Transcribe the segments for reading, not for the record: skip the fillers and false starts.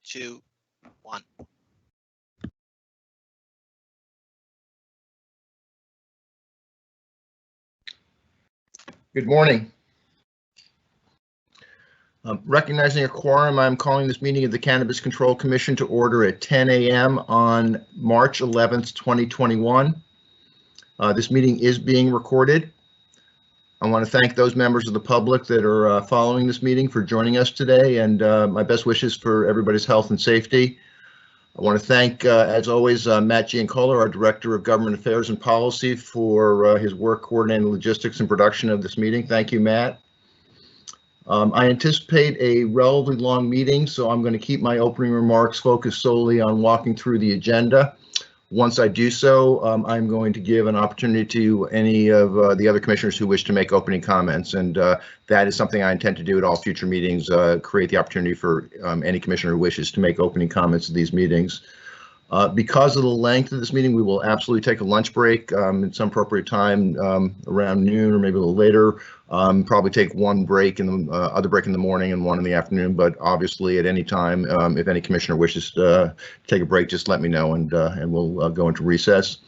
2, 1. Good morning. Recognizing a quorum, I'm calling this meeting of the Cannabis Control Commission to order at 10 a.m. on March 11th, 2021. This meeting is being recorded. I want to thank those members of the public that are following this meeting for joining us today, and my best wishes for everybody's health and safety. I want to thank, as always, Matt Giancola, our Director of Government Affairs and Policy, for his work coordinating logistics and production of this meeting. Thank you, Matt. I anticipate a relatively long meeting, so I'm going to keep my opening remarks focused solely on walking through the agenda. Once I do so, I'm going to give an opportunity to any of the other commissioners who wish to make opening comments, and that is something I intend to do at all future meetings, create the opportunity for any commissioner who wishes to make opening comments at these meetings. Because of the length of this meeting, we will absolutely take a lunch break at some appropriate time around noon or maybe a little later. Probably take one break in the other break in the morning and one in the afternoon, but obviously at any time, if any commissioner wishes to take a break, just let me know, and we'll go into recess.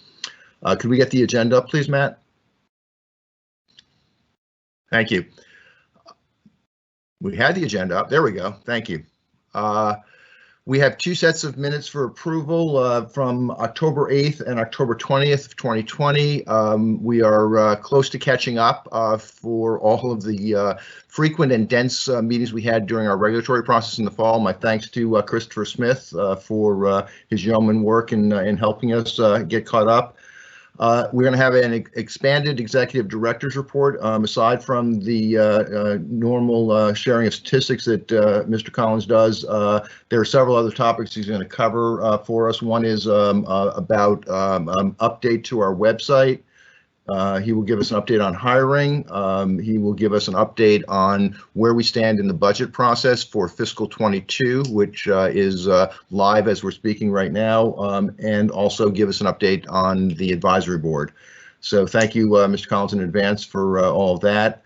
Could we get the agenda up, please, Matt? Thank you. We had the agenda up. There we go. Thank you. We have two sets of minutes for approval from October 8th and October 20th of 2020. We are close to catching up for all of the frequent and dense meetings we had during our regulatory process in the fall. My thanks to Christopher Smith for his yeoman work in helping us get caught up. We're going to have an expanded executive director's report. Aside from the normal sharing of statistics that Mr. Collins does, there are several other topics he's going to cover for us. One is about update to our website. He will give us an update on hiring. He will give us an update on where we stand in the budget process for fiscal 22, which is live as we're speaking right now, and also give us an update on the advisory board. So thank you, Mr. Collins, in advance for all of that.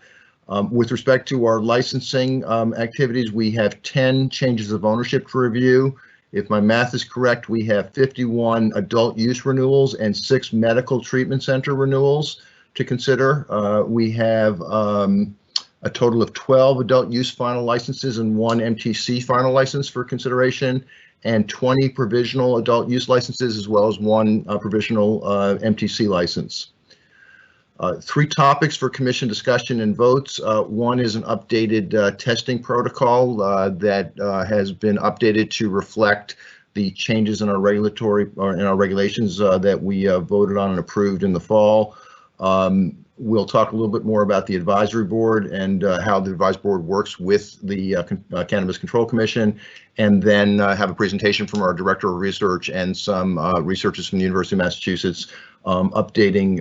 With respect to our licensing activities, we have 10 changes of ownership to review. If my math is correct, we have 51 adult use renewals and 6 medical treatment center renewals to consider. We have a total of 12 adult use final licenses and 1 MTC final license for consideration, and 20 provisional adult use licenses, as well as 1 provisional MTC license. 3 topics for commission discussion and votes. One is an updated testing protocol that has been updated to reflect the changes in our regulatory or in our regulations that we voted on and approved in the fall. We'll talk a little bit more about the advisory board and how the advisory board works with the Cannabis Control Commission, and then have a presentation from our Director of Research and some researchers from the University of Massachusetts updating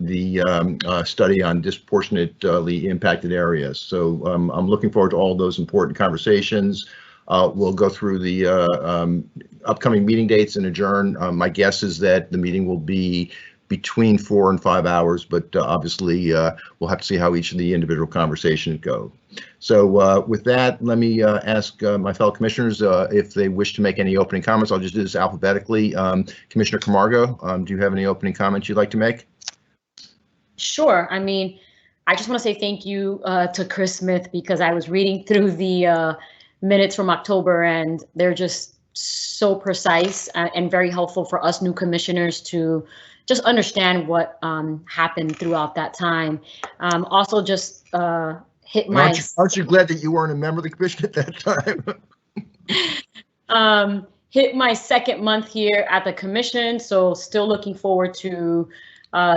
the study on disproportionately impacted areas. So I'm looking forward to all those important conversations. We'll go through the upcoming meeting dates and adjourn. My guess is that the meeting will be between 4 and 5 hours, but obviously we'll have to see how each of the individual conversations go. So with that, let me ask my fellow commissioners if they wish to make any opening comments. I'll just do this alphabetically. Commissioner Camargo, do you have any opening comments you'd like to make? Sure. I mean, I just want to say thank you to Chris Smith, because I was reading through the minutes from October, and they're just so precise and very helpful for us new commissioners to just understand what happened throughout that time. Also, just hit my. Aren't you glad that you weren't a member of the commission at that time? Hit my 2nd month here at the commission, so still looking forward to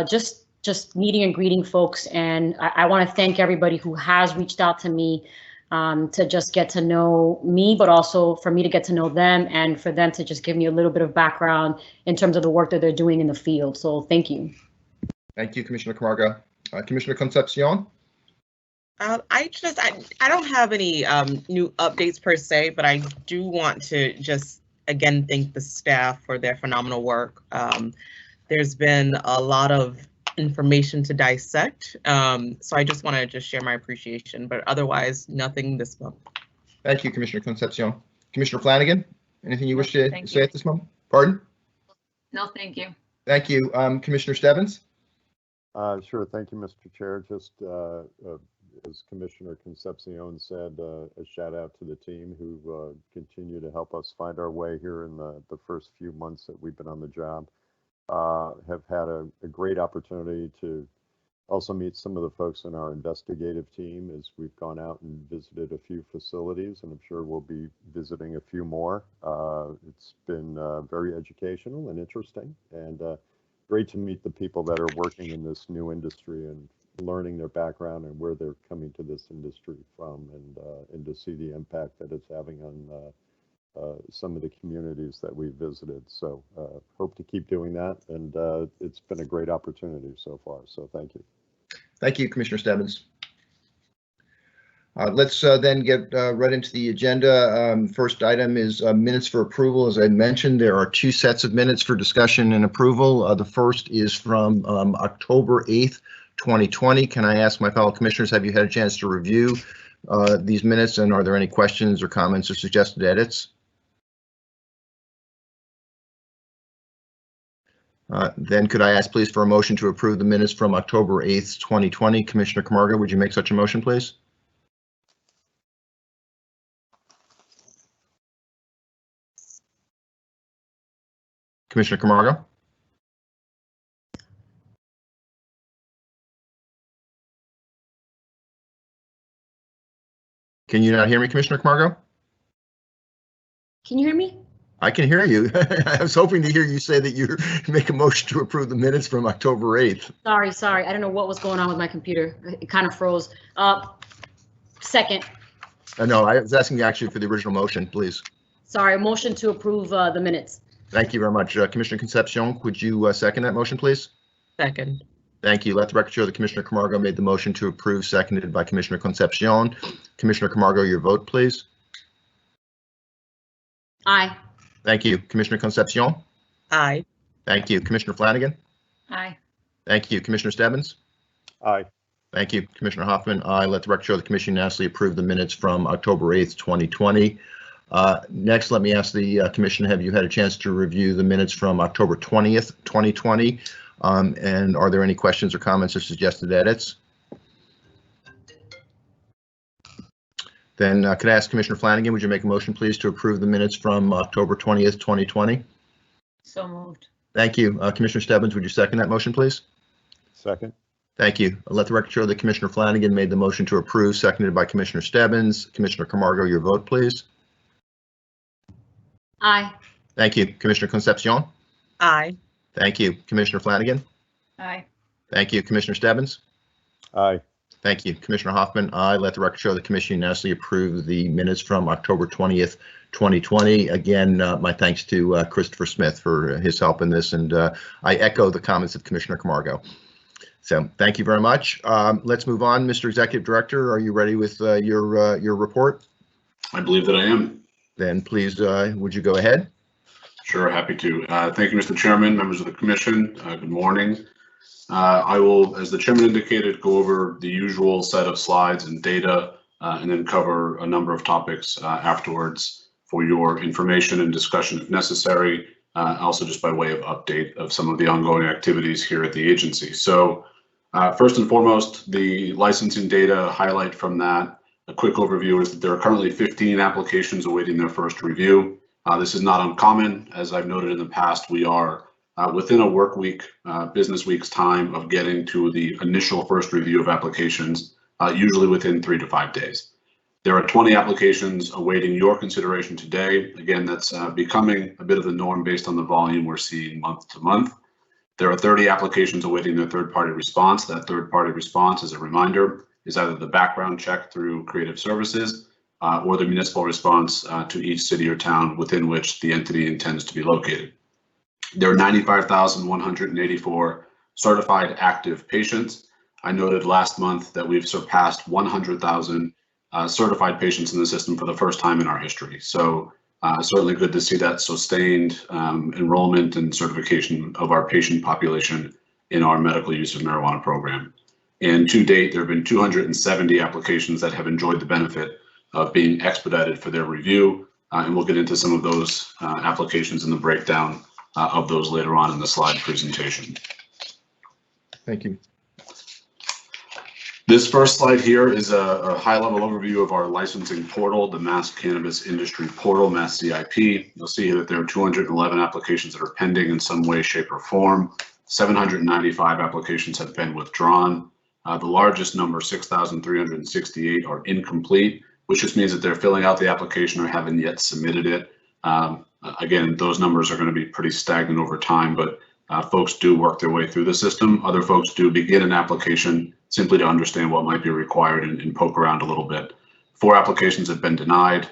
just meeting and greeting folks. And I want to thank everybody who has reached out to me to just get to know me, but also for me to get to know them, and for them to just give me a little bit of background in terms of the work that they're doing in the field. So thank you. Thank you, Commissioner Camargo. Commissioner Concepcion? I don't have any new updates per se, but I do want to just again thank the staff for their phenomenal work. There's been a lot of information to dissect, so I just want to just share my appreciation, but otherwise nothing this month. Thank you, Commissioner Concepcion. Commissioner Flanagan? Anything you wish to Thank say you. at this moment? Pardon? No, thank you. Thank you. Commissioner Stebbins? Sure. Thank you, Mr. Chair. Just as Commissioner Concepcion said, a shout out to the team who continue to help us find our way here in the first few months that we've been on the job. Have had a great opportunity to also meet some of the folks in our investigative team as we've gone out and visited a few facilities, and I'm sure we'll be visiting a few more. It's been very educational and interesting, and great to meet the people that are working in this new industry and learning their background and where they're coming to this industry from, and to see the impact that it's having on some of the communities that we visited. So hope to keep doing that, and it's been a great opportunity so far, so thank you. Thank you, Commissioner Stebbins. Let's then get right into the agenda. First item is minutes for approval. As I mentioned, there are two sets of minutes for discussion and approval. The first is from October 8th, 2020. Can I ask my fellow commissioners, have you had a chance to review these minutes, and are there any questions or comments or suggested edits? Then could I ask please for a motion to approve the minutes from October 8th, 2020? Commissioner Camargo, would you make such a motion, please? Commissioner Camargo? Can you not hear me, Commissioner Camargo? Can you hear me? I can hear you. I was hoping to hear you say that you make a motion to approve the minutes from October 8th. Sorry. I don't know what was going on with my computer. It kind of froze. Second. No, I was asking actually for the original motion, please. Sorry, motion to approve the minutes. Thank you very much. Commissioner Concepcion, would you second that motion, please? Second. Thank you. Let the record show that Commissioner Camargo made the motion to approve, seconded by Commissioner Concepcion. Commissioner Camargo, your vote, please. Aye. Thank you. Commissioner Concepcion? Aye. Thank you. Commissioner Flanagan? Aye. Thank you. Commissioner Stebbins? Aye. Thank you. Commissioner Hoffman? Aye. Let the record show the commission unanimously approved the minutes from October 8th, 2020. Next, let me ask the commission, have you had a chance to review the minutes from October 20th, 2020? And are there any questions or comments or suggested edits? Then could I ask Commissioner Flanagan, would you make a motion, please, to approve the minutes from October 20th, 2020? So moved. Thank you. Commissioner Stebbins, would you second that motion, please? Second. Thank you. Let the record show that Commissioner Flanagan made the motion to approve, seconded by Commissioner Stebbins. Commissioner Camargo, your vote, please. Aye. Thank you. Commissioner Concepcion? Aye. Thank you. Commissioner Flanagan? Aye. Thank you. Commissioner Stebbins? Aye. Thank you. Commissioner Hoffman? Aye. Let the record show the commission unanimously approved the minutes from October 20th, 2020. Again, my thanks to Christopher Smith for his help in this, and I echo the comments of Commissioner Camargo. So thank you very much. Let's move on. Mr. Executive Director, are you ready with your report? I believe that I am. Then please, would you go ahead? Sure, happy to. Thank you, Mr. Chairman, members of the commission. Good morning. I will, as the chairman indicated, go over the usual set of slides and data, and then cover a number of topics afterwards for your information and discussion if necessary. Also just by way of update of some of the ongoing activities here at the agency. So first and foremost, the licensing data highlight from that. A quick overview is that there are currently 15 applications awaiting their first review. This is not uncommon. As I've noted in the past, we are within a work week, business week's time of getting to the initial first review of applications, usually within 3 to 5 days. There are 20 applications awaiting your consideration today. Again, that's becoming a bit of the norm based on the volume we're seeing month to month. There are 30 applications awaiting their third-party response. That third-party response, as a reminder, is either the background check through Creative Services or the municipal response to each city or town within which the entity intends to be located. There are 95,184 certified active patients. I noted last month that we've surpassed 100,000 certified patients in the system for the first time in our history. So certainly good to see that sustained enrollment and certification of our patient population in our medical use of marijuana program. And to date, there have been 270 applications that have enjoyed the benefit of being expedited for their review. and we'll get into some of those applications and the breakdown of those later on in the slide presentation. Thank you. This first slide here is a high-level overview of our licensing portal, the Mass Cannabis Industry Portal, Mass CIP. You'll see here that there are 211 applications that are pending in some way, shape, or form. 795 applications have been withdrawn. The largest number, 6,368, are incomplete, which just means that they're filling out the application or haven't yet submitted it. Again, those numbers are going to be pretty stagnant over time, but folks do work their way through the system. Other folks do begin an application simply to understand what might be required and poke around a little bit. 4 applications have been denied.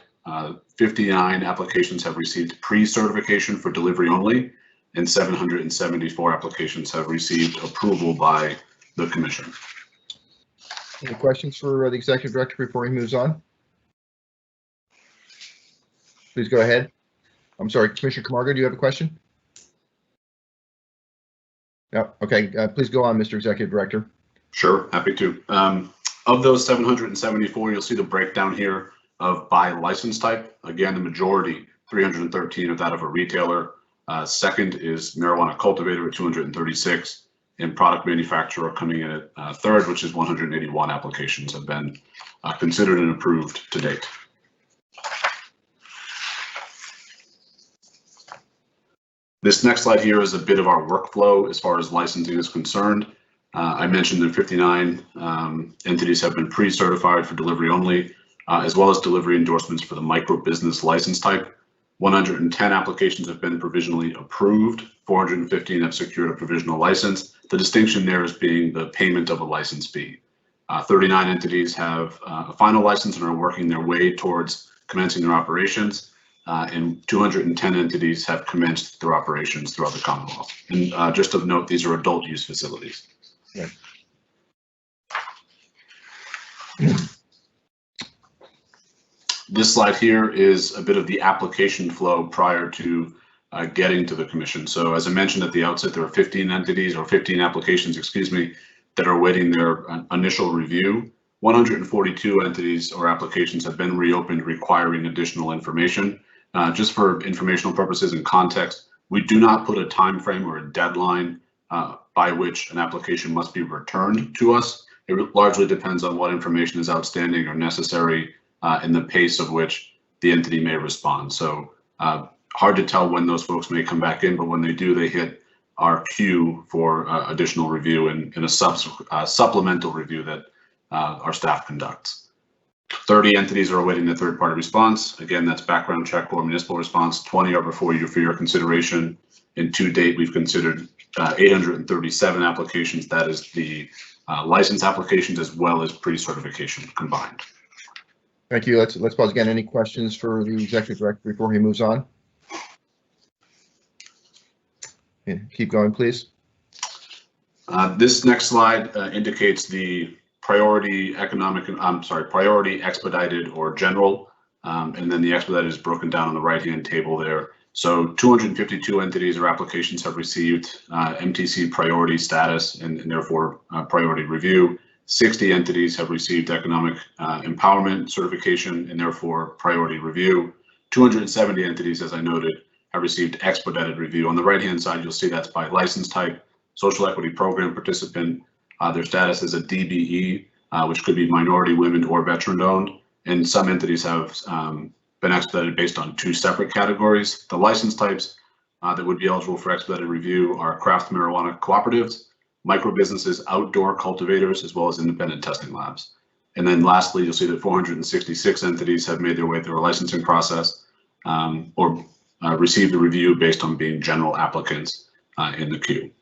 59 applications have received pre-certification for delivery only, and 774 applications have received approval by the commission. Any questions for the executive director before he moves on? Please go ahead. I'm sorry, Commissioner Camargo, do you have a question? No. Okay. Please go on, Mr. Executive Director. Sure, happy to. Of those 774, you'll see the breakdown here of by license type. Again, the majority, 313 of that of a retailer. Second is marijuana cultivator at 236, and product manufacturer coming in at third, which is 181 applications have been considered and approved to date. This next slide here is a bit of our workflow as far as licensing is concerned. I mentioned that 59 entities have been pre-certified for delivery only, as well as delivery endorsements for the micro business license type. 110 applications have been provisionally approved. 415 have secured a provisional license. The distinction there is being the payment of a license fee. 39 entities have a final license and are working their way towards commencing their operations. And 210 entities have commenced their operations throughout the Commonwealth. And just of note, these are adult use facilities. Yeah. This slide here is a bit of the application flow prior to getting to the commission. So as I mentioned at the outset, there are 15 entities or 15 applications, excuse me, that are awaiting their initial review. 142 entities or applications have been reopened requiring additional information. Just for informational purposes and context, we do not put a time frame or a deadline by which an application must be returned to us. It largely depends on what information is outstanding or necessary and the pace of which the entity may respond. So hard to tell when those folks may come back in, but when they do, they hit our queue for additional review and a supplemental review that our staff conducts. 30 entities are awaiting the third-party response. Again, that's background check or municipal response. 20 are before you for your consideration. And to date, we've considered 837 applications. That is the license applications as well as pre-certification combined. Thank you. Let's pause again. Any questions for the executive director before he moves on? Okay, keep going, please. This next slide indicates the priority expedited or general, and then the expedited is broken down on the right-hand table there. So 252 entities or applications have received MTC priority status and therefore priority review. 60 entities have received economic empowerment certification and therefore priority review. 270 entities, as I noted, have received expedited review. On the right-hand side, you'll see that's by license type, social equity program participant. Their status is a DBE, which could be minority, women, or veteran-owned. And some entities have been expedited based on 2 separate categories. The license types that would be eligible for expedited review are craft marijuana cooperatives, micro businesses, outdoor cultivators, as well as independent testing labs. And then lastly, you'll see that 466 entities have made their way through a licensing process or received a review based on being general applicants in the queue,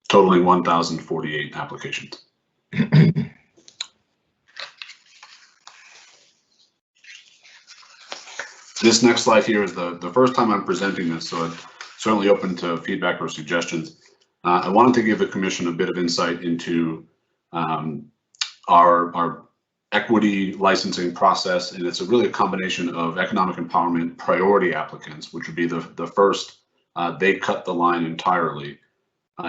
totaling 1,048 applications. This next slide here is the first time I'm presenting this, so I'm certainly open to feedback or suggestions. I wanted to give the commission a bit of insight into our equity licensing process, and it's really a combination of economic empowerment priority applicants, which would be the first, they cut the line entirely.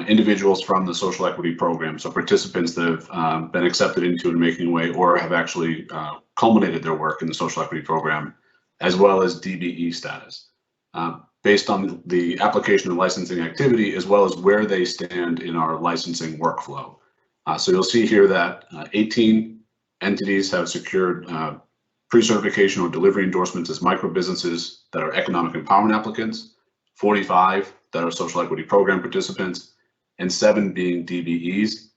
Individuals from the social equity program, so participants that have been accepted into and making way or have actually culminated their work in the social equity program, as well as DBE status, based on the application and licensing activity, as well as where they stand in our licensing workflow. So you'll see here that 18 entities have secured pre-certification or delivery endorsements as micro businesses that are economic empowerment applicants, 45 that are social equity program participants, and 7 being DBEs.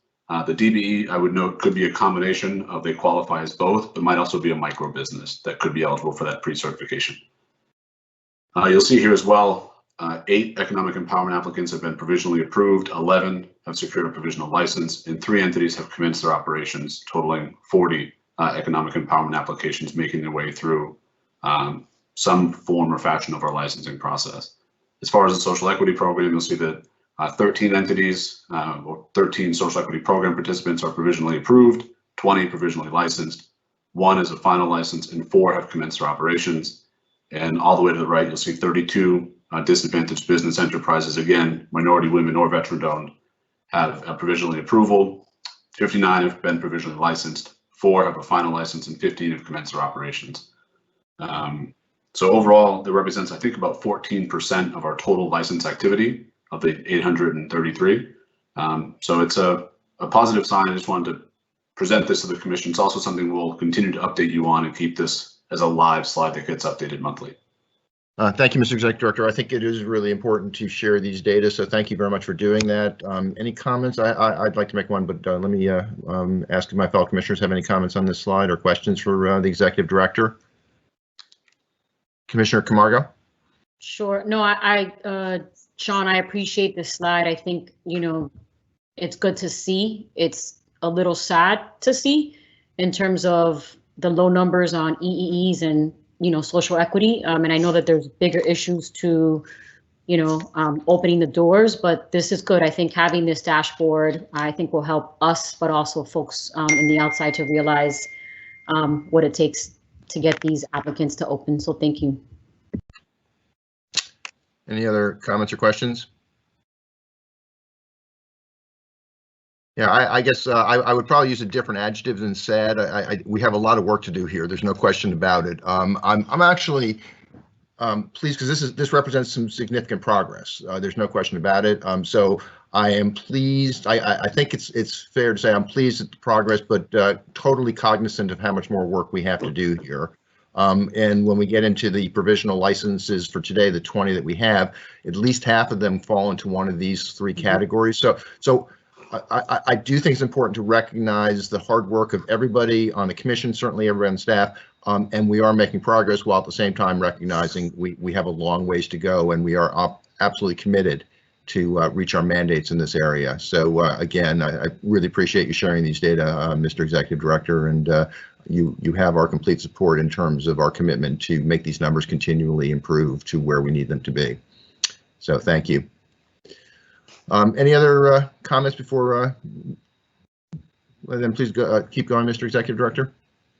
The DBE, I would note, could be a combination of they qualify as both, but might also be a micro business that could be eligible for that pre-certification. You'll see here as well, 8 economic empowerment applicants have been provisionally approved, 11 have secured a provisional license, and 3 entities have commenced their operations, totaling 40 economic empowerment applications making their way through some form or fashion of our licensing process. As far as the social equity program, you'll see that 13 entities or 13 social equity program participants are provisionally approved, 20 provisionally licensed, 1 is a final license, and 4 have commenced their operations. And all the way to the right, you'll see 32 disadvantaged business enterprises, again, minority, women, or veteran-owned, have a provisionally approval. 59 have been provisionally licensed, 4 have a final license, and 15 have commenced their operations. So overall, that represents, I think, about 14% of our total license activity of the 833. So it's a positive sign. I just wanted to present this to the commission. It's also something we'll continue to update you on and keep this as a live slide that gets updated monthly. Thank you, Mr. Executive Director. I think it is really important to share these data, so thank you very much for doing that. Any comments? I'd like to make one, but let me ask if my fellow commissioners have any comments on this slide or questions for the Executive Director. Commissioner Camargo? Sure. No, Sean, I appreciate this slide. I think, it's good to see. It's a little sad to see in terms of the low numbers on EEEs and, social equity. And I know that there's bigger issues to, opening the doors, but this is good. I think having this dashboard, I think will help us, but also folks in the outside to realize what it takes to get these applicants to open. So thank you. Any other comments or questions? Yeah, I guess I would probably use a different adjective than sad. We have a lot of work to do here. There's no question about it. I'm actually pleased because this represents some significant progress. There's no question about it. So I am pleased. I think it's fair to say I'm pleased at the progress, but totally cognizant of how much more work we have to do here. And when we get into the provisional licenses for today, the 20 that we have, at least half of them fall into one of these 3 categories. So I do think it's important to recognize the hard work of everybody on the commission, certainly everyone on staff, and we are making progress while at the same time recognizing we have a long ways to go, and we are absolutely committed to reach our mandates in this area. So again, I really appreciate you sharing these data, Mr. Executive Director, and you have our complete support in terms of our commitment to make these numbers continually improve to where we need them to be. So thank you. Any other comments before then please go, keep going, Mr. Executive Director?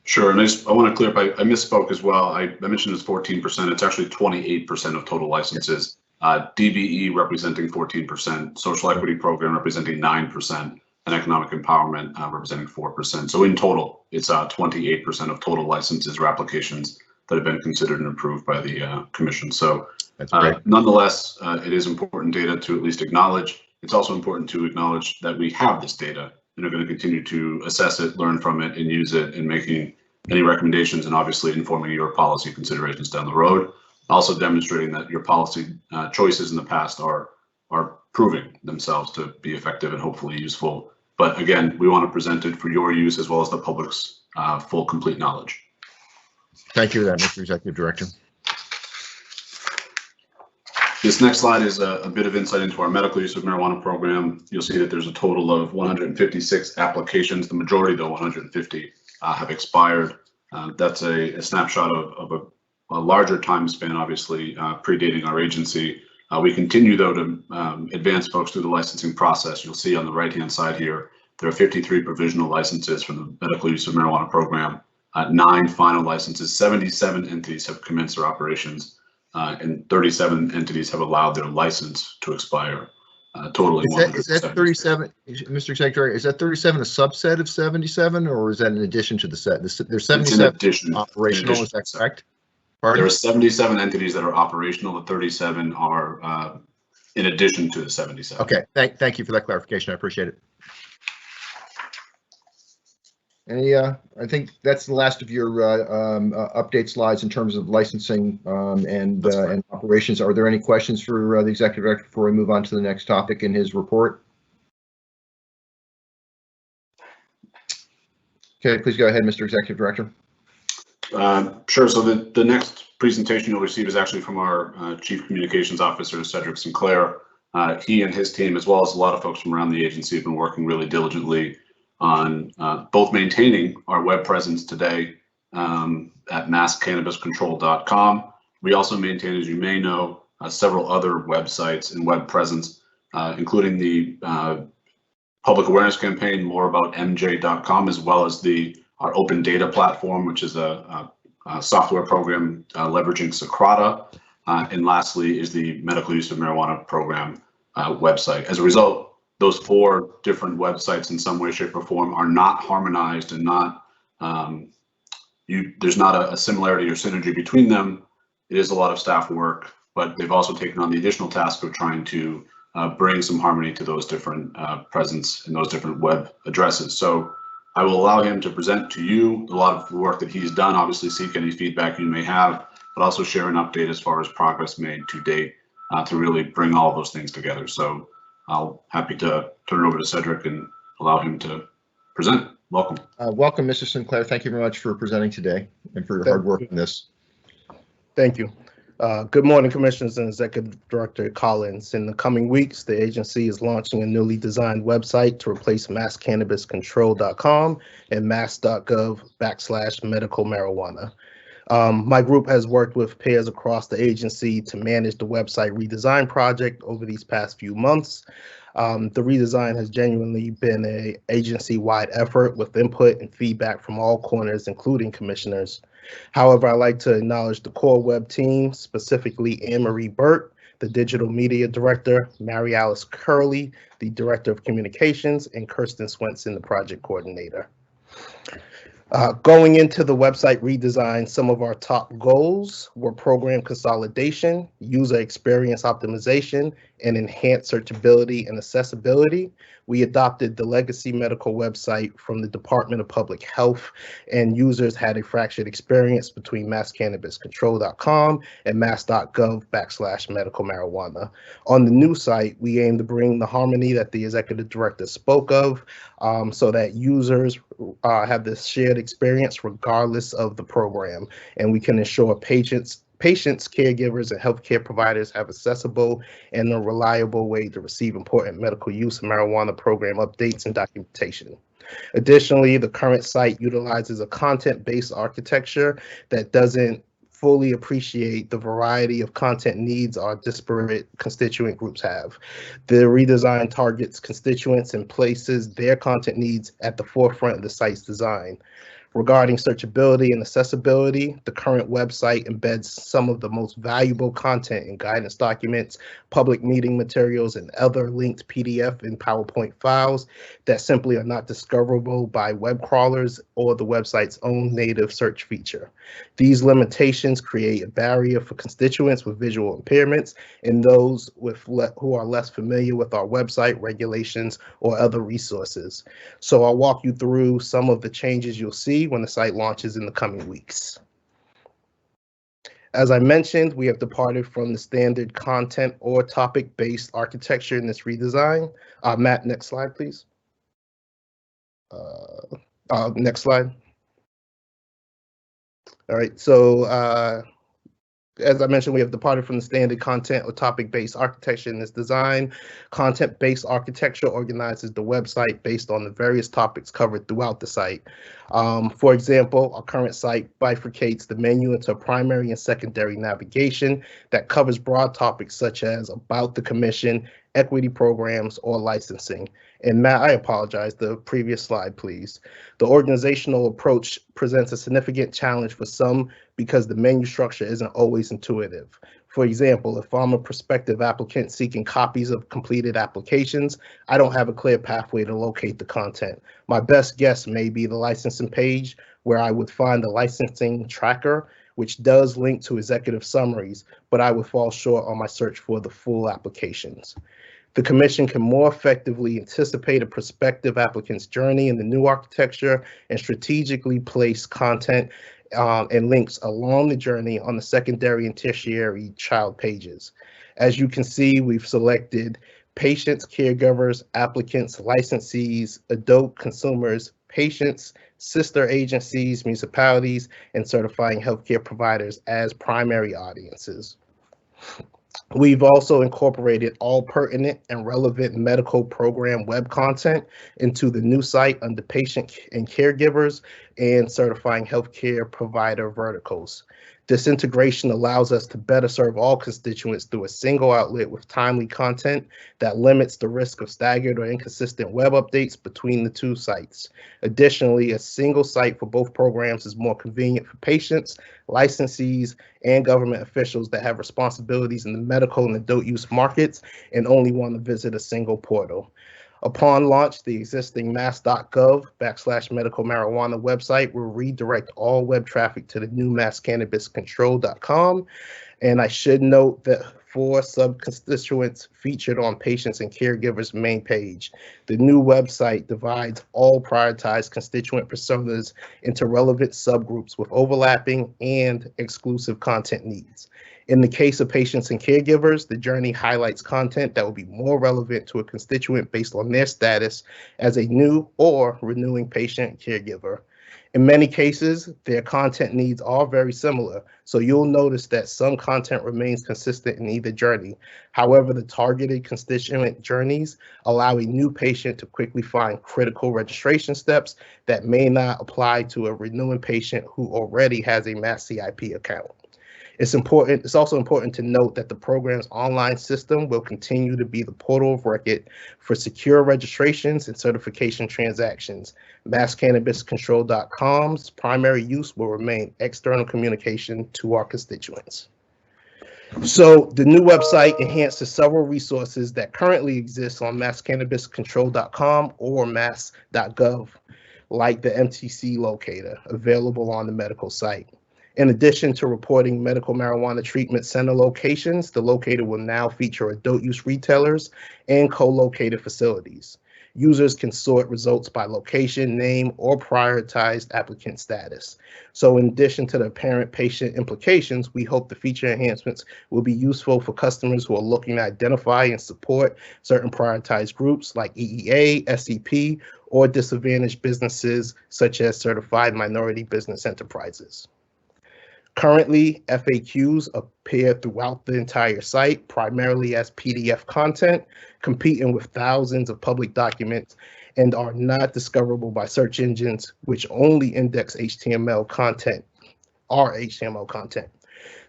Sure, and I want to clear up, I misspoke as well. I mentioned it's 14%, it's actually 28% of total licenses. DBE representing 14%, social equity program representing 9%, and economic empowerment representing 4%. So in total, it's 28% of total licenses or applications that have been considered and approved by the commission. So nonetheless, it is important data to at least acknowledge. It's also important to acknowledge that we have this data and are going to continue to assess it, learn from it, and use it in making any recommendations and obviously informing your policy considerations down the road. Also demonstrating that your policy choices in the past are proving themselves to be effective and hopefully useful. But again, we want to present it for your use as well as the public's full, complete knowledge. Thank you for that, Mr. Executive Director. This next slide is a bit of insight into our medical use of marijuana program. You'll see that there's a total of 156 applications. The majority, though, 150, have expired. That's a snapshot of a larger time span, obviously, predating our agency. We continue, though, to advance folks through the licensing process. You'll see on the right-hand side here, there are 53 provisional licenses from the medical use of marijuana program, 9 final licenses, 77 entities have commenced their operations, and 37 entities have allowed their license to expire. Totally. Is that 37, Mr. Secretary? Is that 37 a subset of 77, or is that in addition to the set? There's 77 operational. Is that correct? There Pardon? are 77 entities that are operational. The 37 are in addition to the 77. Okay, thank you for that clarification. I appreciate it. I think that's the last of your update slides in terms of licensing and operations. Are there any questions for the executive director before we move on to the next topic in his report? Okay, please go ahead, Mr. Executive Director. Sure. So the next presentation you'll receive is actually from our Chief Communications Officer, Cedric Sinclair. He and his team, as well as a lot of folks from around the agency, have been working really diligently on both maintaining our web presence today at masscannabiscontrol.com. We also maintain, as you may know, several other websites and web presence, including the public awareness campaign, moreaboutamj.com, as well as our open data platform, which is a software program leveraging Socrata. And lastly is the medical use of marijuana program website. As a result, those 4 different websites in some way, shape, or form are not harmonized and not there's not a similarity or synergy between them. It is a lot of staff work, but they've also taken on the additional task of trying to bring some harmony to those different presence and those different web addresses. So I will allow him to present to you a lot of the work that he's done, obviously seek any feedback you may have, but also share an update as far as progress made to date to really bring all of those things together. So I'll happy to turn it over to Cedric and allow him to present. Welcome. Welcome, Mr. Sinclair. Thank you very much for presenting today and for your hard work on this. Thank you. Good morning, Commissioners and Executive Director Collins. In the coming weeks, the agency is launching a newly designed website to replace masscannabiscontrol.com and mass.gov/medical marijuana. My group has worked with peers across the agency to manage the website redesign project over these past few months. The redesign has genuinely been an agency-wide effort with input and feedback from all corners, including commissioners. However, I'd like to acknowledge the core web team, specifically Anne-Marie Burt, the digital media director, Mary Alice Curley, the director of communications, and Kirsten Swenson, the project coordinator. Going into the website redesign, some of our top goals were program consolidation, user experience optimization, and enhanced searchability and accessibility. We adopted the legacy medical website from the Department of Public Health, and users had a fractured experience between masscannabiscontrol.com and mass.gov/medical marijuana. On the new site, we aim to bring the harmony that the executive director spoke of, so that users have this shared experience regardless of the program, and we can ensure patients, caregivers, and healthcare providers have accessible and a reliable way to receive important medical use of marijuana program updates and documentation. Additionally, the current site utilizes a content-based architecture that doesn't fully appreciate the variety of content needs our disparate constituent groups have. The redesign targets constituents and places their content needs at the forefront of the site's design. Regarding searchability and accessibility, the current website embeds some of the most valuable content in guidance documents, public meeting materials, and other linked PDF and PowerPoint files that simply are not discoverable by web crawlers or the website's own native search feature. These limitations create a barrier for constituents with visual impairments and those who are less familiar with our website regulations or other resources. So I'll walk you through some of the changes you'll see when the site launches in the coming weeks. As I mentioned, we have departed from the standard content or topic-based architecture in this redesign. Matt, next slide, please. Next slide. All right, so as I mentioned, we have departed from the standard content or topic-based architecture in this design. Content-based architecture organizes the website based on the various topics covered throughout the site. For example, our current site bifurcates the menu into primary and secondary navigation that covers broad topics such as about the commission, equity programs, or licensing. And Matt, I apologize, the previous slide, please. The organizational approach presents a significant challenge for some because the menu structure isn't always intuitive. For example, if I'm a prospective applicant seeking copies of completed applications, I don't have a clear pathway to locate the content. My best guess may be the licensing page, where I would find the licensing tracker, which does link to executive summaries, but I would fall short on my search for the full applications. The Commission can more effectively anticipate a prospective applicant's journey in the new architecture and strategically place content and links along the journey on the secondary and tertiary child pages. As you can see, we've selected patients, caregivers, applicants, licensees, adult consumers, patients, sister agencies, municipalities, and certifying healthcare providers as primary audiences. We've also incorporated all pertinent and relevant medical program web content into the new site under patient and caregivers and certifying healthcare provider verticals. This integration allows us to better serve all constituents through a single outlet with timely content that limits the risk of staggered or inconsistent web updates between the two sites. Additionally, a single site for both programs is more convenient for patients, licensees, and government officials that have responsibilities in the medical and adult use markets and only want to visit a single portal. Upon launch, the existing mass.gov/medical marijuana website will redirect all web traffic to the new masscannabiscontrol.com. And I should note that for sub-constituents featured on patients and caregivers main page, the new website divides all prioritized constituent personas into relevant subgroups with overlapping and exclusive content needs. In the case of patients and caregivers, the journey highlights content that will be more relevant to a constituent based on their status as a new or renewing patient and caregiver. In many cases, their content needs are very similar, so you'll notice that some content remains consistent in either journey. However, the targeted constituent journeys allow a new patient to quickly find critical registration steps that may not apply to a renewing patient who already has a Mass CIP account. It's also important to note that the program's online system will continue to be the portal of record for secure registrations and certification transactions. MassCannabisControl.com's primary use will remain external communication to our constituents. So the new website enhances several resources that currently exist on MassCannabisControl.com or mass.gov, like the MTC locator available on the medical site. In addition to reporting medical marijuana treatment center locations, the locator will now feature adult use retailers and co-located facilities. Users can sort results by location, name, or prioritized applicant status. So in addition to the apparent patient implications, we hope the feature enhancements will be useful for customers who are looking to identify and support certain prioritized groups like EEA, SEP, or disadvantaged businesses such as certified minority business enterprises. Currently, FAQs appear throughout the entire site, primarily as PDF content, competing with thousands of public documents, and are not discoverable by search engines, which only index HTML content, or HTML content.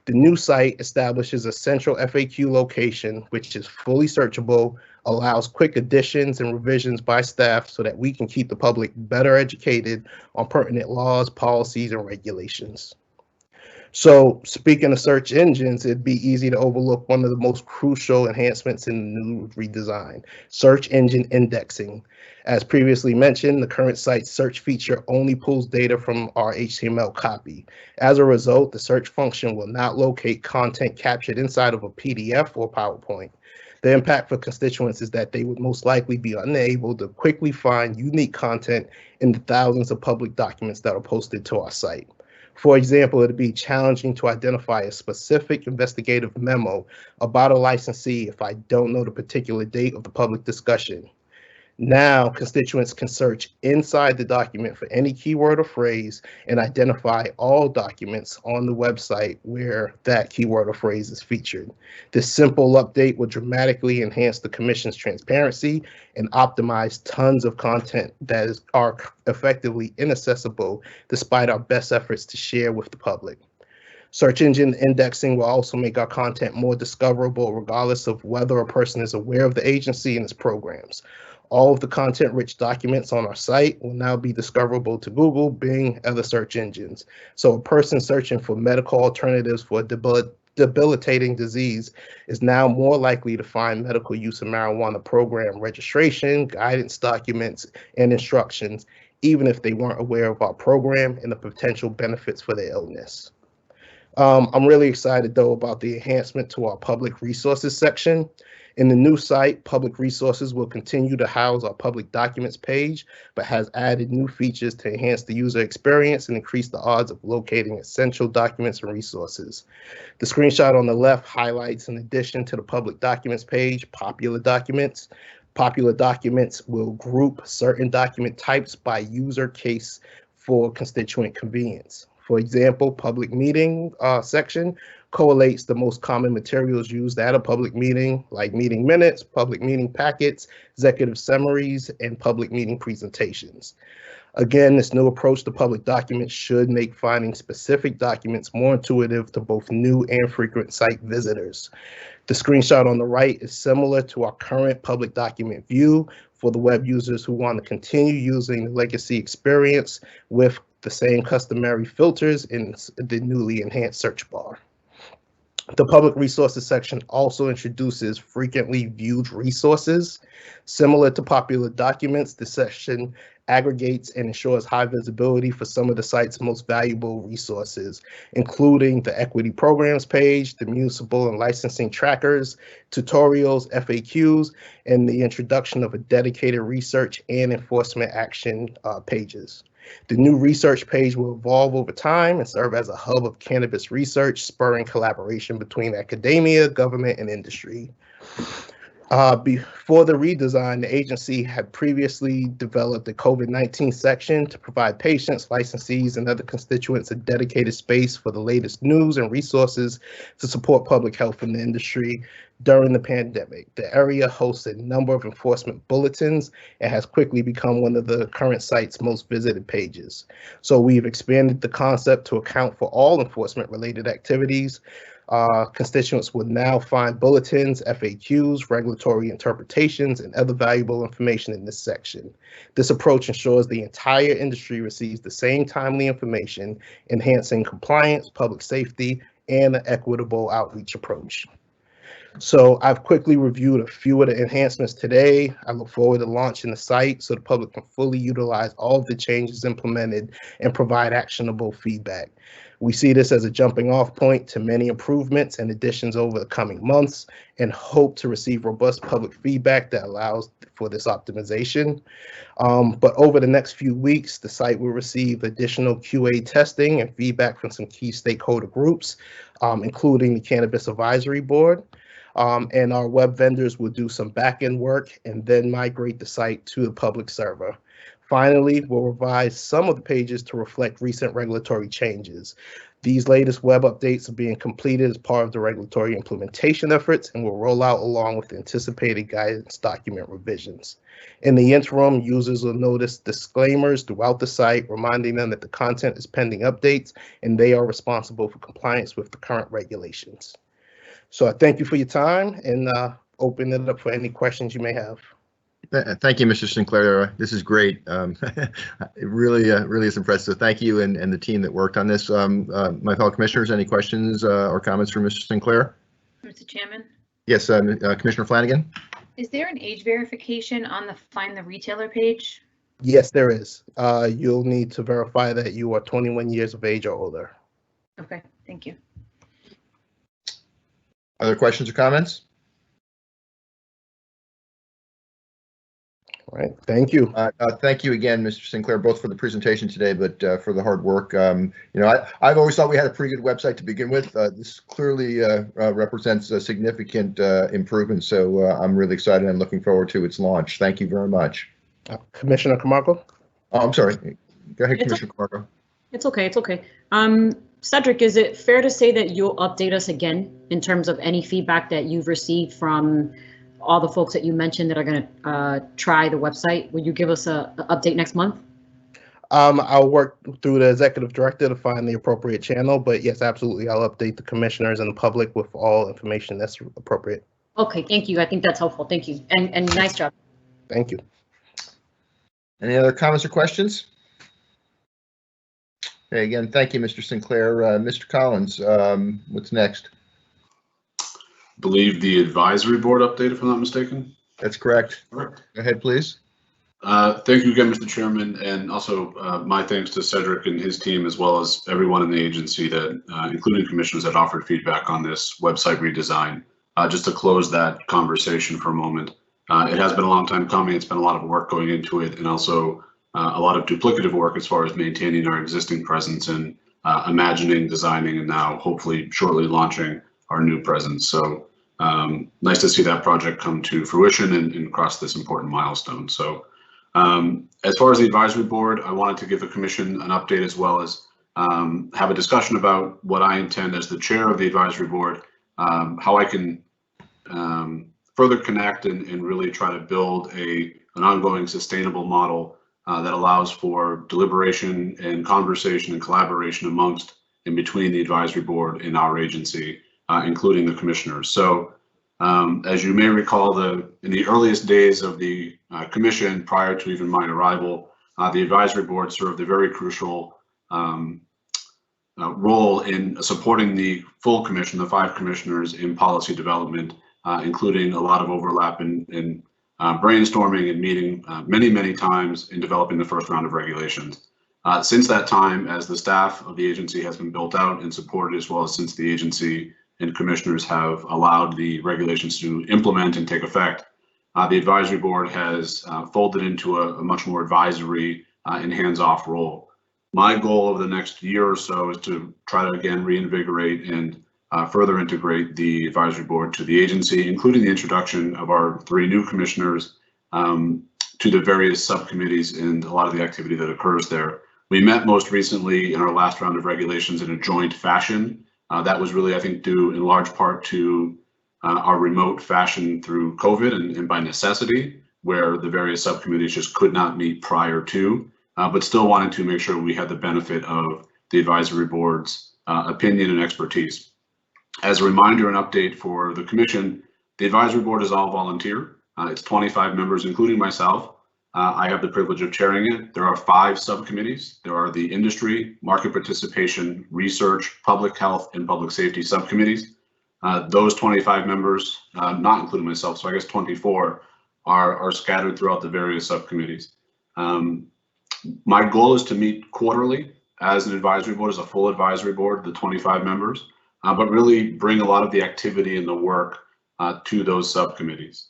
The new site establishes a central FAQ location, which is fully searchable, allows quick additions and revisions by staff so that we can keep the public better educated on pertinent laws, policies, and regulations. So speaking of search engines, it'd be easy to overlook one of the most crucial enhancements in the new redesign, search engine indexing. As previously mentioned, the current site search feature only pulls data from our HTML copy. As a result, the search function will not locate content captured inside of a PDF or PowerPoint. The impact for constituents is that they would most likely be unable to quickly find unique content in the thousands of public documents that are posted to our site. For example, it'd be challenging to identify a specific investigative memo about a licensee if I don't know the particular date of the public discussion. Now, constituents can search inside the document for any keyword or phrase and identify all documents on the website where that keyword or phrase is featured. This simple update will dramatically enhance the Commission's transparency and optimize tons of content that are effectively inaccessible despite our best efforts to share with the public. Search engine indexing will also make our content more discoverable regardless of whether a person is aware of the agency and its programs. All of the content-rich documents on our site will now be discoverable to Google, Bing, and other search engines. So a person searching for medical alternatives for a debilitating disease is now more likely to find medical use of marijuana program registration, guidance documents, and instructions, even if they weren't aware of our program and the potential benefits for their illness. I'm really excited though about the enhancement to our public resources section. In the new site, public resources will continue to house our public documents page, but has added new features to enhance the user experience and increase the odds of locating essential documents and resources. The screenshot on the left highlights, in addition to the public documents page, popular documents. Popular documents will group certain document types by user case for constituent convenience. For example, public meeting section correlates the most common materials used at a public meeting, like meeting minutes, public meeting packets, executive summaries, and public meeting presentations. Again, this new approach to public documents should make finding specific documents more intuitive to both new and frequent site visitors. The screenshot on the right is similar to our current public document view for the web users who want to continue using the legacy experience with the same customary filters in the newly enhanced search bar. The public resources section also introduces frequently viewed resources. Similar to popular documents, the section aggregates and ensures high visibility for some of the site's most valuable resources, including the equity programs page, the municipal and licensing trackers, tutorials, FAQs, and the introduction of a dedicated research and enforcement action pages. The new research page will evolve over time and serve as a hub of cannabis research, spurring collaboration between academia, government, and industry. Before the redesign, the agency had previously developed a COVID-19 section to provide patients, licensees, and other constituents a dedicated space for the latest news and resources to support public health in the industry during the pandemic. The area hosts a number of enforcement bulletins and has quickly become one of the current site's most visited pages. So we've expanded the concept to account for all enforcement-related activities. Constituents will now find bulletins, FAQs, regulatory interpretations, and other valuable information in this section. This approach ensures the entire industry receives the same timely information, enhancing compliance, public safety, and an equitable outreach approach. So I've quickly reviewed a few of the enhancements today. I look forward to launching the site so the public can fully utilize all of the changes implemented and provide actionable feedback. We see this as a jumping off point to many improvements and additions over the coming months and hope to receive robust public feedback that allows for this optimization. But over the next few weeks, the site will receive additional QA testing and feedback from some key stakeholder groups, including the Cannabis Advisory Board. And our web vendors will do some back-end work and then migrate the site to the public server. Finally, we'll revise some of the pages to reflect recent regulatory changes. These latest web updates are being completed as part of the regulatory implementation efforts and will roll out along with anticipated guidance document revisions. In the interim, users will notice disclaimers throughout the site, reminding them that the content is pending updates and they are responsible for compliance with the current regulations. So I thank you for your time and open it up for any questions you may have. Thank you, Mr. Sinclair. This is great. It really is impressive. So thank you and the team that worked on this. My fellow commissioners, any questions or comments for Mr. Sinclair? Mr. Chairman, Yes, Commissioner Flanagan. is there an age verification on the Find the Retailer page? Yes, there is. You'll need to verify that you are 21 years of age or older. Okay, thank you. Other questions or comments? All right, thank you. Thank you again, Mr. Sinclair, both for the presentation today, but for the hard work. I've always thought we had a pretty good website to begin with. This clearly represents a significant improvement, so I'm really excited and looking forward to its launch. Thank you very much. Commissioner Camargo? Oh, I'm sorry. Go ahead, It's Commissioner Camargo. It's okay, it's okay. Cedric, is it fair to say that you'll update us again in terms of any feedback that you've received from all the folks that you mentioned that are going to try the website? Will you give us an update next month? I'll work through the executive director to find the appropriate channel, but yes, absolutely. I'll update the commissioners and the public with all information that's appropriate. Okay, thank you. I think that's helpful. Thank you. And nice job. Thank you. Any other comments or questions? Okay, again, thank you, Mr. Sinclair. Mr. Collins, what's next? Believe the advisory board update, if I'm not mistaken. That's correct. Correct. Go ahead, please. Thank you again, Mr. Chairman, and also my thanks to Cedric and his team, as well as everyone in the agency that, including commissioners that offered feedback on this website redesign. Just to close that conversation for a moment, it has been a long time coming. It's been a lot of work going into it, and also a lot of duplicative work as far as maintaining our existing presence and imagining, designing, and now hopefully shortly launching our new presence. So nice to see that project come to fruition and cross this important milestone. So as far as the advisory board, I wanted to give the commission an update as well as have a discussion about what I intend as the chair of the advisory board, how I can further connect and really try to build an ongoing sustainable model that allows for deliberation and conversation and collaboration amongst and between the advisory board and our agency, including the commissioners. So as you may recall, in the earliest days of the commission, prior to even my arrival, the advisory board served a very crucial role in supporting the full commission, the 5 commissioners, in policy development, including a lot of overlap in brainstorming and meeting many times in developing the first round of regulations. Since that time, as the staff of the agency has been built out and supported, as well as since the agency and commissioners have allowed the regulations to implement and take effect, the advisory board has folded into a much more advisory and hands-off role. My goal over the next year or so is to try to again reinvigorate and further integrate the advisory board to the agency, including the introduction of our 3 new commissioners to the various subcommittees and a lot of the activity that occurs there. We met most recently in our last round of regulations in a joint fashion. That was really, I think, due in large part to our remote fashion through COVID and by necessity, where the various subcommittees just could not meet prior to, but still wanted to make sure we had the benefit of the advisory board's opinion and expertise. As a reminder and update for the commission, the advisory board is all volunteer. It's 25 members, including myself. I have the privilege of chairing it. There are 5 subcommittees. There are the industry, market participation, research, public health, and public safety subcommittees. Those 25 members, not including myself, so I guess 24, are scattered throughout the various subcommittees. My goal is to meet quarterly as an advisory board, as a full advisory board, the 25 members, but really bring a lot of the activity and the work to those subcommittees.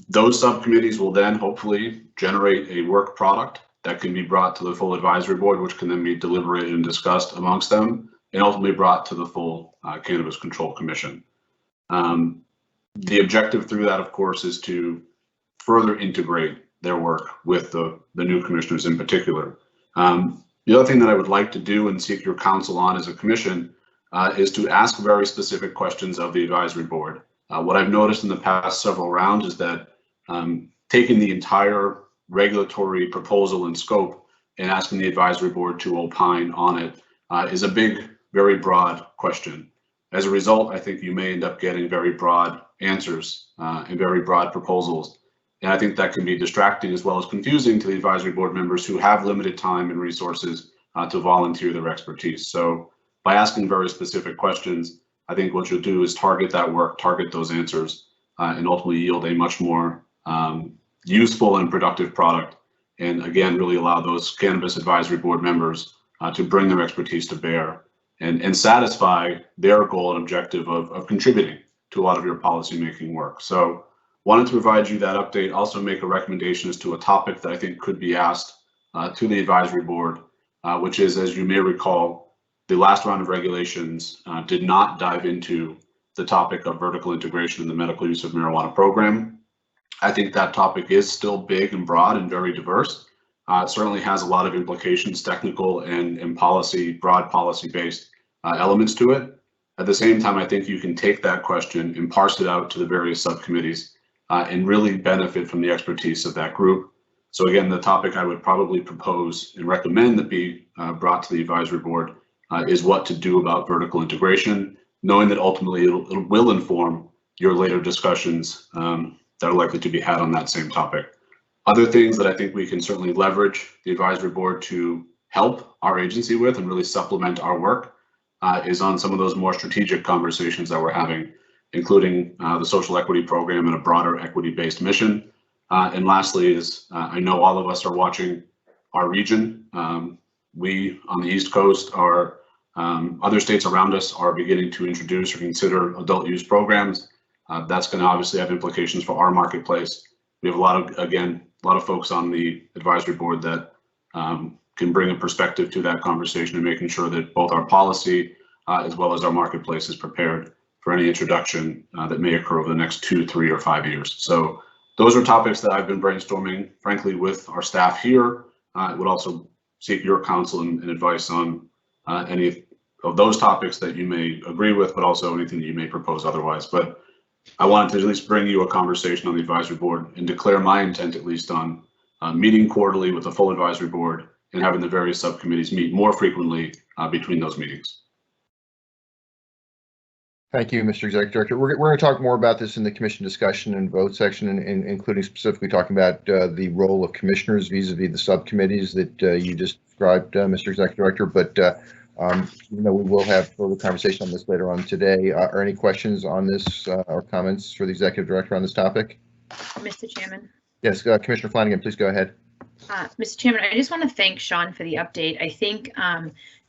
Those subcommittees will then hopefully generate a work product that can be brought to the full advisory board, which can then be deliberated and discussed amongst them, and ultimately brought to the full Cannabis Control Commission. The objective through that, of course, is to further integrate their work with the new commissioners in particular. The other thing that I would like to do and seek your counsel on as a commission is to ask very specific questions of the advisory board. What I've noticed in the past several rounds is that taking the entire regulatory proposal and scope and asking the advisory board to opine on it is a big, very broad question. As a result, I think you may end up getting very broad answers and very broad proposals. And I think that can be distracting as well as confusing to the advisory board members who have limited time and resources to volunteer their expertise. So by asking very specific questions, I think what you'll do is target that work, target those answers, and ultimately yield a much more useful and productive product. And again, really allow those cannabis advisory board members to bring their expertise to bear and satisfy their goal and objective of contributing to a lot of your policymaking work. So wanted to provide you that update, also make a recommendation as to a topic that I think could be asked to the advisory board, which is, as you may recall, the last round of regulations did not dive into the topic of vertical integration in the medical use of marijuana program. I think that topic is still big and broad and very diverse. It certainly has a lot of implications, technical and policy, broad policy-based elements to it. At the same time, I think you can take that question and parse it out to the various subcommittees and really benefit from the expertise of that group. So again, the topic I would probably propose and recommend that be brought to the advisory board is what to do about vertical integration, knowing that ultimately it will inform your later discussions that are likely to be had on that same topic. Other things that I think we can certainly leverage the advisory board to help our agency with and really supplement our work is on some of those more strategic conversations that we're having, including the social equity program and a broader equity-based mission. And lastly is, I know all of us are watching our region. We on the East Coast are, other states around us are beginning to introduce or consider adult use programs. That's going to obviously have implications for our marketplace. We have a lot of folks on the advisory board that can bring a perspective to that conversation and making sure that both our policy as well as our marketplace is prepared for any introduction that may occur over the next 2, 3, or 5 years. So those are topics that I've been brainstorming, frankly, with our staff here. I would also seek your counsel and advice on any of those topics that you may agree with, but also anything that you may propose otherwise. But I wanted to at least bring you a conversation on the advisory board and declare my intent at least on meeting quarterly with the full advisory board and having the various subcommittees meet more frequently between those meetings. Thank you, Mr. Executive Director. We're going to talk more about this in the commission discussion and vote section, and including specifically talking about the role of commissioners vis-a-vis the subcommittees that you just described, Mr. Executive Director. But we will have further conversation on this later on today. Are any questions on this or comments for the Executive Director on this topic? Mr. Chairman. Yes, Commissioner Flanagan, please go ahead. Mr. Chairman, I just want to thank Sean for the update. I think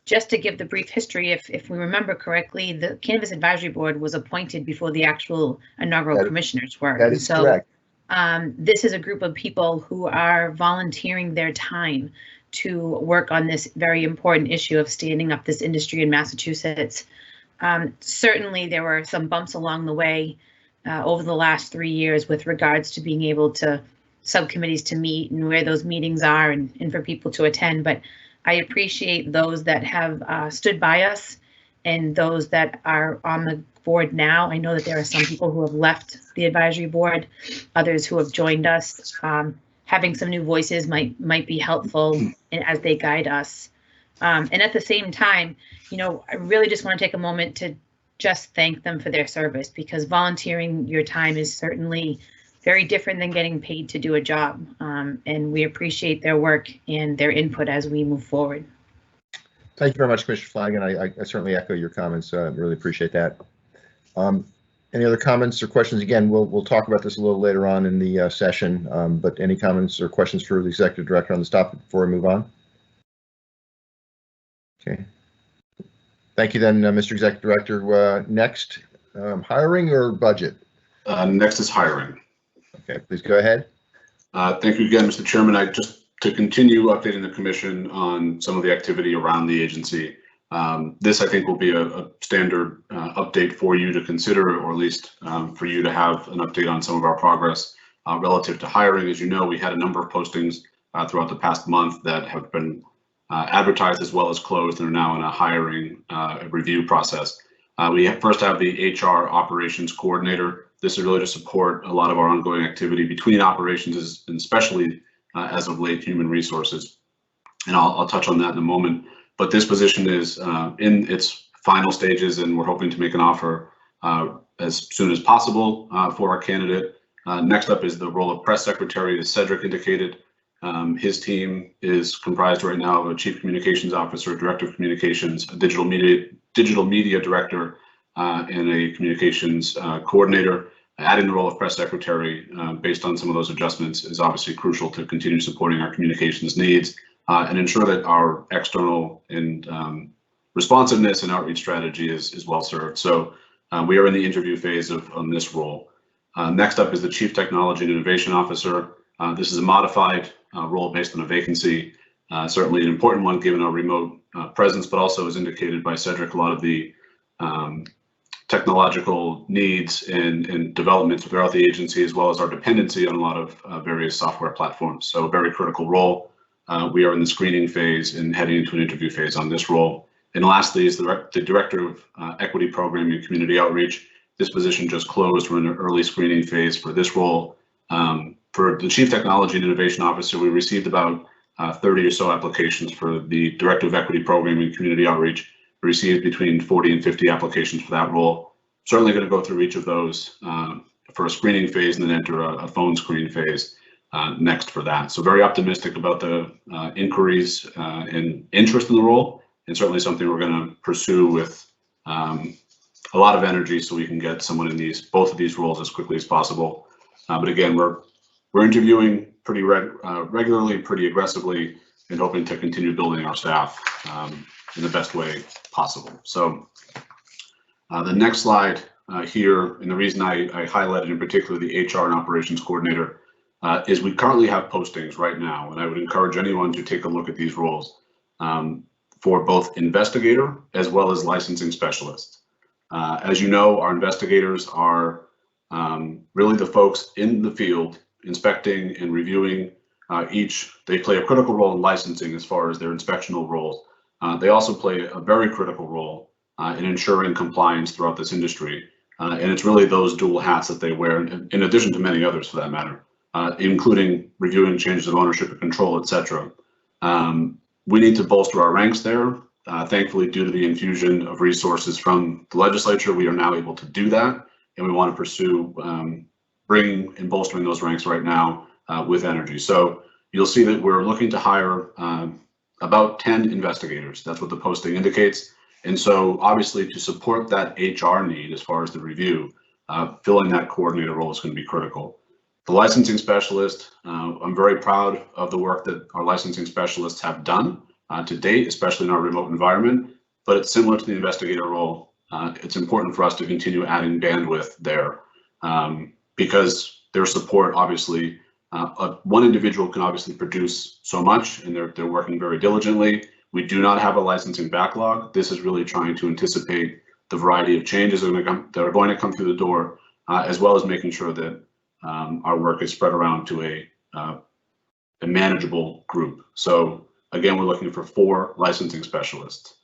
just to give the brief history, if we remember correctly, the Cannabis Advisory Board was appointed before the actual inaugural commissioners were. That is correct. This is a group of people who are volunteering their time to work on this very important issue of standing up this industry in Massachusetts. Certainly, there were some bumps along the way over the last 3 years with regards to being able to subcommittees to meet and where those meetings are and for people to attend. But I appreciate those that have stood by us and those that are on the board now. I know that there are some people who have left the advisory board, others who have joined us. Having some new voices might be helpful as they guide us. And at the same time, I really just want to take a moment to just thank them for their service, because volunteering your time is certainly very different than getting paid to do a job. And we appreciate their work and their input as we move forward. Thank you very much, Commissioner Flanagan. I certainly echo your comments. I really appreciate that. Any other comments or questions? Again, we'll talk about this a little later on in the session, but any comments or questions for the Executive Director on this topic before we move on? Okay. Thank you then, Mr. Executive Director. Next, hiring or budget? Next is hiring. Okay, please go ahead. Thank you again, Mr. Chairman. To continue updating the commission on some of the activity around the agency. This, I think, will be a standard update for you to consider, or at least for you to have an update on some of our progress relative to hiring. As you know, we had a number of postings throughout the past month that have been advertised as well as closed and are now in a hiring review process. We first have the HR operations coordinator. This is really to support a lot of our ongoing activity between operations, and especially as of late, human resources. And I'll touch on that in a moment. But this position is in its final stages, and we're hoping to make an offer as soon as possible for our candidate. Next up is the role of press secretary, as Cedric indicated. His team is comprised right now of a chief communications officer, director of communications, a digital media director, and a communications coordinator. Adding the role of press secretary based on some of those adjustments is obviously crucial to continue supporting our communications needs and ensure that our external and responsiveness and outreach strategy is well served. So we are in the interview phase on this role. Next up is the chief technology and innovation officer. This is a modified role based on a vacancy, certainly an important one given our remote presence, but also as indicated by Cedric, a lot of the technological needs and developments throughout the agency, as well as our dependency on a lot of various software platforms. So a very critical role. We are in the screening phase and heading into an interview phase on this role. And lastly is the director of equity programming and community outreach. This position just closed. We're in an early screening phase for this role. For the chief technology and innovation officer, we received about 30 or so applications. For the director of equity programming and community outreach, we received between 40 and 50 applications for that role. Certainly going to go through each of those for a screening phase and then enter a phone screen phase next for that. So very optimistic about the inquiries and interest in the role, and certainly something we're going to pursue with a lot of energy so we can get someone in both of these roles as quickly as possible. But again, we're we're interviewing pretty regularly, pretty aggressively, and hoping to continue building our staff in the best way possible. So the next slide here, and the reason I highlighted in particular the HR and operations coordinator is we currently have postings right now, and I would encourage anyone to take a look at these roles for both investigator as well as licensing specialist. As you know, our investigators are really the folks in the field inspecting and reviewing they play a critical role in licensing as far as their inspectional roles. They also play a very critical role in ensuring compliance throughout this industry. And it's really those dual hats that they wear, in addition to many others for that matter, including reviewing changes of ownership and control, etc. We need to bolster our ranks there. Thankfully, due to the infusion of resources from the legislature, we are now able to do that. And we want to pursue bringing and bolstering those ranks right now with energy. So you'll see that we're looking to hire about 10 investigators. That's what the posting indicates. And so obviously to support that HR need as far as the review, filling that coordinator role is going to be critical. The licensing specialist, I'm very proud of the work that our licensing specialists have done to date, especially in our remote environment, but it's similar to the investigator role. It's important for us to continue adding bandwidth there because their support, obviously, one individual can obviously produce so much, and they're working very diligently. We do not have a licensing backlog. This is really trying to anticipate the variety of changes that are going to come through the door, as well as making sure that our work is spread around to a manageable group. So again, we're looking for 4 licensing specialists,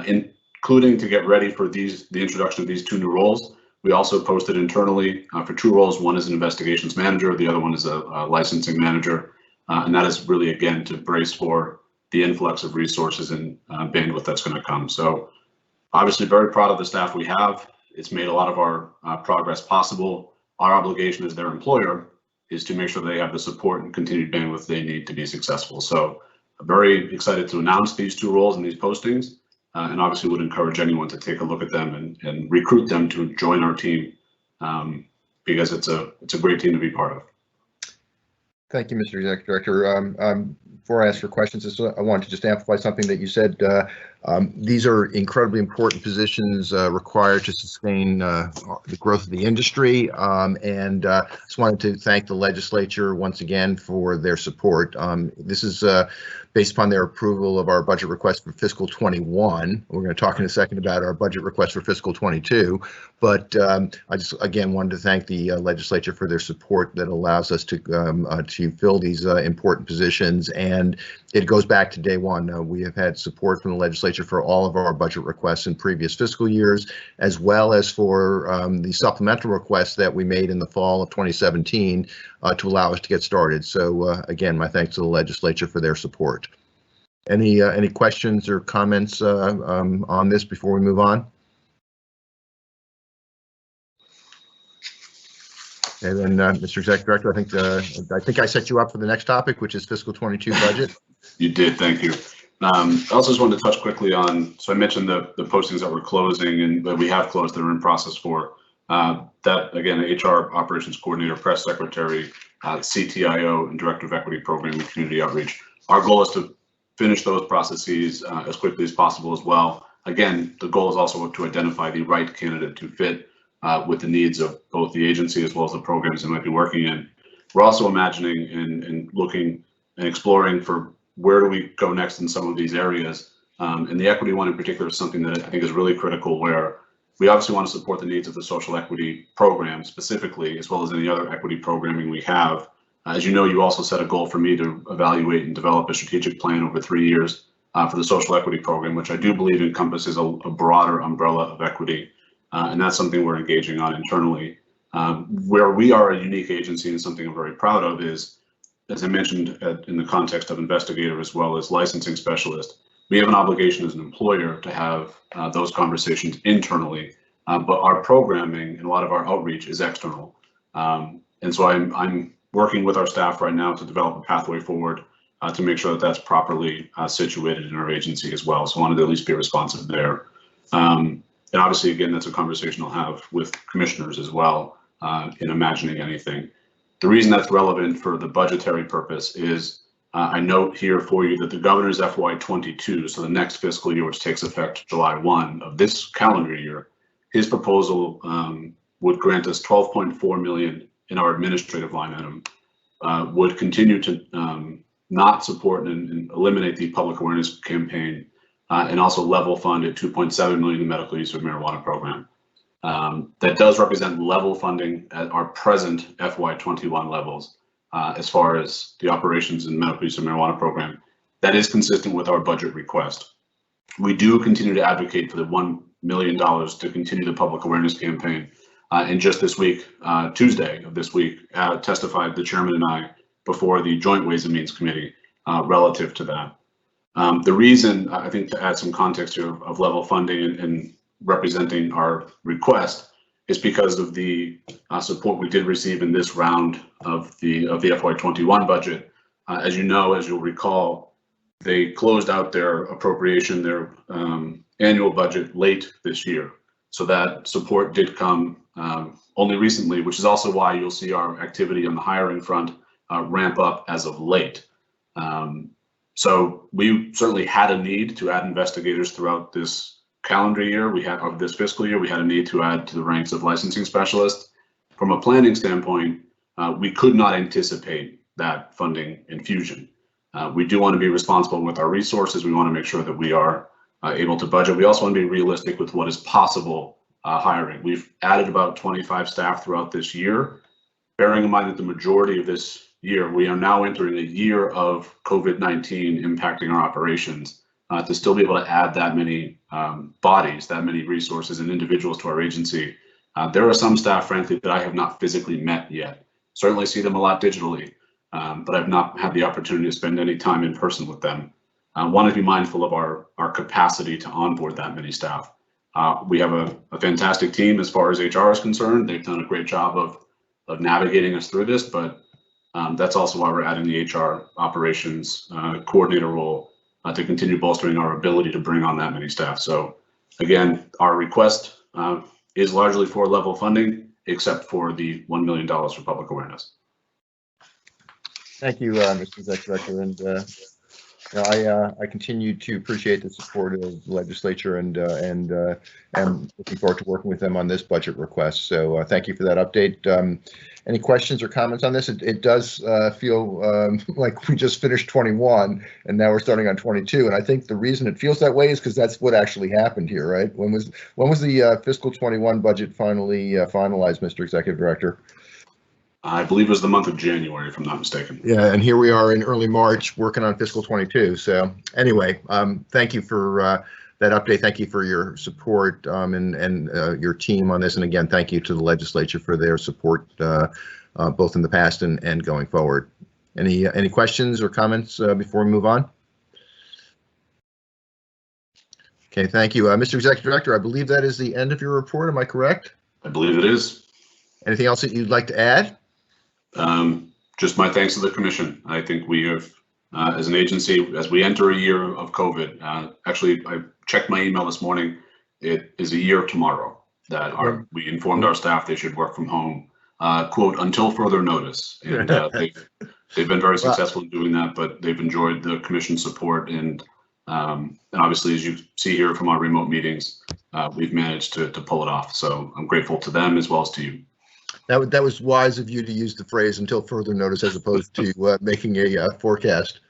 including to get ready for the introduction of these 2 new roles. We also posted internally for 2 roles. One is an investigations manager, the other one is a licensing manager. And that is really, again, to brace for the influx of resources and bandwidth that's going to come. So obviously very proud of the staff we have. It's made a lot of our progress possible. Our obligation as their employer is to make sure they have the support and continued bandwidth they need to be successful. So I'm very excited to announce these 2 roles and these postings. And obviously would encourage anyone to take a look at them and recruit them to join our team because it's a great team to be part of. Thank you, Mr. Executive Director. Before I ask for questions, I want to just amplify something that you said. These are incredibly important positions required to sustain the growth of the industry. And just wanted to thank the legislature once again for their support. This is based upon their approval of our budget request for fiscal 21. We're going to talk in a second about our budget request for fiscal 22. But I just again wanted to thank the legislature for their support that allows us to fill these important positions. And it goes back to day one. We have had support from the legislature for all of our budget requests in previous fiscal years, as well as for the supplemental requests that we made in the fall of 2017 to allow us to get started. So again, my thanks to the legislature for their support. Any questions or comments on this before we move on? And then, Mr. Executive Director, I think I set you up for the next topic, which is fiscal 22 budget. You did, thank you. I also just wanted to touch quickly on, so I mentioned the postings that we're closing and that we have closed that are in process for. That, again, HR Operations Coordinator, Press Secretary, CTIO, and Director of Equity Program and Community Outreach. Our goal is to finish those processes as quickly as possible as well. Again, the goal is also to identify the right candidate to fit with the needs of both the agency as well as the programs they might be working in. We're also imagining and looking and exploring for where do we go next in some of these areas. And the equity one in particular is something that I think is really critical, where we obviously want to support the needs of the social equity program specifically, as well as any other equity programming we have. As you know, you also set a goal for me to evaluate and develop a strategic plan over 3 years for the social equity program, which I do believe encompasses a broader umbrella of equity. And that's something we're engaging on internally. Where we are a unique agency and something I'm very proud of is, as I mentioned in the context of investigator as well as licensing specialist, we have an obligation as an employer to have those conversations internally, but our programming and a lot of our outreach is external. And so I'm working with our staff right now to develop a pathway forward to make sure that that's properly situated in our agency as well. So I wanted to at least be responsive there. And obviously, again, that's a conversation I'll have with commissioners as well in imagining anything. The reason that's relevant for the budgetary purpose is I note here for you that the governor's FY22, so the next fiscal year, which takes effect July 1 of this calendar year, his proposal would grant us 12.4 million in our administrative line item, would continue to not support and eliminate the public awareness campaign, and also level fund at 2.7 million in the medical use of marijuana program. That does represent level funding at our present FY21 levels as far as the operations and medical use of marijuana program. That is consistent with our budget request. We do continue to advocate for the $1 million to continue the public awareness campaign. And just this week, Tuesday of this week, testified the chairman and I before the Joint Ways and Means Committee relative to that. The reason, I think, to add some context here of level funding and representing our request is because of the support we did receive in this round of the FY21 budget. As you know, as you'll recall, they closed out their appropriation, their annual budget late this year. So that support did come only recently, which is also why you'll see our activity on the hiring front ramp up as of late. So we certainly had a need to add investigators throughout this calendar year. Of this fiscal year, we had a need to add to the ranks of licensing specialists. From a planning standpoint, we could not anticipate that funding infusion. We do want to be responsible with our resources. We want to make sure that we are able to budget. We also want to be realistic with what is possible hiring. We've added about 25 staff throughout this year, bearing in mind that the majority of this year, we are now entering a year of COVID-19 impacting our operations. To still be able to add that many bodies, that many resources and individuals to our agency. There are some staff, frankly, that I have not physically met yet. Certainly see them a lot digitally, but I've not had the opportunity to spend any time in person with them. I want to be mindful of our capacity to onboard that many staff. We have a fantastic team as far as HR is concerned. They've done a great job of navigating us through this, but that's also why we're adding the HR operations coordinator role to continue bolstering our ability to bring on that many staff. So again, our request is largely for level funding, except for the $1 million for public awareness. Thank you, Mr. Executive Director. And you know, I continue to appreciate the support of the legislature and am looking forward to working with them on this budget request. So thank you for that update. Any questions or comments on this? It does feel like we just finished 21 and now we're starting on 22. And I think the reason it feels that way is because that's what actually happened here, right? When was the fiscal 21 budget finally finalized, Mr. Executive Director? I believe it was the month of January, if I'm not mistaken. Yeah, and here we are in early March working on fiscal 22. So anyway, thank you for that update. Thank you for your support and your team on this. And again, thank you to the legislature for their support both in the past and going forward. Any questions or comments before we move on? Okay, thank you. Mr. Executive Director, I believe that is the end of your report. Am I correct? I believe it is. Anything else that you'd like to add? Just my thanks to the commission. I think we have, as an agency, as we enter a year of COVID, actually, I checked my email this morning. It is a year tomorrow that we informed our staff they should work from home, quote, until further notice. And they've been very successful in doing that, but they've enjoyed the commission support. And obviously, as you see here from our remote meetings, we've managed to pull it off. So I'm grateful to them as well as to you. That was wise of you to use the phrase until further notice as opposed to making a forecast.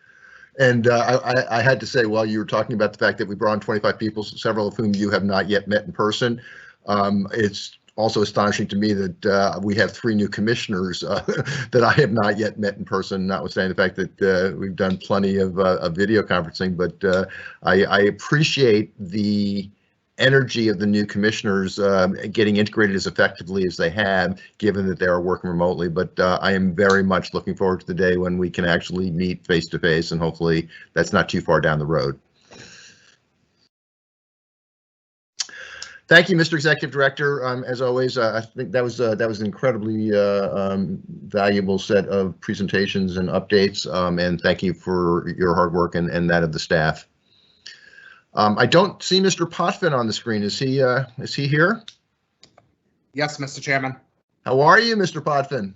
And I had to say, while you were talking about the fact that we brought on 25 people, several of whom you have not yet met in person, it's also astonishing to me that we have 3 new commissioners that I have not yet met in person, notwithstanding the fact that we've done plenty of video conferencing. But I appreciate the energy of the new commissioners getting integrated as effectively as they have, given that they are working remotely. But I am very much looking forward to the day when we can actually meet face to face, and hopefully that's not too far down the road. Thank you, Mr. Executive Director. As always, I think that was an incredibly valuable set of presentations and updates, and thank you for your hard work and that of the staff. I don't see Mr. Potvin on the screen. Is he here? Yes, Mr. Chairman. How are you, Mr. Potvin?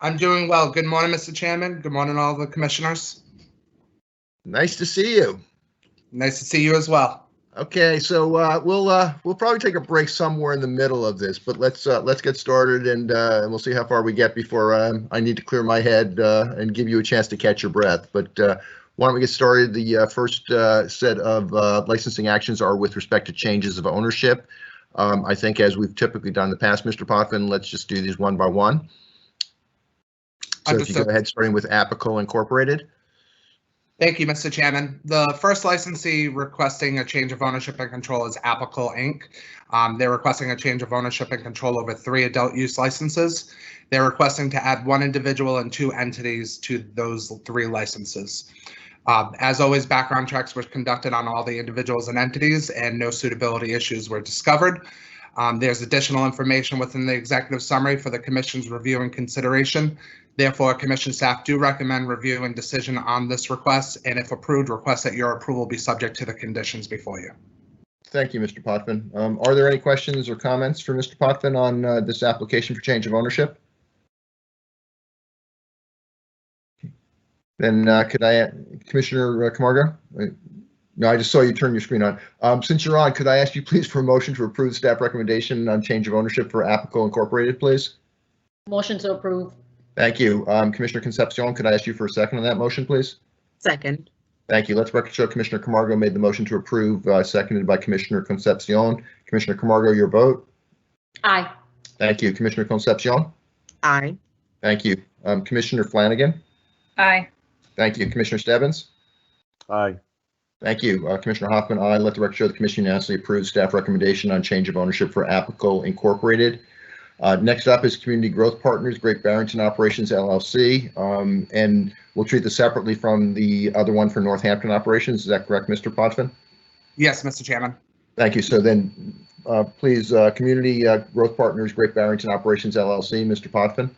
I'm doing well. Good morning, Mr. Chairman. Good morning, all the commissioners. Nice to see you. Nice to see you as well. Okay, so we'll probably take a break somewhere in the middle of this, but let's get started and we'll see how far we get before I need to clear my head and give you a chance to catch your breath. But why don't we get started? The first set of licensing actions are with respect to changes of ownership. I think as we've typically done in the past, Mr. Potvin, let's just do these one by one. So if you go ahead, starting with Apical Incorporated. Thank you, Mr. Chairman. The first licensee requesting a change of ownership and control is Apical Inc. They're requesting a change of ownership and control over 3 adult use licenses. They're requesting to add 1 individual and 2 entities to those 3 licenses. As always, background checks were conducted on all the individuals and entities, and no suitability issues were discovered. There's additional information within the executive summary for the Commission's review and consideration. Therefore, Commission staff do recommend review and decision on this request, and if approved, request that your approval be subject to the conditions before you. Thank you, Mr. Potvin. Are there any questions or comments for Mr. Potvin on this application for change of ownership? Then could I, Commissioner Camargo? No, I just saw you turn your screen on. Since you're on, could I ask you please for a motion to approve staff recommendation on change of ownership for Apical Incorporated, please? Motion to approve. Thank you. Commissioner Concepcion, could I ask you for a second on that motion, please? Second. Thank you. Let's record show Commissioner Camargo made the motion to approve, seconded by Commissioner Concepcion. Commissioner Camargo, your vote? Aye. Thank you. Commissioner Concepcion? Aye. Thank you. Commissioner Flanagan? Aye. Thank you. Commissioner Stebbins? Aye. Thank you. Commissioner Hoffman, aye. Let the record show the Commission unanimously approves staff recommendation on change of ownership for Apical Incorporated. Next up is Community Growth Partners, Great Barrington Operations, LLC. And we'll treat this separately from the other one for Northampton Operations. Is that correct, Mr. Potvin? Yes, Mr. Chairman. Thank you. So then, please, Community Growth Partners, Great Barrington Operations, LLC, Mr. Potvin.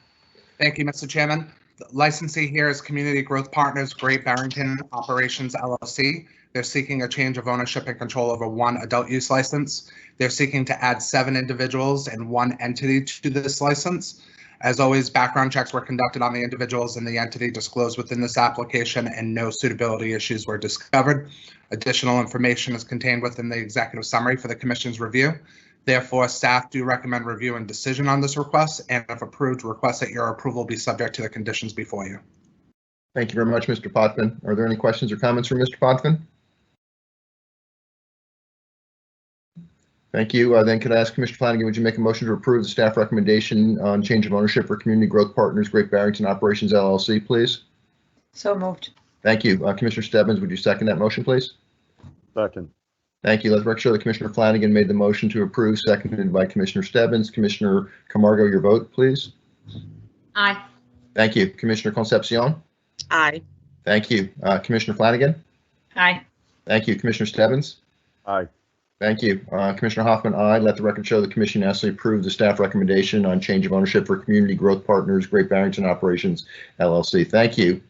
Thank you, Mr. Chairman. The licensee here is Community Growth Partners, Great Barrington Operations, LLC. They're seeking a change of ownership and control over 1 adult use license. They're seeking to add 7 individuals and 1 entity to this license. As always, background checks were conducted on the individuals and the entity disclosed within this application, and no suitability issues were discovered. Additional information is contained within the executive summary for the Commission's review. Therefore, staff do recommend review and decision on this request, and if approved, request that your approval be subject to the conditions before you. Thank you very much, Mr. Potvin. Are there any questions or comments from Mr. Potvin? Thank you. Then could I ask Commissioner Flanagan, would you make a motion to approve the staff recommendation on change of ownership for Community Growth Partners, Great Barrington Operations, LLC, please? So moved. Thank you. Commissioner Stebbins, would you second that motion, please? Second. Thank you. Let's make sure that Commissioner Flanagan made the motion to approve, seconded by Commissioner Stebbins. Commissioner Camargo, your vote, please. Aye. Thank you. Commissioner Concepcion? Aye. Thank you. Commissioner Flanagan? Aye. Thank you. Commissioner Stebbins? Aye. Thank you. Commissioner Hoffman, aye. Let the record show the Commission unanimously approved the staff recommendation on change of ownership for Community Growth Partners, Great Barrington Operations, LLC. Thank you.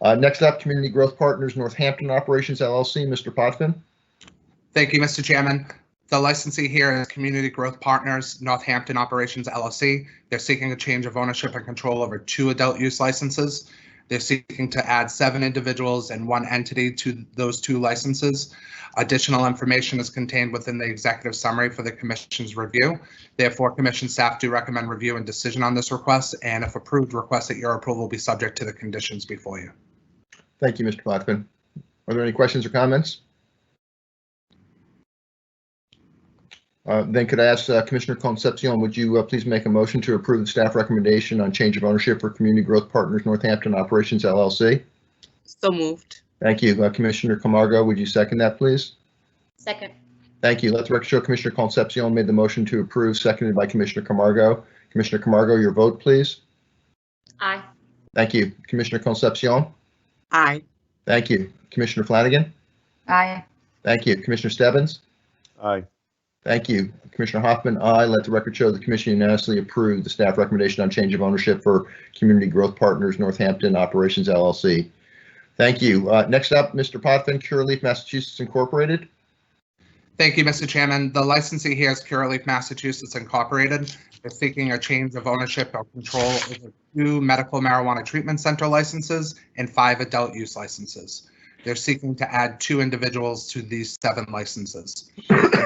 Next up, Community Growth Partners, Northampton Operations, LLC. Mr. Potvin. Thank you, Mr. Chairman. The licensee here is Community Growth Partners, Northampton Operations, LLC. They're seeking a change of ownership and control over 2 adult use licenses. They're seeking to add 7 individuals and 1 entity to those 2 licenses. Additional information is contained within the executive summary for the Commission's review. Therefore, Commission staff do recommend review and decision on this request, and if approved, request that your approval be subject to the conditions before you. Thank you, Mr. Potvin. Are there any questions or comments? Then could I ask Commissioner Concepcion, would you please make a motion to approve the staff recommendation on change of ownership for Community Growth Partners, Northampton Operations, LLC? So moved. Thank you. Commissioner Camargo, would you second that, please? Second. Thank you. Let the record show Commissioner Concepcion made the motion to approve, seconded by Commissioner Camargo. Commissioner Camargo, your vote, please. Aye. Thank you. Commissioner Concepcion? Aye. Thank you. Commissioner Flanagan? Aye. Thank you. Commissioner Stebbins? Aye. Thank you. Commissioner Hoffman, aye. Let the record show the Commission unanimously approved the staff recommendation on change of ownership for Community Growth Partners, Northampton Operations, LLC. Thank you. Next up, Mr. Potvin, Curaleaf, Massachusetts Incorporated. Thank you, Mr. Chairman. The licensee here is Curaleaf, Massachusetts Incorporated. They're seeking a change of ownership or control over 2 medical marijuana treatment center licenses and 5 adult use licenses. They're seeking to add 2 individuals to these 7 licenses.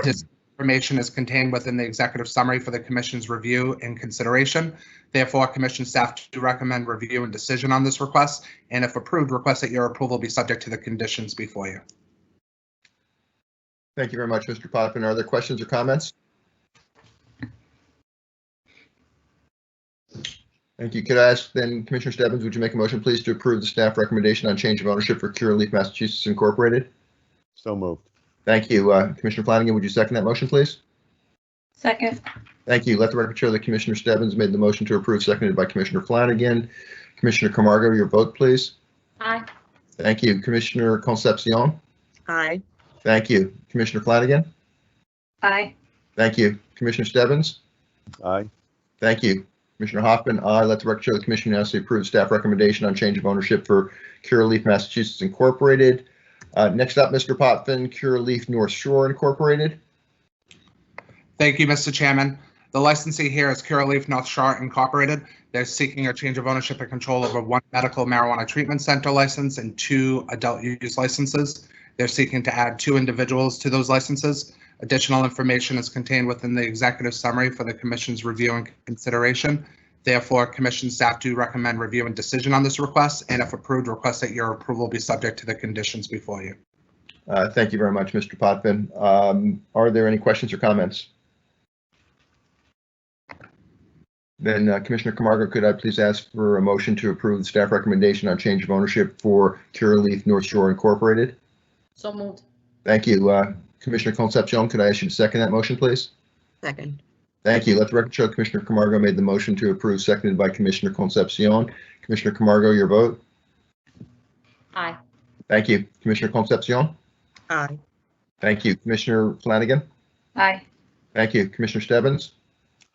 This information is contained within the executive summary for the Commission's review and consideration. Therefore, Commission staff do recommend review and decision on this request, and if approved, request that your approval be subject to the conditions before you. Thank you very much, Mr. Potvin. Are there questions or comments? Thank you. Could I ask then, Commissioner Stebbins, would you make a motion, please, to approve the staff recommendation on change of ownership for Curaleaf, Massachusetts Incorporated? So moved. Thank you. Commissioner Flanagan, would you second that motion, please? Second. Thank you. Let the record show that Commissioner Stebbins made the motion to approve, seconded by Commissioner Flanagan. Commissioner Camargo, your vote, please. Aye. Thank you. Commissioner Concepcion. Aye. Thank you. Commissioner Flanagan. Aye. Thank you. Commissioner Stebbins. Aye. Thank you. Commissioner Hoffman, aye. Let the record show the Commission unanimously approves staff recommendation on change of ownership for Curaleaf, Massachusetts Incorporated. Next up, Mr. Potvin, Curaleaf North Shore Incorporated. Thank you, Mr. Chairman. The licensee here is Curaleaf North Shore Incorporated. They're seeking a change of ownership and control over 1 medical marijuana treatment center license and 2 adult use licenses. They're seeking to add 2 individuals to those licenses. Additional information is contained within the executive summary for the Commission's review and consideration. Therefore, Commission staff do recommend review and decision on this request, and if approved, request that your approval be subject to the conditions before you. Thank you very much, Mr. Potvin. Are there any questions or comments? Then Commissioner Camargo, could I please ask for a motion to approve the staff recommendation on change of ownership for Curaleaf North Shore Incorporated? So moved. Thank you. Commissioner Concepcion, could I ask you to second that motion, please? Second. Thank you. Let the record show Commissioner Camargo made the motion to approve, seconded by Commissioner Concepcion. Commissioner Camargo, your vote? Aye. Thank you. Commissioner Concepcion? Aye. Thank you. Commissioner Flanagan? Aye. Thank you. Commissioner Stebbins?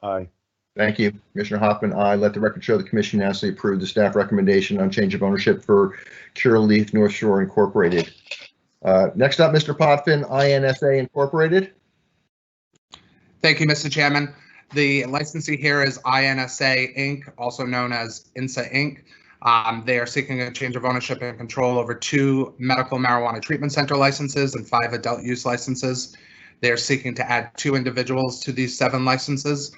Aye. Thank you. Commissioner Hoffman, aye. Let the record show the Commission unanimously approved the staff recommendation on change of ownership for Curaleaf North Shore Incorporated. Next up, Mr. Potvin, INSA Incorporated. Thank you, Mr. Chairman. The licensee here is INSA Inc., also known as INSA Inc. They are seeking a change of ownership and control over 2 medical marijuana treatment center licenses and 5 adult use licenses. They are seeking to add 2 individuals to these 7 licenses.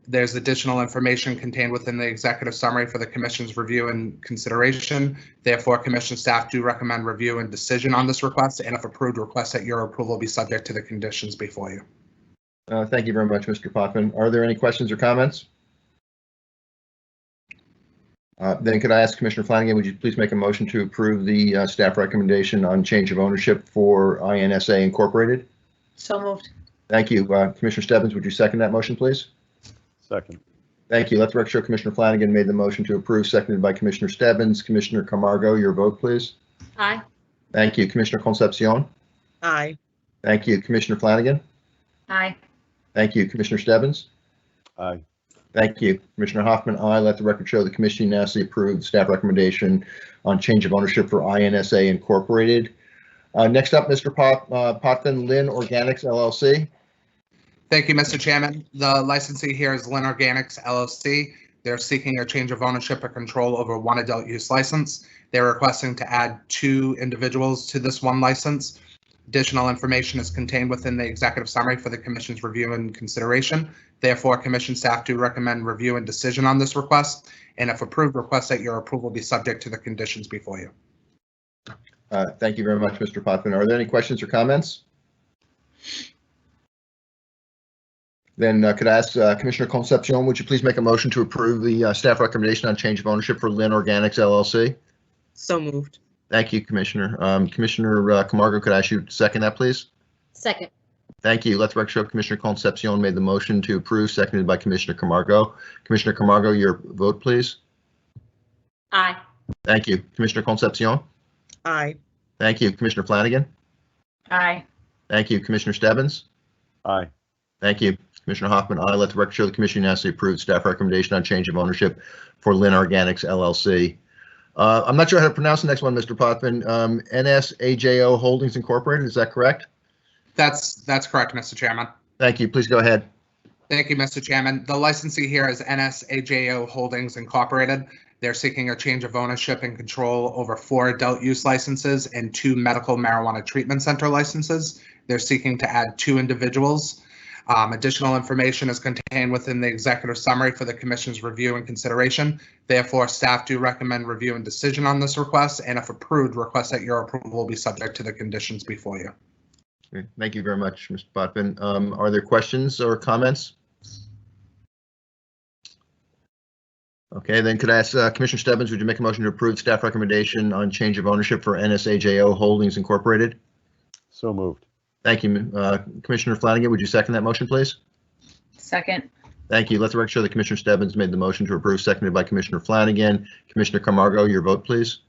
There's additional information contained within the executive summary for the Commission's review and consideration. Therefore, Commission staff do recommend review and decision on this request, and if approved, request that your approval be subject to the conditions before you. Thank you very much, Mr. Potvin. Are there any questions or comments? Then could I ask Commissioner Flanagan, would you please make a motion to approve the staff recommendation on change of ownership for INSA Incorporated? So moved. Thank you. Commissioner Stebbins, would you second that motion, please? Second. Thank you. Let the record show Commissioner Flanagan made the motion to approve, seconded by Commissioner Stebbins. Commissioner Camargo, your vote, please. Aye. Thank you. Commissioner Concepcion. Aye. Thank you. Commissioner Flanagan. Aye. Thank you. Commissioner Stebbins. Aye. Thank you. Commissioner Hoffman, aye. Let the record show the Commission unanimously approved staff recommendation on change of ownership for INSA Incorporated. Next up, Mr. Potvin, Lynn Organics LLC. Thank you, Mr. Chairman. The licensee here is Lynn Organics LLC. They're seeking a change of ownership or control over 1 adult use license. They're requesting to add 2 individuals to this 1 license. Additional information is contained within the executive summary for the Commission's review and consideration. Therefore, Commission staff do recommend review and decision on this request, and if approved, request that your approval be subject to the conditions before you. Thank you very much, Mr. Potvin. Are there any questions or comments? Then could I ask Commissioner Concepcion, would you please make a motion to approve the staff recommendation on change of ownership for Lynn Organics LLC? So moved. Thank you, Commissioner. Commissioner Camargo, could I ask you to second that, please? Second. Thank you. Let the record show Commissioner Concepcion made the motion to approve, seconded by Commissioner Camargo. Commissioner Camargo, your vote, please. Aye. Thank you. Commissioner Concepcion. Aye. Thank you. Commissioner Flanagan. Aye. Thank you. Commissioner Stebbins. Aye. Thank you. Commissioner Hoffman, aye. Let the record show the Commission unanimously approved staff recommendation on change of ownership for Lynn Organics LLC. I'm not sure how to pronounce the next one, Mr. Potvin. NSAJO Holdings Incorporated, is that correct? That's correct, Mr. Chairman. Thank you. Please go ahead. Thank you, Mr. Chairman. The licensee here is NSAJO Holdings Incorporated. They're seeking a change of ownership and control over 4 adult use licenses and 2 medical marijuana treatment center licenses. They're seeking to add 2 individuals. Additional information is contained within the executive summary for the Commission's review and consideration. Therefore, staff do recommend review and decision on this request, and if approved, request that your approval will be subject to the conditions before you. Okay, thank you very much, Mr. Potvin. Are there questions or comments? Okay, then could I ask Commissioner Stebbins, would you make a motion to approve staff recommendation on change of ownership for NSAJO Holdings Incorporated? So moved. Thank you. Commissioner Flanagan, would you second that motion, please? Second. Thank you. Let the record show that Commissioner Stebbins made the motion to approve, seconded by Commissioner Flanagan. Commissioner Camargo, your vote, please.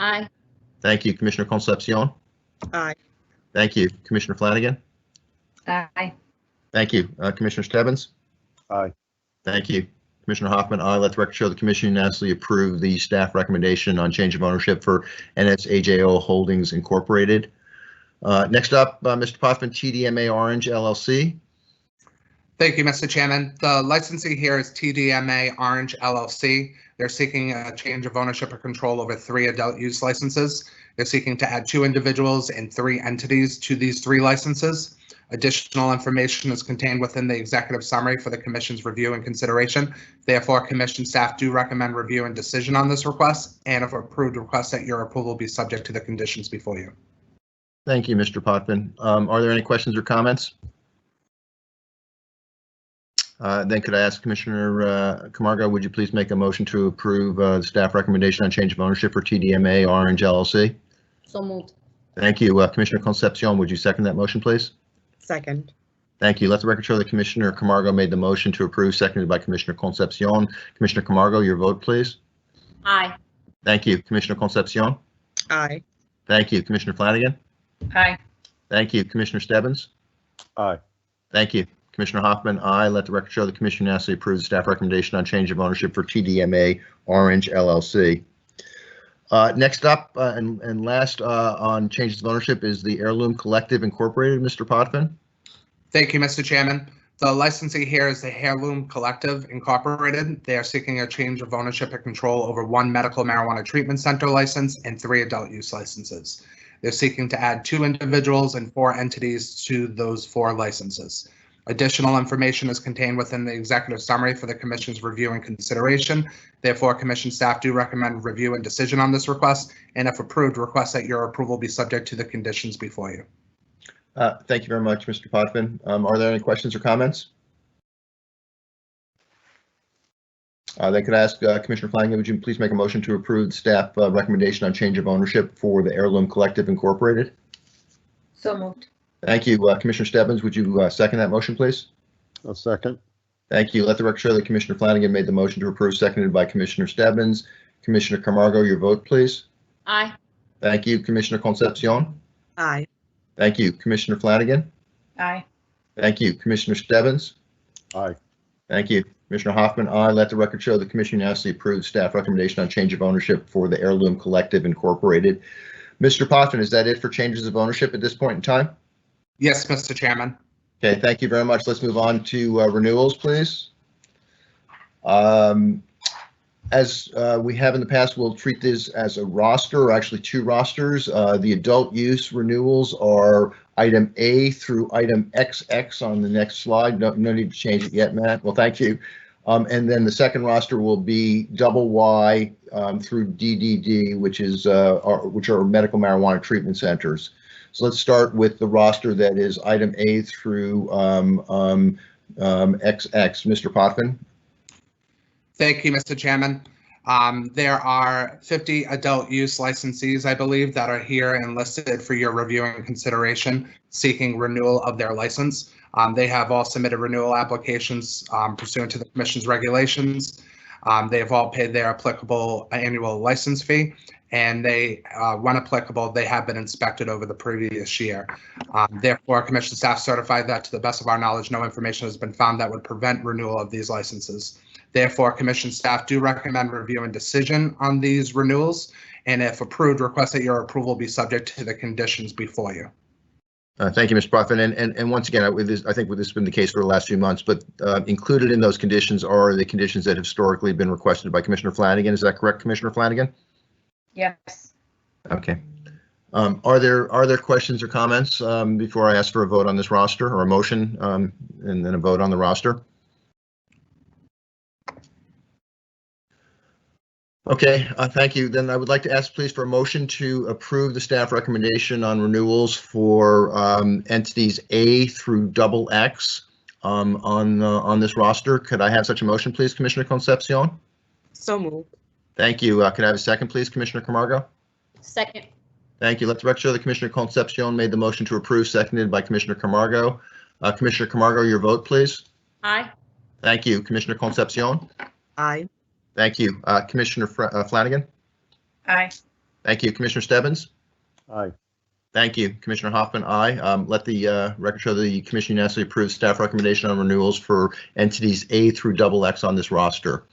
Aye. Thank you. Commissioner Concepcion. Aye. Thank you. Commissioner Flanagan. Aye. Thank you. Commissioner Stebbins. Aye. Thank you. Commissioner Hoffman, aye. Let the record show the Commission unanimously approved the staff recommendation on change of ownership for NSAJO Holdings Incorporated. Next up, Mr. Potvin, TDMA Orange LLC. Thank you, Mr. Chairman. The licensee here is TDMA Orange LLC. They're seeking a change of ownership or control over 3 adult use licenses. They're seeking to add 2 individuals and 3 entities to these 3 licenses. Additional information is contained within the executive summary for the Commission's review and consideration. Therefore, Commission staff do recommend review and decision on this request, and if approved, request that your approval be subject to the conditions before you. Thank you, Mr. Potvin. Are there any questions or comments? Then could I ask Commissioner Camargo, would you please make a motion to approve the staff recommendation on change of ownership for TDMA Orange LLC? So moved. Thank you. Commissioner Concepcion, would you second that motion, please? Second. Thank you. Let the record show that Commissioner Camargo made the motion to approve, seconded by Commissioner Concepcion. Commissioner Camargo, your vote, please. Aye. Thank you. Commissioner Concepcion. Aye. Thank you. Commissioner Flanagan. Aye. Thank you. Commissioner Stebbins. Aye. Thank you. Commissioner Hoffman, aye. Let the record show the Commission unanimously approves the staff recommendation on change of ownership for TDMA Orange LLC. Next up and last on changes of ownership is the Heirloom Collective Incorporated. Mr. Potvin. Thank you, Mr. Chairman. The licensee here is the Heirloom Collective Incorporated. They are seeking a change of ownership and control over 1 medical marijuana treatment center license and 3 adult use licenses. They're seeking to add 2 individuals and 4 entities to those 4 licenses. Additional information is contained within the executive summary for the Commission's review and consideration. Therefore, Commission staff do recommend review and decision on this request, and if approved, request that your approval be subject to the conditions before you. Thank you very much, Mr. Potvin. Are there any questions or comments? Then could I ask Commissioner Flanagan, would you please make a motion to approve the staff recommendation on change of ownership for the Heirloom Collective Incorporated? So moved. Thank you. Commissioner Stebbins, would you second that motion, please? A second. Thank you. Let the record show that Commissioner Flanagan made the motion to approve, seconded by Commissioner Stebbins. Commissioner Camargo, your vote, please. Aye. Thank you. Commissioner Concepcion. Aye. Thank you. Commissioner Flanagan. Aye. Thank you. Commissioner Stebbins. Aye. Thank you. Commissioner Hoffman, aye. Let the record show the Commission unanimously approved staff recommendation on change of ownership for the Heirloom Collective Incorporated. Mr. Potvin, is that it for changes of ownership at this point in time? Yes, Mr. Chairman. Okay, thank you very much. Let's move on to renewals, please. As we have in the past, we'll treat this as a roster, or actually 2 rosters. The adult use renewals are item A through item XX on the next slide. No need to change it yet, Matt. Well, thank you. And then the second roster will be double Y through DDD, which are medical marijuana treatment centers. So let's start with the roster that is item A through XX. Mr. Potvin. Thank you, Mr. Chairman. There are 50 adult use licensees, I believe, that are here and listed for your review and consideration, seeking renewal of their license. They have all submitted renewal applications pursuant to the Commission's regulations. They have all paid their applicable annual license fee, and they, when applicable, they have been inspected over the previous year. Therefore, Commission staff certified that, to the best of our knowledge, no information has been found that would prevent renewal of these licenses. Therefore, Commission staff do recommend review and decision on these renewals, and if approved, request that your approval be subject to the conditions before you. Thank you, Mr. Potvin. And once again, I think this has been the case for the last few months, but included in those conditions are the conditions that have historically been requested by Commissioner Flanagan. Is that correct, Commissioner Flanagan? Yes. Okay. Are there questions or comments before I ask for a vote on this roster, or a motion and then a vote on the roster? Okay, thank you. Then I would like to ask, please, for a motion to approve the staff recommendation on renewals for entities A through XX on this roster. Could I have such a motion, please, Commissioner Concepcion? So moved. Thank you. Could I have a second, please, Commissioner Camargo? Second. Thank you. Let the record show that Commissioner Concepcion made the motion to approve, seconded by Commissioner Camargo. Commissioner Camargo, your vote, please. Aye. Thank you. Commissioner Concepcion? Aye. Thank you. Commissioner Flanagan? Aye. Thank you. Commissioner Stebbins? Aye. Thank you. Commissioner Hoffman, aye. Let the record show the Commission unanimously approves staff recommendation on renewals for entities A through XX on this roster.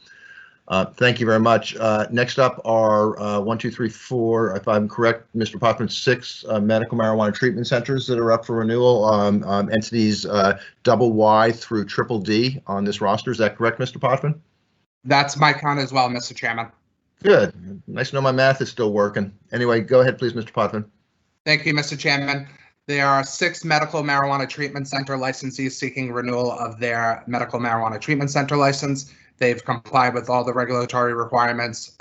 Thank you very much. Next up are 1, 2, 3, 4, if I'm correct, Mr. Potvin, 6 medical marijuana treatment centers that are up for renewal. Entities Y through D on this roster. Is that correct, Mr. Potvin? That's my count as well, Mr. Chairman. Good. Nice to know my math is still working. Anyway, go ahead, please, Mr. Potvin. Thank you, Mr. Chairman. There are 6 medical marijuana treatment center licensees seeking renewal of their medical marijuana treatment center license. They've complied with all the regulatory requirements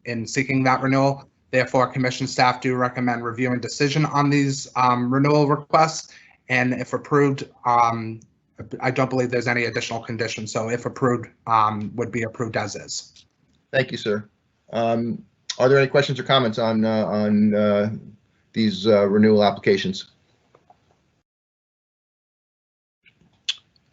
in seeking that renewal. Therefore, Commission staff do recommend review and decision on these renewal requests. And if approved, I don't believe there's any additional conditions. So if approved, would be approved as is. Thank you, sir. Are there any questions or comments on these renewal applications?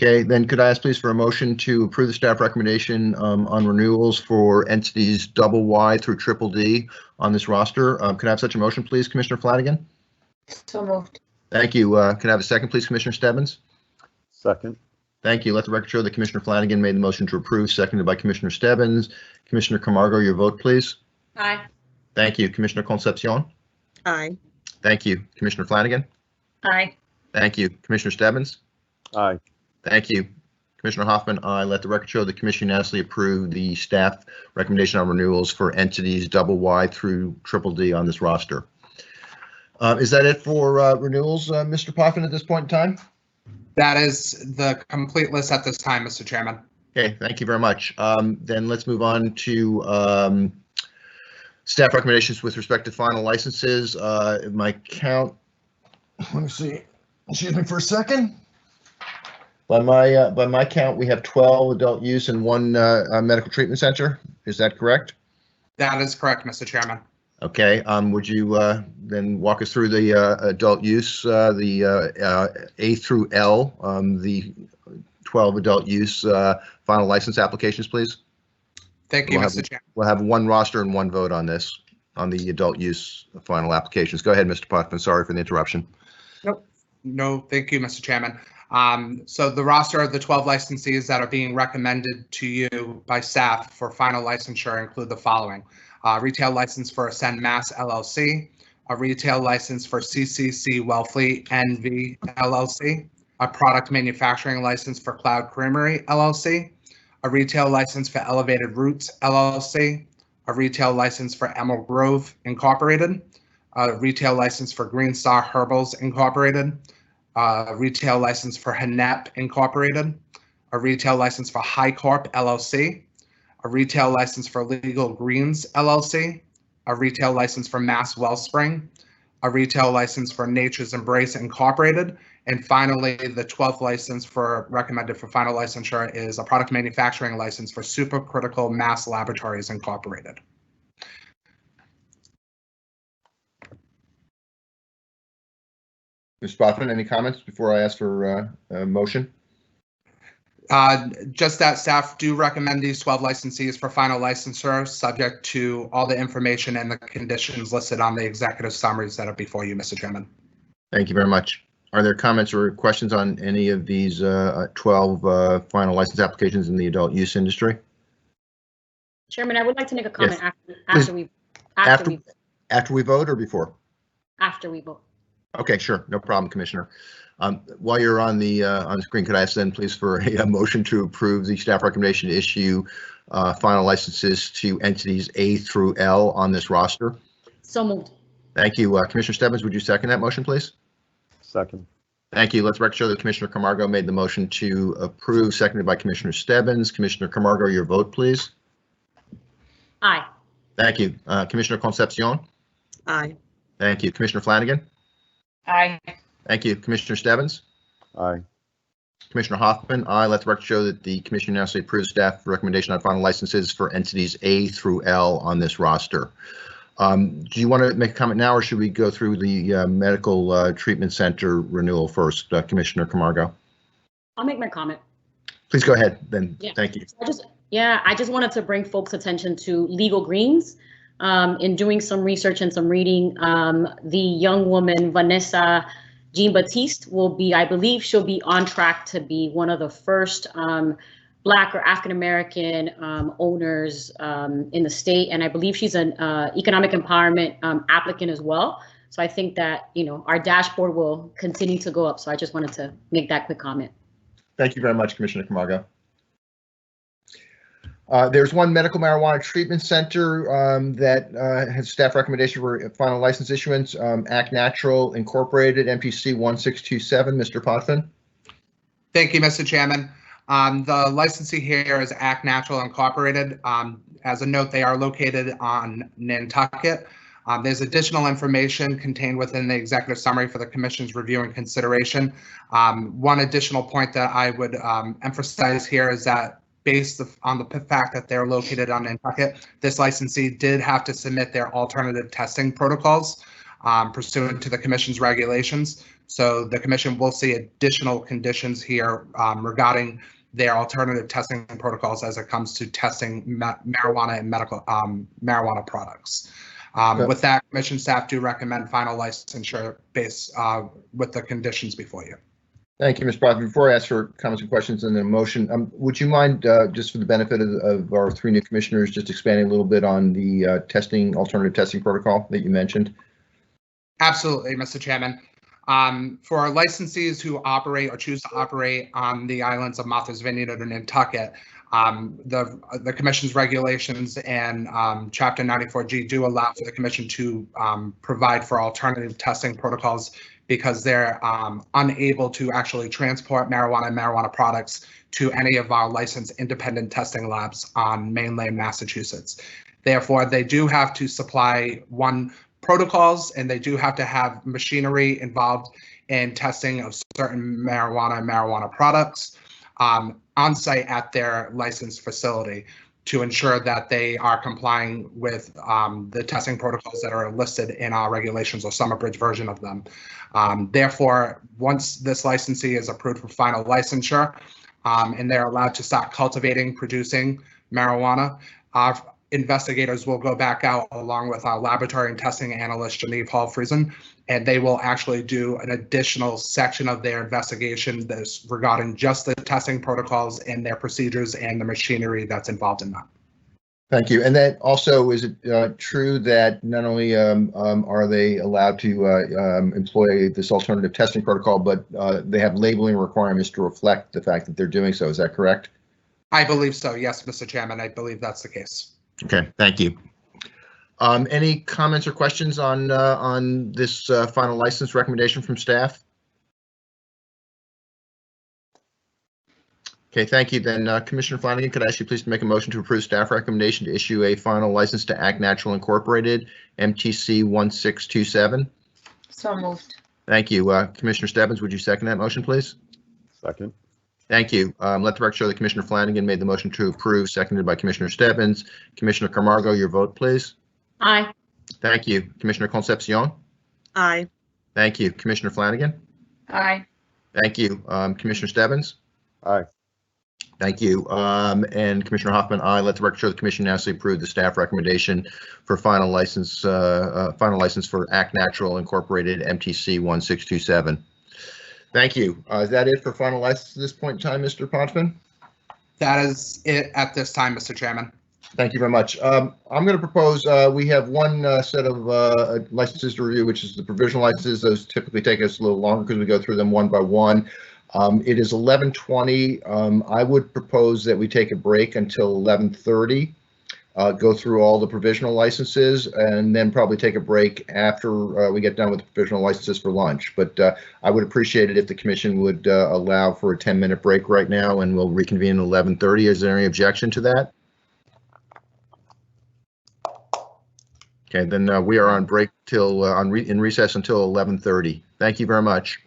Okay, then could I ask please for a motion to approve the staff recommendation on renewals for entities Y through D on this roster? Could I have such a motion, please, Commissioner Flanagan? So moved. Thank you. Could I have a second, please, Commissioner Stebbins? Second. Thank you. Let the record show that Commissioner Flanagan made the motion to approve, seconded by Commissioner Stebbins. Commissioner Camargo, your vote, please. Aye. Thank you. Commissioner Concepcion? Aye. Thank you. Commissioner Flanagan? Aye. Thank you. Commissioner Stebbins? Aye. Thank you. Commissioner Hoffman, aye. Let the record show the Commission unanimously approved the staff recommendation on renewals for entities Y through D on this roster. Is that it for renewals, Mr. Potvin, at this point in time? That is the complete list at this time, Mr. Chairman. Okay, thank you very much. Then let's move on to staff recommendations with respect to final licenses. My count, let me see, excuse me for a second. By my count, we have 12 adult use and 1 medical treatment center. Is that correct? That is correct, Mr. Chairman. Okay. Would you then walk us through the adult use, the A through L, the 12 adult use final license applications, please? Thank you, Mr. Chairman. We'll have 1 roster and 1 vote on this, on the adult use final applications. Go ahead, Mr. Potvin. Sorry for the interruption. Nope. No, thank you, Mr. Chairman. So the roster of the 12 licensees that are being recommended to you by staff for final licensure include the following. Retail license for Ascend Mass LLC, a retail license for CCC Wellfleet NV LLC, a product manufacturing license for Cloud Creamery LLC, a retail license for Elevated Roots LLC, a retail license for Emerald Grove Incorporated, a retail license for Green Star Herbals Incorporated, a retail license for Hennep Incorporated, a retail license for High Corp LLC, a retail license for Legal Greens LLC, a retail license for Mass Wellspring, a retail license for Nature's Embrace Incorporated, and finally, the 12th license for recommended for final licensure is a product manufacturing license for Supercritical Mass Laboratories Incorporated. Mr. Potvin, any comments before I ask for a motion? Just that staff do recommend these 12 licensees for final licensure, subject to all the information and the conditions listed on the executive summaries that are before you, Mr. Chairman. Thank you very much. Are there comments or questions on any of these 12 final license applications in the adult use industry? Chairman, I would like to make a comment Yes. after we After we vote or before? After we vote. Okay, sure, no problem, Commissioner. While you're on the screen, could I ask then, please, for a motion to approve the staff recommendation to issue final licenses to entities A through L on this roster? So moved. Thank you. Commissioner Stebbins, would you second that motion, please? Second. Thank you. Let the record show that Commissioner Camargo made the motion to approve, seconded by Commissioner Stebbins. Commissioner Camargo, your vote, please. Aye. Thank you. Commissioner Concepcion? Aye. Thank you. Commissioner Flanagan? Aye. Thank you. Commissioner Stebbins? Aye. Commissioner Hoffman? Aye. Let the record show that the Commission unanimously approves staff recommendation on final licenses for entities A through L on this roster. Do you want to make a comment now, or should we go through the medical treatment center renewal first? Commissioner Camargo? I'll make my comment. Please go ahead then. Yeah. Thank you. I just wanted to bring folks' attention to legal greens. In doing some research and some reading, the young woman, Vanessa Jean-Baptiste, will be, I believe she'll be on track to be one of the first Black or African-American owners in the state. And I believe she's an economic empowerment applicant as well. So I think that, our dashboard will continue to go up. So I just wanted to make that quick comment. Thank you very much, Commissioner Camargo. There's one medical marijuana treatment center that has staff recommendation for final license issuance, Act Natural Incorporated, MPC 1627. Mr. Potvin. Thank you, Mr. Chairman. The licensee here is Act Natural Incorporated. As a note, they are located on Nantucket. There's additional information contained within the executive summary for the Commission's review and consideration. One additional point that I would emphasize here is that based on the fact that they're located on Nantucket, this licensee did have to submit their alternative testing protocols pursuant to the Commission's regulations. So the Commission will see additional conditions here regarding their alternative testing protocols as it comes to testing marijuana and medical marijuana products. With that, Commission staff do recommend final licensure based with the conditions before you. Thank you, Mr. Potvin. Before I ask for comments and questions and the motion, would you mind, just for the benefit of our three new commissioners, just expanding a little bit on the alternative testing protocol that you mentioned? Absolutely, Mr. Chairman. For our licensees who operate or choose to operate on the islands of Martha's Vineyard or Nantucket, the Commission's regulations and Chapter 94G do allow for the Commission to provide for alternative testing protocols because they're unable to actually transport marijuana and marijuana products to any of our licensed independent testing labs on mainland Massachusetts. Therefore, they do have to supply protocols, and they do have to have machinery involved in testing of certain marijuana and marijuana products on site at their licensed facility to ensure that they are complying with the testing protocols that are listed in our regulations or some abridged version of them. Therefore, once this licensee is approved for final licensure and they're allowed to start cultivating, producing marijuana, our investigators will go back out along with our laboratory and testing analyst, Genevieve Hall-Friesen, and they will actually do an additional section of their investigation that's regarding just the testing protocols and their procedures and the machinery that's involved in that. Thank you. And then also, is it true that not only are they allowed to employ this alternative testing protocol, but they have labeling requirements to reflect the fact that they're doing so? Is that correct? I believe so. Yes, Mr. Chairman, I believe that's the case. Okay, thank you. Any comments or questions on this final license recommendation from staff? Okay, thank you. Then Commissioner Flanagan, could I ask you please to make a motion to approve staff recommendation to issue a final license to Act Natural Incorporated, MTC 1627? So moved. Thank you. Commissioner Stebbins, would you second that motion, please? Second. Thank you. Let the record show that Commissioner Flanagan made the motion to approve, seconded by Commissioner Stebbins. Commissioner Camargo, your vote, please. Aye. Thank you. Commissioner Concepcion? Aye. Thank you. Commissioner Flanagan? Aye. Thank you. Commissioner Stebbins? Aye. Thank you. And Commissioner Hoffman, aye. Let the record show the Commission unanimously approved the staff recommendation for final license for Act Natural Incorporated, MTC 1627. Thank you. Is that it for final license at this point in time, Mr. Potvin? That is it at this time, Mr. Chairman. Thank you very much. I'm going to propose we have one set of licenses to review, which is the provisional licenses. Those typically take us a little longer because we go through them one by one. It is 11:20. I would propose that we take a break until 11:30, go through all the provisional licenses, and then probably take a break after we get done with the provisional licenses for lunch. But I would appreciate it if the commission would allow for a 10-minute break right now, and we'll reconvene at 11:30. Is there any objection to that? Okay, then we are on break till in recess until 11:30. Thank you very much.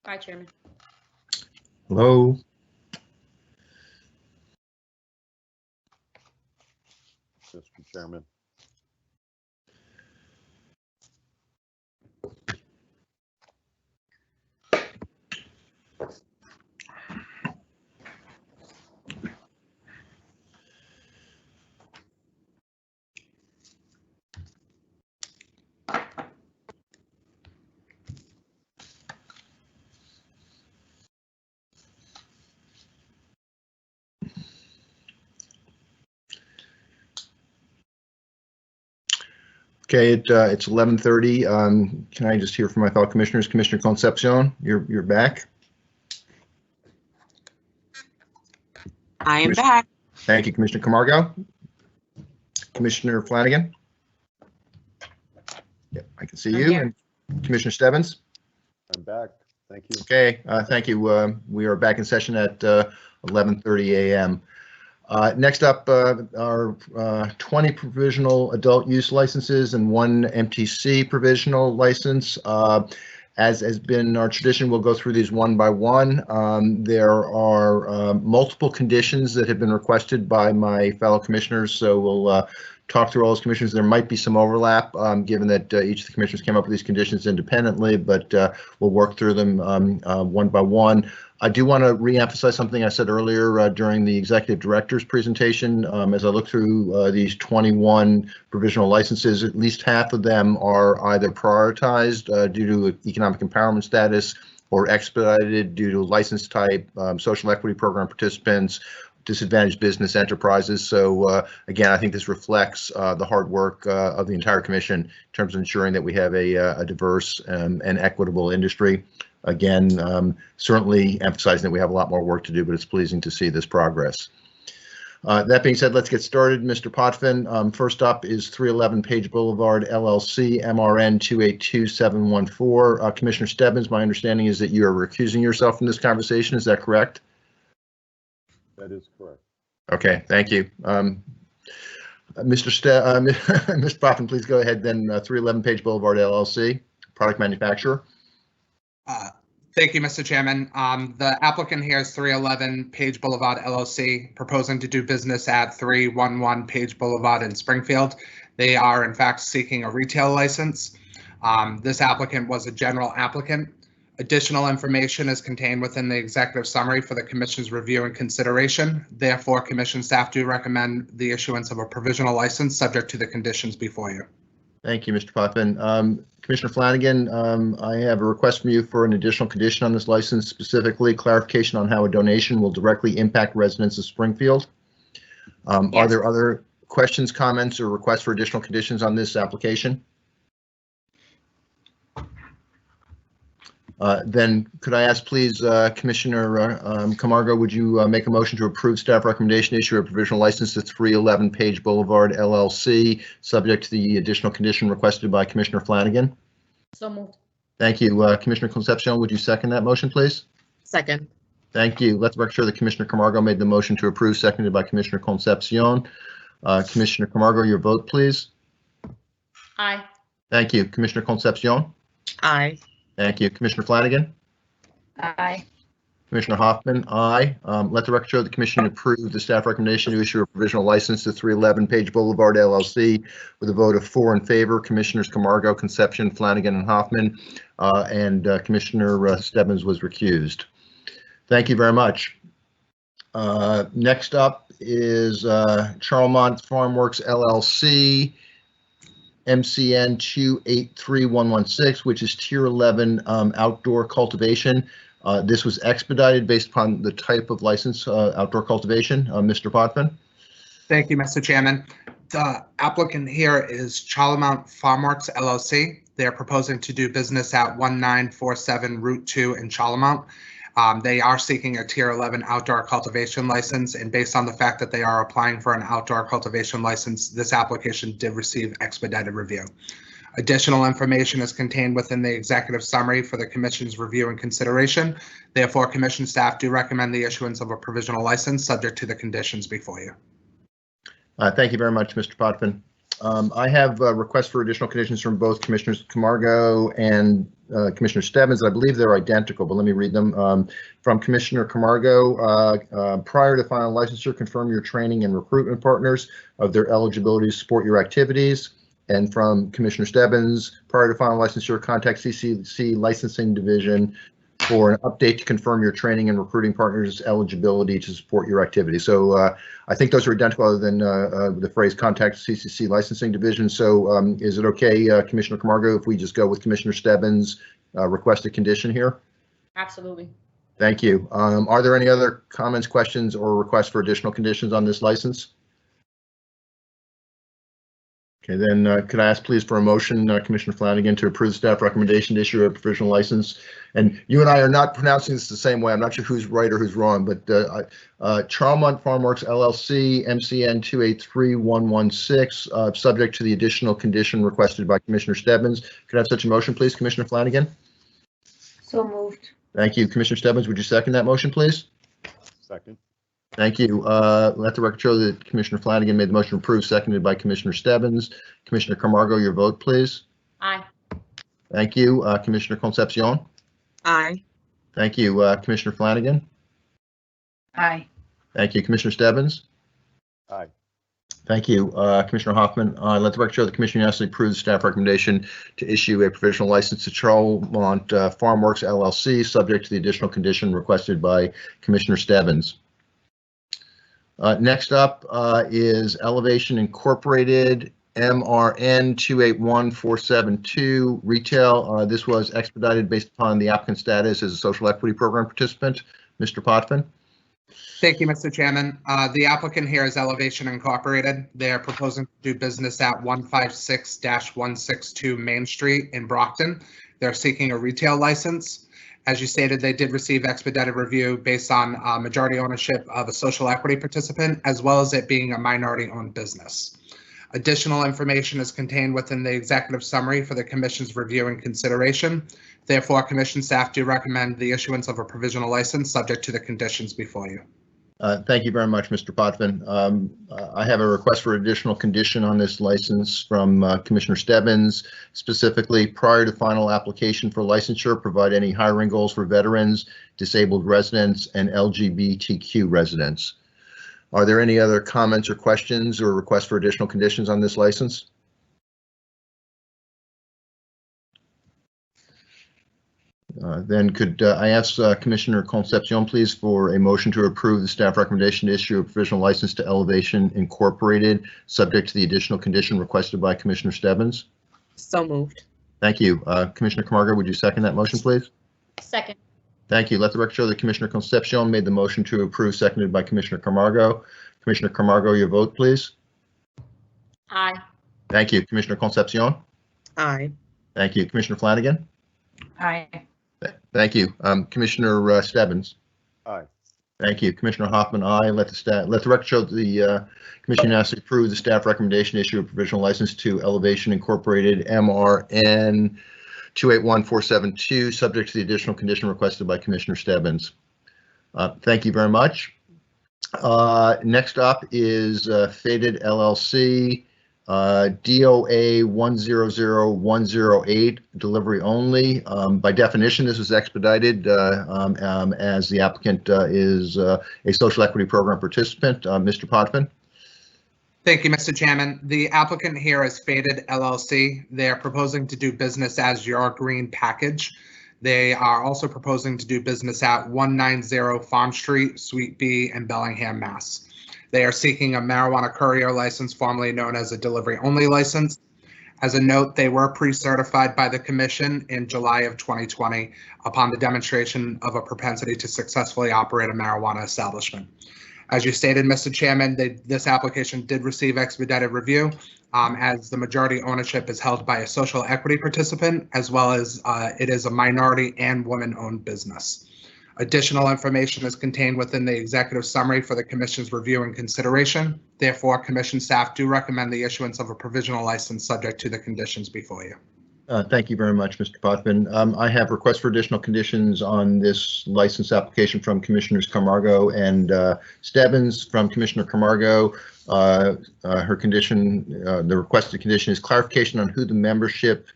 Aye, Chairman. Hello. Mr. Chairman. Okay, it's 11:30. Can I just hear from my fellow commissioners? Commissioner Concepcion, you're back. I am back. Thank you, Commissioner Camargo. Commissioner Flanagan. Yep, I can see you. And Commissioner Stebbins. I'm back. Thank you. Okay, thank you. We are back in session at 11:30 a.m. Next up are 20 provisional adult use licenses and 1 MTC provisional license. As has been our tradition, we'll go through these one by one. There are multiple conditions that have been requested by my fellow commissioners, so we'll talk through all those commissions. There might be some overlap, given that each of the commissioners came up with these conditions independently, but we'll work through them one by one. I do want to re-emphasize something I said earlier during the executive director's presentation. As I look through these 21 provisional licenses, at least half of them are either prioritized due to economic empowerment status or expedited due to license type, social equity program participants, disadvantaged business enterprises. So again, I think this reflects the hard work of the entire commission in terms of ensuring that we have a diverse and equitable industry. Again, certainly emphasizing that we have a lot more work to do, but it's pleasing to see this progress. That being said, let's get started. Mr. Potvin, first up is 311 Page Boulevard, LLC, MRN 282714. Commissioner Stebbins, my understanding is that you are recusing yourself from this conversation. Is that correct? That is correct. Okay, thank you. Mr. Potvin, please go ahead then. 311 Page Boulevard, LLC, product manufacturer. Thank you, Mr. Chairman. The applicant here is 311 Page Boulevard LLC, proposing to do business at 311 Page Boulevard in Springfield. They are in fact seeking a retail license. This applicant was a general applicant. Additional information is contained within the executive summary for the commission's review and consideration. Therefore, commission staff do recommend the issuance of a provisional license subject to the conditions before you. Thank you, Mr. Potvin. Commissioner Flanagan, I have a request from you for an additional condition on this license, specifically clarification on how a donation will directly impact residents of Springfield. Yes. Are there other questions, comments, or requests for additional conditions on this application? Then could I ask, please, Commissioner Camargo, would you make a motion to approve staff recommendation issue a provisional license to 311 Page Boulevard LLC, subject to the additional condition requested by Commissioner Flanagan? So moved. Thank you. Commissioner Concepcion, would you second that motion, please? Second. Thank you. Let's make sure that Commissioner Camargo made the motion to approve, seconded by Commissioner Concepcion. Commissioner Camargo, your vote, please. Aye. Thank you. Commissioner Concepcion? Aye. Thank you. Commissioner Flanagan? Aye. Commissioner Hoffman? Aye. Let the record show the commission approve the staff recommendation to issue a provisional license to 311 Page Boulevard LLC with a vote of 4 in favor. Commissioners Camargo, Concepcion, Flanagan, and Hoffman, and Commissioner Stebbins was recused. Thank you very much. Next up is Charlemont Farmworks LLC, MCN 283116, which is Tier 11 outdoor cultivation. This was expedited based upon the type of license, outdoor cultivation. Mr. Potvin. Thank you, Mr. Chairman. The applicant here is Charlemont Farmworks LLC. They're proposing to do business at 1947 Route 2 in Charlemont. They are seeking a Tier 11 outdoor cultivation license, and based on the fact that they are applying for an outdoor cultivation license, this application did receive expedited review. Additional information is contained within the executive summary for the commission's review and consideration. Therefore, commission staff do recommend the issuance of a provisional license subject to the conditions before you. Thank you very much, Mr. Potvin. I have requests for additional conditions from both Commissioners Camargo and Commissioner Stebbins. I believe they're identical, but let me read them. From Commissioner Camargo, prior to final licensure, confirm your training and recruitment partners of their eligibility to support your activities. And from Commissioner Stebbins, prior to final licensure, contact CCC Licensing Division for an update to confirm your training and recruiting partners' eligibility to support your activity. So I think those are identical, other than the phrase contact CCC Licensing Division. So is it okay, Commissioner Camargo, if we just go with Commissioner Stebbins' requested condition here? Absolutely. Thank you. Are there any other comments, questions, or requests for additional conditions on this license? Okay, then could I ask please for a motion, Commissioner Flanagan, to approve the staff recommendation to issue a provisional license? And you and I are not pronouncing this the same way. I'm not sure who's right or who's wrong, but Charlemont Farmworks LLC, MCN 283116, subject to the additional condition requested by Commissioner Stebbins. Could I have such a motion, please, Commissioner Flanagan? So moved. Thank you. Commissioner Stebbins, would you second that motion, please? Second. Thank you. Let the record show that Commissioner Flanagan made the motion to approve, seconded by Commissioner Stebbins. Commissioner Camargo, your vote, please. Aye. Thank you. Commissioner Concepcion. Aye. Thank you. Commissioner Flanagan. Aye. Thank you. Commissioner Stebbins. Aye. Thank you. Commissioner Hoffman. Let the record show the Commission unanimously approves the staff recommendation to issue a provisional license to Charlemont Farmworks LLC, subject to the additional condition requested by Commissioner Stebbins. Next up is Elevation Incorporated, MRN 281472 retail. This was expedited based upon the applicant's status as a social equity program participant. Mr. Potvin. Thank you, Mr. Chairman. The applicant here is Elevation Incorporated. They are proposing to do business at 156-162 Main Street in Brockton. They're seeking a retail license. As you stated, they did receive expedited review based on majority ownership of a social equity participant, as well as it being a minority-owned business. Additional information is contained within the executive summary for the Commission's review and consideration. Therefore, Commission staff do recommend the issuance of a provisional license subject to the conditions before you. Thank you very much, Mr. Potvin. I have a request for additional condition on this license from Commissioner Stebbins, specifically prior to final application for licensure, provide any hiring goals for veterans, disabled residents, and LGBTQ residents. Are there any other comments or questions or requests for additional conditions on this license? Then could I ask Commissioner Concepcion, please, for a motion to approve the staff recommendation to issue a provisional license to Elevation Incorporated, subject to the additional condition requested by Commissioner Stebbins? So moved. Thank you. Commissioner Camargo, would you second that motion, please? Second. Thank you. Let the record show that Commissioner Concepcion made the motion to approve, seconded by Commissioner Camargo. Commissioner Camargo, your vote, please. Aye. Thank you. Commissioner Concepcion. Aye. Thank you. Commissioner Flanagan. Aye. Thank you. Commissioner Stebbins. Aye. Thank you. Commissioner Hoffman, aye. Let the record show that the Commission has approved the staff recommendation to issue a provisional license to Elevation Incorporated, MRN 281472, subject to the additional condition requested by Commissioner Stebbins. Thank you very much. Next up is Faded LLC, DOA 100108, delivery only. By definition, this is expedited as the applicant is a social equity program participant. Mr. Potvin. Thank you, Mr. Chairman. The applicant here is Faded LLC. They are proposing to do business as Your Green Package. They are also proposing to do business at 190 Farm Street, Suite B in Bellingham, Mass. They are seeking a marijuana courier license, formerly known as a delivery-only license. As a note, they were pre-certified by the Commission in July of 2020 upon the demonstration of a propensity to successfully operate a marijuana establishment. As you stated, Mr. Chairman, this application did receive expedited review as the majority ownership is held by a social equity participant, as well as it is a minority and woman-owned business. Additional information is contained within the executive summary for the Commission's review and consideration. Therefore, Commission staff do recommend the issuance of a provisional license subject to the conditions before you. Thank you very much, Mr. Potvin. I have requests for additional conditions on this license application from Commissioners Camargo and Stebbins. From Commissioner Camargo, her condition, the requested condition is clarification on who the membership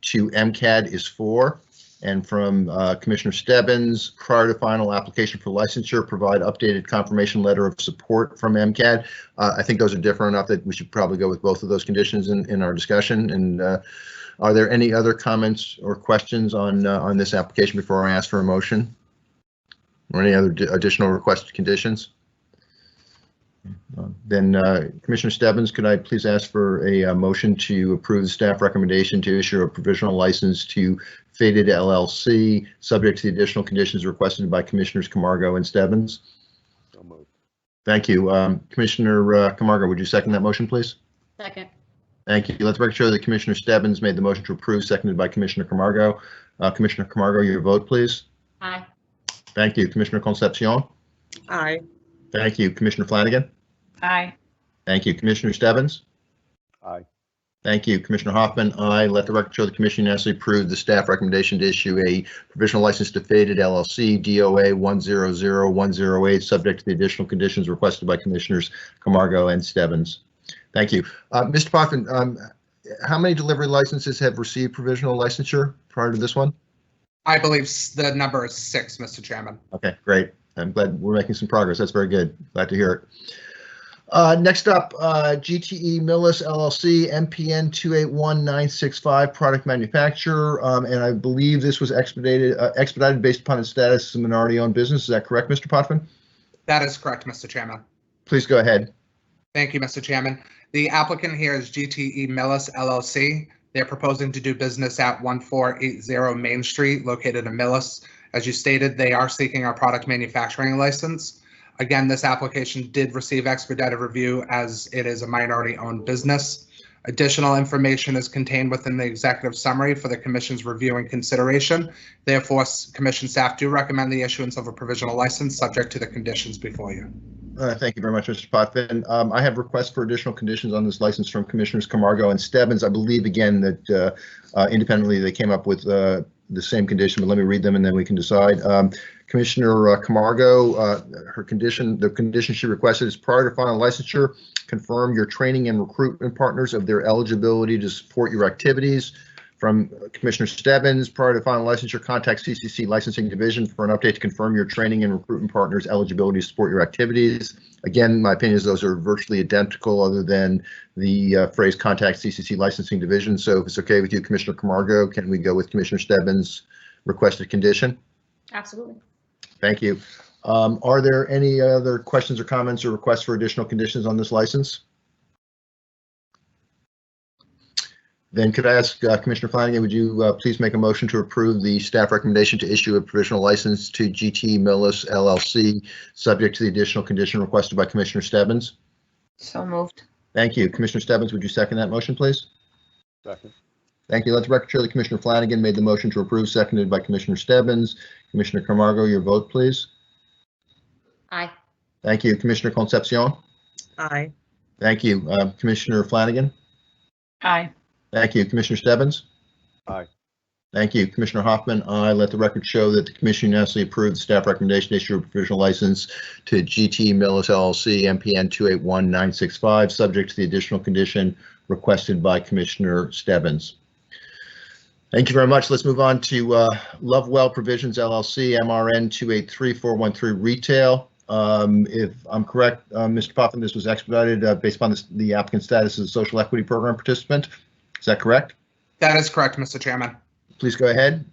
to MCAD is for. And from Commissioner Stebbins, prior to final application for licensure, provide updated confirmation letter of support from MCAD. I think those are different enough that we should probably go with both of those conditions in our discussion. And are there any other comments or questions on this application before I ask for a motion? Or any other additional requested conditions? Then Commissioner Stebbins, could I please ask for a motion to approve the staff recommendation to issue a provisional license to Faded LLC, subject to the additional conditions requested by Commissioners Camargo and Stebbins? So moved. Thank you. Commissioner Camargo, would you second that motion, please? Second. Thank you. Let's make sure that Commissioner Stebbins made the motion to approve, seconded by Commissioner Camargo. Commissioner Camargo, your vote, please. Aye. Thank you. Commissioner Concepcion. Aye. Thank you. Commissioner Flanagan. Aye. Thank you. Commissioner Stebbins. Aye. Thank you. Commissioner Hoffman. Aye. Let the record show the commission unanimously approved the staff recommendation to issue a provisional license to Faded LLC, DOA 100108, subject to the additional conditions requested by Commissioners Camargo and Stebbins. Thank you. Mr. Potvin, how many delivery licenses have received provisional licensure prior to this one? I believe the number is 6, Mr. Chairman. Okay, great. I'm glad we're making some progress. That's very good. Glad to hear it. Next up, GTE Millis LLC, MPN 281965, product manufacturer, and I believe this was expedited based upon its status as a minority-owned business. Is that correct, Mr. Potvin? That is correct, Mr. Chairman. Please go ahead. Thank you, Mr. Chairman. The applicant here is GTE Millis LLC. They're proposing to do business at 1480 Main Street, located in Millis. As you stated, they are seeking our product manufacturing license. Again, this application did receive expedited review as it is a minority-owned business. Additional information is contained within the executive summary for the Commission's review and consideration. Therefore, Commission staff do recommend the issuance of a provisional license subject to the conditions before you. Thank you very much, Mr. Potvin. I have requests for additional conditions on this license from Commissioners Camargo and Stebbins. I believe, again, that independently they came up with the same condition, but let me read them and then we can decide. Commissioner Camargo, the condition she requested is prior to final licensure, confirm your training and recruitment partners of their eligibility to support your activities. From Commissioner Stebbins, prior to final licensure, contact CCC Licensing Division for an update to confirm your training and recruitment partners' eligibility to support your activities. Again, my opinion is those are virtually identical other than the phrase contact CCC Licensing Division. So if it's okay with you, Commissioner Camargo, can we go with Commissioner Stebbins' requested condition? Absolutely. Thank you. Are there any other questions or comments or requests for additional conditions on this license? Then could I ask Commissioner Flanagan, would you please make a motion to approve the staff recommendation to issue a provisional license to GT Millis LLC, subject to the additional condition requested by Commissioner Stebbins? So moved. Thank you. Commissioner Stebbins, would you second that motion, please? Second. Thank you. Let the record show that Commissioner Flanagan made the motion to approve, seconded by Commissioner Stebbins. Commissioner Camargo, your vote, please. Aye. Thank you. Commissioner Concepcion? Aye. Thank you. Commissioner Flanagan? Aye. Thank you. Commissioner Stebbins? Aye. Thank you. Commissioner Hoffman, aye. Let the record show that the commission unanimously approved the staff recommendation to issue a provisional license to GT Millis LLC, MPN 281965, subject to the additional condition requested by Commissioner Stebbins. Thank you very much. Let's move on to Lovewell Provisions LLC, MRN 283413 Retail. If I'm correct, Mr. Potvin, this was expedited based upon the applicant's status as a social equity program participant. Is that correct? That is correct, Mr. Chairman. Please go ahead.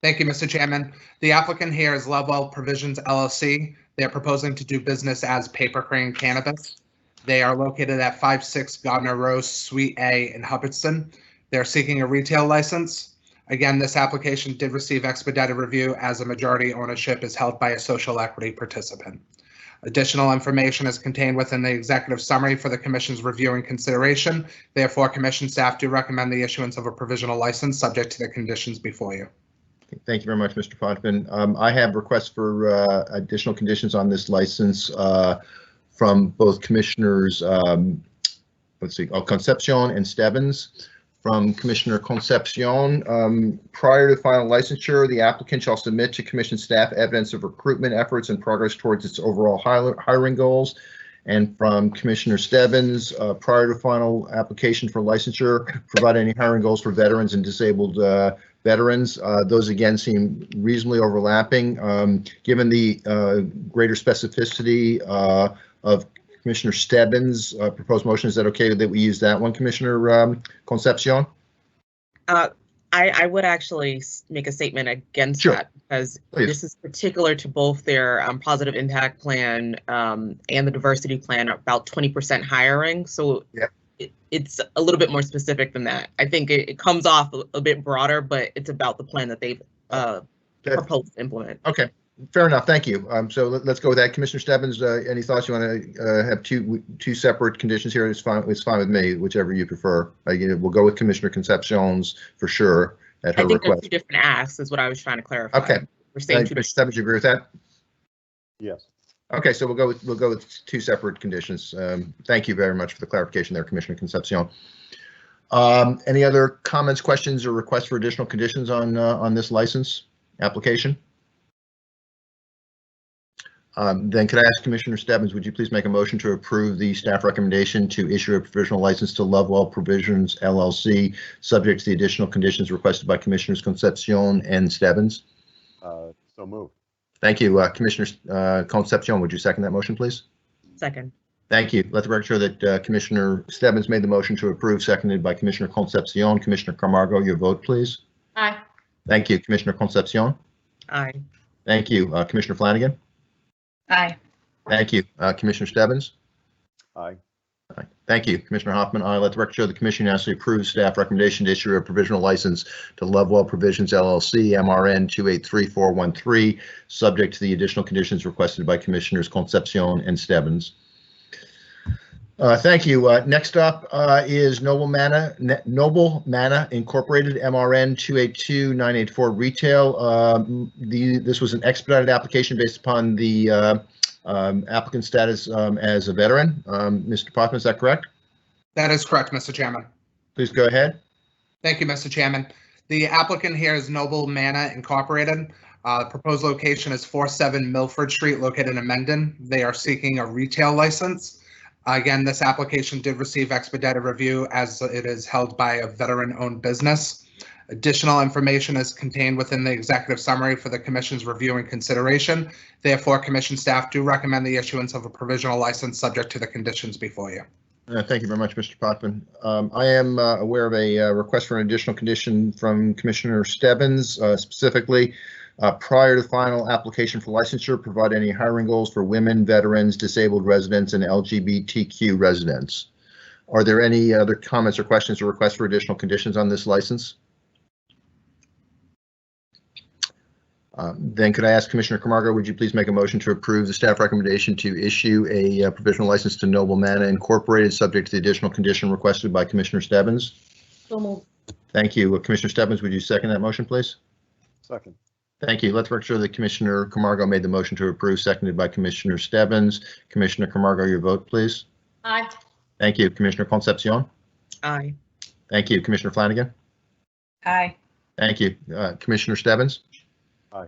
Thank you, Mr. Chairman. The applicant here is Lovewell Provisions LLC. They're proposing to do business as Paper Crane Cannabis. They are located at 56 Gardner Row, Suite A in Hubbardston. They're seeking a retail license. Again, this application did receive expedited review as a majority ownership is held by a social equity participant. Additional information is contained within the executive summary for the Commission's review and consideration. Therefore, Commission staff do recommend the issuance of a provisional license subject to the conditions before you. Thank you very much, Mr. Potvin. I have requests for additional conditions on this license from both Commissioners, Concepcion and Stebbins. from Commissioner Concepcion. Prior to final licensure, the applicant shall submit to commission staff evidence of recruitment efforts and progress towards its overall hiring goals. And from Commissioner Stebbins, prior to final application for licensure, provide any hiring goals for veterans and disabled veterans. Those again seem reasonably overlapping. Given the greater specificity of Commissioner Stebbins' proposed motion, is that okay that we use that one, Commissioner Concepcion? I would actually make a statement against Sure. that, because Please. this is particular to both their positive impact plan and the diversity plan, about 20% hiring. So Yep. it's a little bit more specific than that. I think it comes off a bit broader, but it's about the plan that they've proposed to implement. Okay, fair enough. Thank you. So let's go with that. Commissioner Stebbins, any thoughts? You want to have two separate conditions here? It's fine. It's fine with me, whichever you prefer. We'll go with Commissioner Concepcion's for sure at her I think request. they're two different asks, is what I was trying to clarify. Okay. We're saying two Commissioner different. Stebbins, you agree with that? Yes. Okay, so we'll go with two separate conditions. Thank you very much for the clarification there, Commissioner Concepcion. Any other comments, questions, or requests for additional conditions on this license application? Then could I ask Commissioner Stebbins, would you please make a motion to approve the staff recommendation to issue a provisional license to Lovewell Provisions LLC, subject to the additional conditions requested by Commissioners Concepcion and Stebbins? So moved. Thank you. Commissioner Concepcion, would you second that motion, please? Second. Thank you. Let the record show that Commissioner Stebbins made the motion to approve, seconded by Commissioner Concepcion. Commissioner Camargo, your vote, please. Aye. Thank you. Commissioner Concepcion. Aye. Thank you. Commissioner Flanagan. Aye. Thank you. Commissioner Stebbins. Aye. Aye. Thank you. Commissioner Hoffman. Aye. Let the record show the commission unanimously approves staff recommendation to issue a provisional license to Lovewell Provisions LLC, MRN 283413, subject to the additional conditions requested by Commissioners Concepcion and Stebbins. Thank you. Next up is Noble Manna Incorporated, MRN 282984 Retail. This was an expedited application based upon the applicant status as a veteran. Mr. Poffman, is that correct? That is correct, Mr. Chairman. Please go ahead. Thank you, Mr. Chairman. The applicant here is Noble Manna Incorporated. The proposed location is 47 Milford Street, located in Mendon. They are seeking a retail license. Again, this application did receive expedited review as it is held by a veteran-owned business. Additional information is contained within the executive summary for the commission's review and consideration. Therefore, commission staff do recommend the issuance of a provisional license subject to the conditions before you. Thank you very much, Mr. Potvin. I am aware of a request for an additional condition from Commissioner Stebbins, specifically prior to final application for licensure, provide any hiring goals for women, veterans, disabled residents, and LGBTQ residents. Are there any other comments or questions or requests for additional conditions on this license? Then could I ask Commissioner Camargo, would you please make a motion to approve the staff recommendation to issue a provisional license to Noble Manna Incorporated, subject to the additional condition requested by Commissioner Stebbins? So moved. Thank you. Commissioner Stebbins, would you second that motion, please? Second. Thank you. Let's make sure that Commissioner Camargo made the motion to approve, seconded by Commissioner Stebbins. Commissioner Camargo, your vote, please. Aye. Thank you. Commissioner Concepcion. Aye. Thank you. Commissioner Flanagan. Aye. Thank you. Commissioner Stebbins. Aye.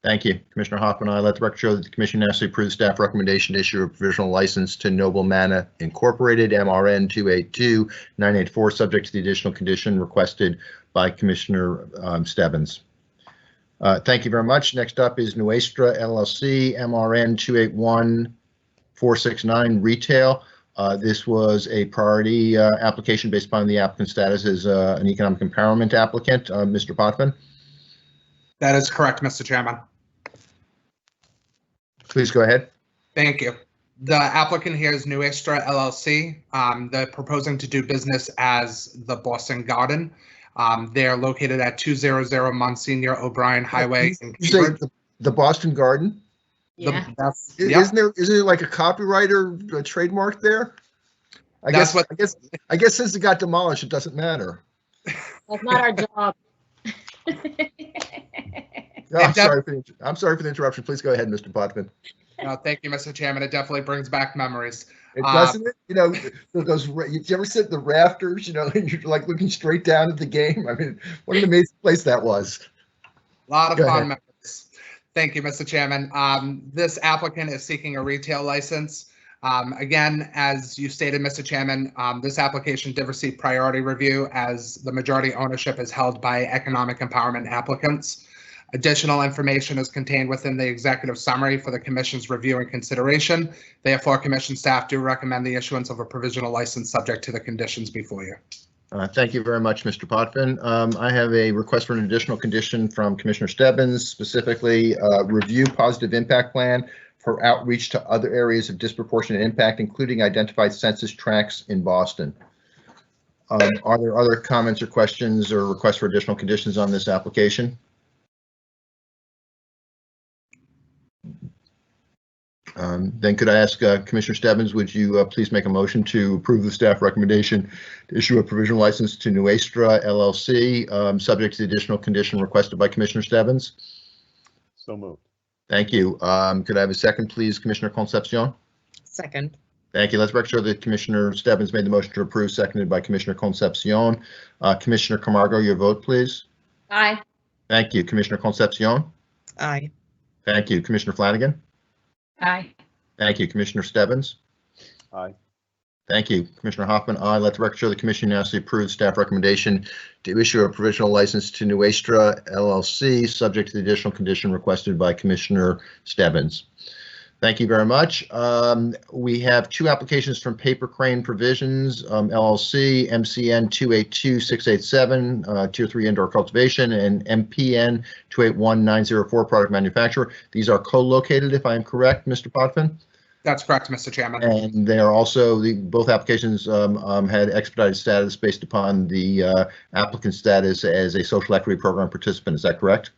Thank you. Commissioner Hoffman, I let the record show that the commission unanimously approves staff recommendation to issue a provisional license to Noble Manna Incorporated, MRN 282984, subject to the additional condition requested by Commissioner Stebbins. Thank you very much. Next up is Nuestra LLC, MRN 281469 Retail. This was a priority application based upon the applicant status as an economic empowerment applicant. Mr. Potvin. That is correct, Mr. Chairman. Please go ahead. Thank you. The applicant here is Nuestra LLC. They're proposing to do business as the Boston Garden. They're located at 200 Monsignor O'Brien Highway in Cambridge. The Boston Garden? Yeah. Isn't there like a copyright or a trademark there? I guess since it got demolished, it doesn't matter. That's not our job. I'm sorry for the interruption. Please go ahead, Mr. Potvin. No, thank you, Mr. Chairman. It definitely brings back memories. It doesn't it? You know, those, you ever sit in the rafters, you know, and you're like looking straight down at the game? I mean, what an amazing place that was. A lot of Go fun ahead. memories. Thank you, Mr. Chairman. This applicant is seeking a retail license. Again, as you stated, Mr. Chairman, this application did receive priority review as the majority ownership is held by economic empowerment applicants. Additional information is contained within the executive summary for the Commission's review and consideration. Therefore, Commission staff do recommend the issuance of a provisional license subject to the conditions before you. Thank you very much, Mr. Potvin. I have a request for an additional condition from Commissioner Stebbins, specifically review positive impact plan for outreach to other areas of disproportionate impact, including identified census tracts in Boston. Are there other comments or questions or requests for additional conditions on this application? Then could I ask Commissioner Stebbins, would you please make a motion to approve the staff recommendation to issue a provisional license to Nuestra LLC, subject to the additional condition requested by Commissioner Stebbins? So moved. Thank you. Could I have a second, please, Commissioner Concepcion? Second. Thank you. Let's make sure that Commissioner Stebbins made the motion to approve, seconded by Commissioner Concepcion. Commissioner Camargo, your vote, please. Aye. Thank you. Commissioner Concepcion? Aye. Thank you. Commissioner Flanagan? Aye. Thank you. Commissioner Stebbins? Aye. Thank you. Commissioner Hoffman, aye. Let the record show the Commission unanimously approves staff recommendation to issue a provisional license to Nuestra LLC, subject to the additional condition requested by Commissioner Stebbins. Thank you very much. We have two applications from Paper Crane Provisions LLC, MCN 282687, Tier 3 Indoor Cultivation, and MPN 281904, Product Manufacturer. These are co-located, if I am correct, Mr. Potvin? That's correct, Mr. Chairman. And they are also, both applications had expedited status based upon the applicant status as a social equity program participant. Is that correct?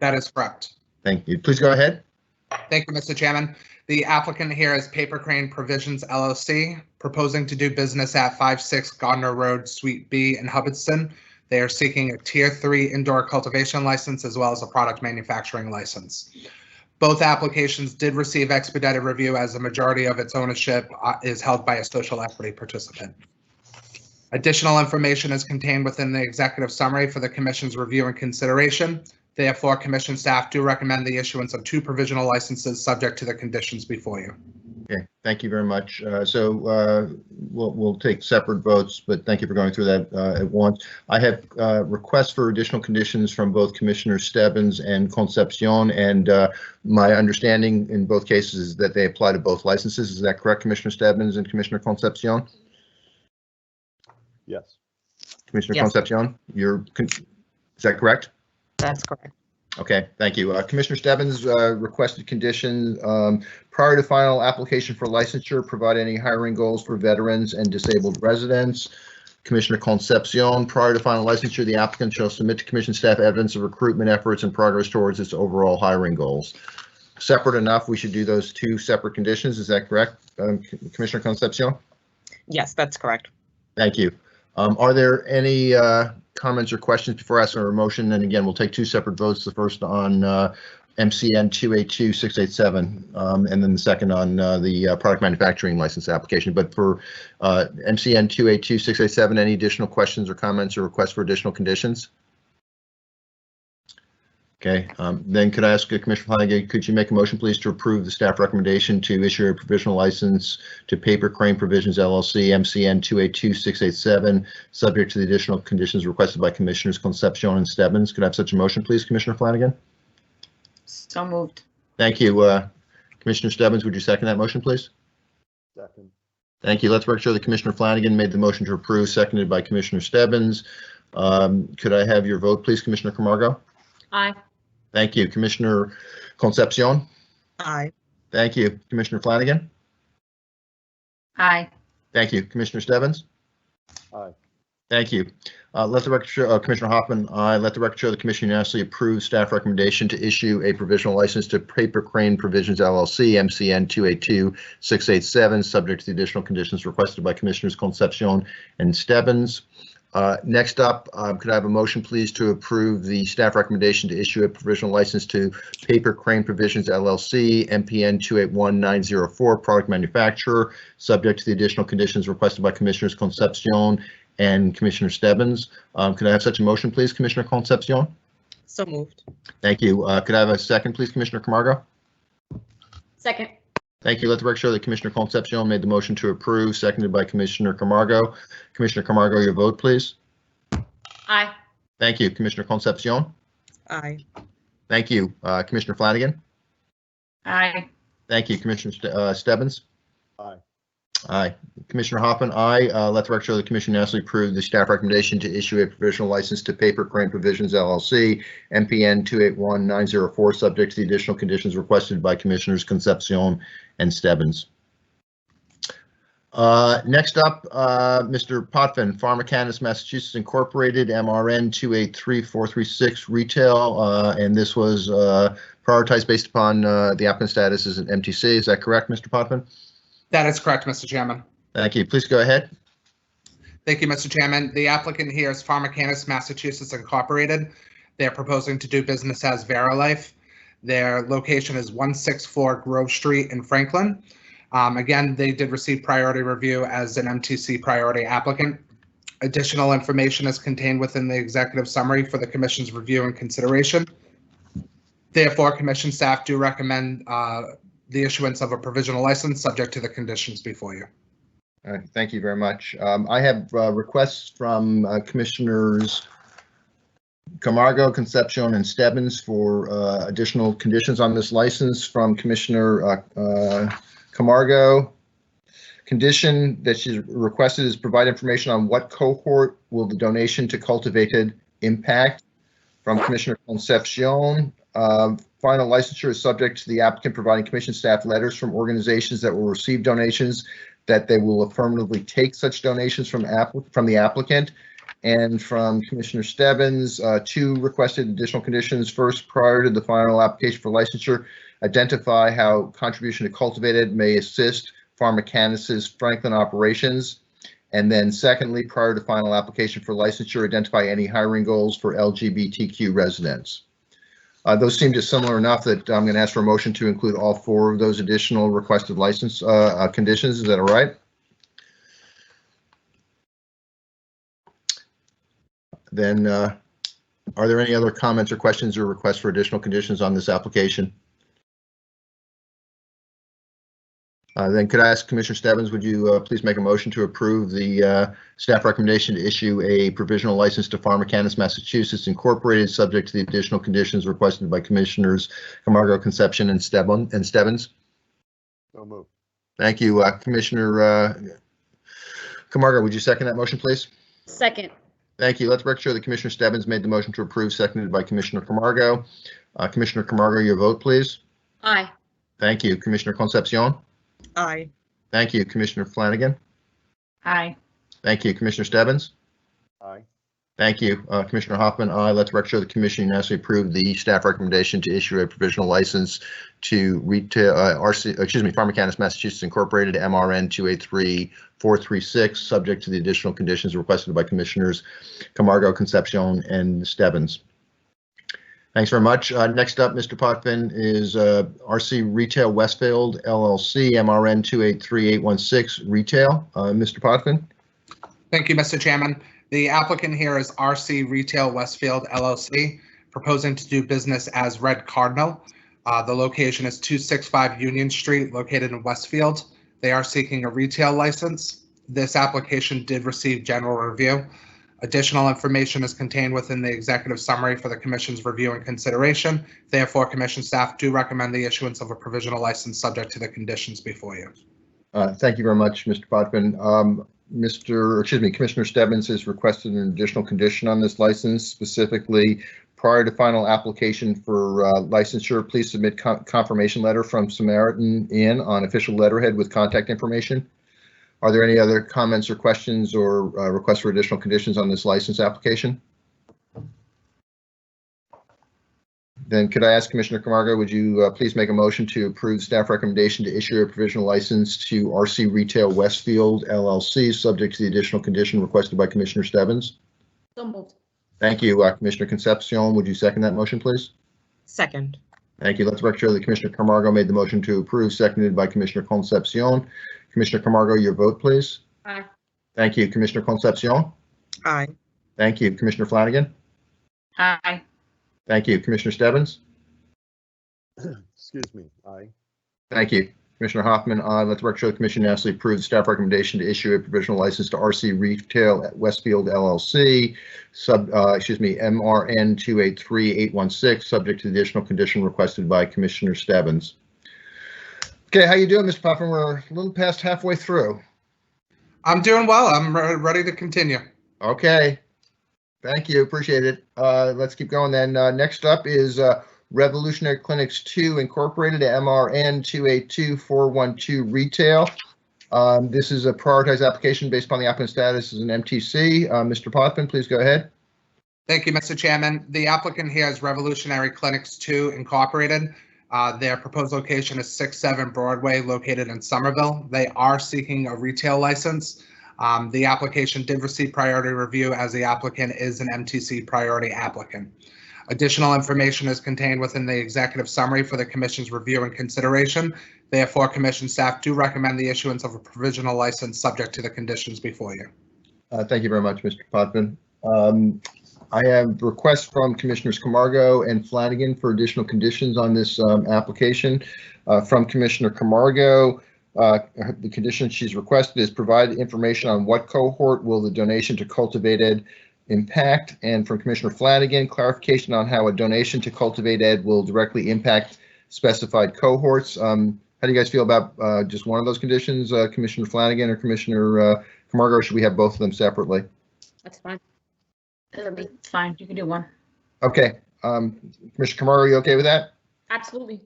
That is correct. Thank you. Please go ahead. Thank you, Mr. Chairman. The applicant here is Paper Crane Provisions LLC, proposing to do business at 56 Gardner Road, Suite B in Hubbardston. They are seeking a Tier 3 indoor cultivation license as well as a product manufacturing license. Both applications did receive expedited review as the majority of its ownership is held by a social equity participant. Additional information is contained within the executive summary for the Commission's review and consideration. Therefore, Commission staff do recommend the issuance of two provisional licenses subject to the conditions before you. Okay, thank you very much. We'll take separate votes, but thank you for going through that at once. I have requests for additional conditions from both Commissioner Stebbins and Concepcion, and my understanding in both cases is that they apply to both licenses. Is that correct, Commissioner Stebbins and Commissioner Concepcion? Yes. Commissioner Yes. Concepcion, is that correct? That's correct. Okay, thank you. Commissioner Stebbins requested condition prior to final application for licensure, provide any hiring goals for veterans and disabled residents. Commissioner Concepcion, prior to final licensure, the applicant shall submit to Commission staff evidence of recruitment efforts and progress towards its overall hiring goals. Separate enough, we should do those two separate conditions. Is that correct, Commissioner Concepcion? Yes, that's correct. Thank you. Are there any comments or questions before asking a motion? And again, we'll take two separate votes. The first on MCN 282687, and then the second on the product manufacturing license application. But for MCN 282687, any additional questions or comments or requests for additional conditions? Okay, then could I ask Commissioner Flanagan, could you make a motion, please, to approve the staff recommendation to issue a provisional license to Paper Crane Provisions LLC, MCN 282687, subject to the additional conditions requested by Commissioners Concepcion and Stebbins? Could I have such a motion, please, Commissioner Flanagan? So moved. Thank you. Commissioner Stebbins, would you second that motion, please? Second. Thank you. Let's make sure that Commissioner Flanagan made the motion to approve, seconded by Commissioner Stebbins. Could I have your vote, please, Commissioner Camargo? Aye. Thank you. Commissioner Concepcion? Aye. Thank you. Commissioner Flanagan? Aye. Thank you. Commissioner Stebbins? Aye. Thank you. Let the record show, Commissioner Hoffman, aye. Let the record show the Commission unanimously approves staff recommendation to issue a provisional license to Paper Crane Provisions LLC, MCN 282687, subject to the additional conditions requested by Commissioners Concepcion and Stebbins. Next up, could I have a motion, please, to approve the staff recommendation to issue a provisional license to Paper Crane Provisions LLC, MPN 281904, product manufacturer, subject to the additional conditions requested by Commissioners Concepcion and Commissioner Stebbins. Could I have such a motion, please, Commissioner Concepcion? So moved. Thank you. Could I have a second, please, Commissioner Camargo? Second. Thank you. Let the record show that Commissioner Concepcion made the motion to approve, seconded by Commissioner Camargo. Commissioner Camargo, your vote, please. Aye. Thank you. Commissioner Concepcion? Aye. Thank you. Commissioner Flanagan? Aye. Thank you. Commissioner Stebbins? Aye. Aye. Commissioner Hoffman, aye. Let the record show the Commission unanimously approved the staff recommendation to issue a provisional license to Paper Crane Provisions LLC, MPN 281904, subject to the additional conditions requested by Commissioners Concepcion and Stebbins. Next up, Mr. Potvin, Pharmacanis, Massachusetts Incorporated, MRN 283436 retail, and this was prioritized based upon the applicant status as an MTC. Is that correct, Mr. Potvin? That is correct, Mr. Chairman. Thank you. Please go ahead. Thank you, Mr. Chairman. The applicant here is Pharmacanis, Massachusetts Incorporated. They're proposing to do business as Verilife. Their location is 164 Grove Street in Franklin. Again, they did receive priority review as an MTC priority applicant. Additional information is contained within the executive summary for the Commission's review and consideration. Therefore, Commission staff do recommend the issuance of a provisional license subject to the conditions before you. All right, thank you very much. I have requests from Commissioners Camargo, Concepcion, and Stebbins for additional conditions on this license. From Commissioner Camargo, condition that she's requested is provide information on what cohort will the donation to cultivated impact. From Commissioner Concepcion, final licensure is subject to the applicant providing Commission staff letters from organizations that will receive donations that they will affirmatively take such donations from the applicant. And from Commissioner Stebbins, 2 requested additional conditions. First, prior to the final application for licensure, identify how contribution to cultivated may assist Pharmacanis's Franklin operations. And then secondly, prior to final application for licensure, identify any hiring goals for LGBTQ residents. Those seem just similar enough that I'm going to ask for a motion to include all 4 of those additional requested license conditions. Is that all right? Then are there any other comments or questions or requests for additional conditions on this application? Then could I ask Commissioner Stebbins, would you please make a motion to approve the staff recommendation to issue a provisional license to Pharmacanis, Massachusetts Incorporated, subject to the additional conditions requested by Commissioners Camargo, Concepcion, and Stebbins? So moved. Thank you. Commissioner Camargo, would you second that motion, please? Second. Thank you. Let the record show that Commissioner Stebbins made the motion to approve, seconded by Commissioner Camargo. Commissioner Camargo, your vote, please. Aye. Thank you. Commissioner Concepcion? Aye. Thank you. Commissioner Flanagan? Aye. Thank you. Commissioner Stebbins? Aye. Thank you. Commissioner Hoffman, aye. Let the record show the Commission unanimously approved the staff recommendation to issue a provisional license to retail Pharmacanis, Massachusetts Incorporated, MRN 283436, subject to the additional conditions requested by Commissioners Camargo, Concepcion, and Stebbins. Thanks very much. Next up, Mr. Potvin, is RC Retail Westfield LLC, MRN 283816 retail. Mr. Potvin? Thank you, Mr. Chairman. The applicant here is RC Retail Westfield LLC, proposing to do business as Red Cardinal. The location is 265 Union Street, located in Westfield. They are seeking a retail license. This application did receive general review. Additional information is contained within the executive summary for the Commission's review and consideration. Therefore, Commission staff do recommend the issuance of a provisional license subject to the conditions before you. Thank you very much, Mr. Potvin. Commissioner Stebbins has requested an additional condition on this license, specifically prior to final application for licensure, please submit confirmation letter from Samaritan Inn on official letterhead with contact information. Are there any other comments or questions or requests for additional conditions on this license application? Then could I ask Commissioner Camargo, would you please make a motion to approve staff recommendation to issue a provisional license to RC Retail Westfield LLC, subject to the additional condition requested by Commissioner Stebbins? So moved. Thank you. Commissioner Concepcion, would you second that motion, please? Second. Thank you. Let's record that Commissioner Camargo made the motion to approve, seconded by Commissioner Concepcion. Commissioner Camargo, your vote, please. Aye. Thank you. Commissioner Concepcion. Aye. Thank you. Commissioner Flanagan. Aye. Thank you. Commissioner Stebbins. Excuse me, aye. Thank you. Commissioner Hoffman, aye. Let the record show the commission unanimously approves the staff recommendation to issue a provisional license to RC Retail at Westfield LLC, MRN 283816, subject to the additional condition requested by Commissioner Stebbins. Okay, how you doing, Mr. Puffin? We're a little past halfway through. I'm doing well. I'm ready to continue. Okay. Thank you. Appreciate it. Let's keep going then. Next up is Revolutionary Clinics 2 Incorporated, MRN 282412 Retail. This is a prioritized application based upon the applicant status as an MTC. Mr. Potvin, please go ahead. Thank you, Mr. Chairman. The applicant here is Revolutionary Clinics 2 Incorporated. Their proposed location is 67 Broadway, located in Somerville. They are seeking a retail license. The application did receive priority review as the applicant is an MTC priority applicant. Additional information is contained within the executive summary for the commission's review and consideration. Therefore, commission staff do recommend the issuance of a provisional license subject to the conditions before you. Thank you very much, Mr. Potvin. I have requests from Commissioners Camargo and Flanagan for additional conditions on this application. From Commissioner Camargo, the condition she's requested is provide information on what cohort will the donation to Cultivated impact, and from Commissioner Flanagan, clarification on how a donation to Cultivated will directly impact specified cohorts. How do you guys feel about just one of those conditions, Commissioner Flanagan or Commissioner Camargo, or should we have both of them separately? That's fine. It's fine. You can do one. Okay. Commissioner Camargo, are you okay with that? Absolutely.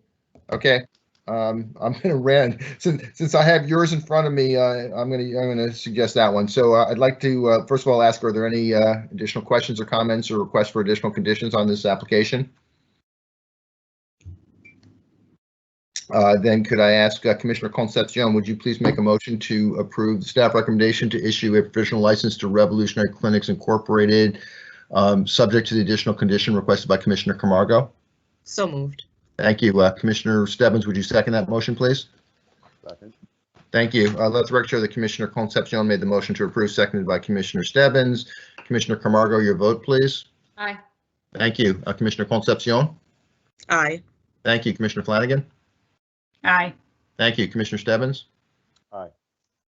Okay. I'm gonna since I have yours in front of me, I'm gonna suggest that one. So I'd like to first of all ask, are there any additional questions or comments or requests for additional conditions on this application? Then could I ask Commissioner Concepcion, would you please make a motion to approve the staff recommendation to issue a provisional license to Revolutionary Clinics Incorporated, subject to the additional condition requested by Commissioner Camargo? So moved. Thank you. Commissioner Stebbins, would you second that motion, please? Second. Thank you. Let the record show that Commissioner Concepcion made the motion to approve, seconded by Commissioner Stebbins. Commissioner Camargo, your vote, please. Aye. Thank you. Commissioner Concepcion. Aye. Thank you. Commissioner Flanagan. Aye. Thank you. Commissioner Stebbins. Aye.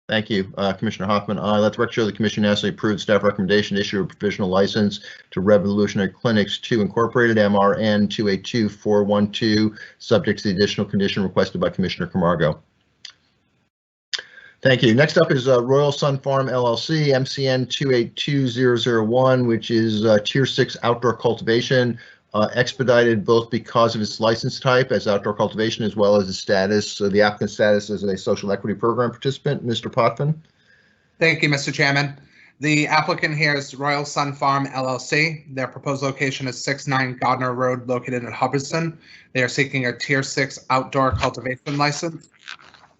Thank you. Commissioner Hoffman, aye. Let the record show the commission unanimously approved staff recommendation to issue a provisional license to Revolutionary Clinics 2 Incorporated, MRN 282412, subject to the additional condition requested by Commissioner Camargo. Thank you. Next up is Royal Sun Farm LLC, MCN 282001, which is Tier 6 outdoor cultivation, expedited both because of its license type as outdoor cultivation as well as the status, the applicant status as a social equity program participant. Mr. Potvin. Thank you, Mr. Chairman. The applicant here is Royal Sun Farm LLC. Their proposed location is 69 Gardner Road, located in Hubbardston. They are seeking a Tier 6 outdoor cultivation license.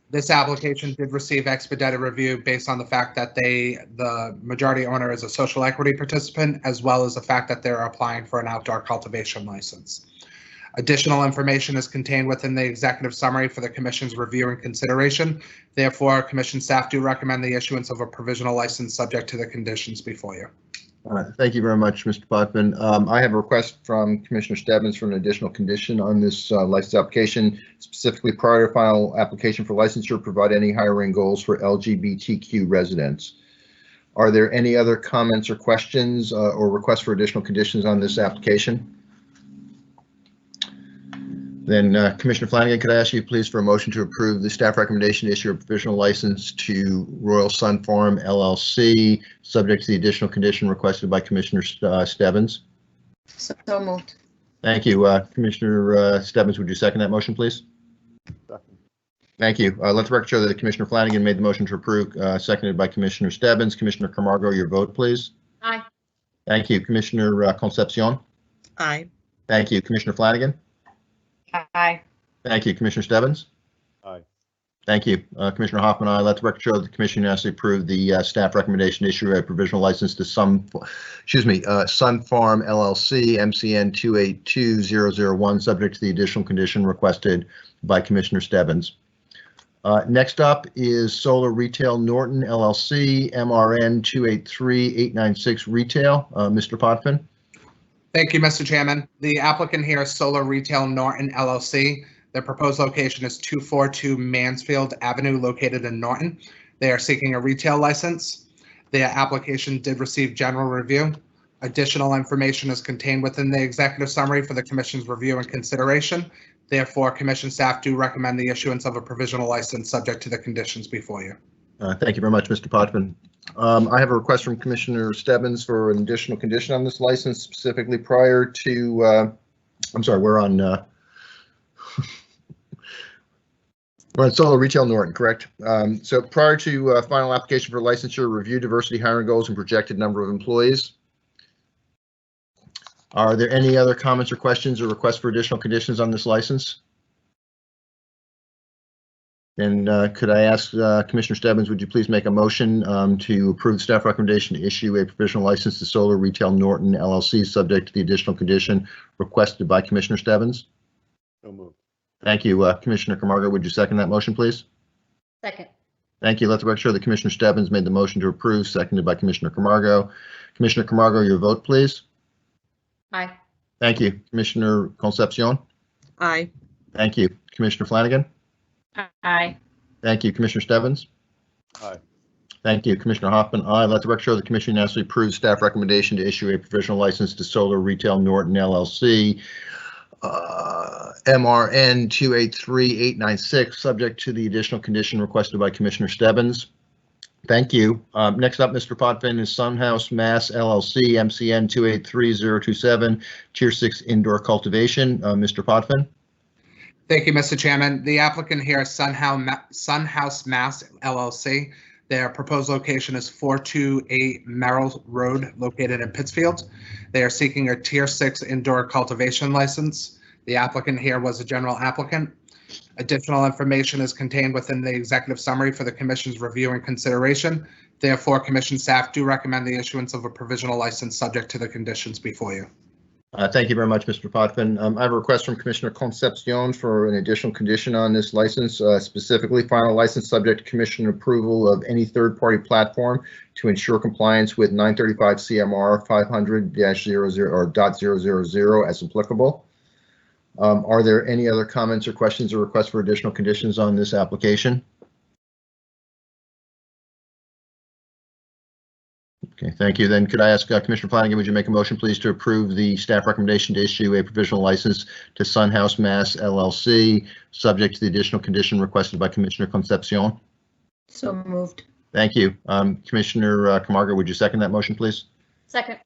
This application did receive expedited review based on the fact that the majority owner is a social equity participant, as well as the fact that they're applying for an outdoor cultivation license. Additional information is contained within the executive summary for the commission's review and consideration. Therefore, commission staff do recommend the issuance of a provisional license subject to the conditions before you. Thank you very much, Mr. Potvin. I have a request from Commissioner Stebbins for an additional condition on this license application, specifically prior to final application for licensure, provide any hiring goals for LGBTQ residents. Are there any other comments or questions or requests for additional conditions on this application? Then Commissioner Flanagan, could I ask you please for a motion to approve the staff recommendation to issue a provisional license to Royal Sun Farm LLC, subject to the additional condition requested by Commissioner Stebbins? So moved. Thank you. Commissioner Stebbins, would you second that motion, please? Second. Thank you. Let the record show that Commissioner Flanagan made the motion to approve, seconded by Commissioner Stebbins. Commissioner Camargo, your vote, please. Aye. Thank you. Commissioner Concepcion. Aye. Thank you. Commissioner Flanagan. Aye. Thank you. Commissioner Stebbins? Aye. Thank you. Commissioner Hoffman, I let the record show that the commission unanimously approved the staff recommendation to issue a provisional license to Sun Farm LLC, MCN 282001, subject to the additional condition requested by Commissioner Stebbins. Next up is Solar Retail Norton LLC, MRN 283896 Retail. Mr. Potvin. Thank you, Mr. Chairman. The applicant here is Solar Retail Norton LLC. Their proposed location is 242 Mansfield Avenue, located in Norton. They are seeking a retail license. Their application did receive general review. Additional information is contained within the executive summary for the commission's review and consideration. Therefore, commission staff do recommend the issuance of a provisional license subject to the conditions before you. Thank you very much, Mr. Potvin. I have a request from Commissioner Stebbins for an additional condition on this license, specifically prior to, I'm sorry, we're on Solar Retail Norton, correct? So prior to final application for licensure, review diversity hiring goals and projected number of employees. Are there any other comments or questions or requests for additional conditions on this license? And could I ask Commissioner Stebbins, would you please make a motion to approve the staff recommendation to issue a provisional license to Solar Retail Norton LLC, subject to the additional condition requested by Commissioner Stebbins? So moved. Thank you. Commissioner Camargo, would you second that motion, please? Second. Thank you. Let the record show that Commissioner Stebbins made the motion to approve, seconded by Commissioner Camargo. Commissioner Camargo, your vote, please. Aye. Thank you. Commissioner Concepcion? Aye. Thank you. Commissioner Flanagan? Aye. Thank you. Commissioner Stebbins? Aye. Thank you. Commissioner Hoffman, aye. Let the record show the commission unanimously approves staff recommendation to issue a provisional license to Solar Retail Norton LLC, MRN 283896, subject to the additional condition requested by Commissioner Stebbins. Thank you. Next up, Mr. Potvin, is Sunhouse Mass LLC, MCN 283027, Tier 6 Indoor Cultivation. Mr. Potvin. Thank you, Mr. Chairman. The applicant here is Sunhouse Mass LLC. Their proposed location is 428 Merrill Road, located in Pittsfield. They are seeking a Tier 6 indoor cultivation license. The applicant here was a general applicant. Additional information is contained within the executive summary for the commission's review and consideration. Therefore, commission staff do recommend the issuance of a provisional license subject to the conditions before you. Thank you very much, Mr. Potvin. I have a request from Commissioner Concepcion for an additional condition on this license, specifically final license subject to commission approval of any third-party platform to ensure compliance with 935 CMR 500-00 or .000 as applicable. Are there any other comments or questions or requests for additional conditions on this application? Okay, thank you. Then could I ask Commissioner Flanagan, would you make a motion, please, to approve the staff recommendation to issue a provisional license to Sunhouse Mass LLC, subject to the additional condition requested by Commissioner Concepcion? So moved. Thank you. Commissioner Camargo, would you second that motion, please? Second.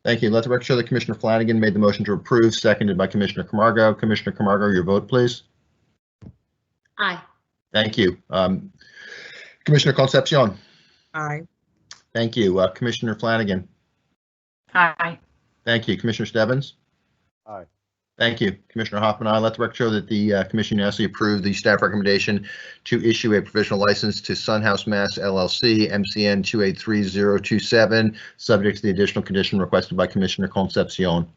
Thank you. Let the record show that Commissioner Flanagan made the motion to approve, seconded by Commissioner Camargo. Commissioner Camargo, your vote, please. Aye. Thank you. Commissioner Concepcion. Aye. Thank you. Commissioner Flanagan. Aye. Thank you. Commissioner Stebbins. Aye. Thank you. Commissioner Hoffman, I let the record show that the commission unanimously approved the staff recommendation to issue a provisional license to Sunhouse Mass LLC, MCN 283027, subject to the additional condition requested by Commissioner Concepcion.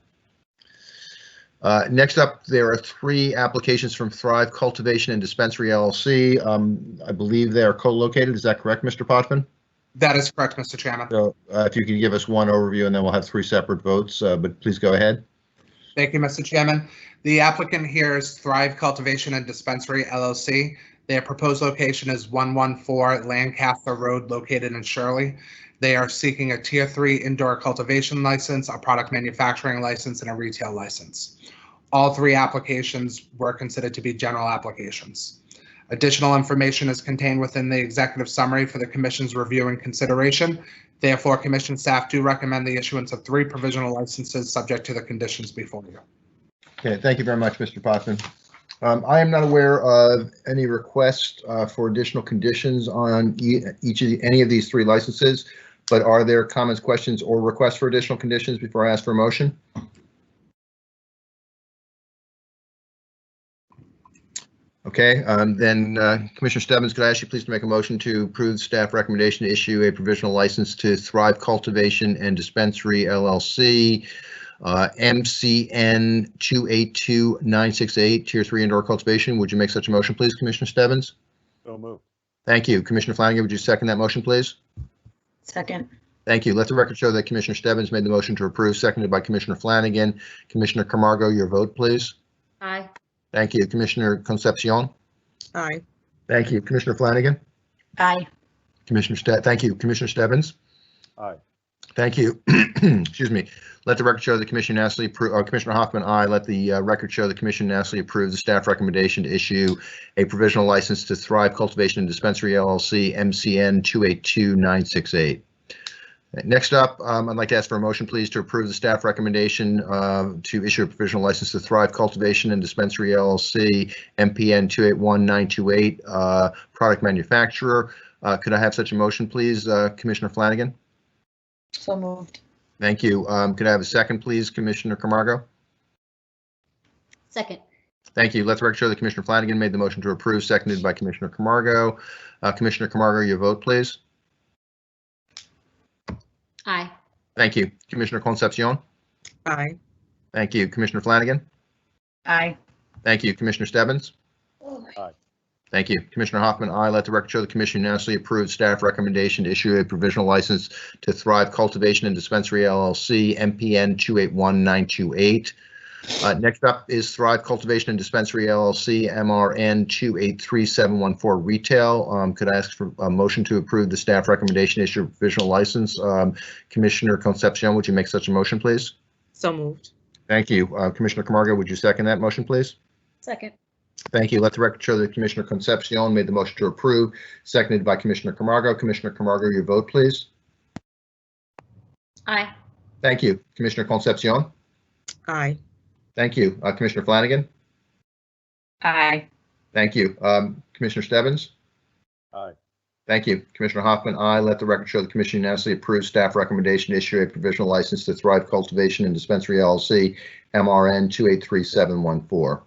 Next up, there are 3 applications from Thrive Cultivation and Dispensary LLC. I believe they are co-located. Is that correct, Mr. Potvin? That is correct, Mr. Chairman. So if you could give us one overview, and then we'll have 3 separate votes, but please go ahead. Thank you, Mr. Chairman. The applicant here is Thrive Cultivation and Dispensary LLC. Their proposed location is 114 Lancaster Road, located in Shirley. They are seeking a Tier 3 indoor cultivation license, a product manufacturing license, and a retail license. All 3 applications were considered to be general applications. Additional information is contained within the executive summary for the commission's review and consideration. Therefore, commission staff do recommend the issuance of 3 provisional licenses subject to the conditions before you. Okay, thank you very much, Mr. Potvin. I am not aware of any requests for additional conditions on any of these 3 licenses, but are there comments, questions, or requests for additional conditions before I ask for a motion? Okay, then Commissioner Stebbins, could I ask you please to make a motion to approve staff recommendation to issue a provisional license to Thrive Cultivation and Dispensary LLC, MCN 282968, Tier 3 Indoor Cultivation. Would you make such a motion, please, Commissioner Stebbins? So moved. Thank you. Commissioner Flanagan, would you second that motion, please? Second. Thank you. Let the record show that Commissioner Stebbins made the motion to approve, seconded by Commissioner Flanagan. Commissioner Camargo, your vote, please. Aye. Thank you. Commissioner Concepcion. Aye. Thank you. Commissioner Flanagan. Aye. Thank you. Commissioner Stebbins. Aye. Thank you. Excuse me. Let the record show the Commission unanimously approve. Commissioner Hoffman, aye. Let the record show the Commission unanimously approve the staff recommendation to issue a provisional license to Thrive Cultivation and Dispensary LLC, MCN 282968. Next up, I'd like to ask for a motion, please, to approve the staff recommendation to issue a provisional license to Thrive Cultivation and Dispensary LLC, MPN 281928, product manufacturer. Could I have such a motion, please, Commissioner Flanagan? So moved. Thank you. Could I have a second, please, Commissioner Camargo? Second. Thank you. Let the record show that Commissioner Flanagan made the motion to approve, seconded by Commissioner Camargo. Commissioner Camargo, your vote, please. Aye. Thank you. Commissioner Concepcion. Aye. Thank you. Commissioner Flanagan. Aye. Thank you. Commissioner Stebbins. Aye. Thank you. Commissioner Hoffman, aye. Let the record show the Commission unanimously approved staff recommendation to issue a provisional license to Thrive Cultivation and Dispensary LLC, MPN 281928. Next up is Thrive Cultivation and Dispensary LLC, MRN 283714 Retail. Could I ask for a motion to approve the staff recommendation to issue a provisional license? Commissioner Concepcion, would you make such a motion, please? So moved. Thank you. Commissioner Camargo, would you second that motion, please? Second. Thank you. Let the record show that Commissioner Concepcion made the motion to approve, seconded by Commissioner Camargo. Commissioner Camargo, your vote, please. Aye. Thank you. Commissioner Concepcion. Aye. Thank you. Commissioner Flanagan. Aye. Thank you. Commissioner Stebbins. Aye. Thank you. Commissioner Hoffman, aye. Let the record show the Commission unanimously approves staff recommendation to issue a provisional license to Thrive Cultivation and Dispensary LLC, MRN 283714.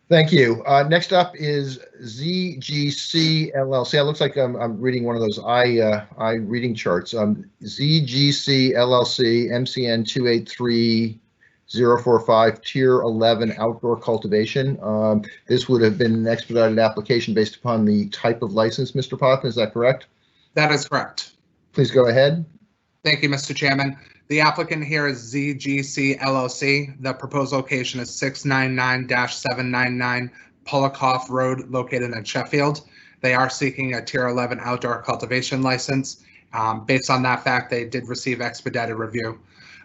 Thank you. Next up is ZGC LLC. It looks like I'm reading one of those eye reading charts. ZGC LLC, MCN 283045, Tier 11 Outdoor Cultivation. This would have been an expedited application based upon the type of license, Mr. Potvin, is that correct? That is correct. Please go ahead. Thank you, Mr. Chairman. The applicant here is ZGC LLC. The proposed location is 699-799 Polikoff Road, located in Sheffield. They are seeking a Tier 11 outdoor cultivation license. Based on that fact, they did receive expedited review.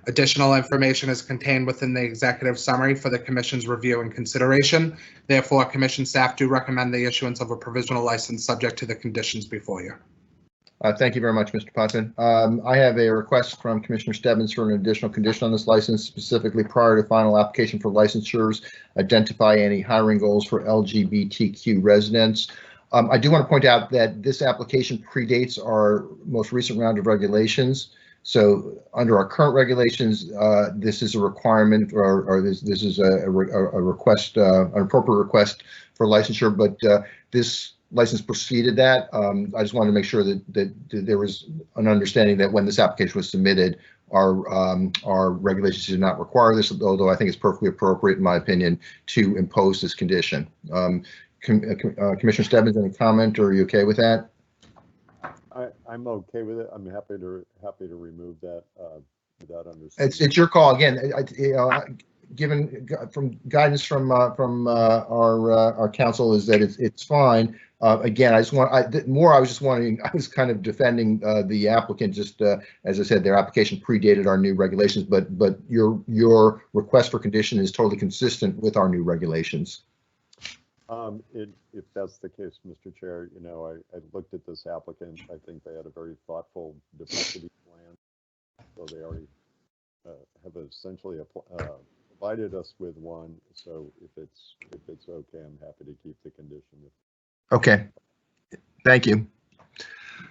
Additional information is contained within the executive summary for the Commission's review and consideration. Therefore, Commission staff do recommend the issuance of a provisional license subject to the conditions before you. Thank you very much, Mr. Potvin. I have a request from Commissioner Stebbins for an additional condition on this license, specifically prior to final application for licensures, identify any hiring goals for LGBTQ residents. I do want to point out that this application predates our most recent round of regulations. So under our current regulations, this is a requirement, or this is a request, an appropriate request for licensure, but this license preceded that. I just wanted to make sure that there was an understanding that when this application was submitted, our regulations did not require this, although I think it's perfectly appropriate, in my opinion, to impose this condition. Commissioner Stebbins, any comment, or are you okay with that? I'm okay with it. I'm happy to remove that without understanding. It's your call. Again, given from guidance from our counsel is that it's fine. Again, I was kind of defending the applicant. Just as I said, their application predated our new regulations, but your request for condition is totally consistent with our new regulations. If that's the case, Mr. Chair, you know, I looked at this applicant. I think they had a very thoughtful diversity plan. So they already have essentially provided us with one. So if it's okay, I'm happy to keep the condition. Okay, thank you.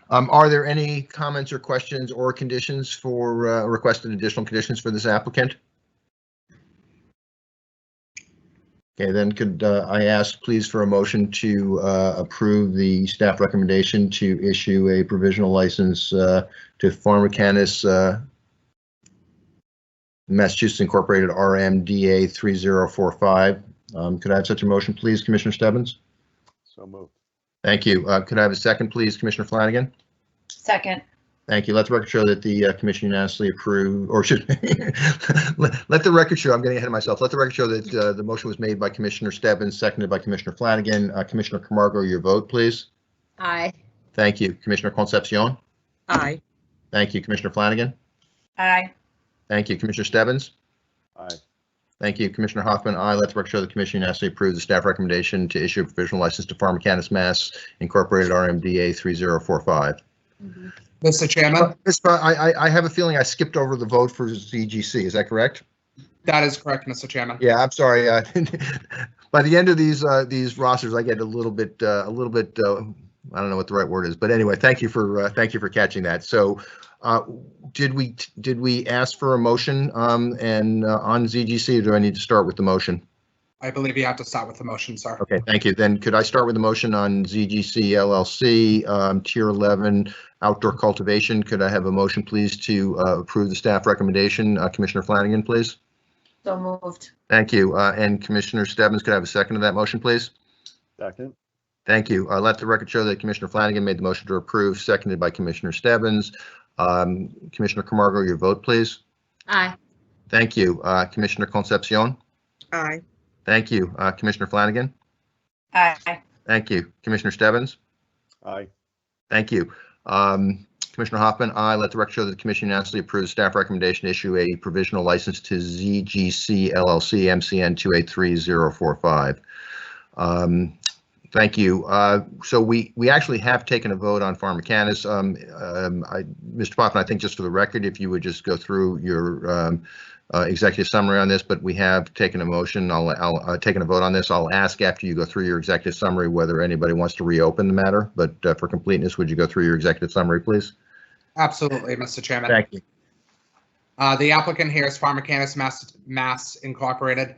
Are there any comments or questions or conditions for requested additional conditions for this applicant? Okay, then could I ask please for a motion to approve the staff recommendation to issue a provisional license to Pharmacanis Massachusetts Incorporated RMDA 3045. Could I have such a motion, please, Commissioner Stebbins? So moved. Thank you. Could I have a second, please, Commissioner Flanagan? Second. Thank you. Let the record show that the commission unanimously approved, or should let the record show, I'm getting ahead of myself. Let the record show that the motion was made by Commissioner Stebbins, seconded by Commissioner Flanagan. Commissioner Camargo, your vote, please. Aye. Thank you. Commissioner Concepcion? Aye. Thank you. Commissioner Flanagan? Aye. Thank you. Commissioner Stebbins? Aye. Thank you. Commissioner Hoffman, aye. Let the record show the commission unanimously approved the staff recommendation to issue a provisional license to Pharmacanis Mass Incorporated RMDA 3045. Mr. Chairman, I have a feeling I skipped over the vote for ZGC. Is that correct? that is correct, Mr. Chairman. Yeah, I'm sorry. By the end of these rosters, I get a little bit. I don't know what the right word is, but anyway, thank you for catching that. So, did we ask for a motion and on ZGC, or do I need to start with the motion? I believe you have to start with the motion, sir. Okay, thank you. Then could I start with the motion on ZGC LLC Tier 11 outdoor cultivation? Could I have a motion, please, to approve the staff recommendation? Commissioner Flanagan, please. So moved. Thank you. And Commissioner Stebbins, could I have a second to that motion, please? Second. Thank you. Let the record show that Commissioner Flanagan made the motion to approve, seconded by Commissioner Stebbins. Commissioner Camargo, your vote, please. Aye. Thank you. Commissioner Concepcion. Aye. Thank you. Commissioner Flanagan. Aye. Thank you. Commissioner Stebbins. Aye. Thank you. Commissioner Hoffman, aye. Let the record show that the commission unanimously approves staff recommendation to issue a provisional license to ZGC LLC MCN 283045. Thank you. So we actually have taken a vote on Pharmacanis. Mr. Hoffman, I think just for the record, if you would just go through your executive summary on this, but we have taken a motion. I'll taken a vote on this. I'll ask after you go through your executive summary whether anybody wants to reopen the matter. But for completeness, would you go through your executive summary, please? Absolutely, Mr. Chairman. Thank you. The applicant here is Pharmacanis Mass Incorporated.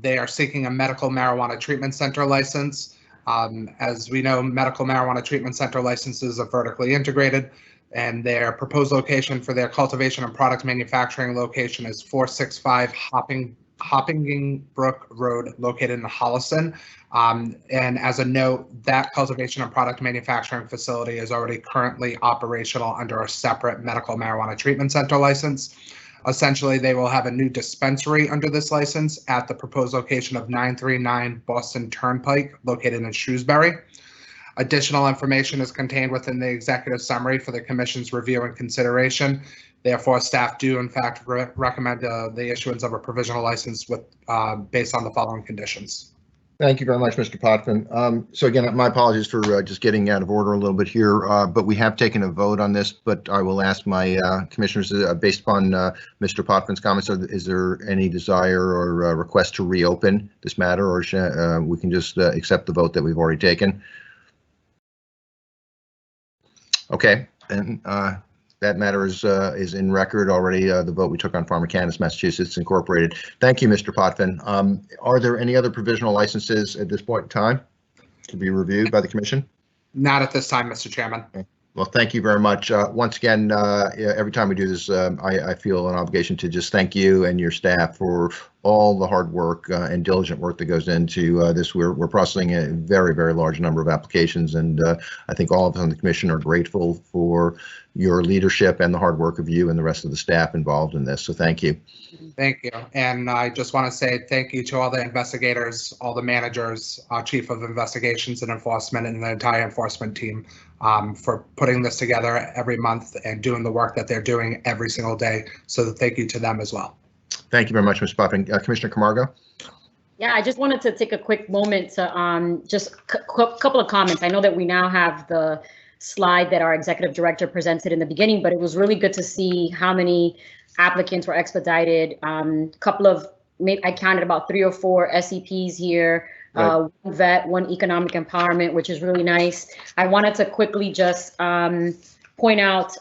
They are seeking a medical marijuana treatment center license. As we know, medical marijuana treatment center licenses are vertically integrated, and their proposed location for their cultivation and product manufacturing location is 465 Hopping Brook Road, located in Holliston. And as a note, that cultivation and product manufacturing facility is already currently operational under a separate medical marijuana treatment center license. Essentially, they will have a new dispensary under this license at the proposed location of 939 Boston Turnpike, located in Shrewsbury. Additional information is contained within the executive summary for the commission's review and consideration. Therefore, staff do in fact recommend the issuance of a provisional license with based on the following conditions. Thank you very much, Mr. Potvin. So again, my apologies for just getting out of order a little bit here, but we have taken a vote on this, but I will ask my commissioners, based upon Mr. Potvin's comments, is there any desire or request to reopen this matter, or we can just accept the vote that we've already taken? Okay, and that matter is in record already, the vote we took on Pharmacanis Massachusetts Incorporated. Thank you, Mr. Potvin. Are there any other provisional licenses at this point in time to be reviewed by the commission? Not at this time, Mr. Chairman. Okay. Well, thank you very much. Once again, every time we do this, I feel an obligation to just thank you and your staff for all the hard work and diligent work that goes into this. We're processing a very, very large number of applications, and I think all of us on the commission are grateful for your leadership and the hard work of you and the rest of the staff involved in this. So thank you. Thank you. And I just want to say thank you to all the investigators, all the managers, Chief of Investigations and Enforcement, and the entire enforcement team for putting this together every month and doing the work that they're doing every single day. So thank you to them as well. Thank you very much, Mr. Potvin. Commissioner Camargo? Yeah, I just wanted to take a quick moment to just a couple of comments. I know that we now have the slide that our executive director presented in the beginning, but it was really good to see how many applicants were expedited. I counted about 3 or 4 SEPs here, right. One vet, one economic empowerment, which is really nice. I wanted to quickly just point out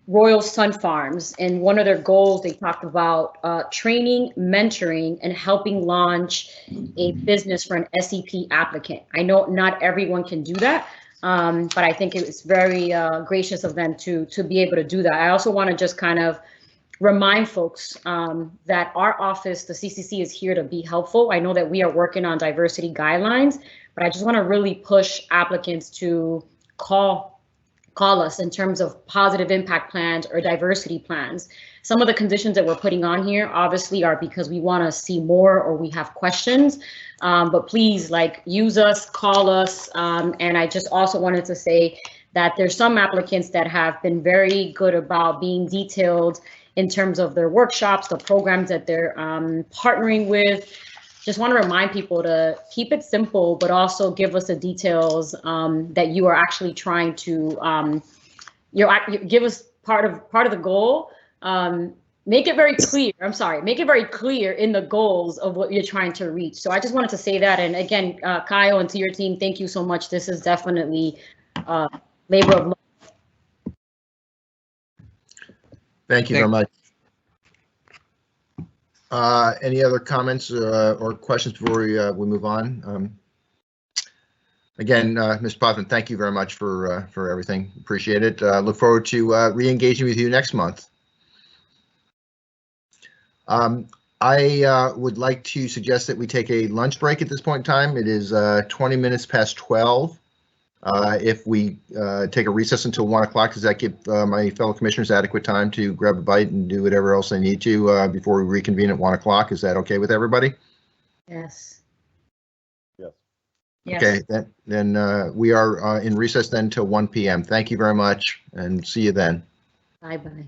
Royal Sun Farms, and one of their goals, they talked about training, mentoring, and helping launch a business for an SEP applicant. I know not everyone can do that, but I think it's very gracious of them to be able to do that. I also want to just kind of remind folks that our office, the CCC, is here to be helpful. I know that we are working on diversity guidelines, but I just want to really push applicants to call us in terms of positive impact plans or diversity plans. Some of the conditions that we're putting on here obviously are because we want to see more or we have questions, but please, like, use us, call us. And I just also wanted to say that there's some applicants that have been very good about being detailed in terms of their workshops, the programs that they're partnering with. Just want to remind people to keep it simple, but also give us the details that you are actually trying to, give us part of the goal. Make it very clear. I'm sorry, make it very clear in the goals of what you're trying to reach. So I just wanted to say that. And again, Kyle, and to your team, thank you so much. This is definitely labor of love. Thank you very much. Any other comments or questions before we move on? Again, Ms. Potvin, thank you very much for everything. Appreciate it. Look forward to re-engaging with you next month. I would like to suggest that we take a lunch break at this point in time. It is 20 minutes past 12. If we take a recess until 1 o'clock, does that give my fellow commissioners adequate time to grab a bite and do whatever else they need to before we reconvene at 1 o'clock? Is that okay with everybody? Yes. Yes. Yes. Okay, then we are in recess then till 1 p.m. Thank you very much and see you then. Bye-bye.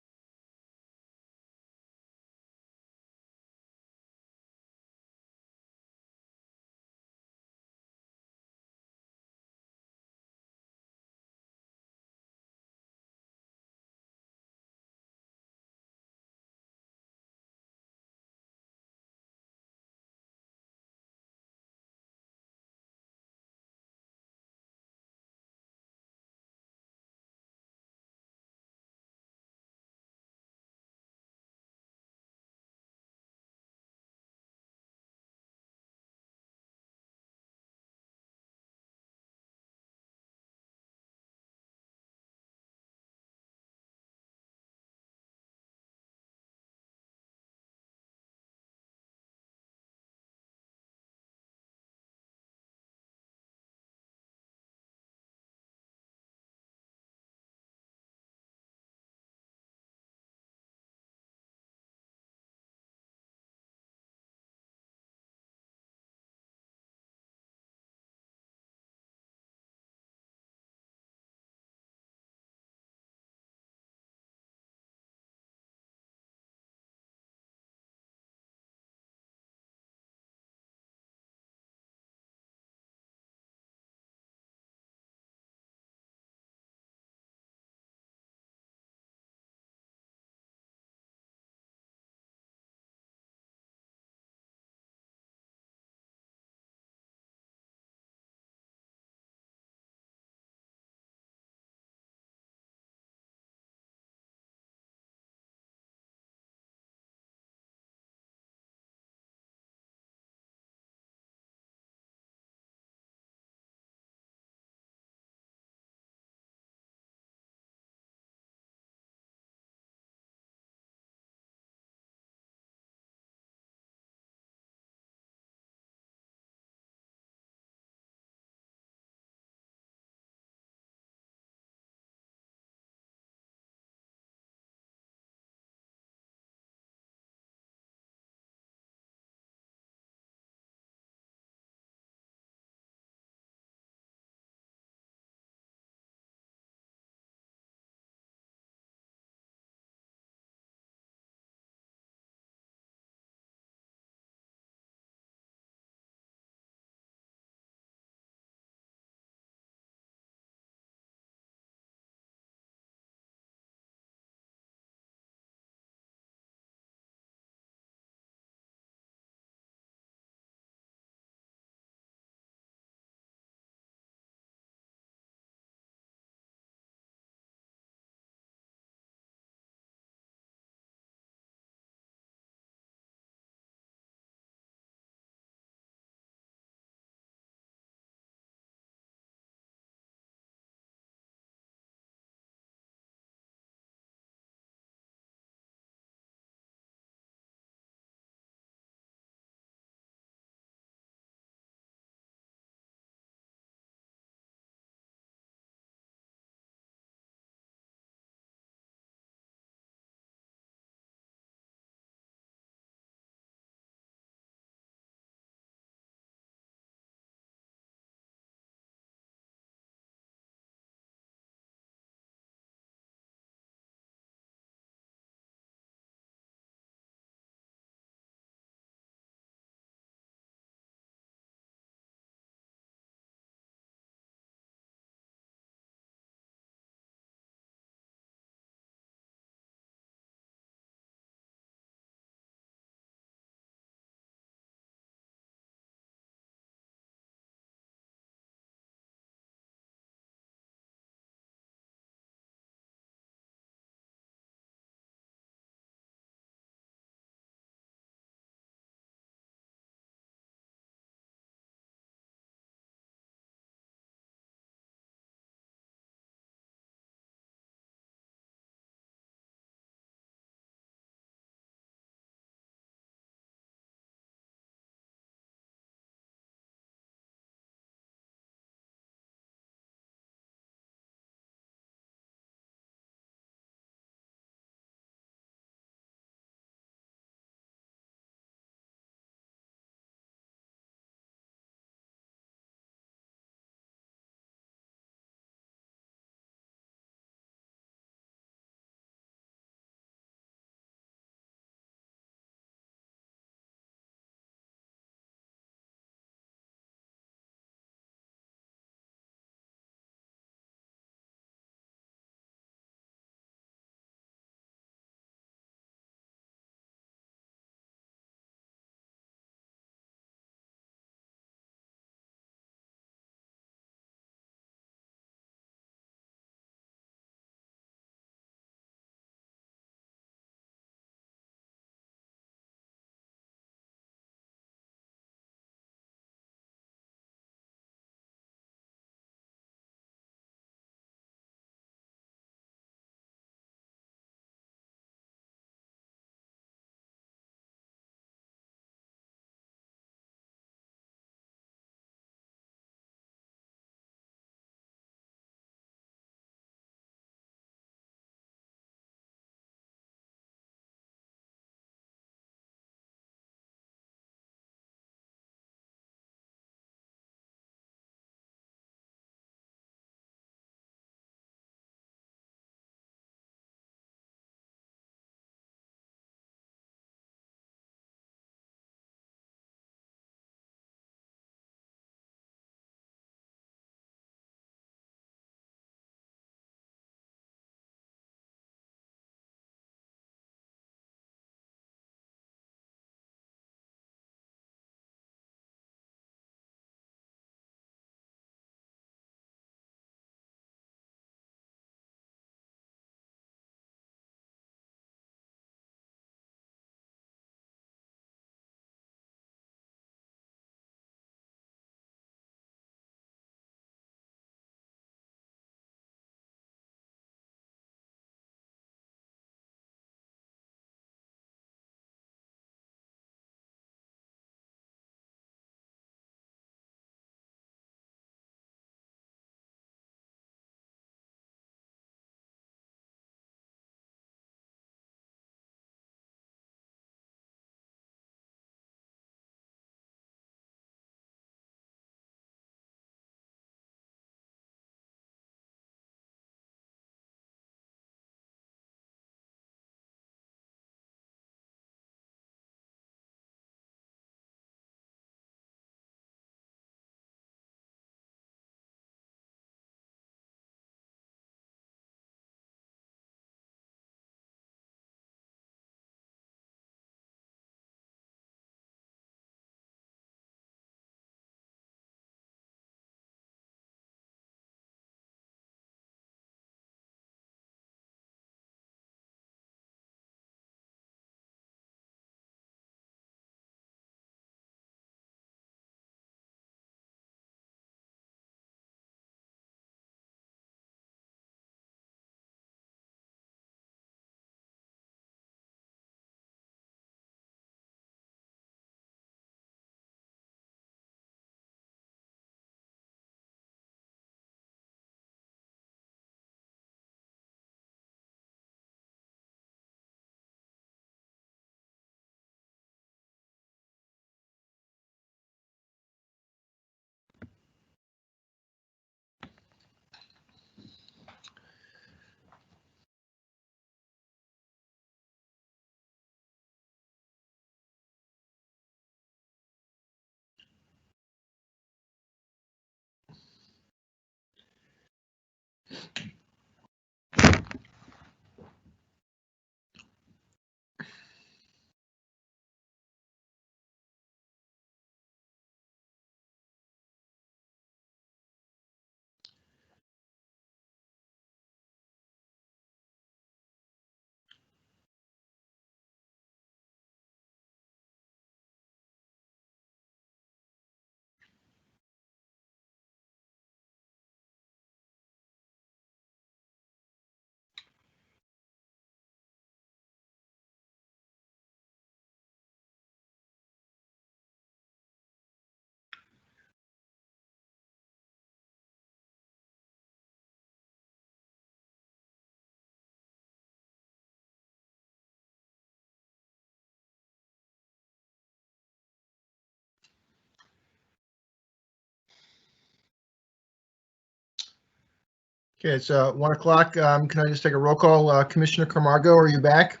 Okay, it's 1 o'clock. Can I just take a roll call? Commissioner Camargo, are you back?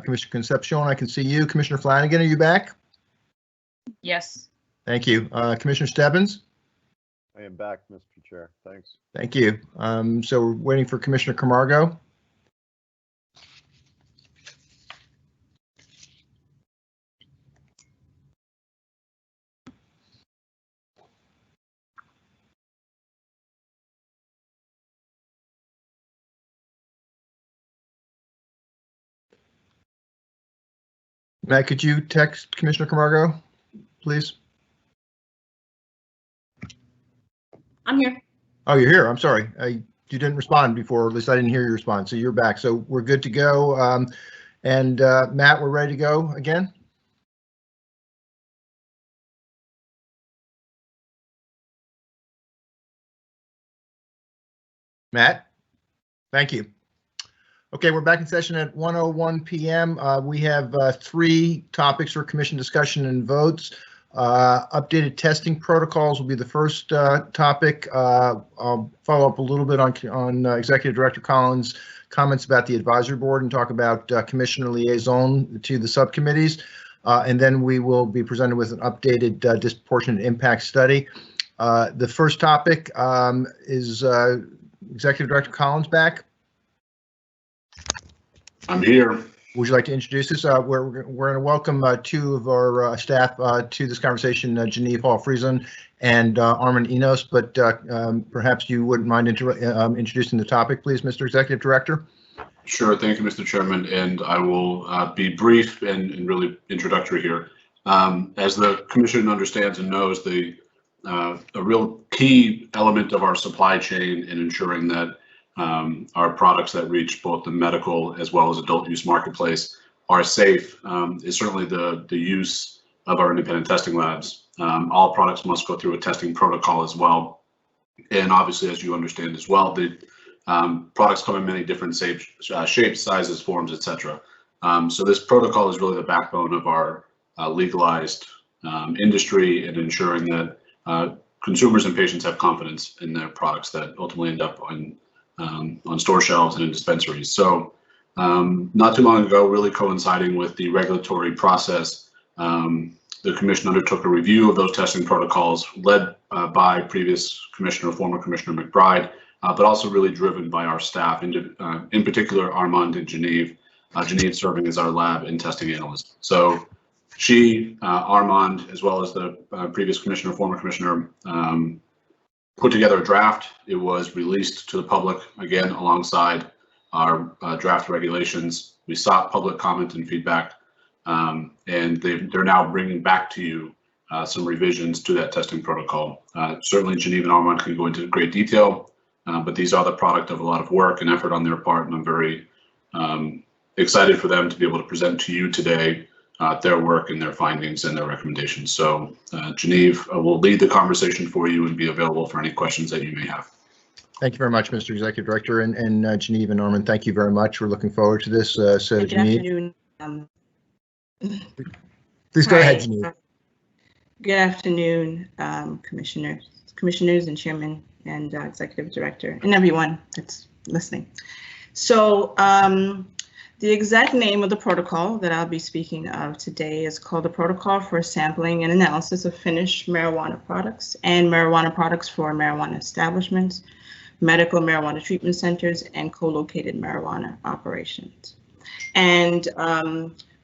Commissioner Concepcion, I can see you. Commissioner Flanagan, are you back? Yes. Thank you. Commissioner Stebbins? I am back, Mr. Chair. Thanks. Thank you. So we're waiting for Commissioner Camargo. Matt, could you text Commissioner Camargo, please? I'm here. Oh, you're here. I'm sorry. You didn't respond before, or at least I didn't hear your response. So you're back. So we're good to go. Matt, we're ready to go again. Matt, thank you. Okay, we're back in session at 1:01 p.m. We have 3 topics for commission discussion and votes. Updated testing protocols will be the first topic. I'll follow up a little bit on Executive Director Collins' comments about the advisory board and talk about commissioner liaison to the subcommittees. And then we will be presented with an updated disproportionate impact study. The first topic is Executive Director Collins back. I'm here. Would you like to introduce us? We're going to welcome 2 of our staff to this conversation, Genevieve Hall-Friesen and Armand Enos, but perhaps you wouldn't mind introducing the topic, please, Mr. Executive Director. Sure. Thank you, Mr. Chairman, and I will be brief and really introductory here. As the Commission understands and knows, a real key element of our supply chain in ensuring that our products that reach both the medical as well as adult use marketplace are safe is certainly the use of our independent testing labs. All products must go through a testing protocol as well. And obviously, as you understand as well, the products come in many different shapes, sizes, forms, etc. So this protocol is really the backbone of our legalized industry and ensuring that consumers and patients have confidence in their products that ultimately end up on store shelves and in dispensaries. So not too long ago, really coinciding with the regulatory process, the Commission undertook a review of those testing protocols led by previous Commissioner, former Commissioner McBride, but also really driven by our staff, in particular Armand and Genevieve, Genevieve serving as our lab and testing analyst. So she, Armand, as well as the previous Commissioner, former Commissioner, put together a draft. It was released to the public, again, alongside our draft regulations. We sought public comment and feedback, and they're now bringing back to you some revisions to that testing protocol. Certainly, Genevieve and Armand can go into great detail, but these are the product of a lot of work and effort on their part, and I'm very excited for them to be able to present to you today their work and their findings and their recommendations. So Genevieve will lead the conversation for you and be available for any questions that you may have. Thank you very much, Mr. Executive Director, and Genevieve and Norman, thank you very much. We're looking forward to this. So Good Genevieve, afternoon. please go ahead, Genevieve. Good afternoon, commissioners and chairman and executive director and everyone that's listening. So the exact name of the protocol that I'll be speaking of today is called the Protocol for Sampling and Analysis of Finished Marijuana Products and Marijuana Products for Marijuana Establishments, Medical Marijuana Treatment Centers, and co-located marijuana operations. And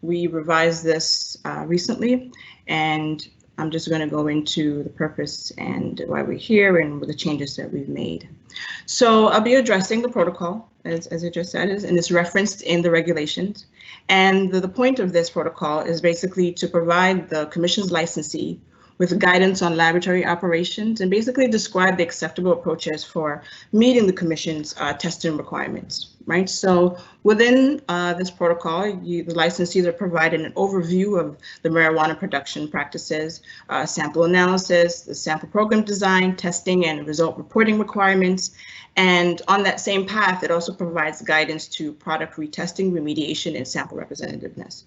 we revised this recently, and I'm just going to go into the purpose and why we're here and the changes that we've made. So I'll be addressing the protocol, as I just said, and it's referenced in the regulations. And the point of this protocol is basically to provide the Commission's licensee with guidance on laboratory operations and basically describe the acceptable approaches for meeting the Commission's testing requirements, right? So within this protocol, the licensees are provided an overview of the marijuana production practices, sample analysis, the sample program design, testing and result reporting requirements. And on that same path, it also provides guidance to product retesting, remediation, and sample representativeness.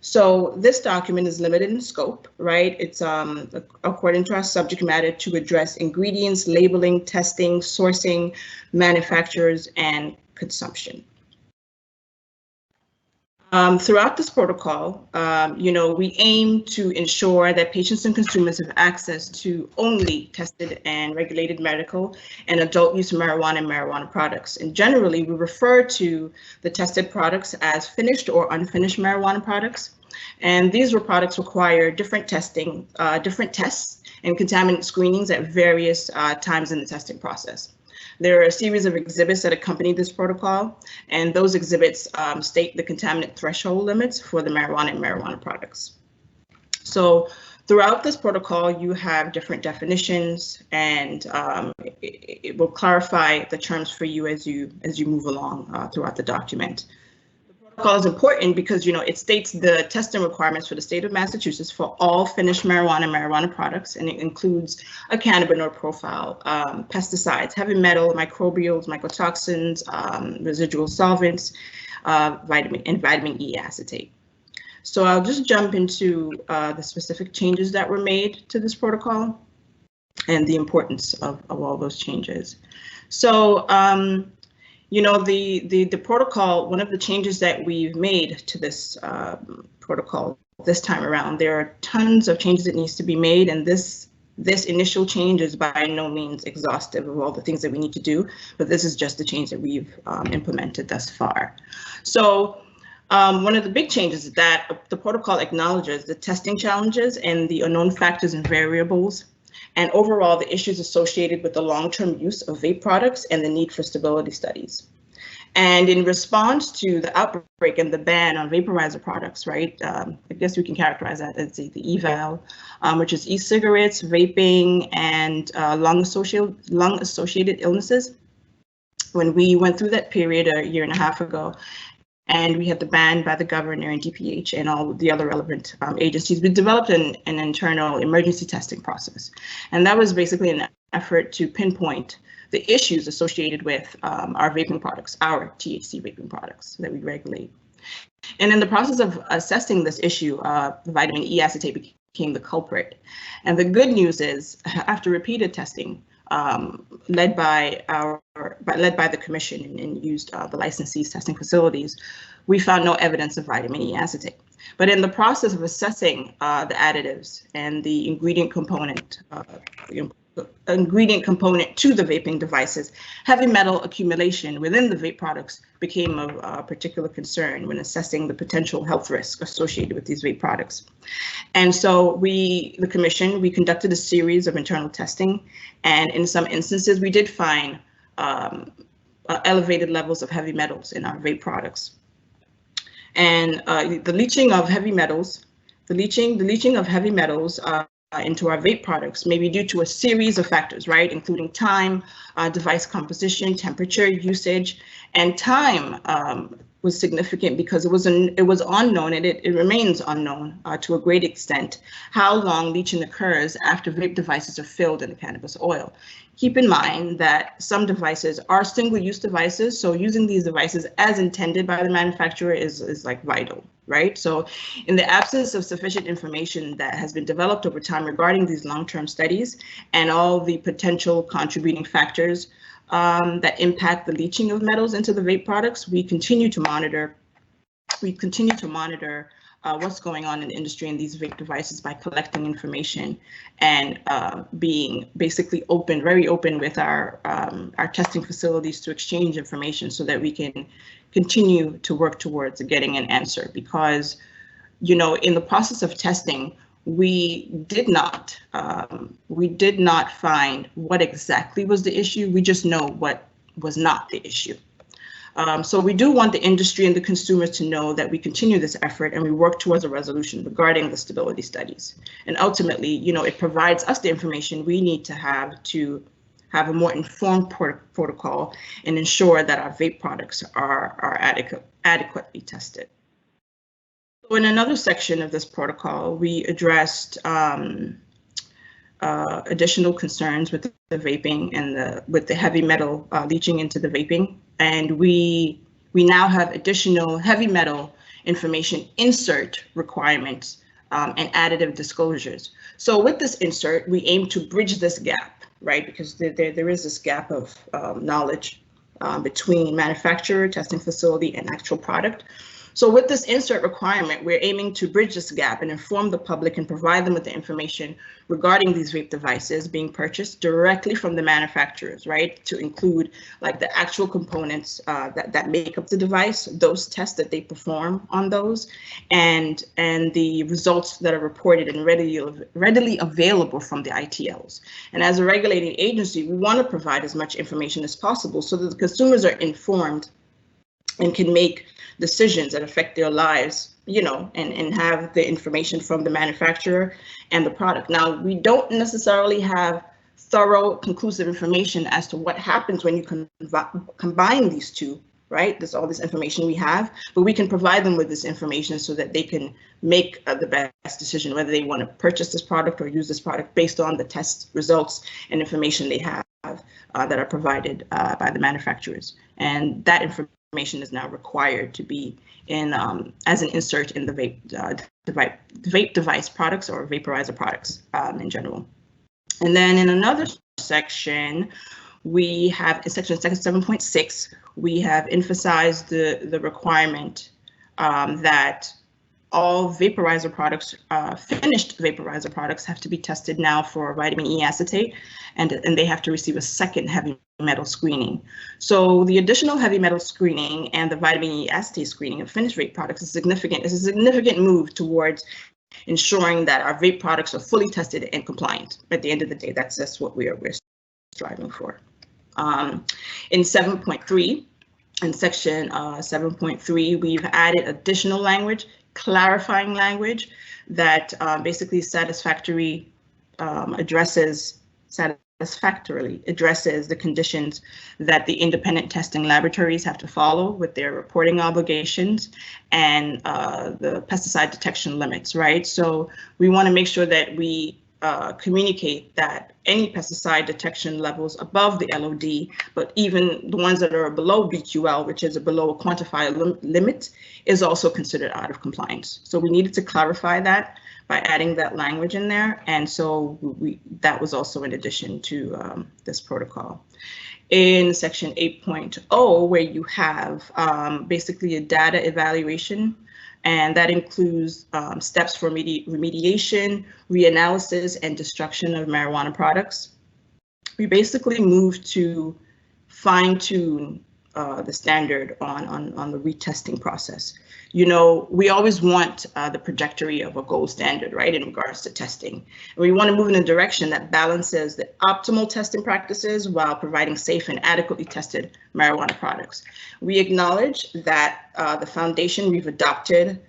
So this document is limited in scope, right? It's according to our subject matter to address ingredients, labeling, testing, sourcing, manufacturers, and consumption. Throughout this protocol, we aim to ensure that patients and consumers have access to only tested and regulated medical and adult use marijuana and marijuana products. And generally, we refer to the tested products as finished or unfinished marijuana products. And these products require different testing, different tests and contaminant screenings at various times in the testing process. There are a series of exhibits that accompany this protocol, and those exhibits state the contaminant threshold limits for the marijuana and marijuana products. So throughout this protocol, you have different definitions, and it will clarify the terms for you as you move along throughout the document. The protocol is important because it states the testing requirements for the state of Massachusetts for all finished marijuana and marijuana products, and it includes a cannabinoid profile, pesticides, heavy metal, microbials, mycotoxins, residual solvents, vitamin E acetate. So I'll just jump into the specific changes that were made to this protocol and the importance of all those changes. So the protocol, one of the changes that we've made to this protocol this time around, there are tons of changes that needs to be made, and this initial change is by no means exhaustive of all the things that we need to do, but this is just the change that we've implemented thus far. So one of the big changes is that the protocol acknowledges the testing challenges and the unknown factors and variables, and overall the issues associated with the long-term use of vape products and the need for stability studies. And in response to the outbreak and the ban on vaporizer products, right, I guess we can characterize that as the eval, which is e-cigarettes, vaping, and lung-associated illnesses. When we went through that period a year and a half ago, and we had the ban by the governor and DPH and all the other relevant agencies, we developed an internal emergency testing process. And that was basically an effort to pinpoint the issues associated with our vaping products, our THC vaping products that we regulate. And in the process of assessing this issue, the vitamin E acetate became the culprit. And the good news is, after repeated testing, led by the commission and used the licensee's testing facilities, we found no evidence of vitamin E acetate. But in the process of assessing the additives and the ingredient component to the vaping devices, heavy metal accumulation within the vape products became a particular concern when assessing the potential health risk associated with these vape products. And so the commission, we conducted a series of internal testing, and in some instances we did find elevated levels of heavy metals in our vape products. And the leaching of heavy metals, into our vape products may be due to a series of factors, right, including time, device composition, temperature, usage, and time was significant because it was unknown, and it remains unknown to a great extent how long leaching occurs after vape devices are filled in the cannabis oil. Keep in mind that some devices are single-use devices, so using these devices as intended by the manufacturer is like vital, right? So in the absence of sufficient information that has been developed over time regarding these long-term studies and all the potential contributing factors that impact the leaching of metals into the vape products, we continue to monitor what's going on in the industry in these vape devices by collecting information and being basically very open with our testing facilities to exchange information so that we can continue to work towards getting an answer. Because, in the process of testing, we did not find what exactly was the issue. We just know what was not the issue. So we do want the industry and the consumers to know that we continue this effort and we work towards a resolution regarding the stability studies. And ultimately, it provides us the information we need to have a more informed protocol and ensure that our vape products are adequately tested. So in another section of this protocol, we addressed additional concerns with the vaping and with the heavy metal leaching into the vaping. And we now have additional heavy metal information insert requirements and additive disclosures. So with this insert, we aim to bridge this gap, right? Because there is this gap of knowledge between manufacturer, testing facility, and actual product. So with this insert requirement, we're aiming to bridge this gap and inform the public and provide them with the information regarding these vape devices being purchased directly from the manufacturers, right? To include like the actual components that make up the device, those tests that they perform on those, and the results that are reported and readily available from the ITLs. And as a regulating agency, we want to provide as much information as possible so that the consumers are informed and can make decisions that affect their lives, you know, and have the information from the manufacturer and the product. Now, we don't necessarily have thorough, conclusive information as to what happens when you combine these two, right? There's all this information we have, but we can provide them with this information so that they can make the best decision whether they want to purchase this product or use this product based on the test results and information they have that are provided by the manufacturers. And that information is now required to be in as an insert in the vape device products or vaporizer products in general. And then in another section, we have in section 7.6, we have emphasized the requirement that all vaporizer products, finished vaporizer products, have to be tested now for vitamin E acetate, and they have to receive a second heavy metal screening. So the additional heavy metal screening and the vitamin E acetate screening of finished vape products is significant. It's a significant move towards ensuring that our vape products are fully tested and compliant. At the end of the day, that's what we're striving for. In 7.3, in section 7.3, we've added additional language, clarifying language that basically satisfactorily addresses the conditions that the independent testing laboratories have to follow with their reporting obligations and the pesticide detection limits, right? So we want to make sure that we communicate that any pesticide detection levels above the LOD, but even the ones that are below BQL, which is below a quantified limit, is also considered out of compliance. So we needed to clarify that by adding that language in there. And so that was also in addition to this protocol. In section 8.0, where you have basically a data evaluation, and that includes steps for remediation, reanalysis, and destruction of marijuana products. We basically moved to fine-tune the standard on the retesting process. You know, we always want the trajectory of a gold standard, right, in regards to testing. And we want to move in a direction that balances the optimal testing practices while providing safe and adequately tested marijuana products. We acknowledge that the foundation we've adopted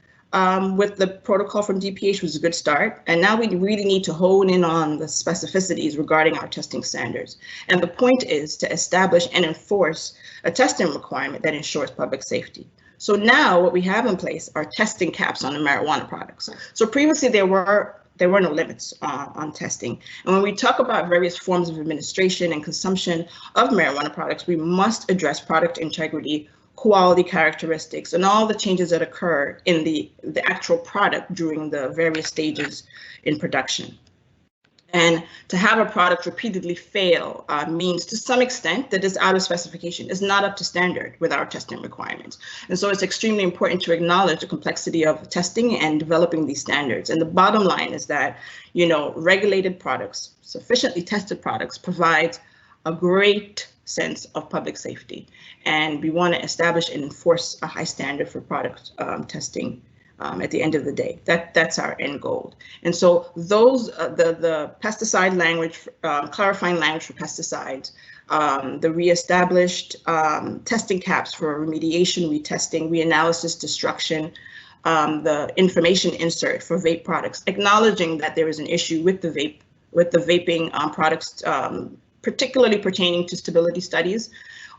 with the protocol from DPH was a good start, and now we really need to hone in on the specificities regarding our testing standards. And the point is to establish and enforce a testing requirement that ensures public safety. So now what we have in place are testing caps on the marijuana products. So previously there were no limits on testing. And when we talk about various forms of administration and consumption of marijuana products, we must address product integrity, quality characteristics, and all the changes that occur in the actual product during the various stages in production. And to have a product repeatedly fail means to some extent that it's out of specification. It's not up to standard with our testing requirements. And so it's extremely important to acknowledge the complexity of testing and developing these standards. And the bottom line is that, you know, regulated products, sufficiently tested products, provides a great sense of public safety. And we want to establish and enforce a high standard for product testing at the end of the day. That's our end goal. And so those, the pesticide language, clarifying language for pesticides, the reestablished testing caps for remediation, retesting, reanalysis, destruction, the information insert for vape products, acknowledging that there is an issue with the vaping products, particularly pertaining to stability studies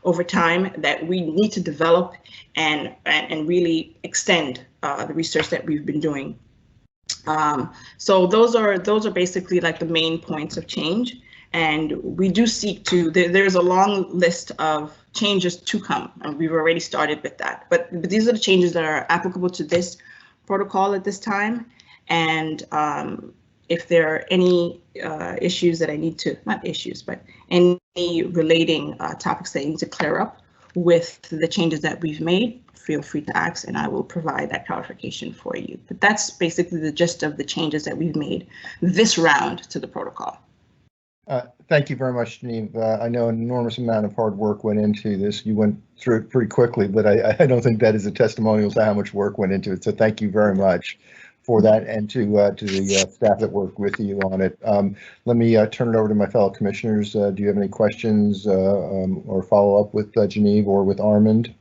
over time, that we need to develop and really extend the research that we've been doing. So those are basically like the main points of change. And we do seek to, there's a long list of changes to come, and we've already started with that. But these are the changes that are applicable to this protocol at this time. And if there are any issues that I need to, not issues, but any relating topics that I need to clear up with the changes that we've made, feel free to ask and I will provide that clarification for you. But that's basically the gist of the changes that we've made this round to the protocol. Thank you very much, Janine. I know an enormous amount of hard work went into this. You went through it pretty quickly, but I don't think that is a testimonial to how much work went into it. So thank you very much for that, and to the staff that worked with you on it. Let me turn it over to my fellow commissioners. Do you have any questions or follow up with Genevieve or with Armand?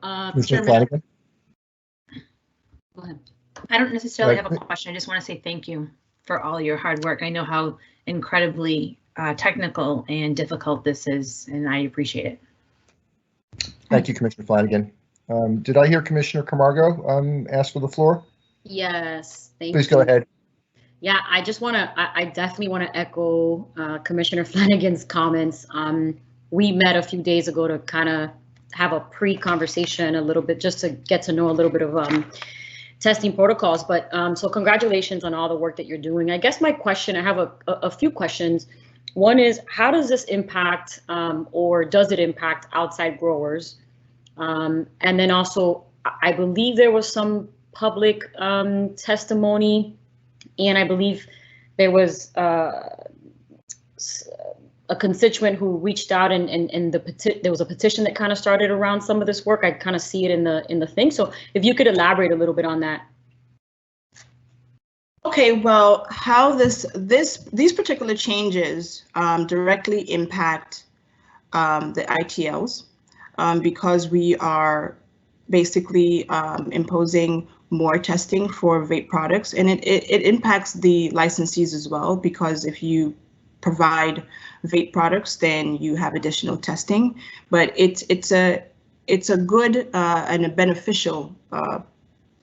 Chairman, Flanagan? Go ahead. I don't necessarily have a question. I just want to say thank you for all your hard work. I know how incredibly technical and difficult this is, and I appreciate it. Thank you, Commissioner Flanagan. Did I hear Commissioner Camargo ask for the floor? Yes, thank you. Please go ahead. Yeah, I just want to, I definitely want to echo Commissioner Flanagan's comments. We met a few days ago to kind of have a pre-conversation a little bit, just to get to know a little bit of testing protocols. But so congratulations on all the work that you're doing. I guess my question, I have a few questions. One is, how does this impact or does it impact outside growers? And then also, I believe there was some public testimony, and I believe there was a constituent who reached out, and there was a petition that kind of started around some of this work. I kind of see it in the thing. So if you could elaborate a little bit on that. Okay, well, how these particular changes directly impact the ITLs because we are basically imposing more testing for vape products, and it impacts the licensees as well, because if you provide vape products, then you have additional testing. But it's a good and a beneficial.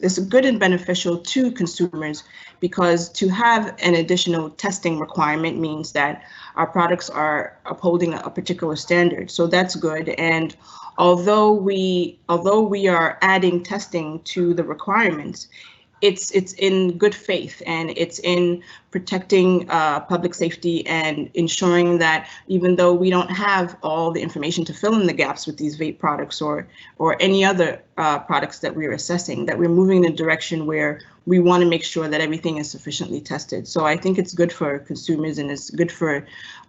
It's good and beneficial to consumers, because to have an additional testing requirement means that our products are upholding a particular standard. So that's good. And although we are adding testing to the requirements, it's in good faith, and it's in protecting public safety and ensuring that even though we don't have all the information to fill in the gaps with these vape products or any other products that we're assessing, that we're moving in a direction where we want to make sure that everything is sufficiently tested. So I think it's good for consumers, and it's good for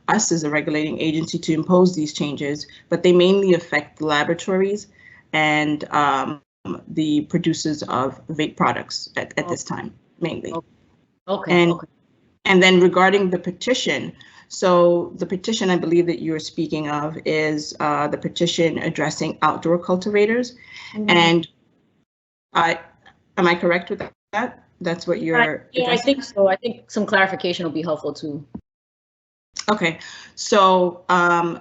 us as a regulating agency to impose these changes, but they mainly affect the laboratories and the producers of vape products at this time, mainly. Okay. And then regarding the petition, so the petition I believe that you're speaking of is the petition addressing outdoor cultivators. Mm-hmm. And am I correct with that? That's what you're yeah, addressing? I think so. I think some clarification will be helpful too. Okay, so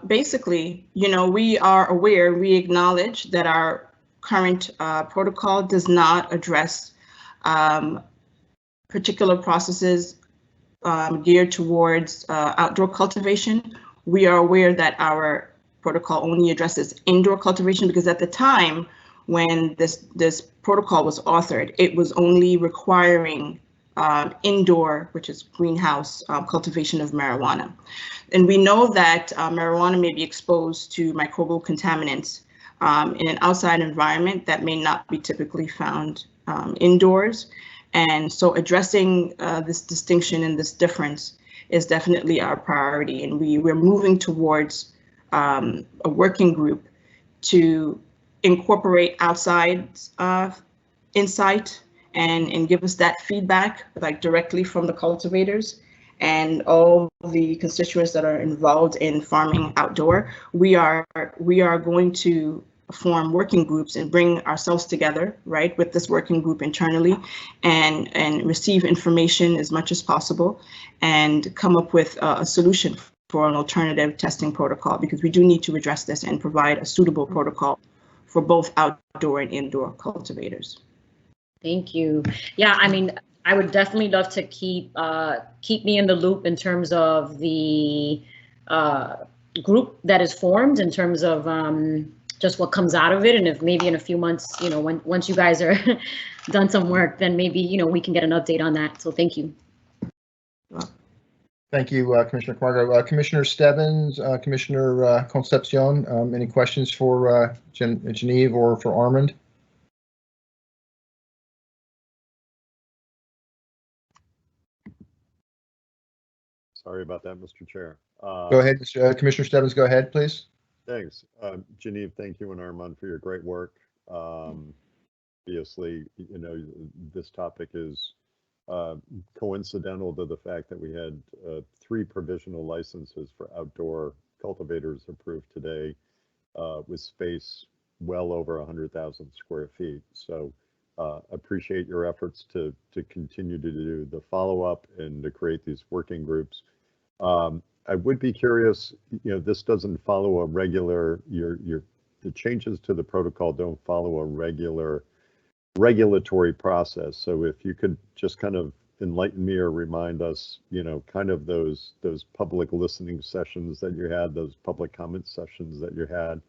basically, we are aware, we acknowledge that our current protocol does not address particular processes geared towards outdoor cultivation. We are aware that our protocol only addresses indoor cultivation, because at the time when this protocol was authored, it was only requiring indoor, which is greenhouse cultivation of marijuana. And we know that marijuana may be exposed to microbial contaminants in an outside environment that may not be typically found indoors. And so addressing this distinction and this difference is definitely our priority. And we're moving towards a working group to incorporate outside insight and give us that feedback, like directly from the cultivators and all the constituents that are involved in farming outdoor. We are going to form working groups and bring ourselves together, right, with this working group internally, and receive information as much as possible and come up with a solution for an alternative testing protocol, because we do need to address this and provide a suitable protocol for both outdoor and indoor cultivators. Thank you. Yeah, I mean, I would definitely love to keep me in the loop in terms of the group that is formed, in terms of just what comes out of it, and if maybe in a few months, you know, once you guys are done some work, then maybe, you know, we can get an update on that. So thank you. Thank you, Commissioner Camargo. Commissioner Stebbins, Commissioner Concepcion, any questions for Genevieve or for Armand? Sorry about that, Mr. Chair. Go ahead, Commissioner Stebbins, go ahead, please. Thanks. Genevieve, thank you and Armand for your great work. Obviously, you know, this topic is coincidental to the fact that we had 3 provisional licenses for outdoor cultivators approved today with space well over 100,000 square feet. So appreciate your efforts to continue to do the follow-up and to create these working groups. I would be curious, you know, this doesn't follow a regular, the changes to the protocol don't follow a regular regulatory process. So if you could just kind of enlighten me or remind us, you know, kind of those public listening sessions that you had, those public comment sessions that you had,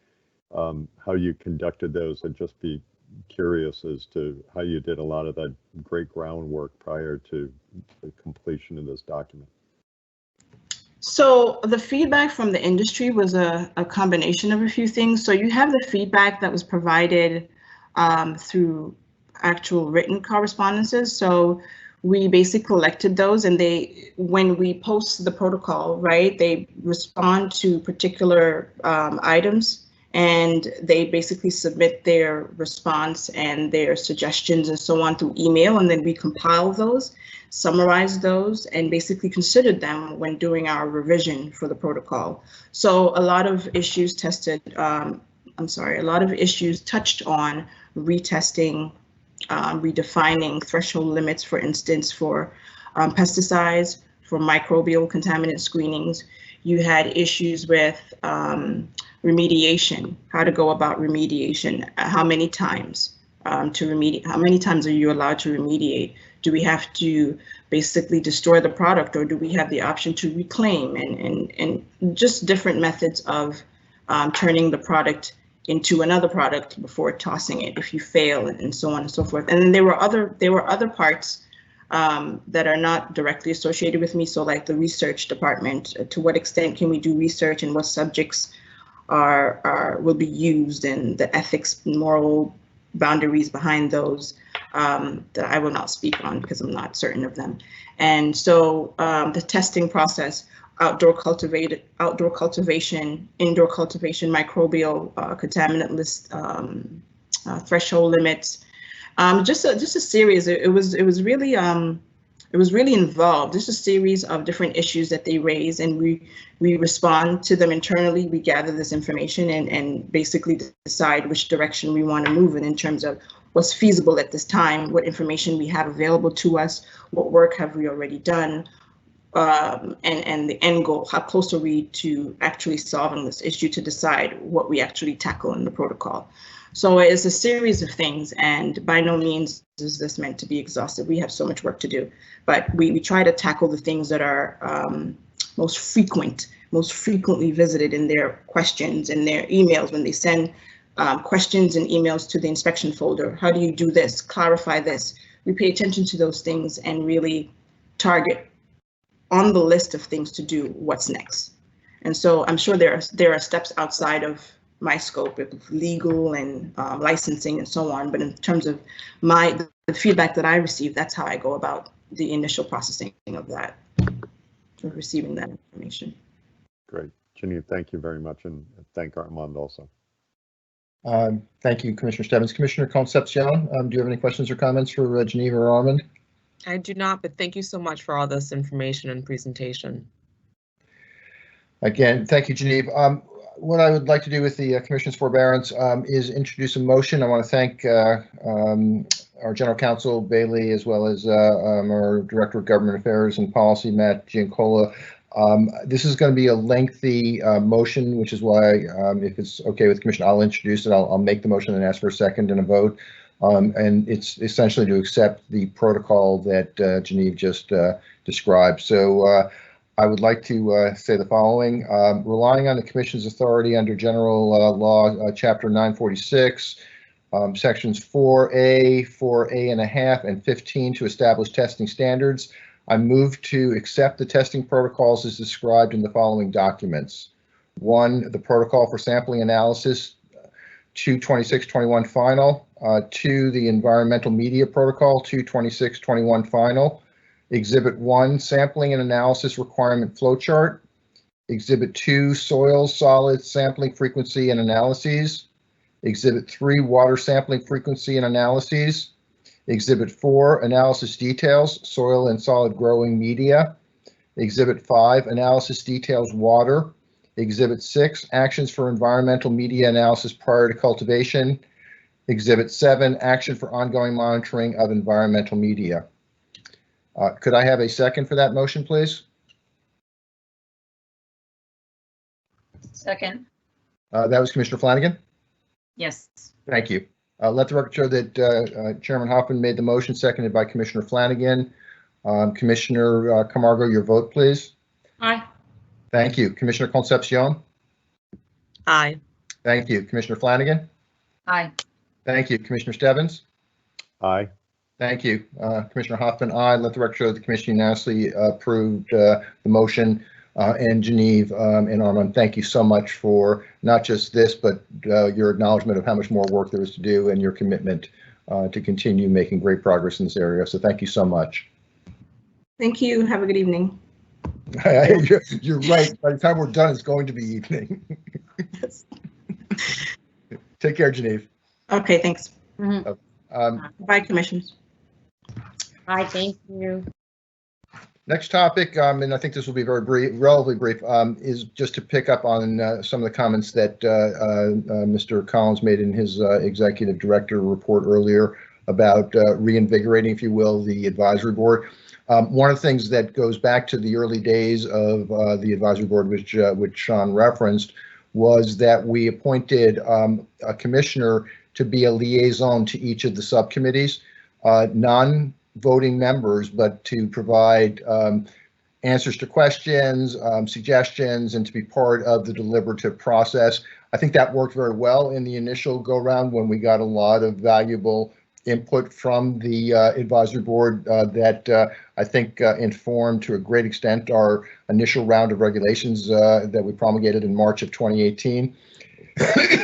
how you conducted those. I'd just be curious as to how you did a lot of that great groundwork prior to the completion of this document. So the feedback from the industry was a combination of a few things. So you have the feedback that was provided through actual written correspondences. So we basically collected those, and when we post the protocol, right, they respond to particular items, and they basically submit their response and their suggestions and so on through email, and then we compile those, summarize those, and basically considered them when doing our revision for the protocol. So a lot of issues a lot of issues touched on retesting, redefining threshold limits, for instance, for pesticides, for microbial contaminant screenings. You had issues with remediation, how to go about remediation, how many times how many times are you allowed to remediate? Do we have to basically destroy the product, or do we have the option to reclaim, and just different methods of turning the product into another product before tossing it if you fail, and so on and so forth. And then there were other parts that are not directly associated with me. So like the research department, to what extent can we do research, and what subjects will be used, and the ethics and moral boundaries behind those that I will not speak on because I'm not certain of them. And so the testing process, outdoor cultivation, indoor cultivation, microbial contaminant list, threshold limits, just a series. It was really involved. Just a series of different issues that they raise, and we respond to them internally. We gather this information and basically decide which direction we want to move in terms of what's feasible at this time, what information we have available to us, what work have we already done, and the end goal, how close are we to actually solving this issue, to decide what we actually tackle in the protocol. So it's a series of things, and by no means is this meant to be exhaustive. We have so much work to do, but we try to tackle the things that are most frequently visited in their questions and their emails when they send questions and emails to the inspection folder. How do you do this? Clarify this. We pay attention to those things and really target on the list of things to do what's next. And so I'm sure there are steps outside of my scope of legal and licensing and so on, but in terms of the feedback that I received, that's how I go about the initial processing of that, of receiving that information. Great. Genevieve, thank you very much, and thank Armand also. Thank you, Commissioner Stebbins. Commissioner Concepcion, do you have any questions or comments for Genevieve or Armand? I do not, but thank you so much for all this information and presentation. Again, thank you, Genevieve. What I would like to do with the Commission's forbearance is introduce a motion. I want to thank our General Counsel, Bailey, as well as our Director of Government Affairs and Policy, Matt Giancola. This is going to be a lengthy motion, which is why, if it's okay with the Commission, I'll introduce it. I'll make the motion and ask for a second and a vote. and it's essentially to accept the protocol that Genevieve just described. So I would like to say the following. Relying on the Commission's authority under General Law, Chapter 946, Sections 4A, 4A1/2, and 15 to establish testing standards, I move to accept the testing protocols as described in the following documents. 1, the protocol for sampling analysis, 2/26/21 final. 2, the environmental media protocol, 2/26/21 final. Exhibit 1, sampling and analysis requirement flowchart. Exhibit 2, soil solids sampling frequency and analyses. Exhibit 3, water sampling frequency and analyses. Exhibit 4, analysis details, soil and solid growing media. Exhibit 5, analysis details, water. Exhibit 6, actions for environmental media analysis prior to cultivation. Exhibit 7, action for ongoing monitoring of environmental media. Could I have a second for that motion, please? Second. That was Commissioner Flanagan. Yes. Thank you. Let the record show that Chairman Hoffman made the motion, seconded by Commissioner Flanagan. Commissioner Camargo, your vote, please. Aye. Thank you. Commissioner Concepcion. Aye. Thank you. Commissioner Flanagan. Aye. Thank you. Commissioner Stebbins. Aye. Thank you. Commissioner Hoffman, aye. Let the record show that the commission unanimously approved the motion. And Genevieve and Armand, thank you so much for not just this, but your acknowledgement of how much more work there is to do and your commitment to continue making great progress in this area. So thank you so much. Thank you. Have a good evening. You're right. By the time we're done, it's going to be evening. Take care, Genevieve. Okay, thanks. Bye, commissioners. Aye, thank you. Next topic, and I think this will be very brief, relatively brief, is just to pick up on some of the comments that Mr. Collins made in his executive director report earlier about reinvigorating, if you will, the advisory board. One of the things that goes back to the early days of the advisory board, which Sean referenced, was that we appointed a commissioner to be a liaison to each of the subcommittees, non-voting members, but to provide answers to questions, suggestions, and to be part of the deliberative process. I think that worked very well in the initial go-round when we got a lot of valuable input from the advisory board that I think informed to a great extent our initial round of regulations that we promulgated in March of 2018.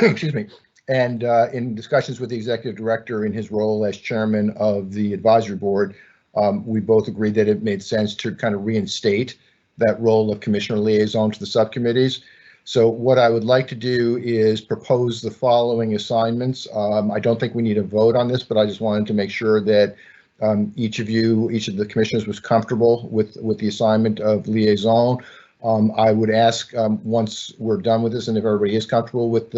Excuse me. And in discussions with the executive director in his role as chairman of the advisory board, we both agreed that it made sense to kind of reinstate that role of commissioner liaison to the subcommittees. So what I would like to do is propose the following assignments. I don't think we need a vote on this, but I just wanted to make sure that each of the commissioners was comfortable with the assignment of liaison. I would ask once we're done with this, and if everybody is comfortable with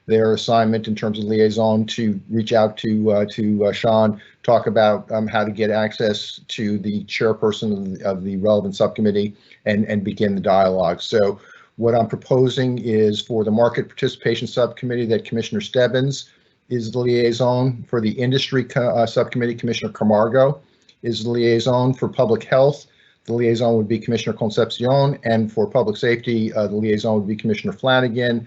their assignment in terms of liaison, to reach out to Sean, talk about how to get access to the chairperson of the relevant subcommittee and begin the dialogue. So what I'm proposing is for the market participation subcommittee that Commissioner Stebbins is the liaison. For the industry subcommittee, Commissioner Camargo is the liaison. For public health, the liaison would be Commissioner Concepcion, and for public safety, the liaison would be Commissioner Flanagan.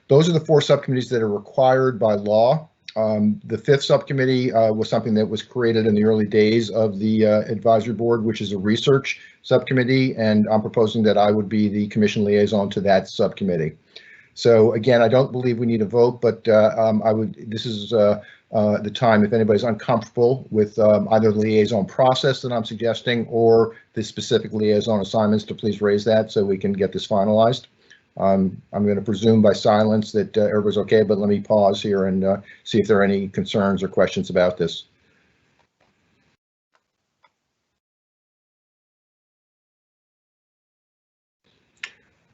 Those are the 4 subcommittees that are required by law. The 5th subcommittee was something that was created in the early days of the advisory board, which is a research subcommittee, and I'm proposing that I would be the commission liaison to that subcommittee. So again, I don't believe we need a vote, but this is the time, if anybody's uncomfortable with either the liaison process that I'm suggesting or the specific liaison assignments, to please raise that so we can get this finalized. I'm going to presume by silence that everybody's okay, but let me pause here and see if there are any concerns or questions about this.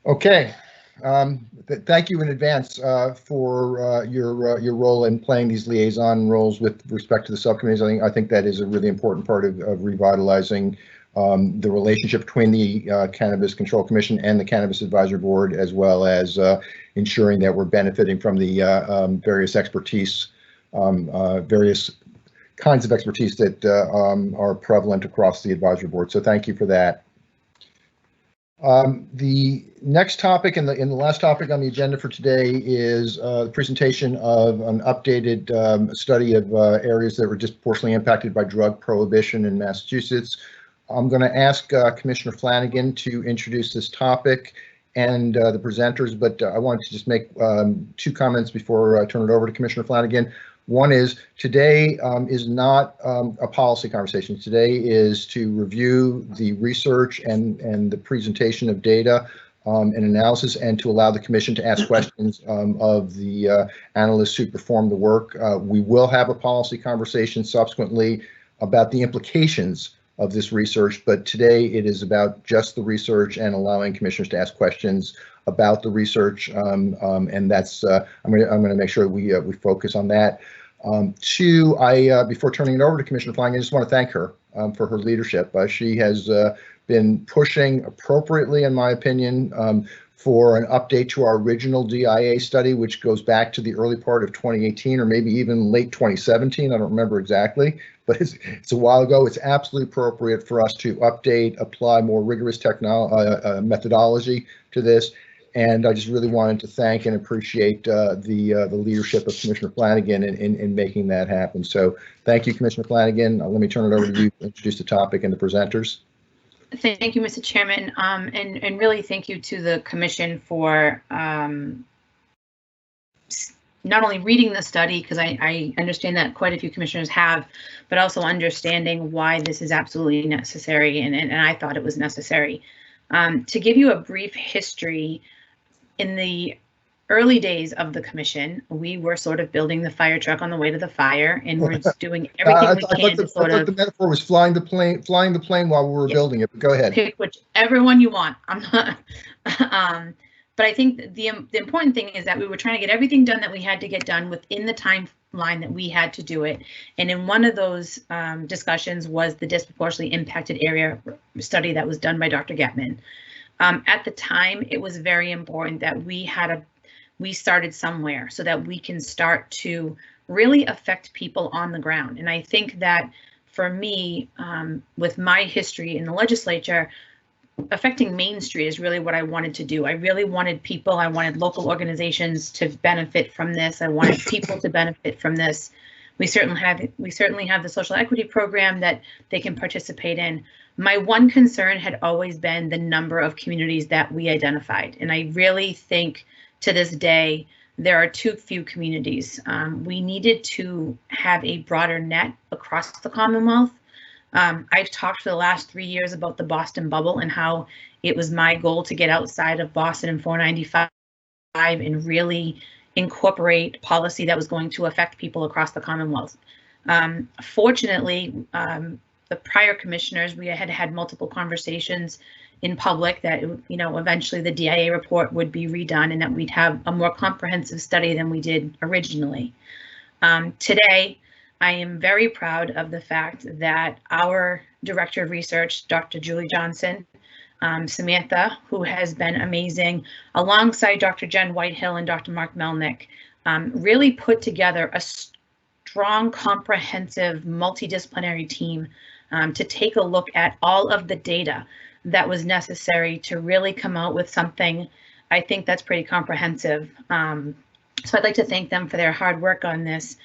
Okay. Thank you in advance for your role in playing these liaison roles with respect to the subcommittees. I think that is a really important part of revitalizing the relationship between the Cannabis Control Commission and the Cannabis Advisory Board, as well as ensuring that we're benefiting from the various expertise various kinds of expertise that are prevalent across the advisory board. So thank you for that. The next topic and the last topic on the agenda for today is the presentation of an updated study of areas that were disproportionately impacted by drug prohibition in Massachusetts. I'm going to ask Commissioner Flanagan to introduce this topic and the presenters, but I wanted to just make 2 comments before I turn it over to Commissioner Flanagan. One is today is not a policy conversation. Today is to review the research and the presentation of data and analysis, and to allow the commission to ask questions of the analysts who perform the work. We will have a policy conversation subsequently about the implications of this research, but today it is about just the research and allowing commissioners to ask questions about the research, and that's I'm going to make sure we focus on that. 2, before turning it over to Commissioner Flanagan, I just want to thank her for her leadership. She has been pushing appropriately, in my opinion, for an update to our original DIA study, which goes back to the early part of 2018 or maybe even late 2017. I don't remember exactly, but it's a while ago. It's absolutely appropriate for us to update, apply more rigorous methodology to this. And I just really wanted to thank and appreciate the leadership of Commissioner Flanagan in making that happen. So thank you, Commissioner Flanagan. Let me turn it over to you to introduce the topic and the presenters. Thank you, Mr. Chairman, and really thank you to the Commission for not only reading the study, because I understand that quite a few commissioners have, but also understanding why this is absolutely necessary, and I thought it was necessary. To give you a brief history, in the early days of the commission, we were sort of building the fire truck on the way to the fire, and we're doing everything we can to sort of. The metaphor was flying the plane while we were building it. But go ahead. Pick whichever one you want. I'm not. But I think the important thing is that we were trying to get everything done that we had to get done within the timeline that we had to do it. And in one of those discussions was the disproportionately impacted area study that was done by Dr. Getman. At the time, it was very important that we started somewhere so that we can start to really affect people on the ground. And I think that for me, with my history in the legislature, affecting Main Street is really what I wanted to do. I really wanted people, I wanted local organizations to benefit from this. I wanted people to benefit from this. We certainly have the social equity program that they can participate in. My one concern had always been the number of communities that we identified. And I really think to this day, there are too few communities. We needed to have a broader net across the Commonwealth. I've talked for the last 3 years about the Boston bubble and how it was my goal to get outside of Boston and 495 and really incorporate policy that was going to affect people across the Commonwealth. Fortunately, the prior commissioners, we had multiple conversations in public that, eventually the DIA report would be redone and that we'd have a more comprehensive study than we did originally. Today, I am very proud of the fact that our Director of Research, Dr. Julie Johnson, Samantha, who has been amazing, alongside Dr. Jen Whitehill and Dr. Mark Melnick, really put together a strong, comprehensive, multidisciplinary team to take a look at all of the data that was necessary to really come out with something I think that's pretty comprehensive. So I'd like to thank them for their hard work on this.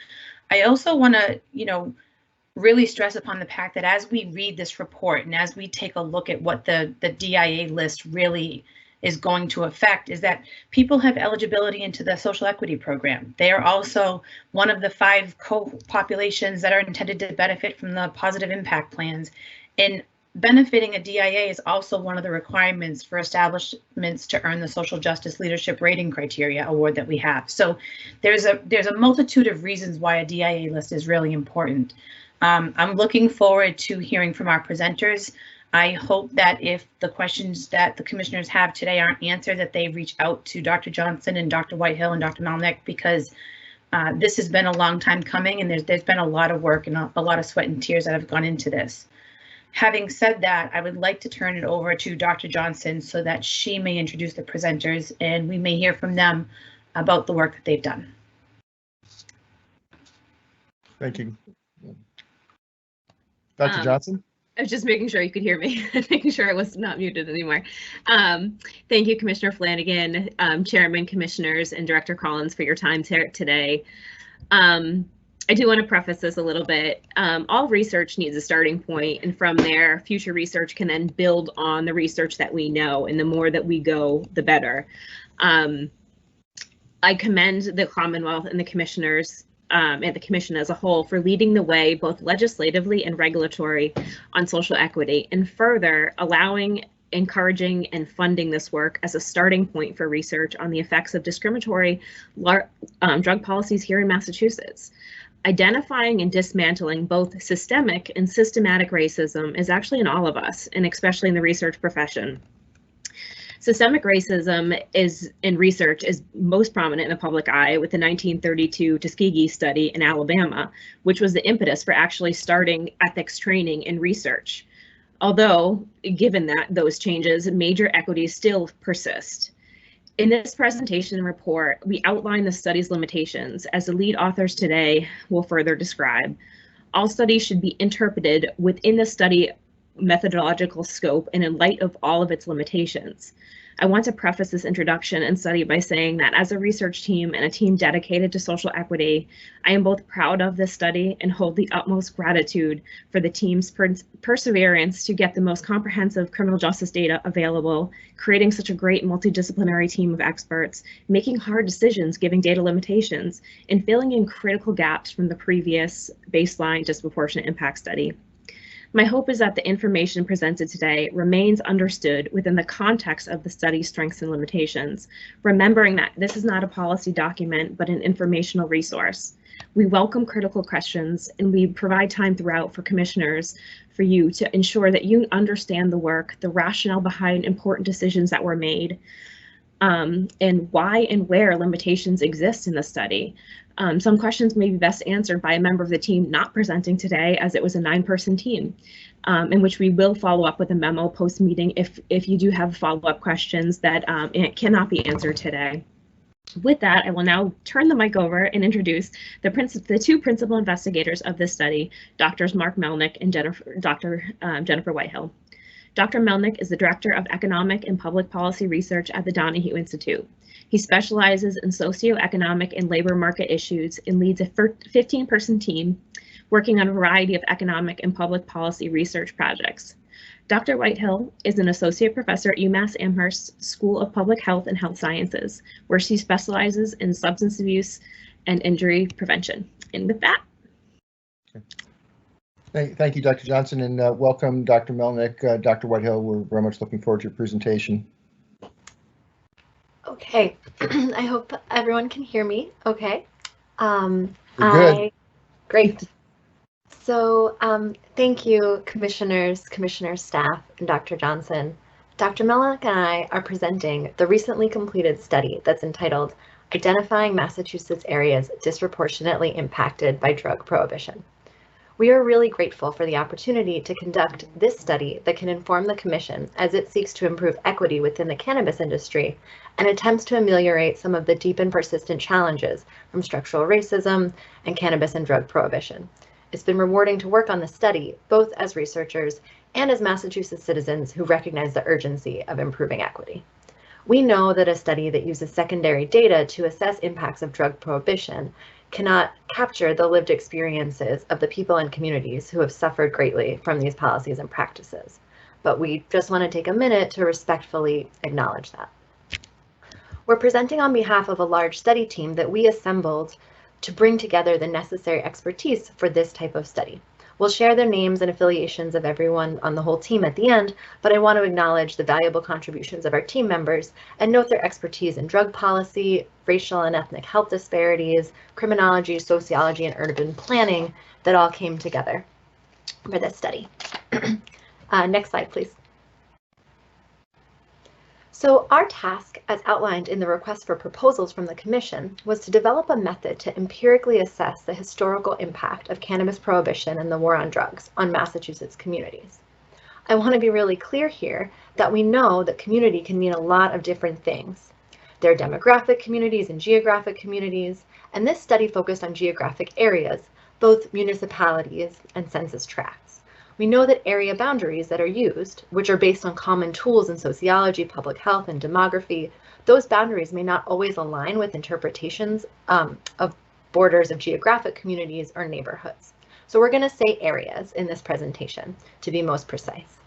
I also want to, really stress upon the fact that as we read this report and as we take a look at what the DIA list really is going to affect, is that people have eligibility into the social equity program. They are also one of the 5 populations that are intended to benefit from the positive impact plans. And benefiting a DIA is also one of the requirements for establishments to earn the Social Justice Leadership Rating Criteria award that we have. So there's a multitude of reasons why a DIA list is really important. I'm looking forward to hearing from our presenters. I hope that if the questions that the commissioners have today aren't answered, that they reach out to Dr. Johnson and Dr. Whitehill and Dr. Melnick, because this has been a long time coming and there's been a lot of work and a lot of sweat and tears that have gone into this. Having said that, I would like to turn it over to Dr. Johnson so that she may introduce the presenters and we may hear from them about the work that they've done. Thank you. Dr. Johnson? I was just making sure you could hear me, making sure I was not muted anymore. Thank you, Commissioner Flanagan, Chairman, Commissioners, and Director Collins for your time today. I do want to preface this a little bit. All research needs a starting point, and from there, future research can then build on the research that we know, and the more that we go, the better. I commend the Commonwealth and the Commissioners and the Commission as a whole for leading the way, both legislatively and regulatory, on social equity, and further allowing, encouraging, and funding this work as a starting point for research on the effects of discriminatory drug policies here in Massachusetts. Identifying and dismantling both systemic and systematic racism is actually in all of us, and especially in the research profession. Systemic racism in research is most prominent in the public eye with the 1932 Tuskegee study in Alabama, which was the impetus for actually starting ethics training in research. Although, given those changes, major equities still persist. In this presentation and report, we outline the study's limitations, as the lead authors today will further describe. All studies should be interpreted within the study methodological scope and in light of all of its limitations. I want to preface this introduction and study by saying that as a research team and a team dedicated to social equity, I am both proud of this study and hold the utmost gratitude for the team's perseverance to get the most comprehensive criminal justice data available, creating such a great multidisciplinary team of experts, making hard decisions given data limitations, and filling in critical gaps from the previous baseline disproportionate impact study. My hope is that the information presented today remains understood within the context of the study's strengths and limitations, remembering that this is not a policy document, but an informational resource. We welcome critical questions, and we provide time throughout for commissioners for you to ensure that you understand the work, the rationale behind important decisions that were made, and why and where limitations exist in the study. Some questions may be best answered by a member of the team not presenting today, as it was a 9-person team, in which we will follow up with a memo post-meeting if you do have follow-up questions that cannot be answered today. With that, I will now turn the mic over and introduce the two principal investigators of this study, Drs. Mark Melnick and Dr. Jennifer Whitehill. Dr. Melnick is the Director of Economic and Public Policy Research at the Donahue Institute. He specializes in socioeconomic and labor market issues and leads a 15-person team working on a variety of economic and public policy research projects. Dr. Whitehill is an associate professor at UMass Amherst School of Public Health and Health Sciences, where she specializes in substance abuse and injury prevention. And with that. Thank you, Dr. Johnson, and welcome, Dr. Melnick, Dr. Whitehill. We're very much looking forward to your presentation. Okay, I hope everyone can hear me. Okay. We're good. Great. So thank you, commissioners, staff, and Dr. Johnson. Dr. Melnick and I are presenting the recently completed study that's entitled Identifying Massachusetts Areas Disproportionately Impacted by Drug Prohibition. We are really grateful for the opportunity to conduct this study that can inform the Commission as it seeks to improve equity within the cannabis industry and attempts to ameliorate some of the deep and persistent challenges from structural racism and cannabis and drug prohibition. It's been rewarding to work on the study, both as researchers and as Massachusetts citizens who recognize the urgency of improving equity. We know that a study that uses secondary data to assess impacts of drug prohibition cannot capture the lived experiences of the people and communities who have suffered greatly from these policies and practices. But we just want to take a minute to respectfully acknowledge that. We're presenting on behalf of a large study team that we assembled to bring together the necessary expertise for this type of study. We'll share the names and affiliations of everyone on the whole team at the end, but I want to acknowledge the valuable contributions of our team members and note their expertise in drug policy, racial and ethnic health disparities, criminology, sociology, and urban planning that all came together for this study. Next slide, please. So our task, as outlined in the request for proposals from the Commission, was to develop a method to empirically assess the historical impact of cannabis prohibition and the war on drugs on Massachusetts communities. I want to be really clear here that we know that community can mean a lot of different things. There are demographic communities and geographic communities, and this study focused on geographic areas, both municipalities and census tracts. We know that area boundaries that are used, which are based on common tools in sociology, public health, and demography, those boundaries may not always align with interpretations of borders of geographic communities or neighborhoods. So we're going to say areas in this presentation to be most precise.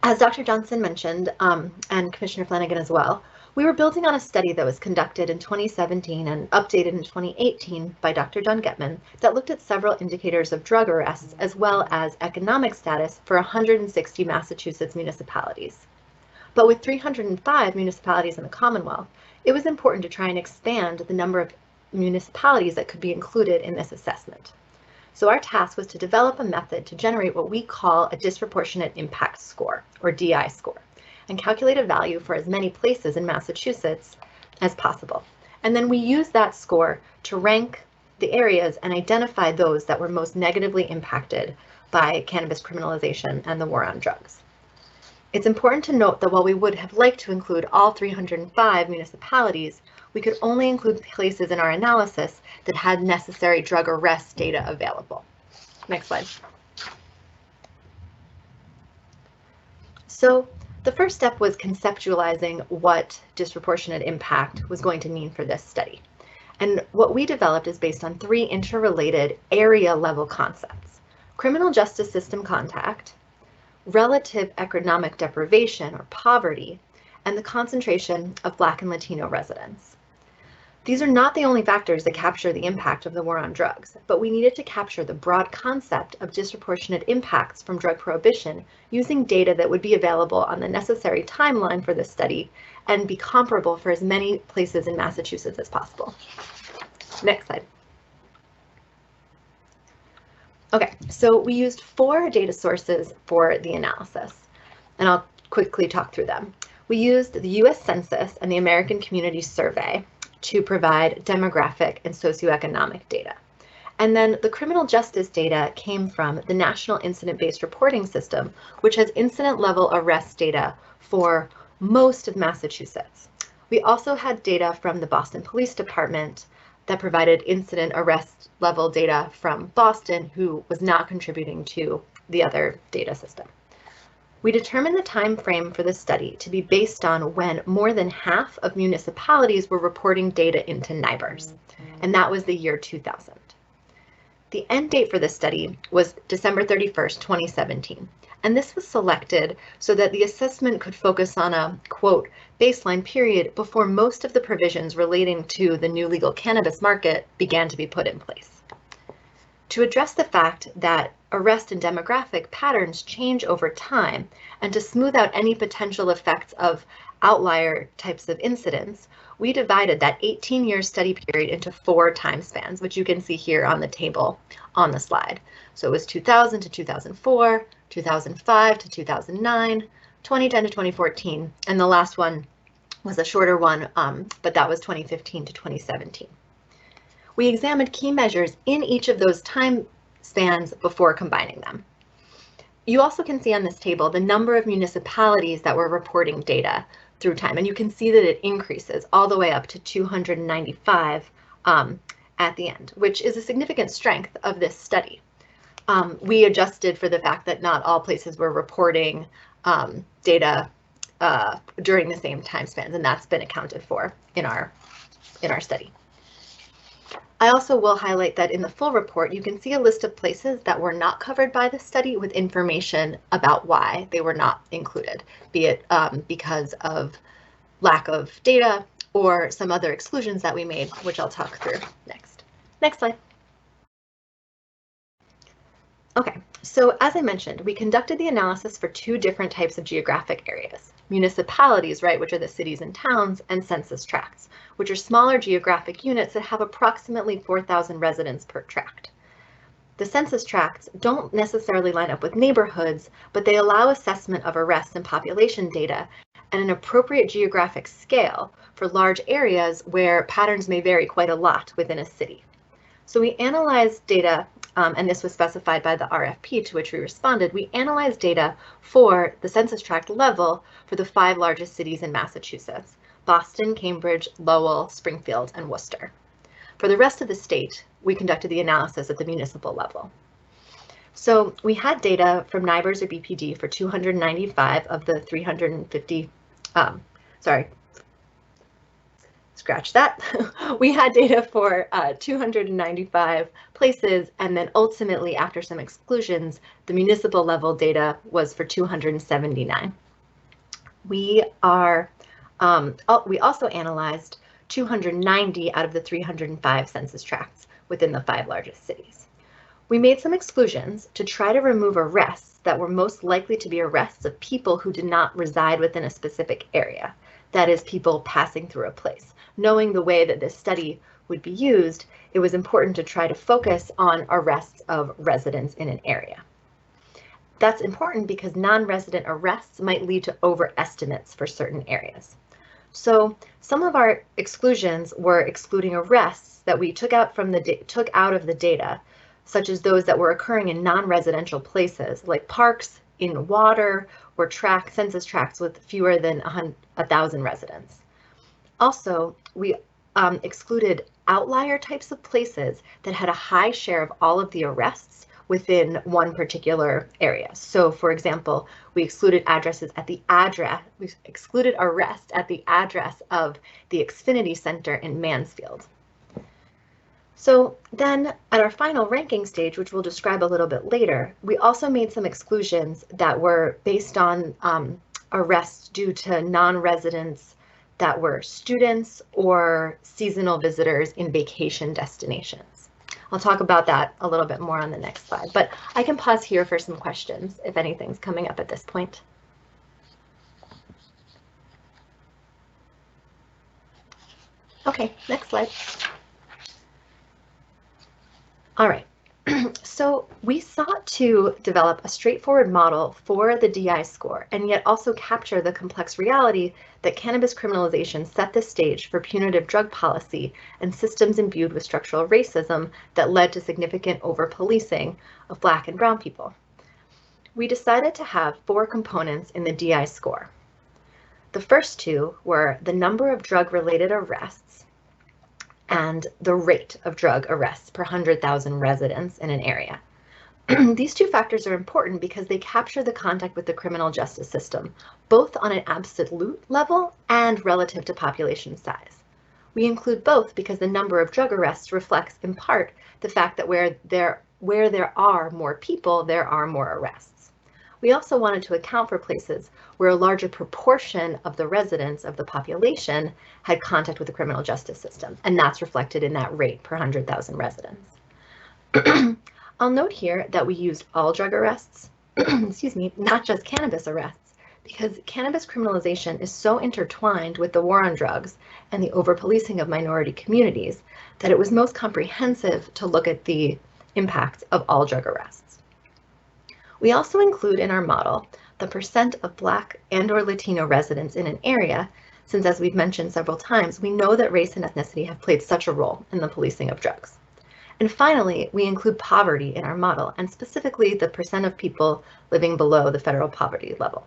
As Dr. Johnson mentioned, and Commissioner Flanagan as well, we were building on a study that was conducted in 2017 and updated in 2018 by Dr. John Getman that looked at several indicators of drug arrests as well as economic status for 160 Massachusetts municipalities. But with 305 municipalities in the Commonwealth, it was important to try and expand the number of municipalities that could be included in this assessment. So our task was to develop a method to generate what we call a disproportionate impact score, or DI score, and calculate a value for as many places in Massachusetts as possible. And then we used that score to rank the areas and identify those that were most negatively impacted by cannabis criminalization and the war on drugs. It's important to note that while we would have liked to include all 305 municipalities, we could only include places in our analysis that had necessary drug arrest data available. Next slide. So the first step was conceptualizing what disproportionate impact was going to mean for this study. And what we developed is based on 3 interrelated area level concepts: criminal justice system contact, relative economic deprivation or poverty, and the concentration of Black and Latino residents. These are not the only factors that capture the impact of the war on drugs, but we needed to capture the broad concept of disproportionate impacts from drug prohibition using data that would be available on the necessary timeline for this study and be comparable for as many places in Massachusetts as possible. Next slide. Okay, so we used 4 data sources for the analysis, and I'll quickly talk through them. We used the US Census and the American Community Survey to provide demographic and socioeconomic data. And then the criminal justice data came from the National Incident-Based Reporting System, which has incident level arrest data for most of Massachusetts. We also had data from the Boston Police Department that provided incident arrest level data from Boston, who was not contributing to the other data system. We determined the time frame for this study to be based on when more than half of municipalities were reporting data into NIBRS, and that was the year 2000. The end date for this study was December 31st, 2017, and this was selected so that the assessment could focus on a, quote, baseline period before most of the provisions relating to the new legal cannabis market began to be put in place. To address the fact that arrest and demographic patterns change over time, and to smooth out any potential effects of outlier types of incidents, we divided that 18-year study period into 4 time spans, which you can see here on the table on the slide. So it was 2000 to 2004, 2005 to 2009, 2010 to 2014, and the last one was a shorter one, but that was 2015 to 2017. We examined key measures in each of those time spans before combining them. You also can see on this table the number of municipalities that were reporting data through time, and you can see that it increases all the way up to 295 at the end, which is a significant strength of this study. We adjusted for the fact that not all places were reporting data during the same time spans, and that's been accounted for in our study. I also will highlight that in the full report, you can see a list of places that were not covered by the study with information about why they were not included, be it because of lack of data or some other exclusions that we made, which I'll talk through next. Next slide. Okay, so as I mentioned, we conducted the analysis for 2 different types of geographic areas. Municipalities, right, which are the cities and towns, and census tracts, which are smaller geographic units that have approximately 4,000 residents per tract. The census tracts don't necessarily line up with neighborhoods, but they allow assessment of arrests and population data and an appropriate geographic scale for large areas where patterns may vary quite a lot within a city. So we analyzed data, and this was specified by the RFP to which we responded. We analyzed data for the census tract level for the 5 largest cities in Massachusetts: Boston, Cambridge, Lowell, Springfield, and Worcester. For the rest of the state, we conducted the analysis at the municipal level. So we had data from NIBRS or BPD for 295 of the 350, scratch that. We had data for 295 places, and then ultimately, after some exclusions, the municipal level data was for 279. We also analyzed 290 out of the 305 census tracts within the 5 largest cities. We made some exclusions to try to remove arrests that were most likely to be arrests of people who did not reside within a specific area, that is, people passing through a place. Knowing the way that this study would be used, it was important to try to focus on arrests of residents in an area. That's important because non-resident arrests might lead to overestimates for certain areas. So some of our exclusions were excluding arrests that we took out of the data, such as those that were occurring in non-residential places like parks, in water, or census tracts with fewer than 1,000 residents. Also, we excluded outlier types of places that had a high share of all of the arrests within one particular area. So, for example, we excluded arrests at the address of the Xfinity Center in Mansfield. So then at our final ranking stage, which we'll describe a little bit later, we also made some exclusions that were based on arrests due to non-residents that were students or seasonal visitors in vacation destinations. I'll talk about that a little bit more on the next slide, but I can pause here for some questions if anything's coming up at this point. Okay, next slide. All right, so we sought to develop a straightforward model for the DI score and yet also capture the complex reality that cannabis criminalization set the stage for punitive drug policy and systems imbued with structural racism that led to significant over-policing of Black and Brown people. We decided to have 4 components in the DI score. The first 2 were the number of drug-related arrests and the rate of drug arrests per 100,000 residents in an area. These 2 factors are important because they capture the contact with the criminal justice system, both on an absolute level and relative to population size. We include both because the number of drug arrests reflects in part the fact that where there are more people, there are more arrests. We also wanted to account for places where a larger proportion of the residents of the population had contact with the criminal justice system, and that's reflected in that rate per 100,000 residents. I'll note here that we used all drug arrests, excuse me, not just cannabis arrests, because cannabis criminalization is so intertwined with the war on drugs and the over-policing of minority communities that it was most comprehensive to look at the impact of all drug arrests. We also include in our model the percent of Black and/or Latino residents in an area, since as we've mentioned several times, we know that race and ethnicity have played such a role in the policing of drugs. And finally, we include poverty in our model, and specifically the percent of people living below the federal poverty level.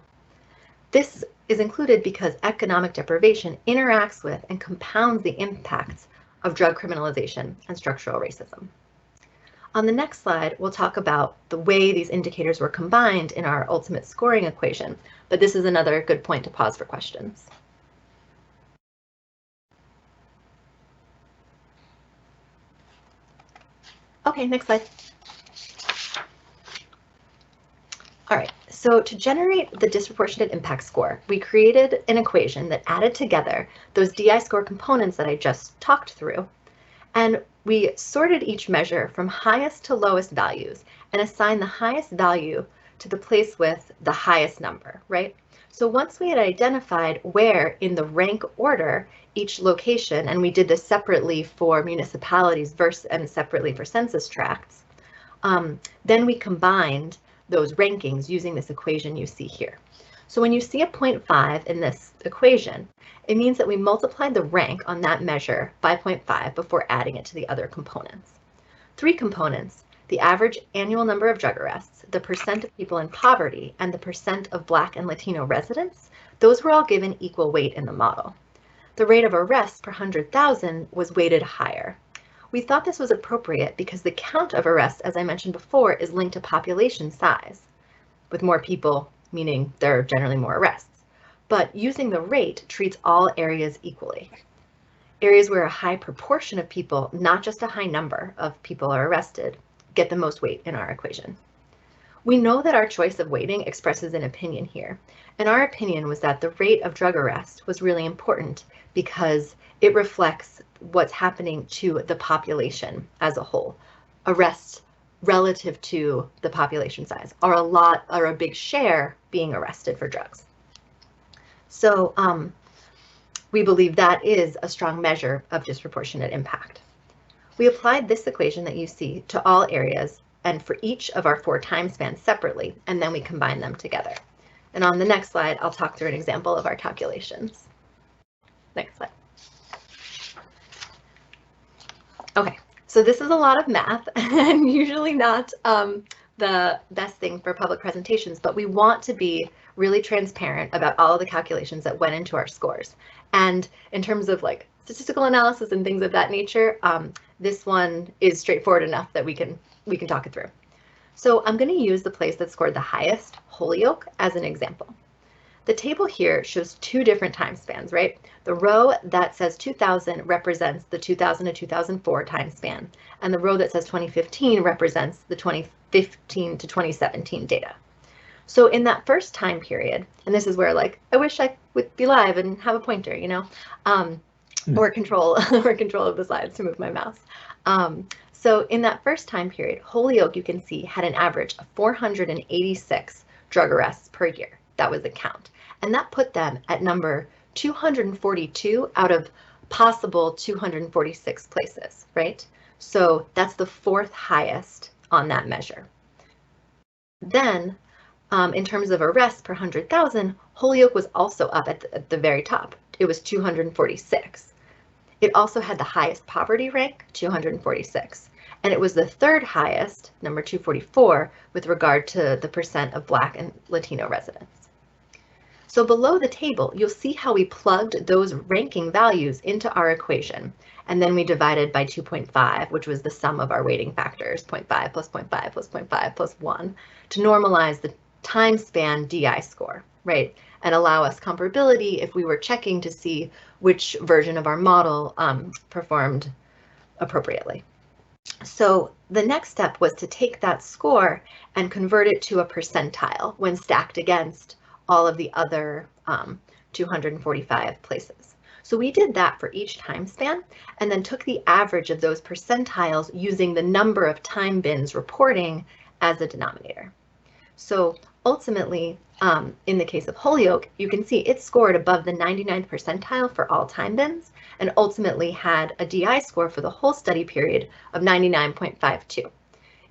This is included because economic deprivation interacts with and compounds the impacts of drug criminalization and structural racism. On the next slide, we'll talk about the way these indicators were combined in our ultimate scoring equation, but this is another good point to pause for questions. Okay, next slide. All right, so to generate the disproportionate impact score, we created an equation that added together those DI score components that I just talked through, and we sorted each measure from highest to lowest values and assigned the highest value to the place with the highest number, right? So once we had identified where in the rank order each location, and we did this separately for municipalities and separately for census tracts, then we combined those rankings using this equation you see here. So when you see a 0.5 in this equation, it means that we multiplied the rank on that measure by 0.5 before adding it to the other components. 3 components, the average annual number of drug arrests, the percent of people in poverty, and the percent of Black and Latino residents, those were all given equal weight in the model. The rate of arrests per 100,000 was weighted higher. We thought this was appropriate because the count of arrests, as I mentioned before, is linked to population size, with more people meaning there are generally more arrests. But using the rate treats all areas equally. Areas where a high proportion of people, not just a high number of people are arrested, get the most weight in our equation. We know that our choice of weighting expresses an opinion here, and our opinion was that the rate of drug arrest was really important because it reflects what's happening to the population as a whole. Arrests relative to the population size are a big share being arrested for drugs. So we believe that is a strong measure of disproportionate impact. We applied this equation that you see to all areas and for each of our 4 time spans separately, and then we combine them together. And on the next slide, I'll talk through an example of our calculations. Next slide. Okay, so this is a lot of math and usually not the best thing for public presentations, but we want to be really transparent about all of the calculations that went into our scores. And in terms of like statistical analysis and things of that nature, this one is straightforward enough that we can talk it through. So I'm going to use the place that scored the highest, Holyoke, as an example. The table here shows 2 different time spans, right? The row that says 2000 represents the 2000 to 2004 time span, and the row that says 2015 represents the 2015 to 2017 data. So in that first time period, and this is where like, I wish I would be live and have a pointer, you know, or control of the slides to move my mouse. So in that first time period, Holyoke, you can see, had an average of 486 drug arrests per year. That was the count. And that put them at number 242 out of possible 246 places, right? So that's the 4th highest on that measure. Then, in terms of arrests per 100,000, Holyoke was also up at the very top. It was 246. It also had the highest poverty rank, 246. And it was the 3rd highest, number 244, with regard to the percent of Black and Latino residents. So below the table, you'll see how we plugged those ranking values into our equation. And then we divided by 2.5, which was the sum of our weighting factors, 0.5 plus 0.5 plus 0.5 plus 1, to normalize the time span DI score, right? And allow us comparability if we were checking to see which version of our model performed appropriately. So the next step was to take that score and convert it to a percentile when stacked against all of the other 245 places. So we did that for each time span and then took the average of those percentiles using the number of time bins reporting as a denominator. So ultimately, in the case of Holyoke, you can see it scored above the 99th percentile for all time bins and ultimately had a DI score for the whole study period of 99.52.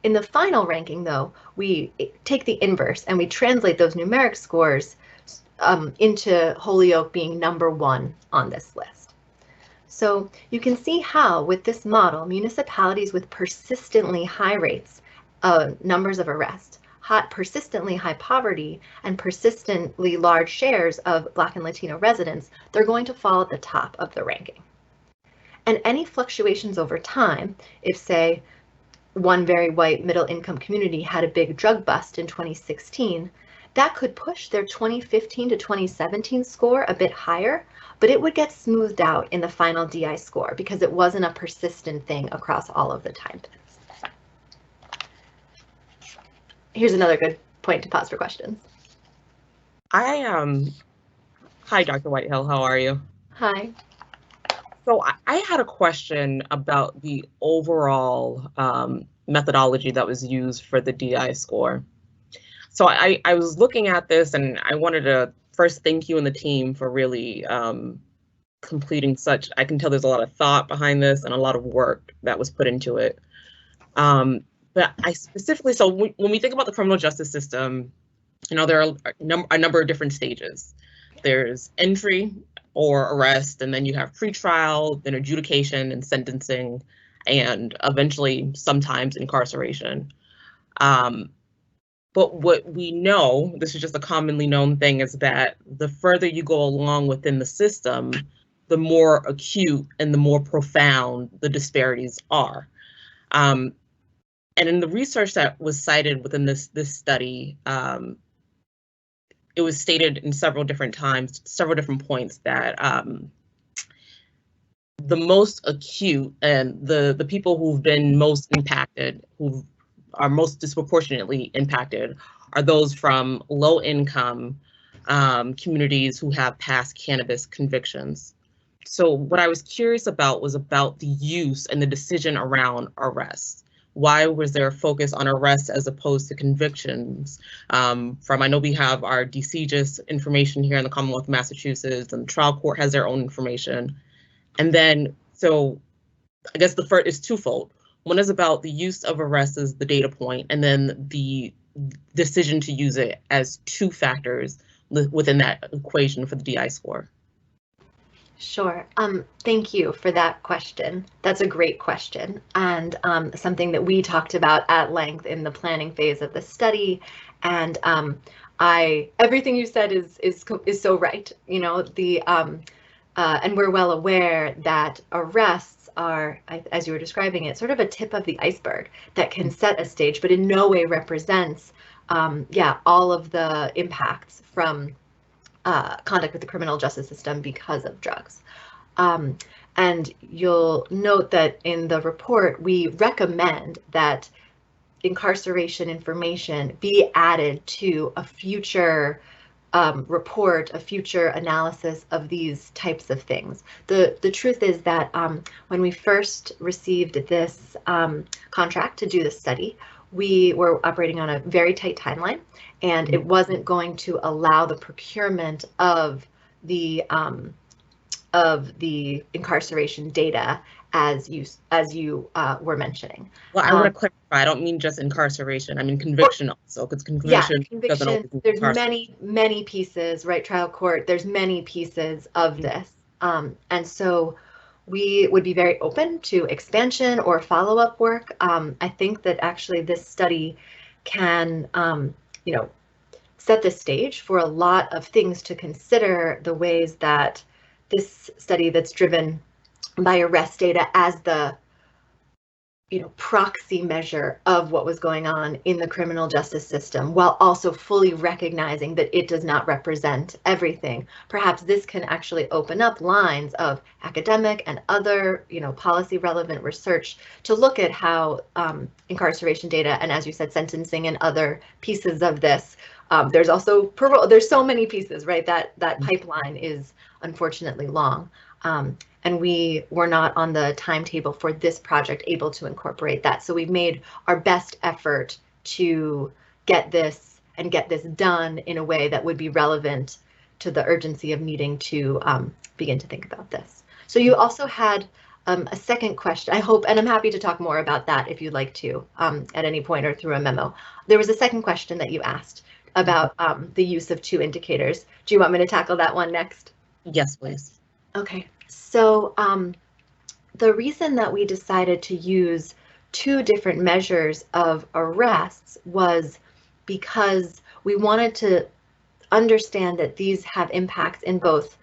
In the final ranking, though, we take the inverse and we translate those numeric scores into Holyoke being number 1 on this list. So you can see how, with this model, municipalities with persistently high rates, numbers of arrest, persistently high poverty, and persistently large shares of Black and Latino residents, they're going to fall at the top of the ranking. And any fluctuations over time, if say, one very white middle income community had a big drug bust in 2016, that could push their 2015 to 2017 score a bit higher, but it would get smoothed out in the final DI score because it wasn't a persistent thing across all of the time bins. Here's another good point to pause for questions. Hi, Dr. Whitehill, how are you? Hi. So I had a question about the overall methodology that was used for the DI score. So I was looking at this and I wanted to first thank you and the team for really completing such, I can tell there's a lot of thought behind this and a lot of work that was put into it. But I specifically, so when we think about the criminal justice system, you know, there are a number of different stages. There's entry or arrest, and then you have pretrial, then adjudication and sentencing, and eventually sometimes incarceration. But what we know, this is just a commonly known thing, is that the further you go along within the system, the more acute and the more profound the disparities are. And in the research that was cited within this study, it was stated in several different times, several different points, that the most acute and the people who've been most impacted, who are most disproportionately impacted, are those from low income communities who have past cannabis convictions. So what I was curious about was about the use and the decision around arrests. Why was there a focus on arrests as opposed to convictions? I know we have our DCGIS information here in the Commonwealth of Massachusetts, and the trial court has their own information. And then, so I guess the first is twofold. One is about the use of arrests as the data point, and then the decision to use it as two factors within that equation for the DI score. Sure. Thank you for that question. That's a great question, and something that we talked about at length in the planning phase of the study. And everything you said is so right. You know, and we're well aware that arrests are, as you were describing it, sort of a tip of the iceberg that can set a stage, but in no way represents, all of the impacts from conduct with the criminal justice system because of drugs. And you'll note that in the report, we recommend that incarceration information be added to a future report, a future analysis of these types of things. The truth is that when we first received this contract to do the study, we were operating on a very tight timeline, and it wasn't going to allow the procurement of the incarceration data as you were mentioning. Well, I want to clarify. I don't mean just incarceration. I mean conviction also, because conviction doesn't always mean there's many pieces, right? Trial court. There's many pieces of this, and so we would be very open to expansion or follow-up work. I think that actually this study can, set the stage for a lot of things to consider, the ways that this study that's driven by arrest data as the proxy measure of what was going on in the criminal justice system, while also fully recognizing that it does not represent everything. Perhaps this can actually open up lines of academic and other, policy relevant research to look at how incarceration data, and as you said, sentencing and other pieces of this. There's also parole. There's so many pieces, right? That pipeline is unfortunately long. And we were not on the timetable for this project able to incorporate that. So we've made our best effort to get this done in a way that would be relevant to the urgency of needing to begin to think about this. So you also had a second question, I hope, and I'm happy to talk more about that if you'd like to at any point or through a memo. There was a second question that you asked about the use of two indicators. Do you want me to tackle that one next? Yes, please. Okay. So the reason that we decided to use two different measures of arrests was because we wanted to understand that these have impacts in both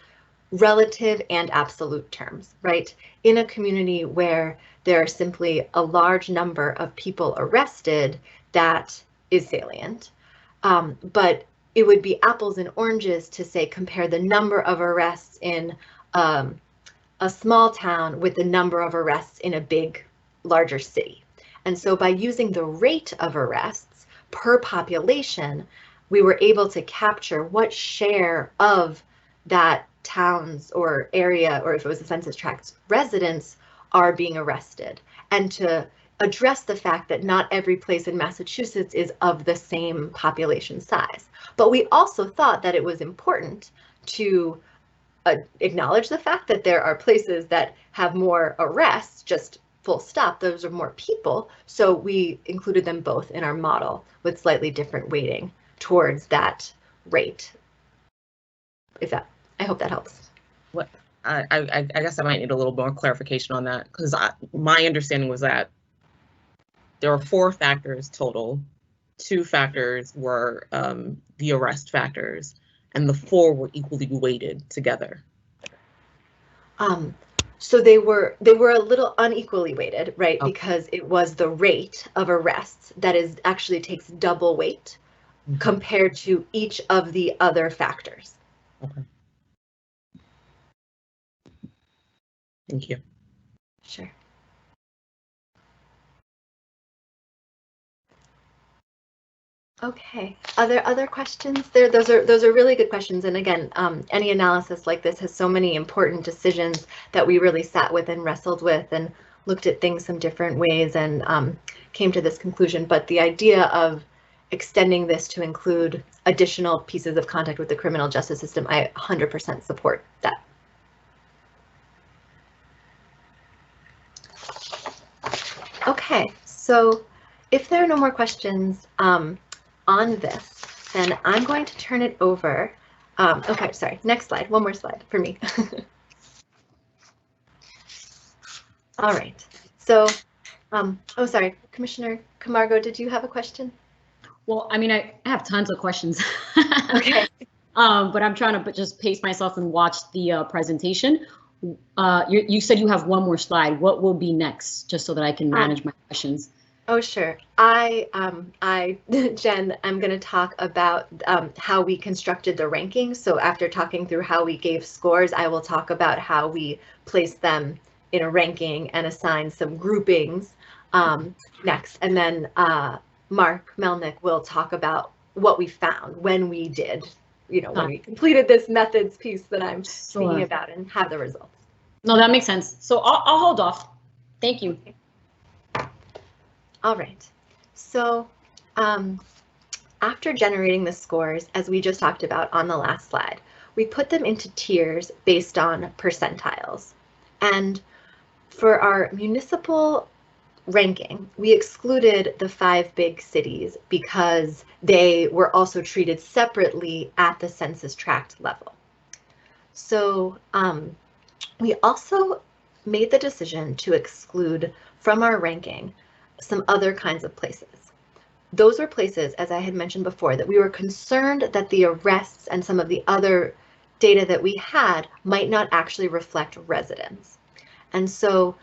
relative and absolute terms, right? In a community where there are simply a large number of people arrested, that is salient. But it would be apples and oranges to say compare the number of arrests in a small town with the number of arrests in a larger city. And so by using the rate of arrests per population, we were able to capture what share of that town's or area, or if it was a census tract, residents are being arrested, and to address the fact that not every place in Massachusetts is of the same population size. But we also thought that it was important to acknowledge the fact that there are places that have more arrests, just full stop. Those are more people. So we included them both in our model with slightly different weighting towards that rate. I hope that helps. What I guess I might need a little more clarification on that, because my understanding was that there are 4 factors total. 2 factors were the arrest factors, and the 4 were equally weighted together. So they were a little unequally weighted, right? Okay. Because it was the rate of arrests that is actually takes double weight compared to each of the other factors. Okay. Thank you. Sure. Okay. Other questions there? Those are really good questions. And again, any analysis like this has so many important decisions that we really sat with and wrestled with and looked at things some different ways and came to this conclusion. But the idea of extending this to include additional pieces of contact with the criminal justice system, I 100% support that. Okay, so if there are no more questions on this, then I'm going to turn it over. Okay, sorry, next slide, one more slide for me. All right, so, oh, sorry, Commissioner Camargo, did you have a question? Well, I mean, I have tons of questions. Okay. But I'm trying to just pace myself and watch the presentation. You said you have one more slide. What will be next, just so that I can manage my questions? Oh, sure. Jen, I'm going to talk about how we constructed the rankings. So after talking through how we gave scores, I will talk about how we placed them in a ranking and assign some groupings next. And then Mark Melnick will talk about what we found when we did, when we completed this methods piece that I'm speaking about and have the results. No, that makes sense. So I'll hold off. Thank you. All right. So after generating the scores, as we just talked about on the last slide, we put them into tiers based on percentiles. And for our municipal ranking, we excluded the 5 big cities because they were also treated separately at the census tract level. So we also made the decision to exclude from our ranking some other kinds of places. Those were places, as I had mentioned before, that we were concerned that the arrests and some of the other data that we had might not actually reflect residents. And so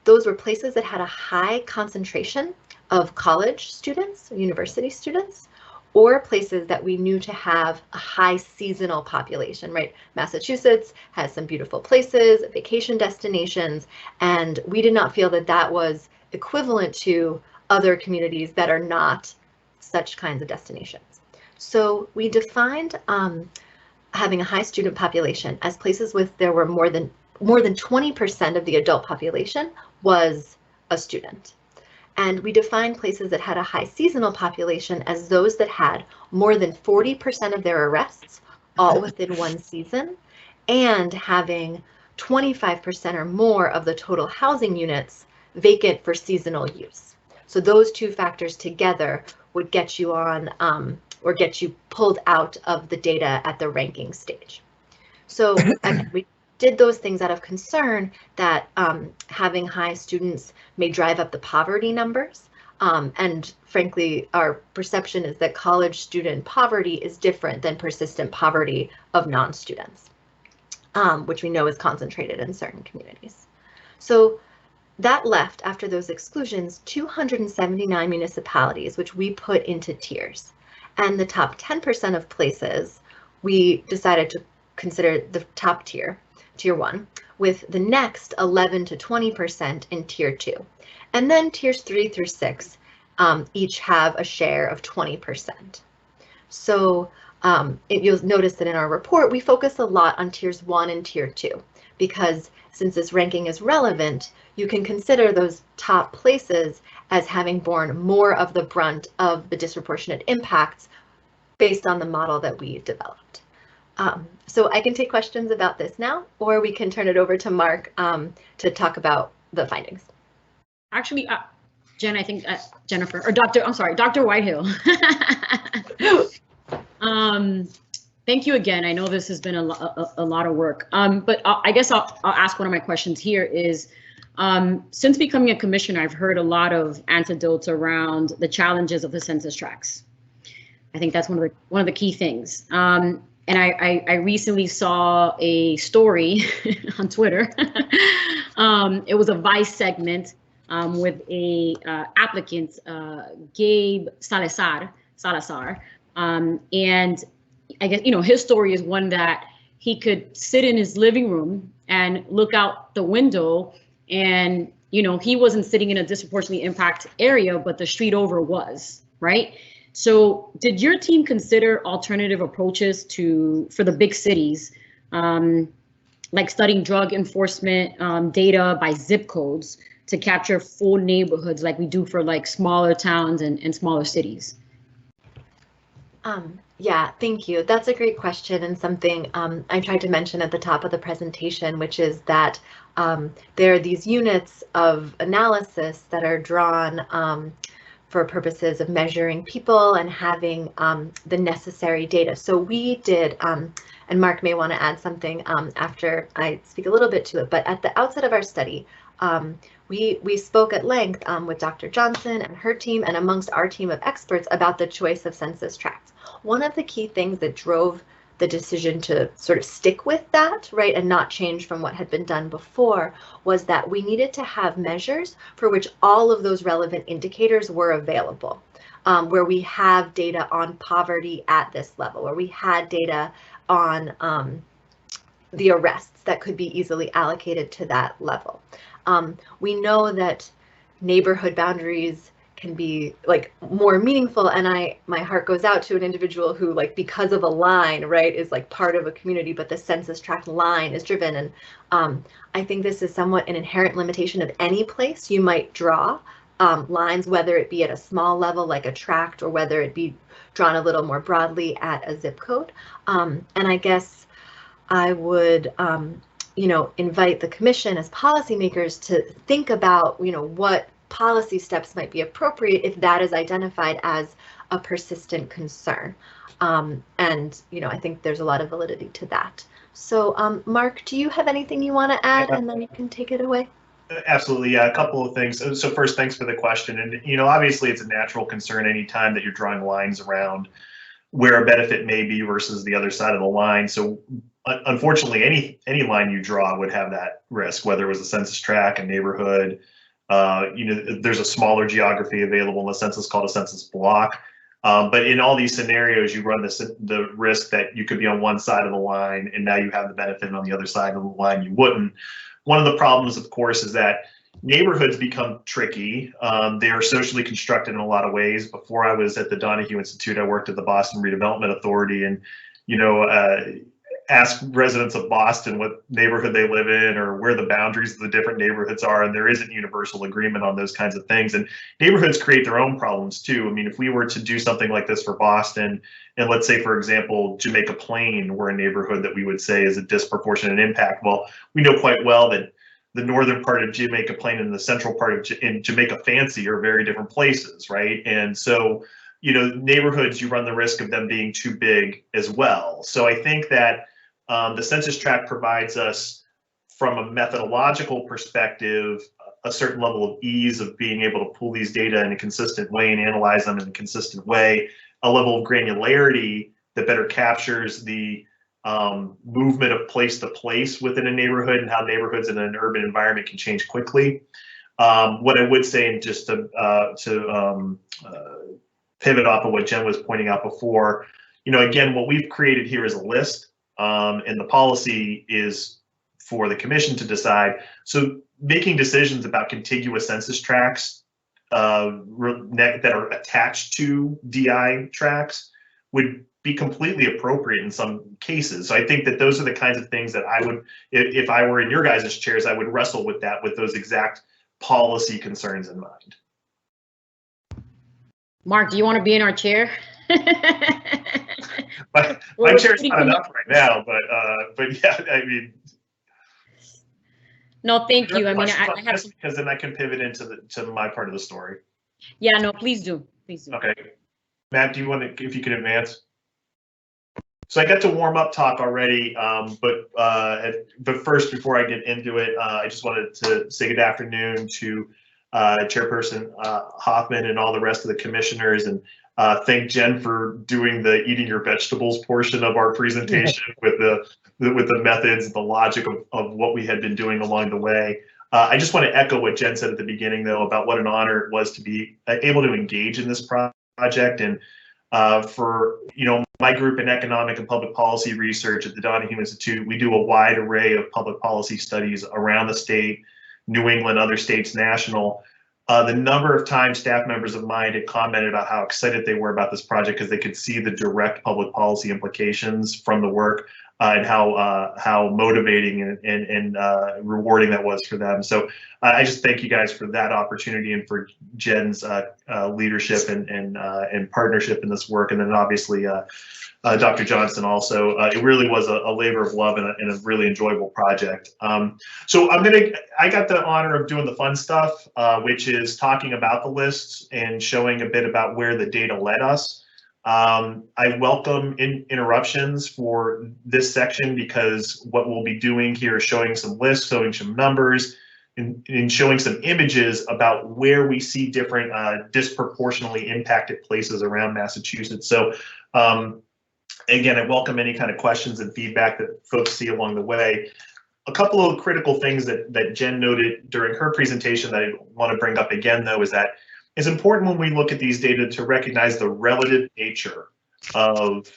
those were places that had a high concentration of college students, university students, or places that we knew to have a high seasonal population, right? Massachusetts has some beautiful places, vacation destinations, and we did not feel that that was equivalent to other communities that are not such kinds of destinations. So we defined having a high student population as places with there were more than 20% of the adult population was a student. And we defined places that had a high seasonal population as those that had more than 40% of their arrests all within one season and having 25% or more of the total housing units vacant for seasonal use. So those two factors together would get you on or get you pulled out of the data at the ranking stage. So we did those things out of concern that having high students may drive up the poverty numbers. And frankly, our perception is that college student poverty is different than persistent poverty of non-students, which we know is concentrated in certain communities. So that left, after those exclusions, 279 municipalities, which we put into tiers. And the top 10% of places, we decided to consider the top tier, tier 1, with the next 11 to 20% in tier 2. And then tiers 3 through 6 each have a share of 20%. So you'll notice that in our report, we focus a lot on tiers 1 and tier 2, because since this ranking is relevant, you can consider those top places as having borne more of the brunt of the disproportionate impacts based on the model that we developed. So I can take questions about this now, or we can turn it over to Mark to talk about the findings. Actually, Jen, I think Jennifer, or Dr. Whitehill. Thank you again. I know this has been a lot of work, but I guess I'll ask one of my questions here is, since becoming a commissioner, I've heard a lot of anecdotes around the challenges of the census tracts. I think that's one of the key things. I recently saw a story on Twitter. It was a Vice segment with a applicant, Gabe Salazar, and I guess, you know, his story is one that he could sit in his living room and look out the window, and, you know, he wasn't sitting in a disproportionately impacted area, but the street over was, right? So did your team consider alternative approaches for the big cities, like studying drug enforcement data by zip codes to capture full neighborhoods like we do for like smaller towns and smaller cities? Yeah, thank you. That's a great question, and something I tried to mention at the top of the presentation, which is that there are these units of analysis that are drawn for purposes of measuring people and having the necessary data. So we did, and Mark may want to add something after I speak a little bit to it, but at the outset of our study, we spoke at length with Dr. Johnson and her team and amongst our team of experts about the choice of census tracts. One of the key things that drove the decision to sort of stick with that, right, and not change from what had been done before, was that we needed to have measures for which all of those relevant indicators were available, where we have data on poverty at this level, where we had data on the arrests that could be easily allocated to that level. We know that neighborhood boundaries can be like more meaningful, and my heart goes out to an individual who, like, because of a line, right, is like part of a community, but the census tract line is driven. And I think this is somewhat an inherent limitation of any place you might draw lines, whether it be at a small level like a tract or whether it be drawn a little more broadly at a zip code. And I guess I would you know, invite the commission as policymakers to think about, you know, what policy steps might be appropriate if that is identified as a persistent concern. And, you know, I think there's a lot of validity to that. So, Mark, do you have anything you want to add, and then you can take it away? Absolutely, yeah, a couple of things. So first, thanks for the question. And, you know, obviously it's a natural concern anytime that you're drawing lines around where a benefit may be versus the other side of the line. So unfortunately, any line you draw would have that risk, whether it was a census tract, a neighborhood. You know, there's a smaller geography available in the census called a census block. But in all these scenarios, you run the risk that you could be on one side of the line and now you have the benefit on the other side of the line you wouldn't. One of the problems, of course, is that neighborhoods become tricky. They are socially constructed in a lot of ways. Before I was at the Donahue Institute, I worked at the Boston Redevelopment Authority, and, you know, ask residents of Boston what neighborhood they live in or where the boundaries of the different neighborhoods are, and there isn't universal agreement on those kinds of things. And neighborhoods create their own problems too. I mean, if we were to do something like this for Boston, and let's say, for example, Jamaica Plain were a neighborhood that we would say is a disproportionate impact. Well, we know quite well that the northern part of Jamaica Plain and the central part of Jamaica Fancy are very different places, right? And so, you know, neighborhoods, you run the risk of them being too big as well. So I think that the census tract provides us, from a methodological perspective, a certain level of ease of being able to pull these data in a consistent way and analyze them in a consistent way, a level of granularity that better captures the movement of place to place within a neighborhood and how neighborhoods in an urban environment can change quickly. What I would say, and just to pivot off of what Jen was pointing out before, you know, again, what we've created here is a list. And the policy is for the commission to decide. So making decisions about contiguous census tracts that are attached to DI tracts would be completely appropriate in some cases. So I think that those are the kinds of things that I would, if I were in your guys' chairs, I would wrestle with that, with those exact policy concerns in mind. Mark, do you want to be in our chair? My chair's not enough right now, but yeah, I mean. No, thank you. I mean, I have some, because then I can pivot into my part of the story. Yeah, no, please do. Please do. Okay, Matt, do you want to, if you could advance? So I got to warm up talk already, but first, before I get into it, I just wanted to say good afternoon to Chairperson Hoffman and all the rest of the commissioners, and thank Jen for doing the eating your vegetables portion of our presentation with the methods, the logic of what we had been doing along the way. I just want to echo what Jen said at the beginning, though, about what an honor it was to be able to engage in this project. And for my group in economic and public policy research at the Donahue Institute, we do a wide array of public policy studies around the state, New England, other states, national. The number of times staff members of mine had commented about how excited they were about this project because they could see the direct public policy implications from the work and how motivating and rewarding that was for them. So I just thank you guys for that opportunity and for Jen's leadership and partnership in this work, and then obviously Dr. Johnson also. It really was a labor of love and a really enjoyable project. So I got the honor of doing the fun stuff, which is talking about the lists and showing a bit about where the data led us. I welcome interruptions for this section because what we'll be doing here is showing some lists, showing some numbers, and showing some images about where we see different disproportionately impacted places around Massachusetts. So again, I welcome any kind of questions and feedback that folks see along the way. A couple of critical things that Jen noted during her presentation that I want to bring up again, though, is that it's important when we look at these data to recognize the relative nature of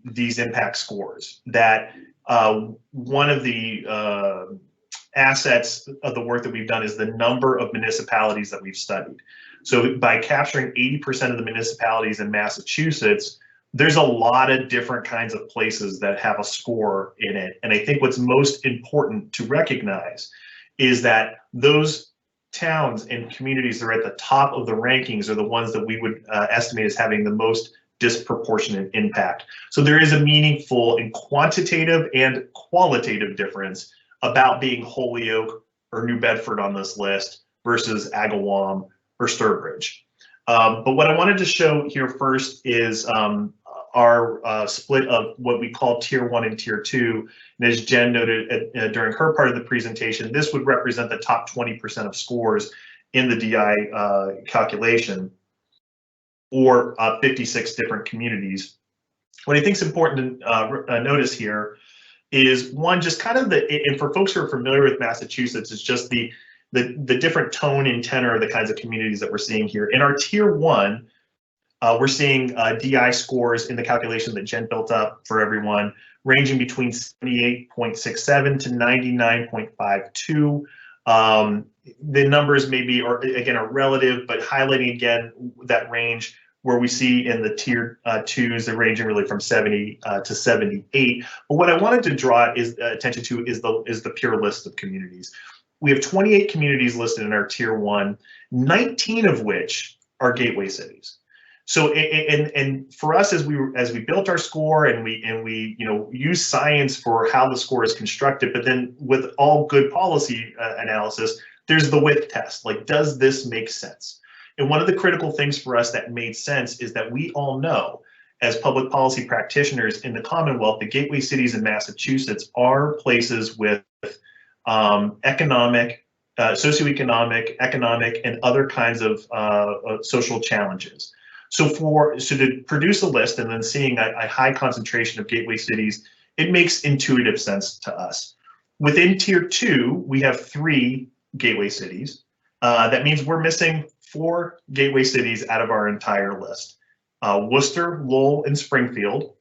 these impact scores. That one of the assets of the work that we've done is the number of municipalities that we've studied. So by capturing 80% of the municipalities in Massachusetts, there's a lot of different kinds of places that have a score in it. And I think what's most important to recognize is that those towns and communities that are at the top of the rankings are the ones that we would estimate as having the most disproportionate impact. So there is a meaningful and quantitative and qualitative difference about being Holyoke or New Bedford on this list versus Agawam or Sturbridge. But what I wanted to show here first is our split of what we call Tier 1 and Tier 2. And as Jen noted during her part of the presentation, this would represent the top 20% of scores in the DI calculation, or 56 different communities. What I think is important to notice here is, one, just kind of and for folks who are familiar with Massachusetts, it's just the different tone and tenor of the kinds of communities that we're seeing here. In our Tier 1, we're seeing DI scores in the calculation that Jen built up for everyone, ranging between 78.67 to 99.52. The numbers maybe are relative, but highlighting again that range where we see in the Tier 2s, they're ranging really from 70 to 78. But what I wanted to draw attention to is the pure list of communities. We have 28 communities listed in our Tier 1, 19 of which are gateway cities. So and for us, as we built our score and we use science for how the score is constructed, but then with all good policy analysis, there's the width test. Like, does this make sense? And one of the critical things for us that made sense is that we all know, as public policy practitioners in the Commonwealth, the gateway cities in Massachusetts are places with economic, socioeconomic, economic, and other kinds of social challenges. So to produce a list and then seeing a high concentration of gateway cities, it makes intuitive sense to us. Within Tier 2, we have 3 gateway cities. That means we're missing 4 gateway cities out of our entire list. Worcester, Lowell, and Springfield,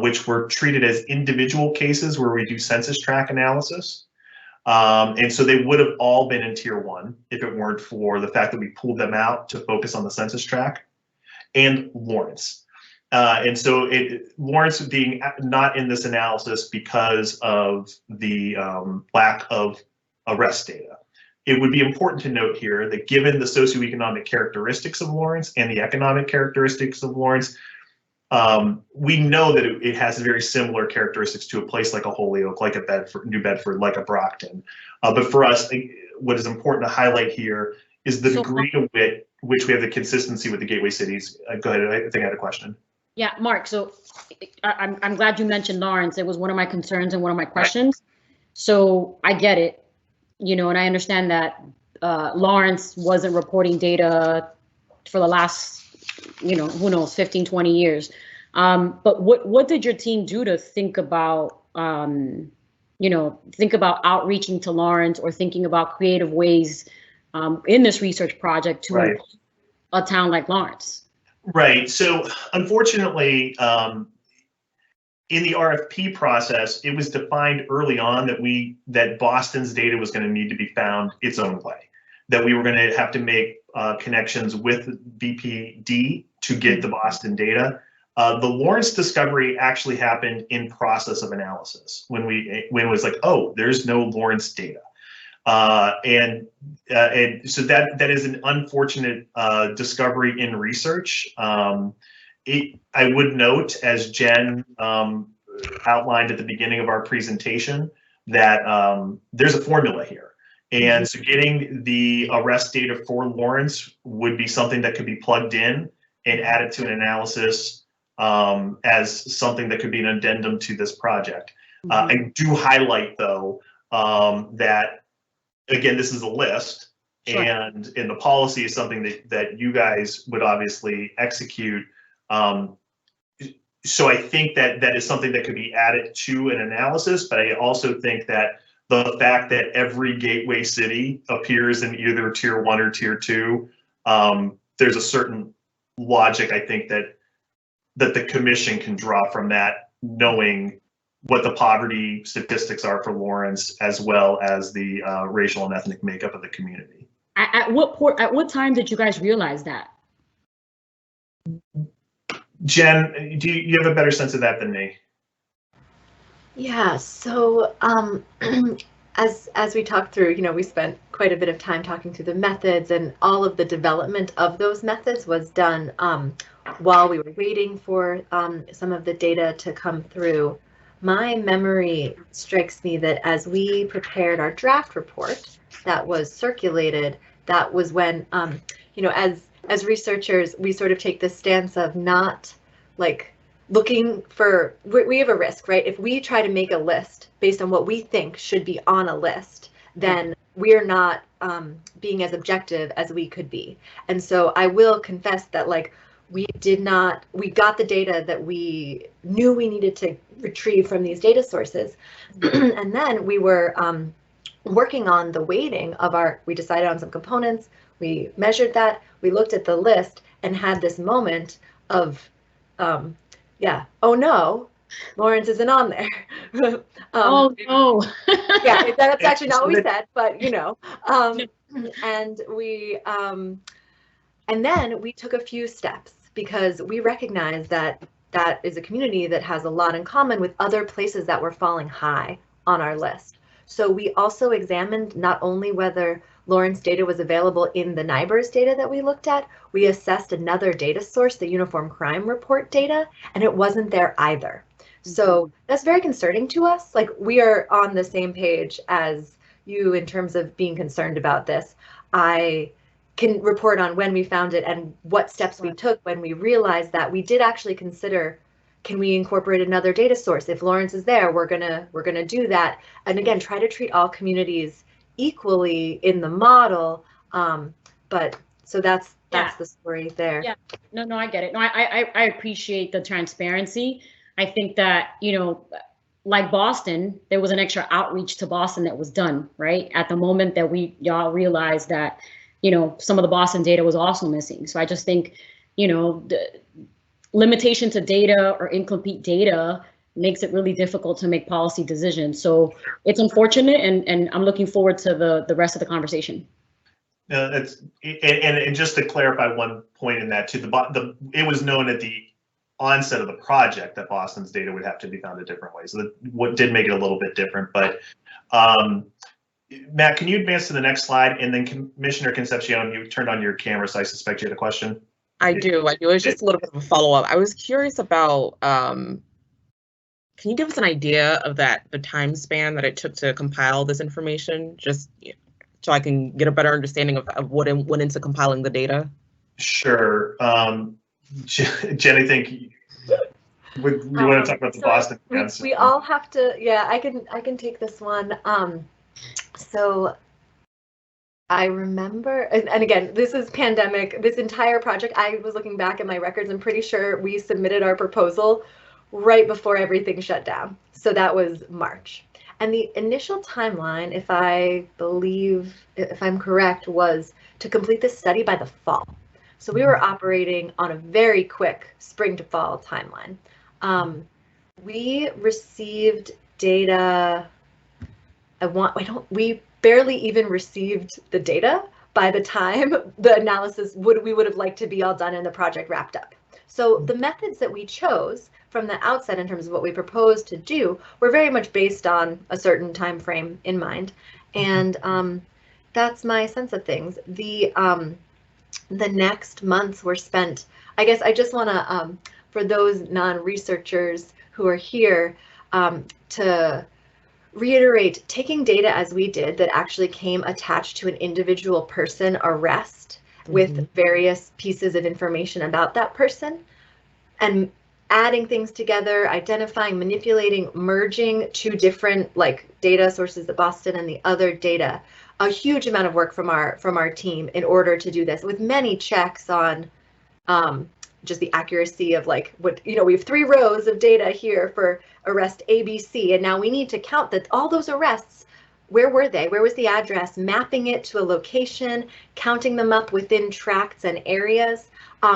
which were treated as individual cases where we do census tract analysis. And so they would have all been in Tier 1 if it weren't for the fact that we pulled them out to focus on the census tract. And Lawrence. And so Lawrence being not in this analysis because of the lack of arrest data. It would be important to note here that given the socioeconomic characteristics of Lawrence and the economic characteristics of Lawrence, we know that it has very similar characteristics to a place like a Holyoke, like a Bedford, New Bedford, like a Brockton. But for us, what is important to highlight here is the degree to which we have the consistency with the gateway cities. Go ahead, I think I had a question. Yeah, Mark, so I'm glad you mentioned Lawrence. It was one of my concerns and one of my questions. So I get it, and I understand that Lawrence wasn't reporting data for the last who knows, 15, 20 years. But what did your team do to think about, outreaching to Lawrence, or thinking about creative ways in this research project to Right. a town like Lawrence? Right. So unfortunately, in the RFP process, it was defined early on that Boston's data was going to need to be found its own way, that we were going to have to make connections with BPD to get the Boston data. The Lawrence discovery actually happened in process of analysis when it was like, oh, there's no Lawrence data. And so that is an unfortunate discovery in research. I would note, as Jen outlined at the beginning of our presentation, that there's a formula here. And so getting the arrest data for Lawrence would be something that could be plugged in and added to an analysis as something that could be an addendum to this project. I do highlight, though, that, again, this is a list. Sure. And the policy is something that you guys would obviously execute. So I think that is something that could be added to an analysis, but I also think that the fact that every gateway city appears in either tier 1 or tier 2, there's a certain logic, I think, that the commission can draw from that, knowing what the poverty statistics are for Lawrence, as well as the racial and ethnic makeup of the community. At what time did you guys realize that? Jen, do you have a better sense of that than me? Yeah, so as we talked through, we spent quite a bit of time talking through the methods, and all of the development of those methods was done while we were waiting for some of the data to come through. My memory strikes me that as we prepared our draft report that was circulated, that was when, as researchers, we sort of take this stance of not like looking for, we have a risk, right? If we try to make a list based on what we think should be on a list, then we're not being as objective as we could be. And so I will confess that we got the data that we knew we needed to retrieve from these data sources. And then we were working on the weighting of we decided on some components, we measured that, we looked at the list and had this moment of, oh no, Lawrence isn't on there. Oh no. Yeah, that's actually not what we said, but and then we took a few steps, because we recognize that is a community that has a lot in common with other places that were falling high on our list. So we also examined not only whether Lawrence data was available in the NIBRS data that we looked at, we assessed another data source, the Uniform Crime Report data, and it wasn't there either. So that's very concerning to us. We are on the same page as you in terms of being concerned about this. I can report on when we found it and what steps we took when we realized that we did actually consider, can we incorporate another data source? If Lawrence is there, we're gonna do that. And again, try to treat all communities equally in the model. But so that's the story there. Yeah, no, I get it. No, I appreciate the transparency. I think that, like Boston, there was an extra outreach to Boston that was done, right? At the moment that y'all realized that, some of the Boston data was also missing. So I just think, the limitation to data or incomplete data makes it really difficult to make policy decisions. So it's unfortunate, and I'm looking forward to the rest of the conversation. And just to clarify one point in that too, it was known at the onset of the project that Boston's data would have to be found a different way. So what did make it a little bit different, but Matt, can you advance to the next slide? And then Commissioner Concepcion, you turned on your camera, so I suspect you had a question. I do. It's just a little bit of a follow-up. I was curious about, can you give us an idea of the time span that it took to compile this information, just so I can get a better understanding of what went into compiling the data? Sure. Jen, I think we want to talk about the Boston events. We all have to, I can take this one. So I remember, and again, this is pandemic, this entire project, I was looking back at my records, I'm pretty sure we submitted our proposal right before everything shut down. So that was March. And the initial timeline, if I'm correct, was to complete this study by the fall. So we were operating on a very quick spring to fall timeline. We received data, we barely even received the data by the time the analysis we would have liked to be all done and the project wrapped up. So the methods that we chose from the outset in terms of what we proposed to do were very much based on a certain time frame in mind. And that's my sense of things. The next months were spent, I guess I just want to, for those non-researchers who are here, to reiterate, taking data as we did that actually came attached to an individual person arrest with various pieces of information about that person, and adding things together, identifying, manipulating, merging two different data sources, the Boston and the other data, a huge amount of work from our team in order to do this, with many checks on just the accuracy of we have 3 rows of data here for arrest ABC, and now we need to count that all those arrests, where were they? Where was the address? Mapping it to a location, counting them up within tracts and areas.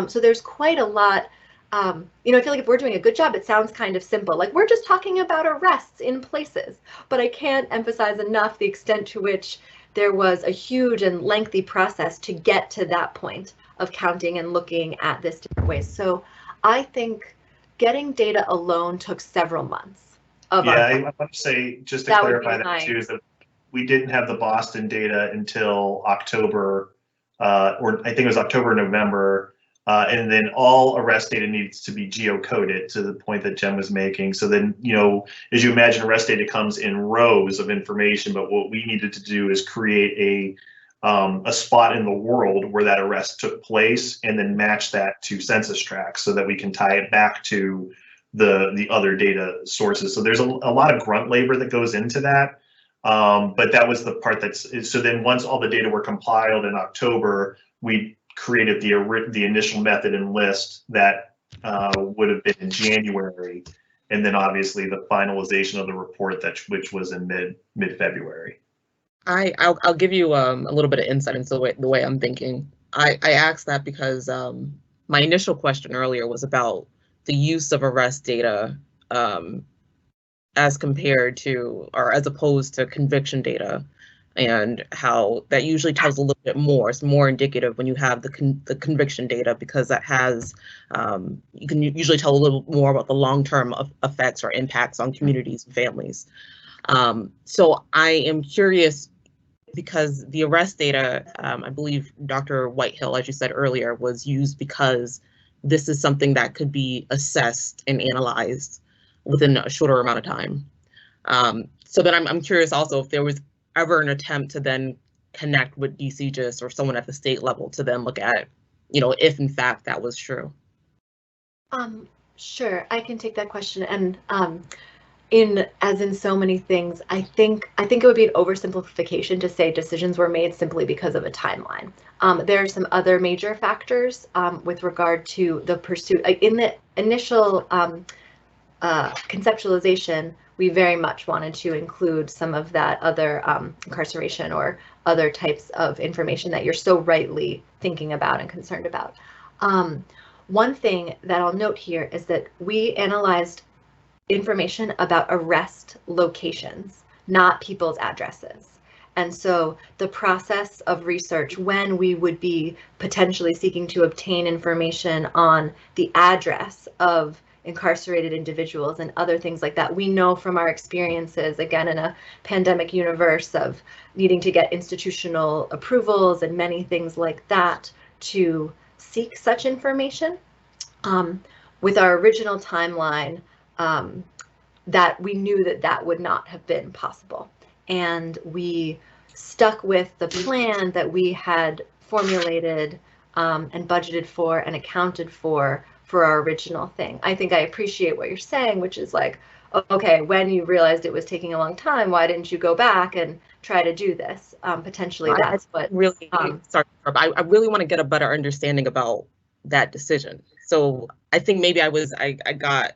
So there's quite a lot. I feel like if we're doing a good job, it sounds kind of simple. We're just talking about arrests in places, but I can't emphasize enough the extent to which there was a huge and lengthy process to get to that point of counting and looking at this different ways. So I think getting data alone took several months. I want to say, just to clarify that too, is that we didn't have the Boston data until October, or I think it was October, November, and then all arrest data needs to be geocoded, to the point that Jen was making. So then, as you imagine, arrest data comes in rows of information, but what we needed to do is create a spot in the world where that arrest took place, and then match that to census tracts so that we can tie it back to the other data sources. So there's a lot of grunt labor that goes into that. But that was the part so then once all the data were compiled in October, we created the initial method and list that would have been in January. And then obviously the finalization of the report which was in mid-February. I'll give you a little bit of insight into the way I'm thinking. I asked that because my initial question earlier was about the use of arrest data as compared to, or as opposed to, conviction data, and how that usually tells a little bit more. It's more indicative when you have the conviction data, because that has, you can usually tell a little more about the long-term effects or impacts on communities and families. So I am curious, because the arrest data, I believe Dr. Whitehill, as you said earlier, was used because this is something that could be assessed and analyzed within a shorter amount of time. So then I'm curious also if there was ever an attempt to then connect with DCGIS or someone at the state level to then look at, if in fact that was true. Sure, I can take that question. And as in so many things, I think it would be an oversimplification to say decisions were made simply because of a timeline. There are some other major factors with regard to the pursuit. In the initial conceptualization, we very much wanted to include some of that other incarceration or other types of information that you're so rightly thinking about and concerned about. One thing that I'll note here is that we analyzed information about arrest locations, not people's addresses. And so the process of research, when we would be potentially seeking to obtain information on the address of incarcerated individuals and other things like that, we know from our experiences, again, in a pandemic universe of needing to get institutional approvals and many things like that to seek such information. With our original timeline, that we knew that would not have been possible. And we stuck with the plan that we had formulated and budgeted for and accounted for our original thing. I think I appreciate what you're saying, which is okay, when you realized it was taking a long time, why didn't you go back and try to do this? Potentially that's what really, sorry, I really want to get a better understanding about that decision. So I think maybe I got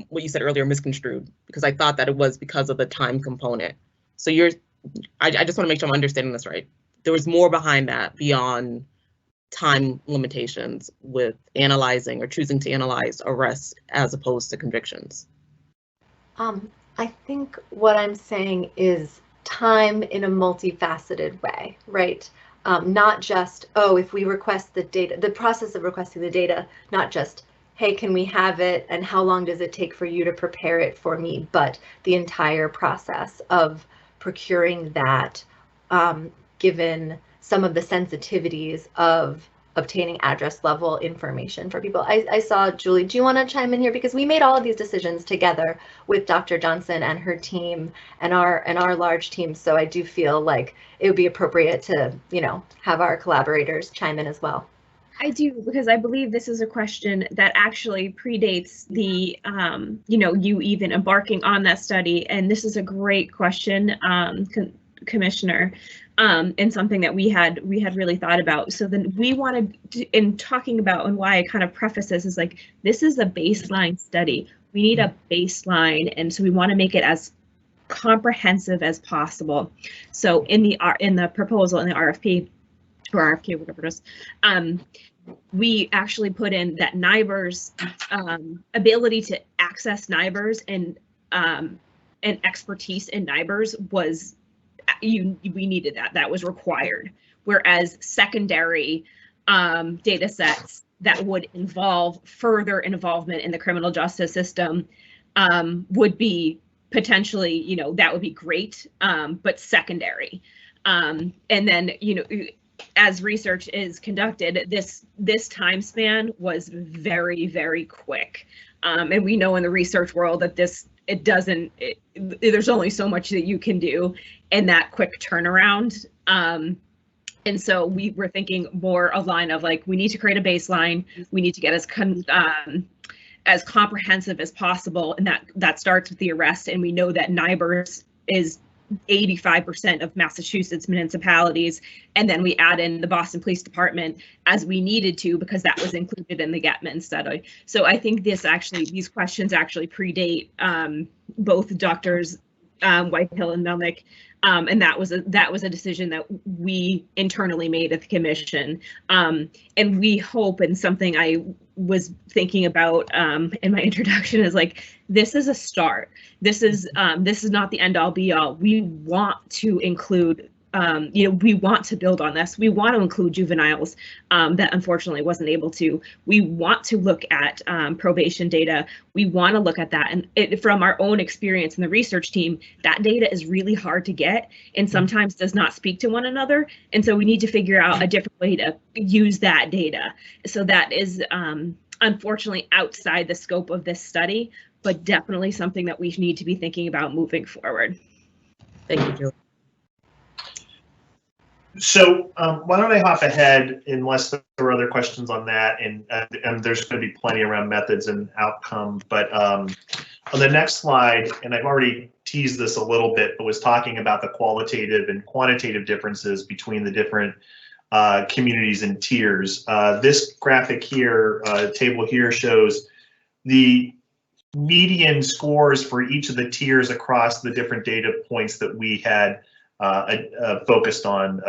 what you said earlier misconstrued, because I thought that it was because of the time component. So I just want to make sure I'm understanding this right. There was more behind that beyond time limitations with analyzing or choosing to analyze arrests as opposed to convictions. I think what I'm saying is time in a multifaceted way, right? Not just, oh, if we request the data, the process of requesting the data, not just, hey, can we have it and how long does it take for you to prepare it for me, but the entire process of procuring that, given some of the sensitivities of obtaining address level information for people. I saw Julie, do you want to chime in here? Because we made all of these decisions together with Dr. Johnson and her team and our large team. So I do feel like it would be appropriate to, you know, have our collaborators chime in as well. I do, because I believe this is a question that actually predates the, you know, you even embarking on that study. And this is a great question, Commissioner. And something that we had really thought about. So then we wanted to, in talking about, and why I kind of preface this is like, this is a baseline study. We need a baseline, and so we want to make it as comprehensive as possible. So in the proposal, in the RFP or RFQ, whatever it is, we actually put in that NIBR's ability to access NIBR's and expertise in NIBR's was. We needed that was required, whereas secondary data sets that would involve further involvement in the criminal justice system would be potentially, you know, that would be great, but secondary. And then, you know, as research is conducted, this time span was very, very quick, and we know in the research world that there's only so much that you can do in that quick turnaround. And so we were thinking more a line of like, we need to create a baseline. We need to get as comprehensive as possible. And that starts with the arrest. And we know that NIBR's is 85% of Massachusetts municipalities. And then we add in the Boston Police Department as we needed to, because that was included in the Getman study. So I think these questions actually predate both doctors Whitehill and Melnick. And that was a decision that we internally made at the commission. And we hope, and something I was thinking about in my introduction is like, this is a start. This is not the end all be all. We want to include, we want to build on this. We want to include juveniles that unfortunately wasn't able to. We want to look at probation data. We want to look at that. And from our own experience in the research team, that data is really hard to get and sometimes does not speak to one another. And so we need to figure out a different way to use that data. So that is unfortunately outside the scope of this study, but definitely something that we need to be thinking about moving forward. Thank you, Julie. So why don't I hop ahead, unless there are other questions on that, and there's going to be plenty around methods and outcome. But on the next slide, and I've already teased this a little bit, but was talking about the qualitative and quantitative differences between the different communities and tiers. This graphic here, table here, shows the median scores for each of the tiers across the different data points that we had focused on.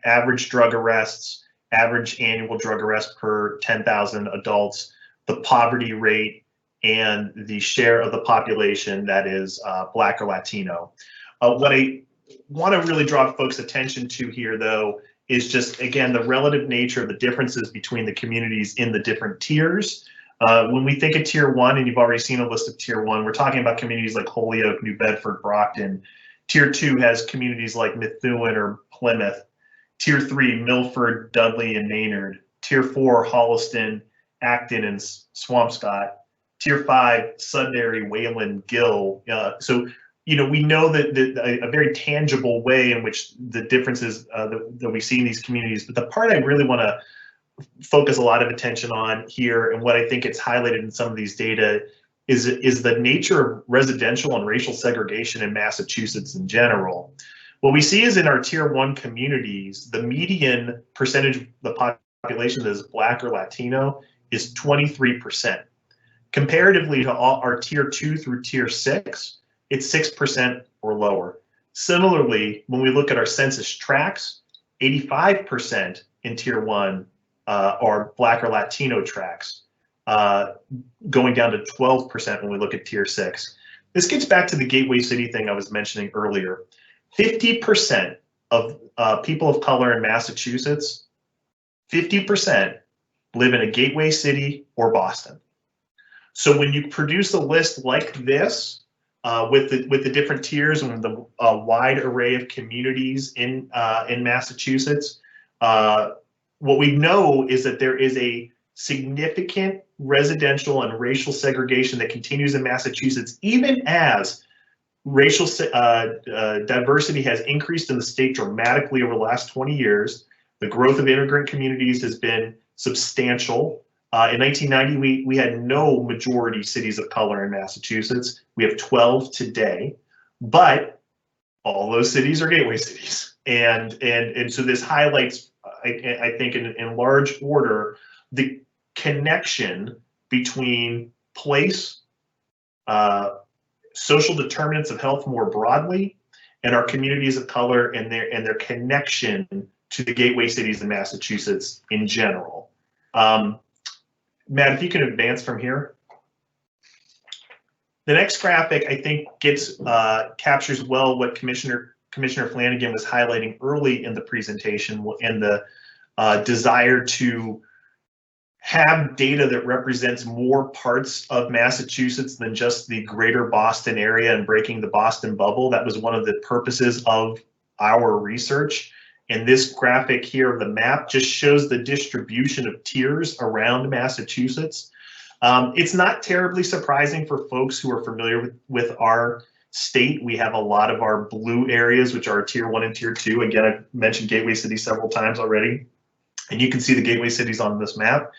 Average drug arrests, average annual drug arrest per 10,000 adults, the poverty rate, and the share of the population that is Black or Latino. What I want to really draw folks' attention to here, though, is just, again, the relative nature of the differences between the communities in the different tiers. When we think of Tier 1, and you've already seen a list of Tier 1, we're talking about communities like Holyoke, New Bedford, Brockton. Tier 2 has communities like Methuen or Plymouth. Tier 3, Milford, Dudley, and Maynard. Tier 4, Holliston, Acton, and Swampscott. Tier 5, Sudbury, Wayland, Gill. So, we know that a very tangible way in which the differences that we see in these communities. But the part I really want to focus a lot of attention on here, and what I think it's highlighted in some of these data, is the nature of residential and racial segregation in Massachusetts in general. What we see is in our tier 1 communities, the median percentage of the population that is Black or Latino is 23%. Comparatively to all our tier 2 through tier 6, it's 6% or lower. Similarly, when we look at our census tracts, 85% in tier 1 are Black or Latino tracts, going down to 12% when we look at tier 6. This gets back to the gateway city thing I was mentioning earlier. 50% of people of color in Massachusetts, 50% live in a gateway city or Boston. So when you produce a list like this, with the different tiers and the wide array of communities in Massachusetts, what we know is that there is a significant residential and racial segregation that continues in Massachusetts, even as racial diversity has increased in the state dramatically over the last 20 years. The growth of immigrant communities has been substantial. In 1990, we had no majority cities of color in Massachusetts. We have 12 today, but all those cities are gateway cities. And so this highlights, I think, in large order, the connection between place, social determinants of health more broadly, and our communities of color and their connection to the gateway cities in Massachusetts in general. Matt, if you can advance from here. The next graphic, I think, captures well what Commissioner Flanagan was highlighting early in the presentation, and the desire to have data that represents more parts of Massachusetts than just the greater Boston area and breaking the Boston bubble. That was one of the purposes of our research. And this graphic here of the map just shows the distribution of tiers around Massachusetts. It's not terribly surprising for folks who are familiar with our state. We have a lot of our blue areas, which are tier 1 and tier 2. Again, I've mentioned gateway cities several times already, and you can see the gateway cities on this map.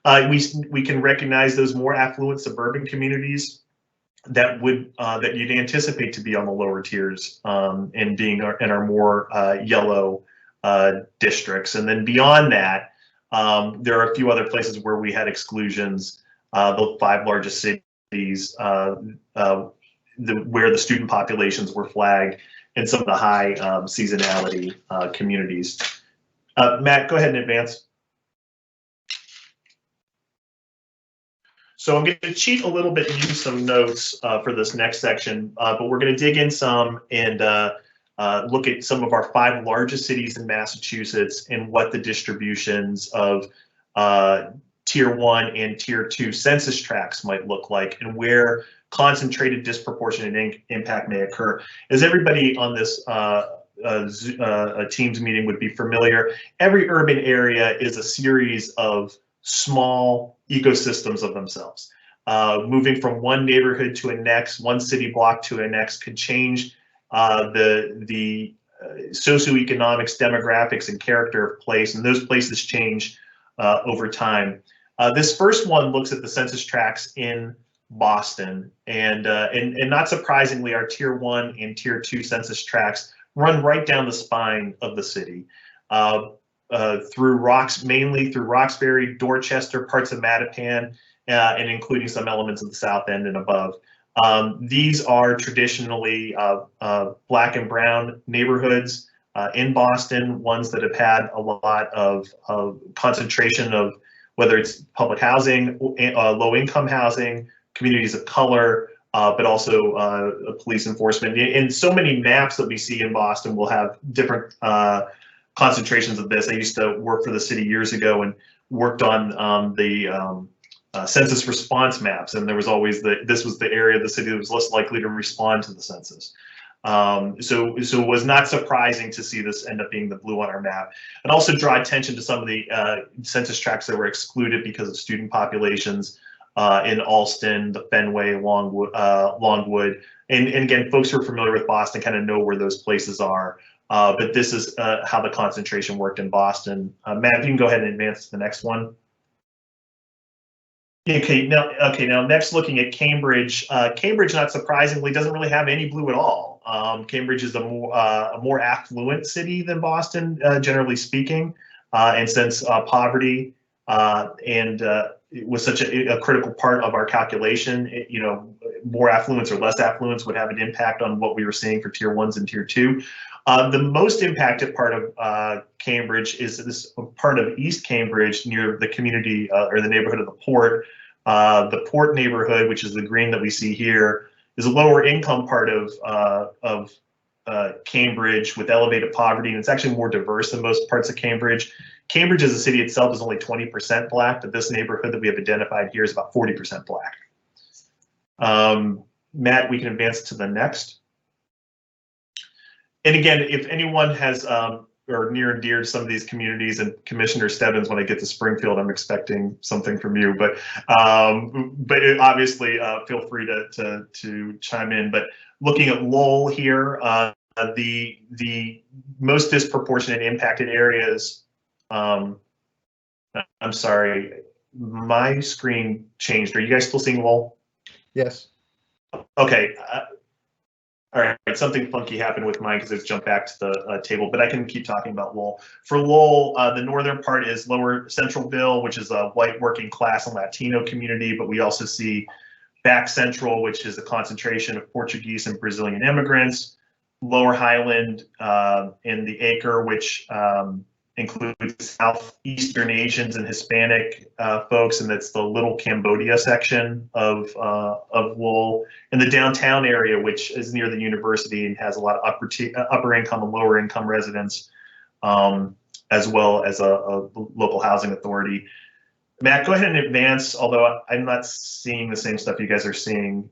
We can recognize those more affluent suburban communities that you'd anticipate to be on the lower tiers, and being in our more yellow districts. And then beyond that, there are a few other places where we had exclusions. The 5 largest cities where the student populations were flagged, and some of the high seasonality communities. Matt, go ahead and advance. So I'm going to cheat a little bit and use some notes for this next section, but we're going to dig in some and look at some of our 5 largest cities in Massachusetts and what the distributions of tier 1 and tier 2 census tracts might look like, and where concentrated disproportionate impact may occur. As everybody on this Teams meeting would be familiar, every urban area is a series of small ecosystems of themselves. Moving from one neighborhood to a next, one city block to a next, could change the socioeconomics, demographics, and character of place, and those places change over time. This first one looks at the census tracts in Boston, and not surprisingly, our tier 1 and tier 2 census tracts run right down the spine of the city, mainly through Roxbury, Dorchester, parts of Mattapan, and including some elements of the South End and above. These are traditionally Black and brown neighborhoods in Boston, ones that have had a lot of concentration of whether it's public housing, low-income housing, communities of color, but also police enforcement. And so many maps that we see in Boston will have different concentrations of this. I used to work for the city years ago and worked on the census response maps, and there was always this was the area of the city that was less likely to respond to the census. So it was not surprising to see this end up being the blue on our map, and also draw attention to some of the census tracts that were excluded because of student populations in Alston, the Fenway, Longwood, and again, folks who are familiar with Boston kind of know where those places are. But this is how the concentration worked in Boston. Matt, if you can go ahead and advance to the next one. Okay, now next looking at Cambridge. Cambridge, not surprisingly, doesn't really have any blue at all. Cambridge is a more affluent city than Boston, generally speaking, and since poverty and it was such a critical part of our calculation, more affluence or less affluence would have an impact on what we were seeing for tier 1s and tier 2. The most impacted part of Cambridge is this part of East Cambridge near the community or the neighborhood of the Port. The Port neighborhood, which is the green that we see here, is a lower income part of Cambridge with elevated poverty, and it's actually more diverse than most parts of Cambridge. Cambridge as a city itself is only 20% Black, but this neighborhood that we have identified here is about 40% Black. Matt, we can advance to the next. And again, if anyone has or near and dear to some of these communities, and Commissioner Stebbins, when I get to Springfield, I'm expecting something from you. But obviously, feel free to chime in. But looking at Lowell here, the most disproportionate impacted areas. I'm sorry, my screen changed. Are you guys still seeing Lowell? Yes. Okay. All right, something funky happened with mine because it's jumped back to the table, but I can keep talking about Lowell. For Lowell, the northern part is lower Centralville, which is a white working class and Latino community, but we also see back central, which is a concentration of Portuguese and Brazilian immigrants. Lower Highland in the Acre, which includes Southeastern Asians and Hispanic folks, and that's the Little Cambodia section of Lowell. And the downtown area, which is near the university and has a lot of upper income and lower income residents, as well as a local housing authority. Matt, go ahead and advance, although I'm not seeing the same stuff you guys are seeing.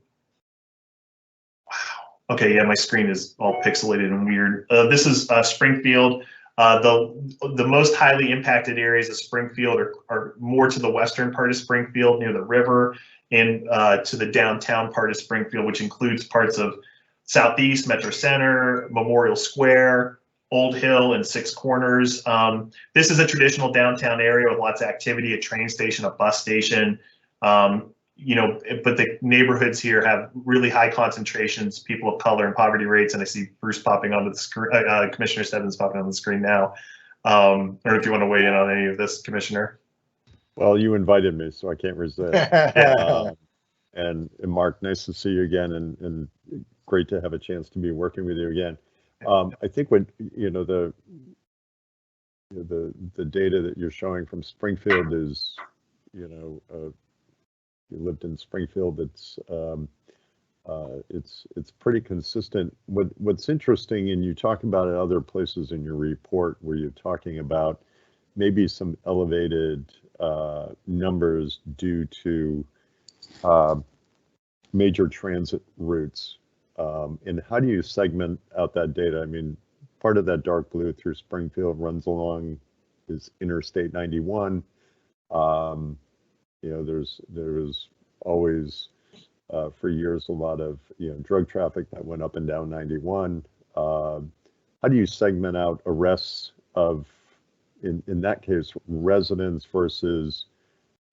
Wow. Okay, yeah, my screen is all pixelated and weird. This is Springfield. The most highly impacted areas of Springfield are more to the western part of Springfield near the river, and to the downtown part of Springfield, which includes parts of Southeast, Metro Center, Memorial Square, Old Hill, and Six Corners. This is a traditional downtown area with lots of activity, a train station, a bus station. But the neighborhoods here have really high concentrations, people of color and poverty rates. And I see Bruce popping onto the screen, Commissioner Stebbins popping on the screen now. I don't know if you want to weigh in on any of this, Commissioner. Well, you invited me, so I can't resist. And Mark, nice to see you again, and great to have a chance to be working with you again. I think what the data that you're showing from Springfield is, you lived in Springfield, it's pretty consistent. What's interesting, and you talk about it other places in your report where you're talking about maybe some elevated numbers due to major transit routes. And how do you segment out that data? I mean, part of that dark blue through Springfield runs along is Interstate 91. There was always for years a lot of drug traffic that went up and down 91. How do you segment out arrests of, in that case, residents versus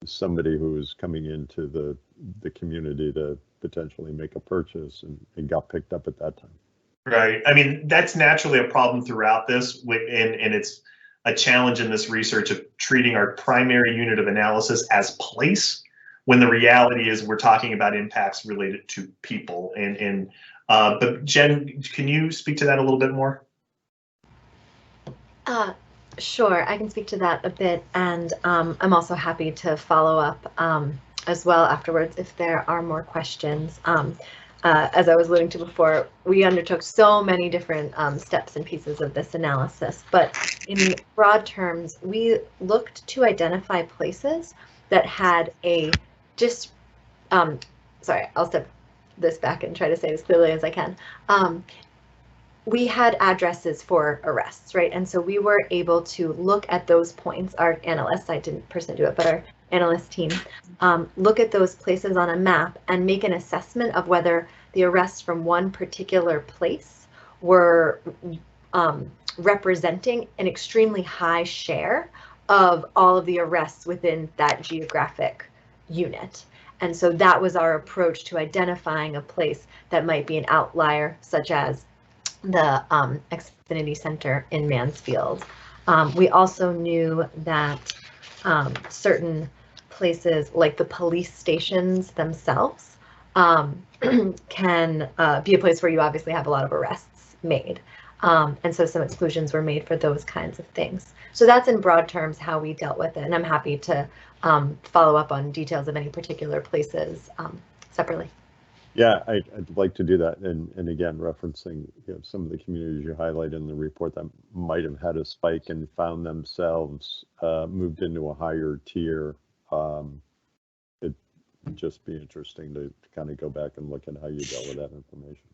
somebody who is coming into the community to potentially make a purchase and got picked up at that time? Right. I mean, that's naturally a problem throughout this, and it's a challenge in this research of treating our primary unit of analysis as place, when the reality is we're talking about impacts related to people. But Jen, can you speak to that a little bit more? Sure, I can speak to that a bit, and I'm also happy to follow up as well afterwards if there are more questions. As I was alluding to before, we undertook so many different steps and pieces of this analysis, but in broad terms, we looked to identify places that had a sorry, I'll step this back and try to say it as clearly as I can. We had addresses for arrests, right? And so we were able to look at those points. Our analysts, I didn't personally do it, but our analyst team, look at those places on a map and make an assessment of whether the arrests from one particular place were representing an extremely high share of all of the arrests within that geographic unit. And so that was our approach to identifying a place that might be an outlier, such as the Xfinity Center in Mansfield. We also knew that certain places like the police stations themselves can be a place where you obviously have a lot of arrests made. And so some exclusions were made for those kinds of things. So that's in broad terms how we dealt with it. And I'm happy to follow up on details of any particular places separately. Yeah, I'd like to do that. And again, referencing some of the communities you highlight in the report that might have had a spike and found themselves moved into a higher tier. It'd just be interesting to kind of go back and look at how you dealt with that information.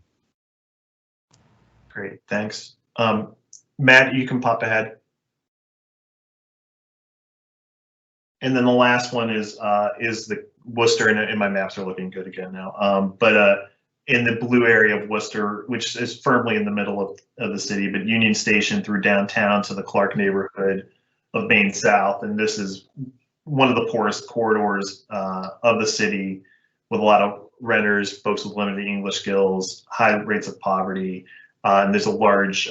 Great, thanks. Matt, you can pop ahead. And then the last one is the Worcester, and my maps are looking good again now. But in the blue area of Worcester, which is firmly in the middle of the city, but Union Station through downtown to the Clark neighborhood of Main South. And this is one of the poorest corridors of the city, with a lot of renters, folks with limited English skills, high rates of poverty. And there's a large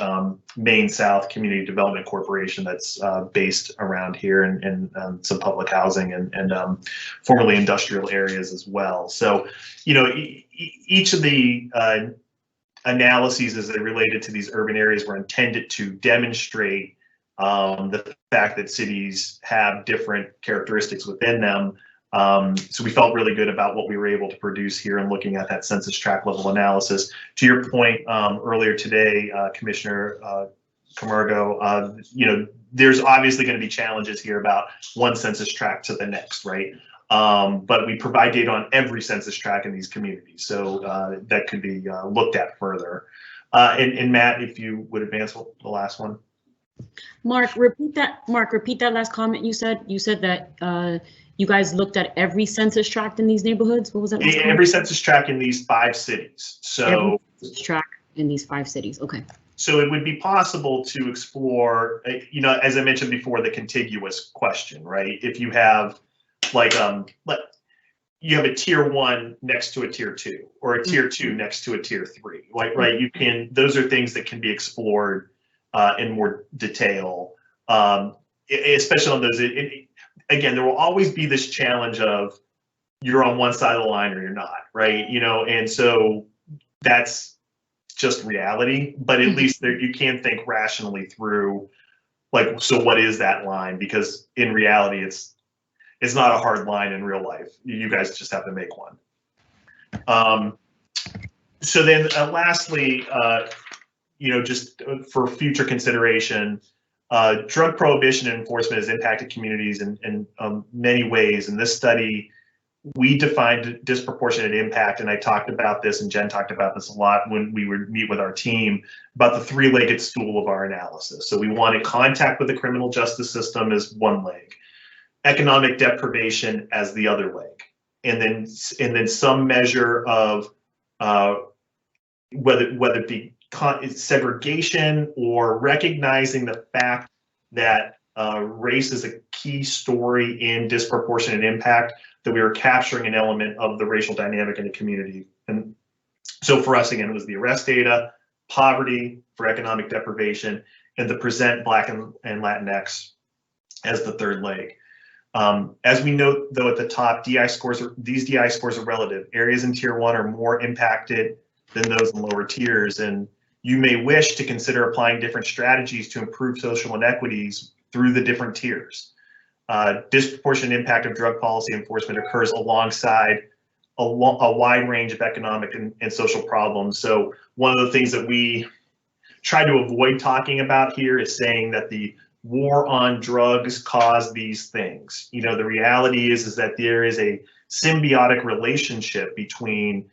Main South Community Development Corporation that's based around here, and some public housing and formerly industrial areas as well. So, each of the analyses as they related to these urban areas were intended to demonstrate the fact that cities have different characteristics within them. So we felt really good about what we were able to produce here and looking at that census tract level analysis. To your point earlier today, Commissioner Camargo, there's obviously going to be challenges here about one census tract to the next, right? But we provide data on every census tract in these communities, so that could be looked at further. And Matt, if you would advance the last one. Mark, repeat that last comment you said. You said that you guys looked at every census tract in these neighborhoods. What was that? Every census tract in these 5 cities. So every census tract in these 5 cities. Okay. So it would be possible to explore, as I mentioned before, the contiguous question, right? If you have you have a tier 1 next to a tier 2, or a tier 2 next to a tier 3, right? You can, those are things that can be explored in more detail, especially on those. Again, there will always be this challenge of you're on one side of the line or you're not, right? And so that's just reality. But at least you can think rationally through, so what is that line? Because in reality, it's not a hard line in real life. You guys just have to make one. So then, lastly, just for future consideration. Drug prohibition and enforcement has impacted communities in many ways. In this study, we defined disproportionate impact, and I talked about this, and Jen talked about this a lot when we would meet with our team, about the 3-legged stool of our analysis. So we wanted contact with the criminal justice system as one leg, economic deprivation as the other leg, and then some measure of whether it be segregation or recognizing the fact that race is a key story in disproportionate impact, that we were capturing an element of the racial dynamic in the community. And so for us, again, it was the arrest data, poverty for economic deprivation, and the present Black and Latinx as the third leg. As we note, though, at the top, these DI scores are relative. Areas in tier 1 are more impacted than those in lower tiers, and you may wish to consider applying different strategies to improve social inequities through the different tiers. Disproportionate impact of drug policy enforcement occurs alongside a wide range of economic and social problems. So one of the things that we try to avoid talking about here is saying that the war on drugs caused these things. The reality is that there is a symbiotic relationship between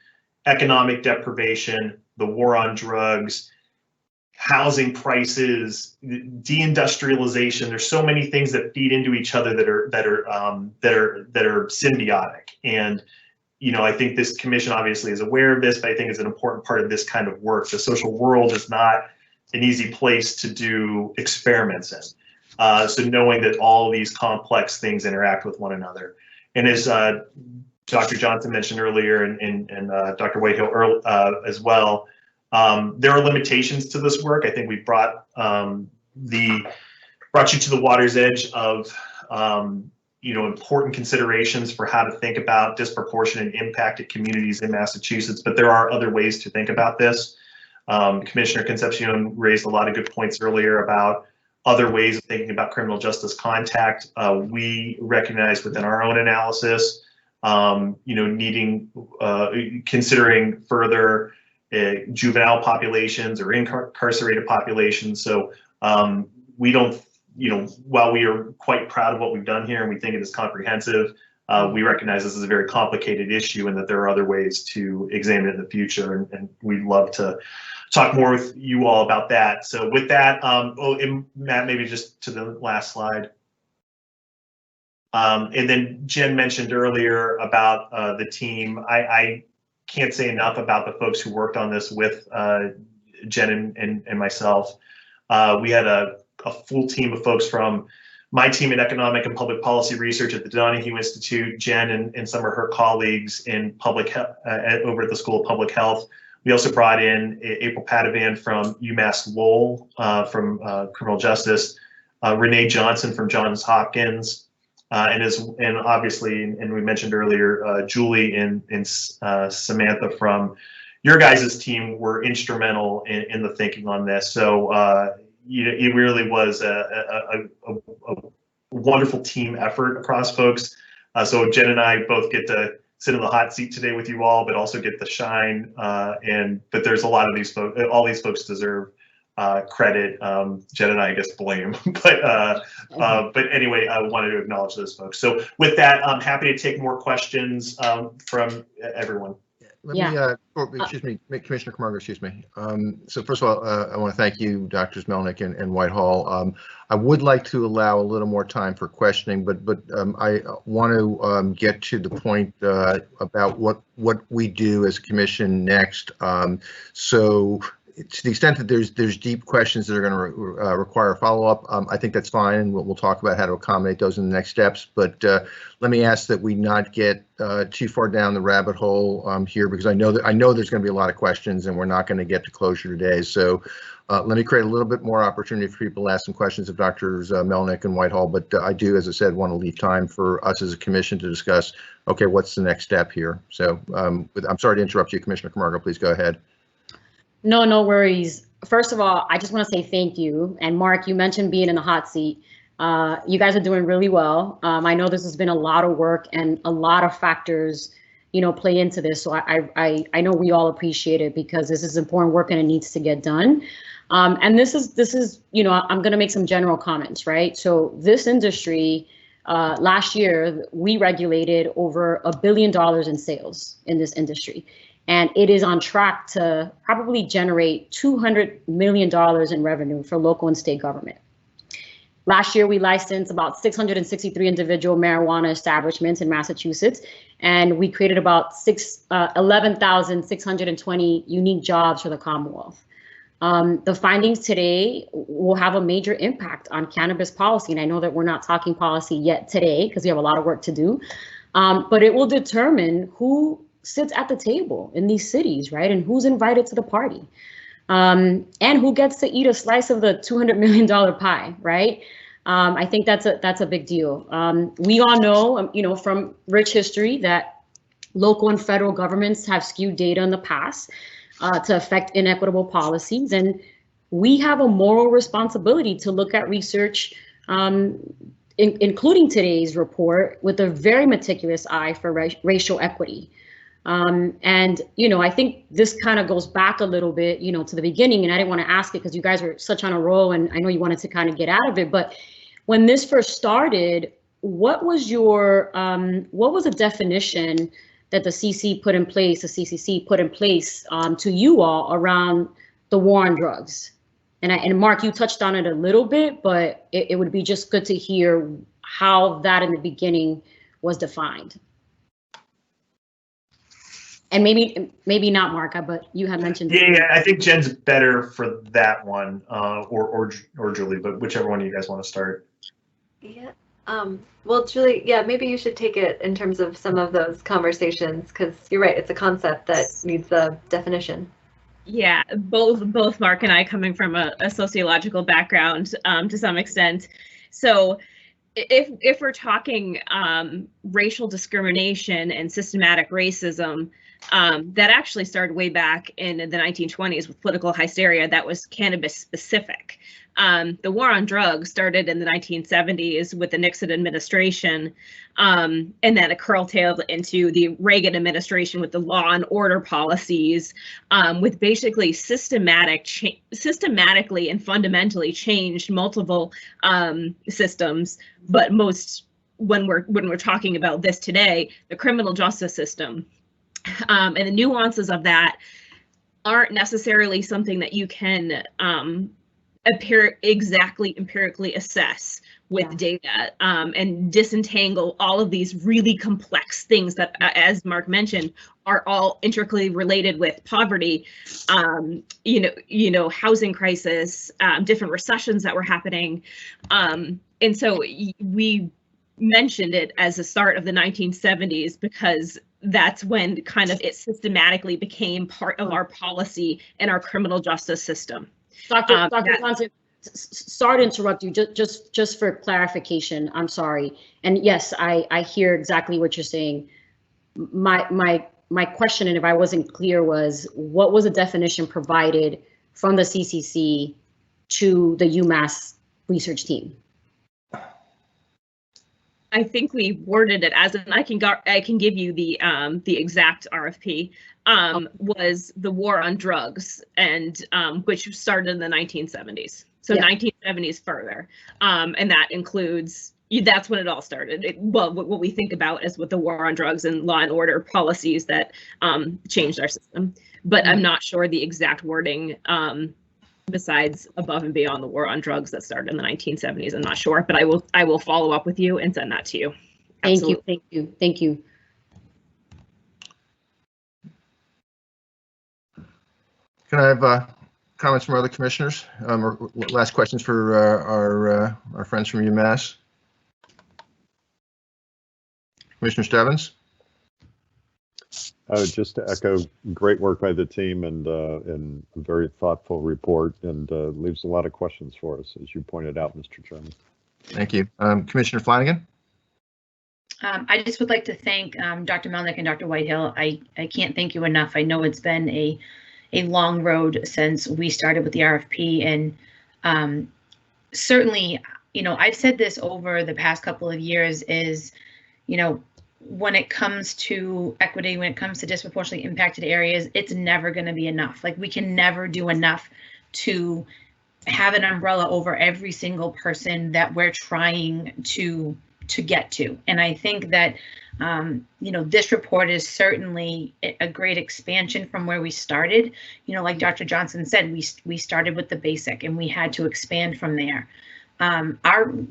economic deprivation, the war on drugs, housing prices, deindustrialization. There's so many things that feed into each other that are symbiotic. And I think this commission obviously is aware of this, but I think it's an important part of this kind of work. The social world is not an easy place to do experiments in. So knowing that all these complex things interact with one another. And as Dr. Johnson mentioned earlier, and Dr. Whitehill as well, there are limitations to this work. I think we brought you to the water's edge of important considerations for how to think about disproportionate impact at communities in Massachusetts, but there are other ways to think about this. Commissioner Concepcion raised a lot of good points earlier about other ways of thinking about criminal justice contact. We recognize within our own analysis, needing, considering further juvenile populations or incarcerated populations. So we don't, while we are quite proud of what we've done here and we think it is comprehensive, we recognize this is a very complicated issue and that there are other ways to examine it in the future. And we'd love to talk more with you all about that. So with that, and Matt, maybe just to the last slide. And then Jen mentioned earlier about the team. I can't say enough about the folks who worked on this with Jen and myself. We had a full team of folks from my team in economic and public policy research at the Donahue Institute, Jen and some of her colleagues in public over at the School of Public Health. We also brought in April Padovan from UMass Lowell from criminal justice, Renee Johnson from Johns Hopkins, and obviously, and we mentioned earlier, Julie and Samantha from your guys' team were instrumental in the thinking on this. So it really was a wonderful team effort across folks. So Jen and I both get to sit in the hot seat today with you all, but also get the shine. But there's a lot of these folks, all these folks deserve credit. Jen and I guess blame, but anyway, I wanted to acknowledge those folks. So with that, I'm happy to take more questions from everyone. Let me, excuse me, Commissioner Camargo, excuse me. So first of all, I want to thank you, Drs. Melnick and Whitehall. I would like to allow a little more time for questioning, but I want to get to the point about what we do as a commission next. So to the extent that there's deep questions that are going to require follow-up, I think that's fine, and we'll talk about how to accommodate those in the next steps. But let me ask that we not get too far down the rabbit hole here, because I know there's going to be a lot of questions, and we're not going to get to closure today. So let me create a little bit more opportunity for people to ask some questions of Drs. Melnick and Whitehall. But I do, as I said, want to leave time for us as a commission to discuss, okay, what's the next step here? So I'm sorry to interrupt you, Commissioner Camargo. Please go ahead. No worries. First of all, I just want to say thank you. And Mark, you mentioned being in the hot seat. You guys are doing really well. I know this has been a lot of work and a lot of factors, play into this. So I know we all appreciate it, because this is important work and it needs to get done. And this is, I'm going to make some general comments, right? So this industry, last year, we regulated over $1 billion in sales in this industry. And it is on track to probably generate $200 million in revenue for local and state government. Last year, we licensed about 663 individual marijuana establishments in Massachusetts, and we created about 11,620 unique jobs for the Commonwealth. The findings today will have a major impact on cannabis policy, and I know that we're not talking policy yet today because we have a lot of work to do, but it will determine who sits at the table in these cities, right? And who's invited to the party, and who gets to eat a slice of the $200 million pie, right? I think that's a big deal. We all know, from rich history that local and federal governments have skewed data in the past to affect inequitable policies. And we have a moral responsibility to look at research, including today's report, with a very meticulous eye for racial equity. And, I think this kind of goes back a little bit, to the beginning, and I didn't want to ask it because you guys were such on a roll and I know you wanted to kind of get out of it. But when this first started, what was the definition that the CCC put in place to you all around the war on drugs? And Mark, you touched on it a little bit, but it would be just good to hear how that in the beginning was defined. And maybe not, Mark, but you had mentioned. Yeah, I think Jen's better for that one, or Julie, but whichever one you guys want to start. Yeah, Well, Julie, yeah, maybe you should take it in terms of some of those conversations, because you're right, it's a concept that needs a definition. Yeah, both Mark and I coming from a sociological background to some extent. So if we're talking racial discrimination and systematic racism, that actually started way back in the 1920s with political hysteria that was cannabis specific. The war on drugs started in the 1970s with the Nixon administration, and then it curtailed into the Reagan administration with the law and order policies, with basically systematically and fundamentally changed multiple systems. But most, when we're talking about this today, the criminal justice system, and the nuances of that aren't necessarily something that you can empirically assess with data, and disentangle all of these really complex things that, as Mark mentioned, are all intricately related with poverty, housing crisis, different recessions that were happening. And so we mentioned it as the start of the 1970s because that's when kind of it systematically became part of our policy and our criminal justice system. Dr. Johnson, sorry to interrupt you, just for clarification, I'm sorry. And yes, I hear exactly what you're saying. My question, and if I wasn't clear, was what was the definition provided from the CCC to the UMass research team? I think we worded it as, and I can give you the exact RFP, was the war on drugs, and which started in the 1970s. So 1970s further, and that includes, that's when it all started. What we think about is with the war on drugs and law and order policies that changed our system. But I'm not sure the exact wording. Besides above and beyond the war on drugs that started in the 1970s, I'm not sure, but I will follow up with you and send that to you. Absolutely. Thank you. Can I have comments from other commissioners? Or last questions for our friends from UMass? Commissioner Stebbins? Just to echo, great work by the team, and a very thoughtful report, and leaves a lot of questions for us, as you pointed out, Mr. Chairman. Thank you. Commissioner Flanagan? I just would like to thank Dr. Melnick and Dr. Whitehill. I can't thank you enough. I know it's been a long road since we started with the RFP, and certainly, I've said this over the past couple of years is, when it comes to equity, when it comes to disproportionately impacted areas, it's never going to be enough. Like, we can never do enough to have an umbrella over every single person that we're trying to get to. And I think that, this report is certainly a great expansion from where we started. Like Dr. Johnson said, we started with the basic and we had to expand from there.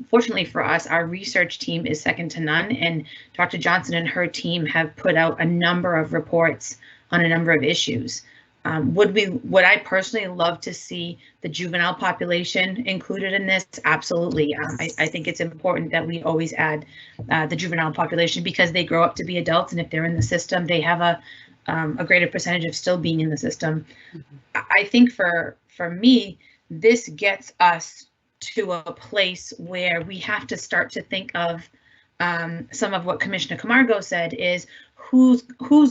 Fortunately for us, our research team is second to none, and Dr. Johnson and her team have put out a number of reports on a number of issues. Would I personally love to see the juvenile population included in this? Absolutely. I think it's important that we always add the juvenile population because they grow up to be adults, and if they're in the system, they have a greater percentage of still being in the system. I think for me, this gets us to a place where we have to start to think of some of what Commissioner Camargo said is who's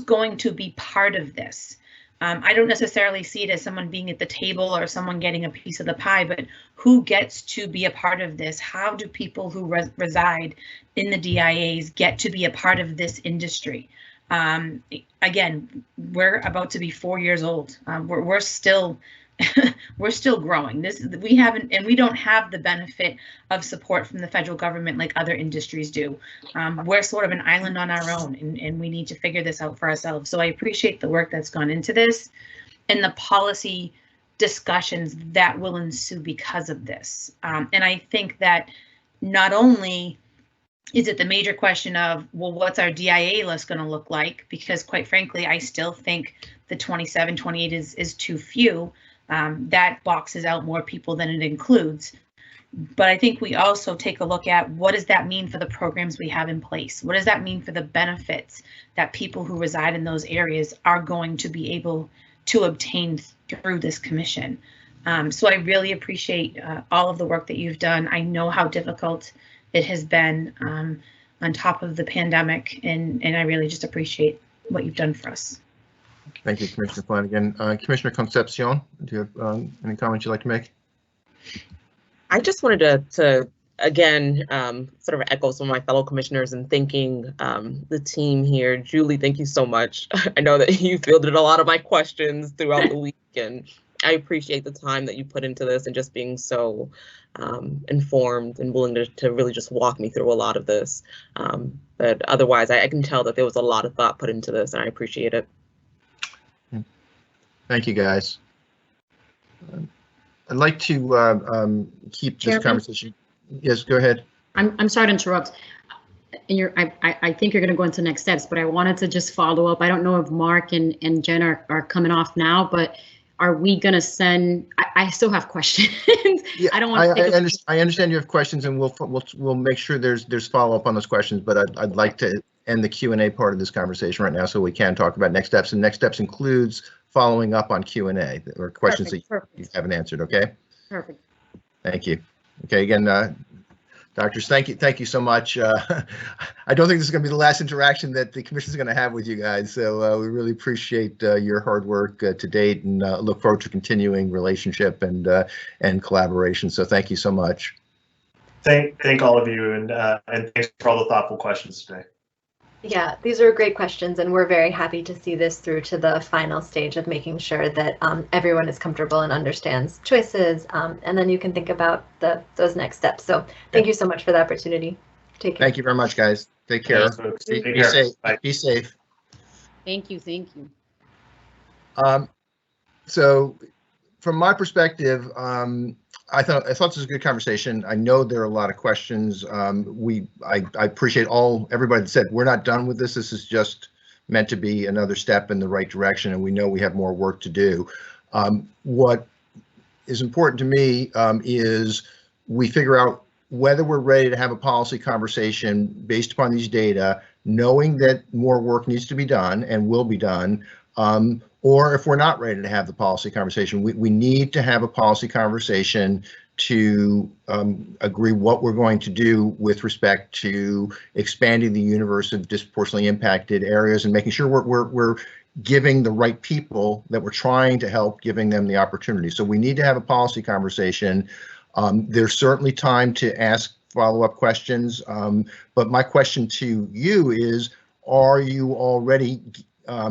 going to be part of this. I don't necessarily see it as someone being at the table or someone getting a piece of the pie, but who gets to be a part of this? How do people who reside in the DIAs get to be a part of this industry? Again, we're about to be 4 years old. We're still we're still growing. We don't have the benefit of support from the federal government like other industries do. We're sort of an island on our own, and we need to figure this out for ourselves. So I appreciate the work that's gone into this and the policy discussions that will ensue because of this. And I think that not only is it the major question of, well, what's our DIA list going to look like? Because quite frankly, I still think the 27, 28 is too few. That boxes out more people than it includes. But I think we also take a look at what does that mean for the programs we have in place? What does that mean for the benefits that people who reside in those areas are going to be able to obtain through this commission? So I really appreciate all of the work that you've done. I know how difficult it has been on top of the pandemic, and I really just appreciate what you've done for us. Thank you, Commissioner Flanagan. Commissioner Concepcion, do you have any comments you'd like to make? I just wanted to again, sort of echo some of my fellow commissioners and thanking the team here. Julie, thank you so much. I know that you fielded a lot of my questions throughout the week, and I appreciate the time that you put into this and just being so informed and willing to really just walk me through a lot of this. But otherwise, I can tell that there was a lot of thought put into this, and I appreciate it. Thank you, guys. I'd like to keep this conversation. Yes, go ahead. I'm sorry to interrupt. I think you're going to go into next steps, but I wanted to just follow up. I don't know if Mark and Jen are coming off now, but are we going to send? I still have questions. Yeah, I don't want to. I understand you have questions, and we'll make sure there's follow up on those questions. But I'd like to end the Q&A part of this conversation right now, so we can talk about next steps. And next steps includes following up on Q&A or questions that you haven't answered. Okay. Perfect. Thank you. Okay. Again, doctors, thank you so much. I don't think this is going to be the last interaction that the commission is going to have with you guys. So we really appreciate your hard work to date, and look forward to continuing relationship and collaboration. So thank you so much. Thank all of you, and thanks for all the thoughtful questions today. Yeah, these are great questions, and we're very happy to see this through to the final stage of making sure that everyone is comfortable and understands choices, and then you can think about those next steps. So thank you so much for the opportunity. Take care. Thank you very much, guys. Take care. Be safe. Be safe. Thank you. Thank you. So from my perspective, I thought this was a good conversation. I know there are a lot of questions. I appreciate everybody that said we're not done with this. This is just meant to be another step in the right direction, and we know we have more work to do. What is important to me is we figure out whether we're ready to have a policy conversation based upon these data, knowing that more work needs to be done and will be done. Or if we're not ready to have the policy conversation, we need to have a policy conversation to agree what we're going to do with respect to expanding the universe of disproportionately impacted areas and making sure we're giving the right people that we're trying to help, giving them the opportunity. So we need to have a policy conversation. There's certainly time to ask follow-up questions, but my question to you is, are you already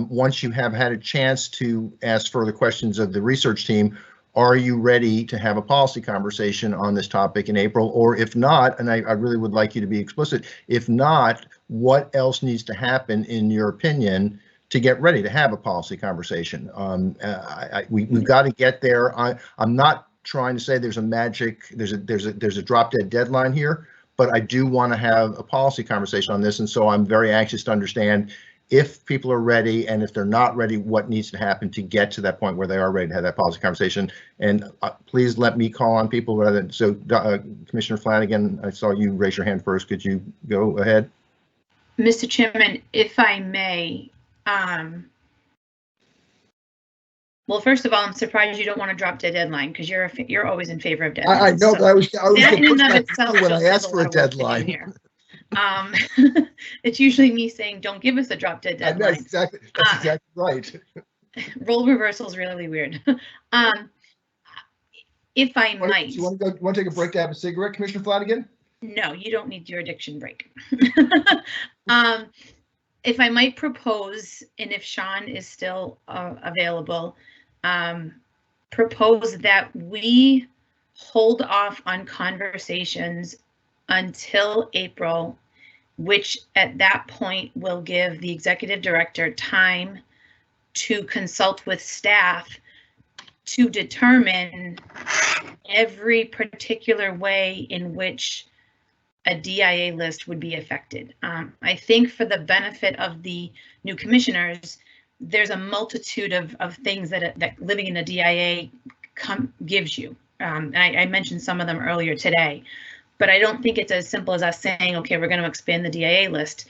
once you have had a chance to ask further questions of the research team, are you ready to have a policy conversation on this topic in April? Or if not, and I really would like you to be explicit, if not, what else needs to happen in your opinion to get ready to have a policy conversation? We've got to get there. I'm not trying to say there's a drop dead deadline here, but I do want to have a policy conversation on this. And so I'm very anxious to understand if people are ready, and if they're not ready, what needs to happen to get to that point where they are ready to have that policy conversation. And please let me call on people rather than, so Commissioner Flanagan, I saw you raise your hand first. Could you go ahead? Mr. Chairman, if I may, well, first of all, I'm surprised you don't want to drop the deadline, because you're always in favor of deadlines. I know, but I was that in and of itself when I asked for a deadline. Here. It's usually me saying, don't give us a drop dead deadline. That's exactly right. Role reversal is really weird. If I might. You want to take a break to have a cigarette, Commissioner Flanagan? No, you don't need your addiction break. If I might propose, and if Sean is still available, propose that we hold off on conversations until April, which at that point will give the executive director time to consult with staff to determine every particular way in which a DIA list would be affected. I think for the benefit of the new commissioners, there's a multitude of things that living in a DIA gives you. And I mentioned some of them earlier today, but I don't think it's as simple as us saying, okay, we're going to expand the DIA list.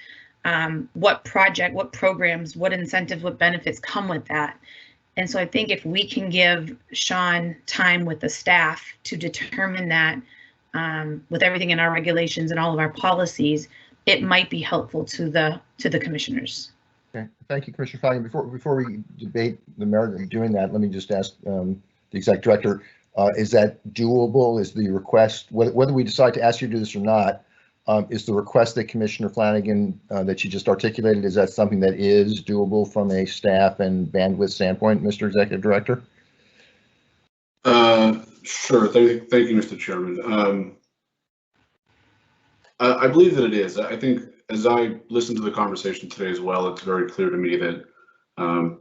What project, what programs, what incentives, what benefits come with that? And so I think if we can give Sean time with the staff to determine that with everything in our regulations and all of our policies, it might be helpful to the commissioners. Okay, thank you, Commissioner Flanagan. Before we debate the merit of doing that, let me just ask the Exec Director, is that doable? Is the request, whether we decide to ask you to do this or not, is the request that Commissioner Flanagan that you just articulated, is that something that is doable from a staff and bandwidth standpoint, Mr. Executive Director? Sure. Thank you, Mr. Chairman. I believe that it is. I think as I listened to the conversation today as well, it's very clear to me that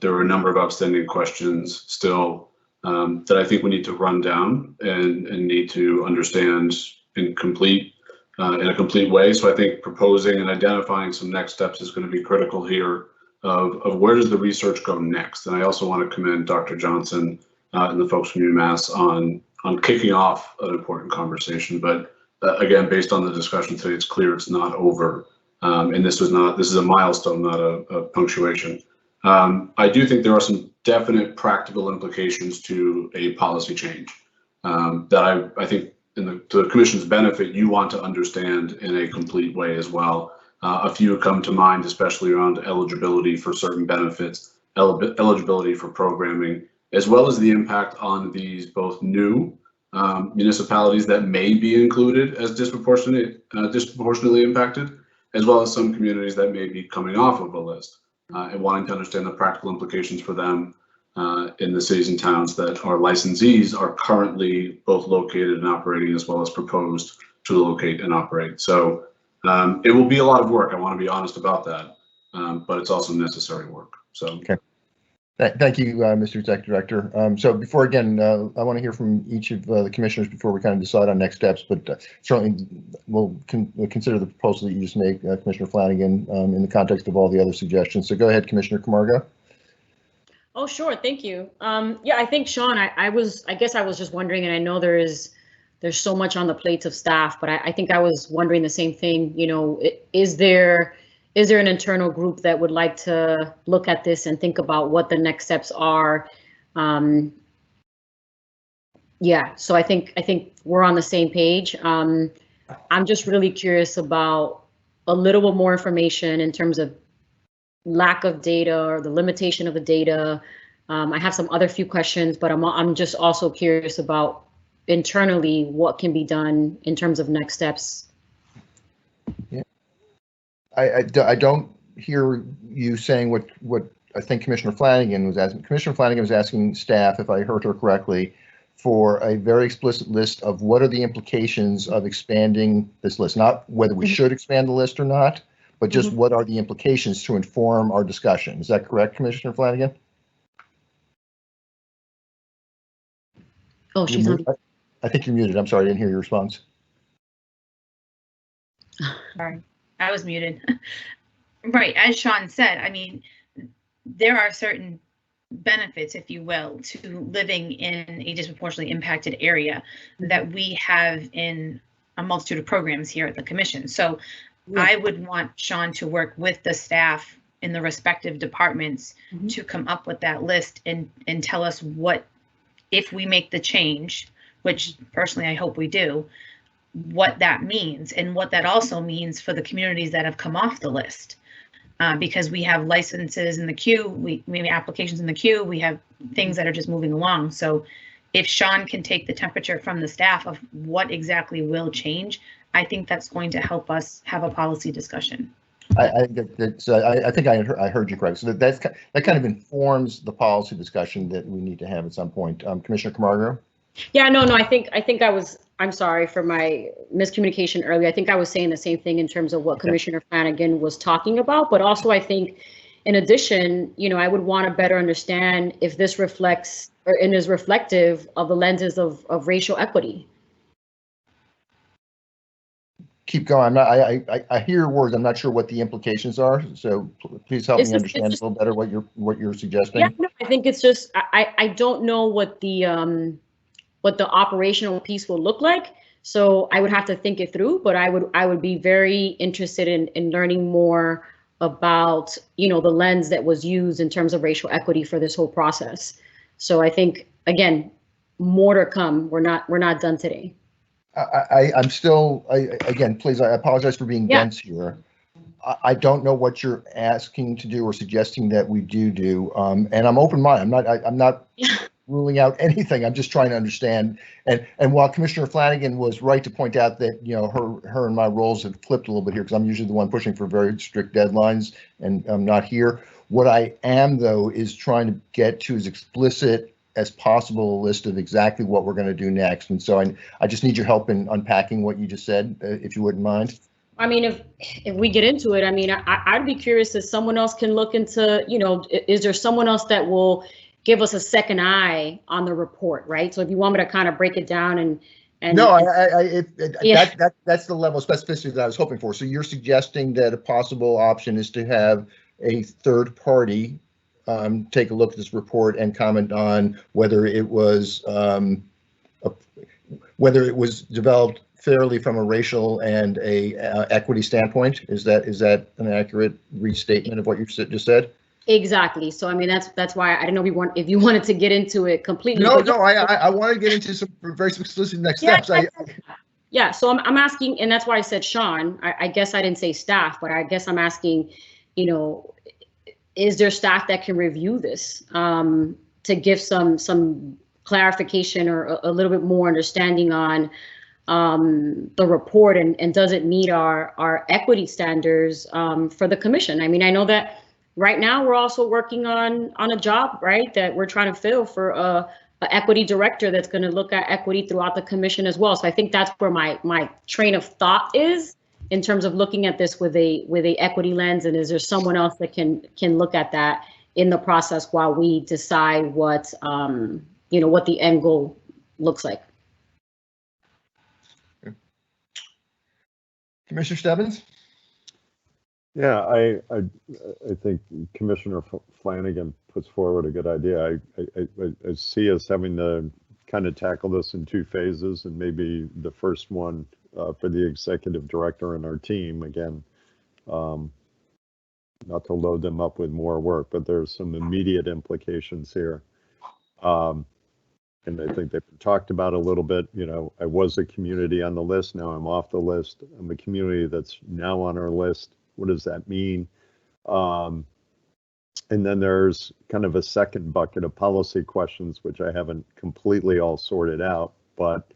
there are a number of outstanding questions still that I think we need to run down and need to understand in a complete way. So I think proposing and identifying some next steps is going to be critical here of where does the research go next. And I also want to commend Dr. Johnson and the folks from UMass on kicking off an important conversation. But again, based on the discussion today, it's clear it's not over. And this is a milestone, not a punctuation. I do think there are some definite practical implications to a policy change that I think to the Commission's benefit, you want to understand in a complete way as well. A few come to mind, especially around eligibility for certain benefits, eligibility for programming, as well as the impact on these both new municipalities that may be included as disproportionately impacted, as well as some communities that may be coming off of a list, and wanting to understand the practical implications for them in the cities and towns that our licensees are currently both located and operating, as well as proposed to locate and operate. So it will be a lot of work. I want to be honest about that, but it's also necessary work. So. Okay. Thank you, Mr. Executive Director. So before, again, I want to hear from each of the commissioners before we kind of decide on next steps, but certainly we'll consider the proposal that you just made, Commissioner Flanagan, in the context of all the other suggestions. So go ahead, Commissioner Camargo. Oh, sure. Thank you. Yeah, I think, Sean, I guess I was just wondering, and I know there's so much on the plates of staff, but I think I was wondering the same thing. You know, is there an internal group that would like to look at this and think about what the next steps are? Yeah, so I think we're on the same page. I'm just really curious about a little bit more information in terms of lack of data or the limitation of the data. I have some other few questions, but I'm just also curious about internally what can be done in terms of next steps. Yeah. I don't hear you saying what I think Commissioner Flanagan was asking. Commissioner Flanagan was asking staff, if I heard her correctly, for a very explicit list of what are the implications of expanding this list, not whether we should expand the list or not, but just what are the implications to inform our discussion. Is that correct, Commissioner Flanagan? Oh, she's on. I think you're muted. I'm sorry, I didn't hear your response. Sorry, I was muted. Right, as Sean said, I mean, there are certain benefits, if you will, to living in a disproportionately impacted area that we have in a multitude of programs here at the Commission. So I would want Sean to work with the staff in the respective departments to come up with that list and tell us what, if we make the change, which personally I hope we do, what that means and what that also means for the communities that have come off the list. Because we have licenses in the queue, we have applications in the queue, we have things that are just moving along. So if Sean can take the temperature from the staff of what exactly will change, I think that's going to help us have a policy discussion. I think I heard you correct. So that kind of informs the policy discussion that we need to have at some point. Commissioner Camargo? Yeah, no, I'm sorry for my miscommunication earlier. I think I was saying the same thing in terms of what Commissioner Flanagan was talking about, but also I think in addition, you know, I would want to better understand if this reflects or is reflective of the lenses of racial equity. Keep going. I hear your words. I'm not sure what the implications are. So please help me understand a little better what you're suggesting. Yeah, no, I think it's just I don't know what the what the operational piece will look like. So I would have to think it through, but I would be very interested in learning more about, you know, the lens that was used in terms of racial equity for this whole process. So I think, again, more to come. We're not done today. I'm still, again, please, I apologize for being dense here. I don't know what you're asking to do or suggesting that we do, and I'm open-minded. I'm not ruling out anything. I'm just trying to understand. And while Commissioner Flanagan was right to point out that, you know, her and my roles have flipped a little bit here, because I'm usually the one pushing for very strict deadlines, and I'm not here. What I am, though, is trying to get to as explicit as possible a list of exactly what we're going to do next. And so I just need your help in unpacking what you just said, if you wouldn't mind. I mean, if we get into it, I mean, I'd be curious if someone else can look into, you know, is there someone else that will give us a second eye on the report, right? So if you want me to kind of break it down and no, that's the level of specificity that I was hoping for. So you're suggesting that a possible option is to have a third party take a look at this report and comment on whether it was developed fairly from a racial and a equity standpoint. Is that an accurate restatement of what you just said? Exactly. So I mean, that's why I didn't know if you wanted to get into it completely. No, I want to get into some very explicit next steps. Yeah. So I'm asking, and that's why I said Sean. I guess I didn't say staff, but I guess I'm asking, you know, is there staff that can review this to give some clarification or a little bit more understanding on the report, and does it meet our equity standards for the commission? I mean, I know that right now we're also working on a job, right, that we're trying to fill for a equity director that's going to look at equity throughout the commission as well. So I think that's where my train of thought is in terms of looking at this with a equity lens, and is there someone else that can look at that in the process while we decide what you know, what the end goal looks like. Commissioner Stebbins? Yeah, I think Commissioner Flanagan puts forward a good idea. I see us having to kind of tackle this in two phases, and maybe the first one for the executive director and our team, again, not to load them up with more work, but there's some immediate implications here. And I think they've talked about a little bit. You know, I was a community on the list, now I'm off the list. I'm a community that's now on our list. What does that mean? And then there's kind of a second bucket of policy questions, which I haven't completely all sorted out, but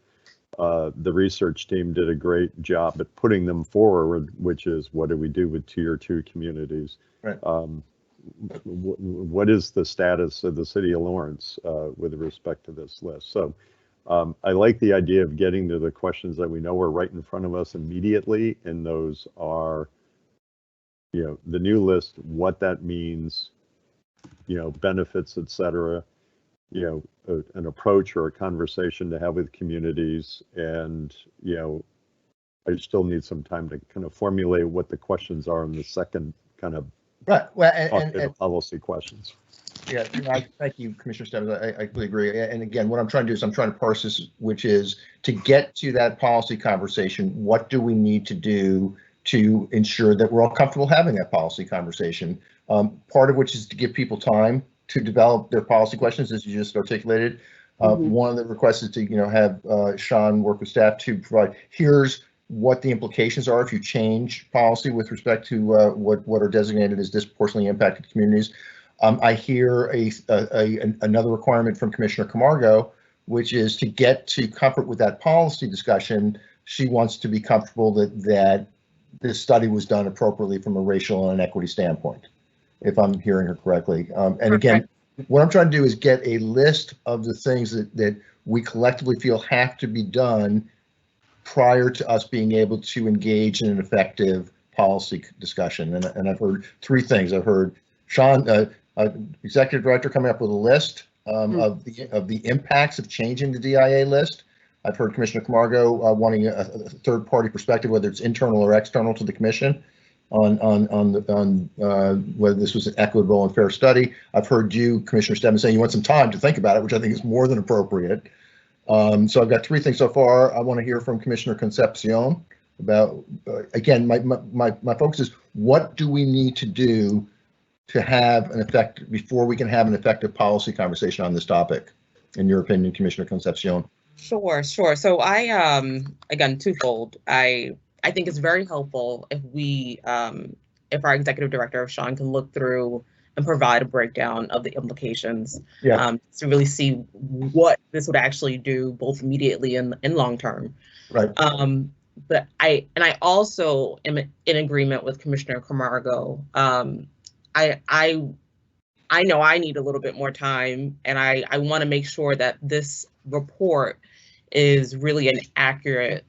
the research team did a great job at putting them forward, which is, what do we do with tier 2 communities? Right. What is the status of the city of Lawrence with respect to this list? So I like the idea of getting to the questions that we know are right in front of us immediately, and those are, you know, the new list, what that means, you know, benefits, et cetera, you know, an approach or a conversation to have with communities. And, you know, I still need some time to kind of formulate what the questions are in the second kind of and policy questions. Yeah, thank you, Commissioner Stebbins. I completely agree. And again, what I'm trying to do is I'm trying to parse this, which is to get to that policy conversation. What do we need to do to ensure that we're all comfortable having that policy conversation? Part of which is to give people time to develop their policy questions, as you just articulated. One of the requests is to, you know, have Sean work with staff to provide, here's what the implications are if you change policy with respect to what are designated as disproportionately impacted communities. I hear another requirement from Commissioner Camargo, which is to get to comfort with that policy discussion. She wants to be comfortable that this study was done appropriately from a racial and equity standpoint, if I'm hearing her correctly. And again, what I'm trying to do is get a list of the things that we collectively feel have to be done prior to us being able to engage in an effective policy discussion. And I've heard three things. I've heard Sean, executive director, coming up with a list of the impacts of changing the DIA list. I've heard Commissioner Camargo wanting a third-party perspective, whether it's internal or external to the commission, on whether this was an equitable and fair study. I've heard you, Commissioner Stebbins, saying you want some time to think about it, which I think is more than appropriate. So I've got three things so far. I want to hear from Commissioner Concepcion about, again, my focus is what do we need to do to have an effect before we can have an effective policy conversation on this topic, in your opinion, Commissioner Concepcion? Sure. So again, twofold. I think it's very helpful if we, if our executive director, Sean, can look through and provide a breakdown of the implications, to really see what this would actually do, both immediately and long term. Right. But I also am in agreement with Commissioner Camargo. I know I need a little bit more time, and I want to make sure that this report is really an accurate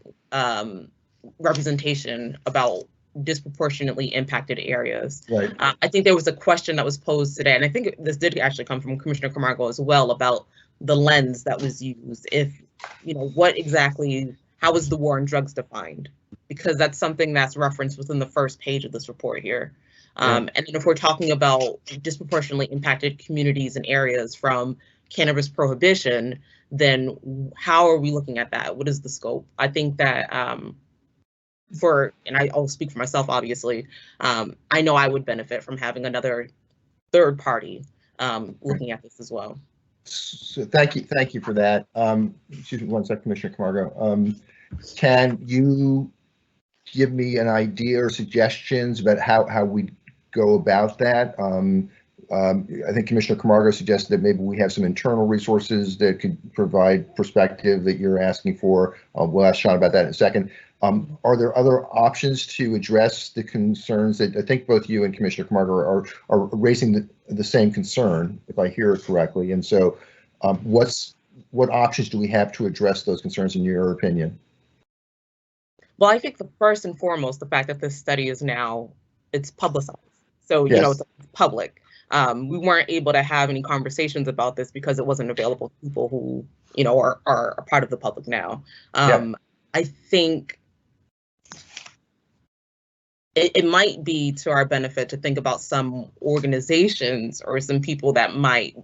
representation about disproportionately impacted areas. Right. I think there was a question that was posed today, and I think this did actually come from Commissioner Camargo as well, about the lens that was used. If, what exactly, how is the war on drugs defined? Because that's something that's referenced within the first page of this report here. And then if we're talking about disproportionately impacted communities and areas from cannabis prohibition, then how are we looking at that? What is the scope? I think that and I'll speak for myself, obviously, I know I would benefit from having another third party looking at this as well. So thank you for that. Excuse me one second, Commissioner Camargo. Can you give me an idea or suggestions about how we go about that? I think Commissioner Camargo suggested that maybe we have some internal resources that could provide perspective that you're asking for. We'll ask Sean about that in a second. Are there other options to address the concerns that I think both you and Commissioner Camargo are raising the same concern, if I hear it correctly? And so what options do we have to address those concerns in your opinion? Well, I think the first and foremost, the fact that this study is now, it's publicized. So, Yes. It's public. We weren't able to have any conversations about this because it wasn't available to people who, are a part of the public now. I think it might be to our benefit to think about some organizations or some people that might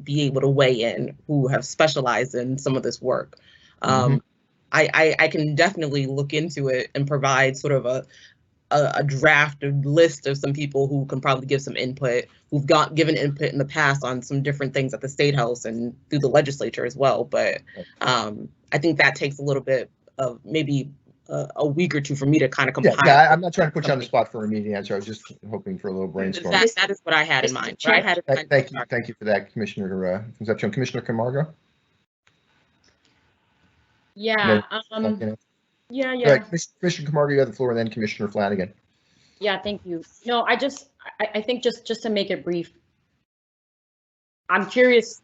be able to weigh in who have specialized in some of this work. I can definitely look into it and provide sort of a drafted list of some people who can probably give some input, who've given input in the past on some different things at the State House and through the legislature as well. But I think that takes a little bit of maybe a week or two for me to kind of compile. Yeah, I'm not trying to put you on the spot for an immediate answer. I was just hoping for a little brainstorm. That is what I had in mind. Thank you for that, Commissioner Concepcion. Commissioner Camargo? Yeah. Yeah. Commissioner Camargo, you have the floor, and then Commissioner Flanagan. Yeah, thank you. No, I think just to make it brief, I'm curious,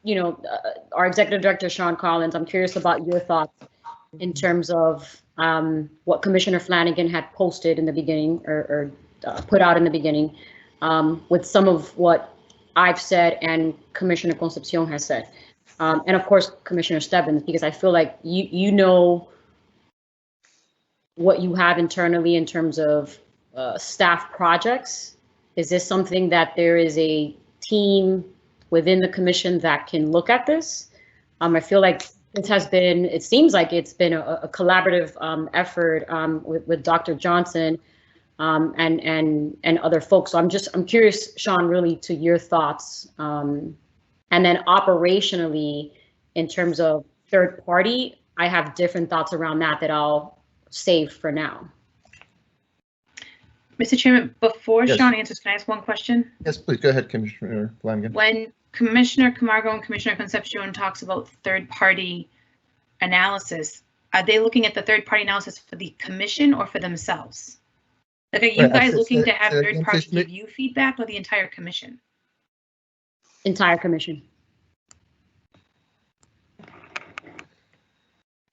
our executive director, Sean Collins, I'm curious about your thoughts in terms of what Commissioner Flanagan had posted in the beginning or put out in the beginning with some of what I've said and Commissioner Concepcion has said. And of course, Commissioner Stebbins, because I feel like you know what you have internally in terms of staff projects. Is this something that there is a team within the commission that can look at this? I feel like it seems like it's been a collaborative effort with Dr. Johnson and other folks. So I'm curious, Sean, really to your thoughts. And then operationally, in terms of third party, I have different thoughts around that I'll save for now. Mr. Chairman, before Yes. Sean answers, can I ask one question? Yes, please go ahead, Commissioner Flanagan. When Commissioner Camargo and Commissioner Concepcion talks about third-party analysis, are they looking at the third-party analysis for the commission or for themselves? Like, are you guys looking to have third parties give you feedback, or the entire commission? Entire commission.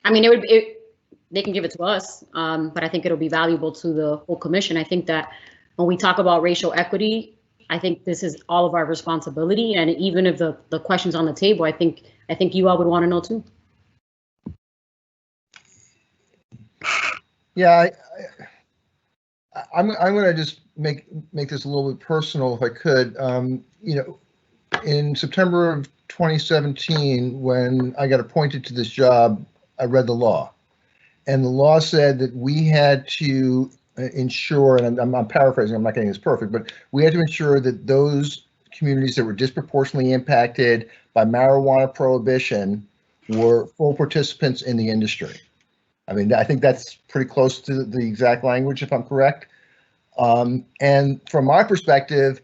I mean, they can give it to us, but I think it'll be valuable to the whole commission. I think that when we talk about racial equity, I think this is all of our responsibility. And even if the question's on the table, I think you all would want to know too. Yeah, I'm going to just make this a little bit personal, if I could. In September of 2017, when I got appointed to this job, I read the law. And the law said that we had to ensure, and I'm paraphrasing, I'm not getting this perfect, but we had to ensure that those communities that were disproportionately impacted by marijuana prohibition were full participants in the industry. I mean, I think that's pretty close to the exact language, if I'm correct. And from my perspective,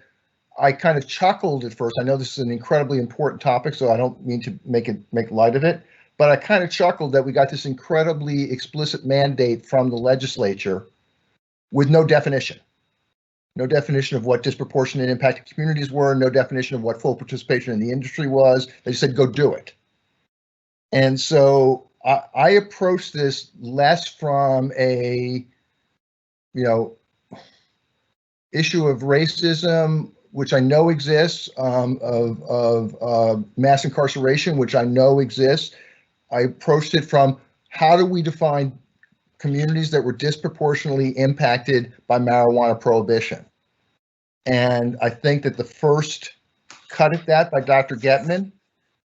I kind of chuckled at first. I know this is an incredibly important topic, so I don't mean to make light of it, but I kind of chuckled that we got this incredibly explicit mandate from the legislature with no definition. No definition of what disproportionate impacted communities were, no definition of what full participation in the industry was. They said, go do it. And so I approached this less from a, issue of racism, which I know exists, of mass incarceration, which I know exists. I approached it from how do we define communities that were disproportionately impacted by marijuana prohibition. And I think that the first cut at that by Dr. Getman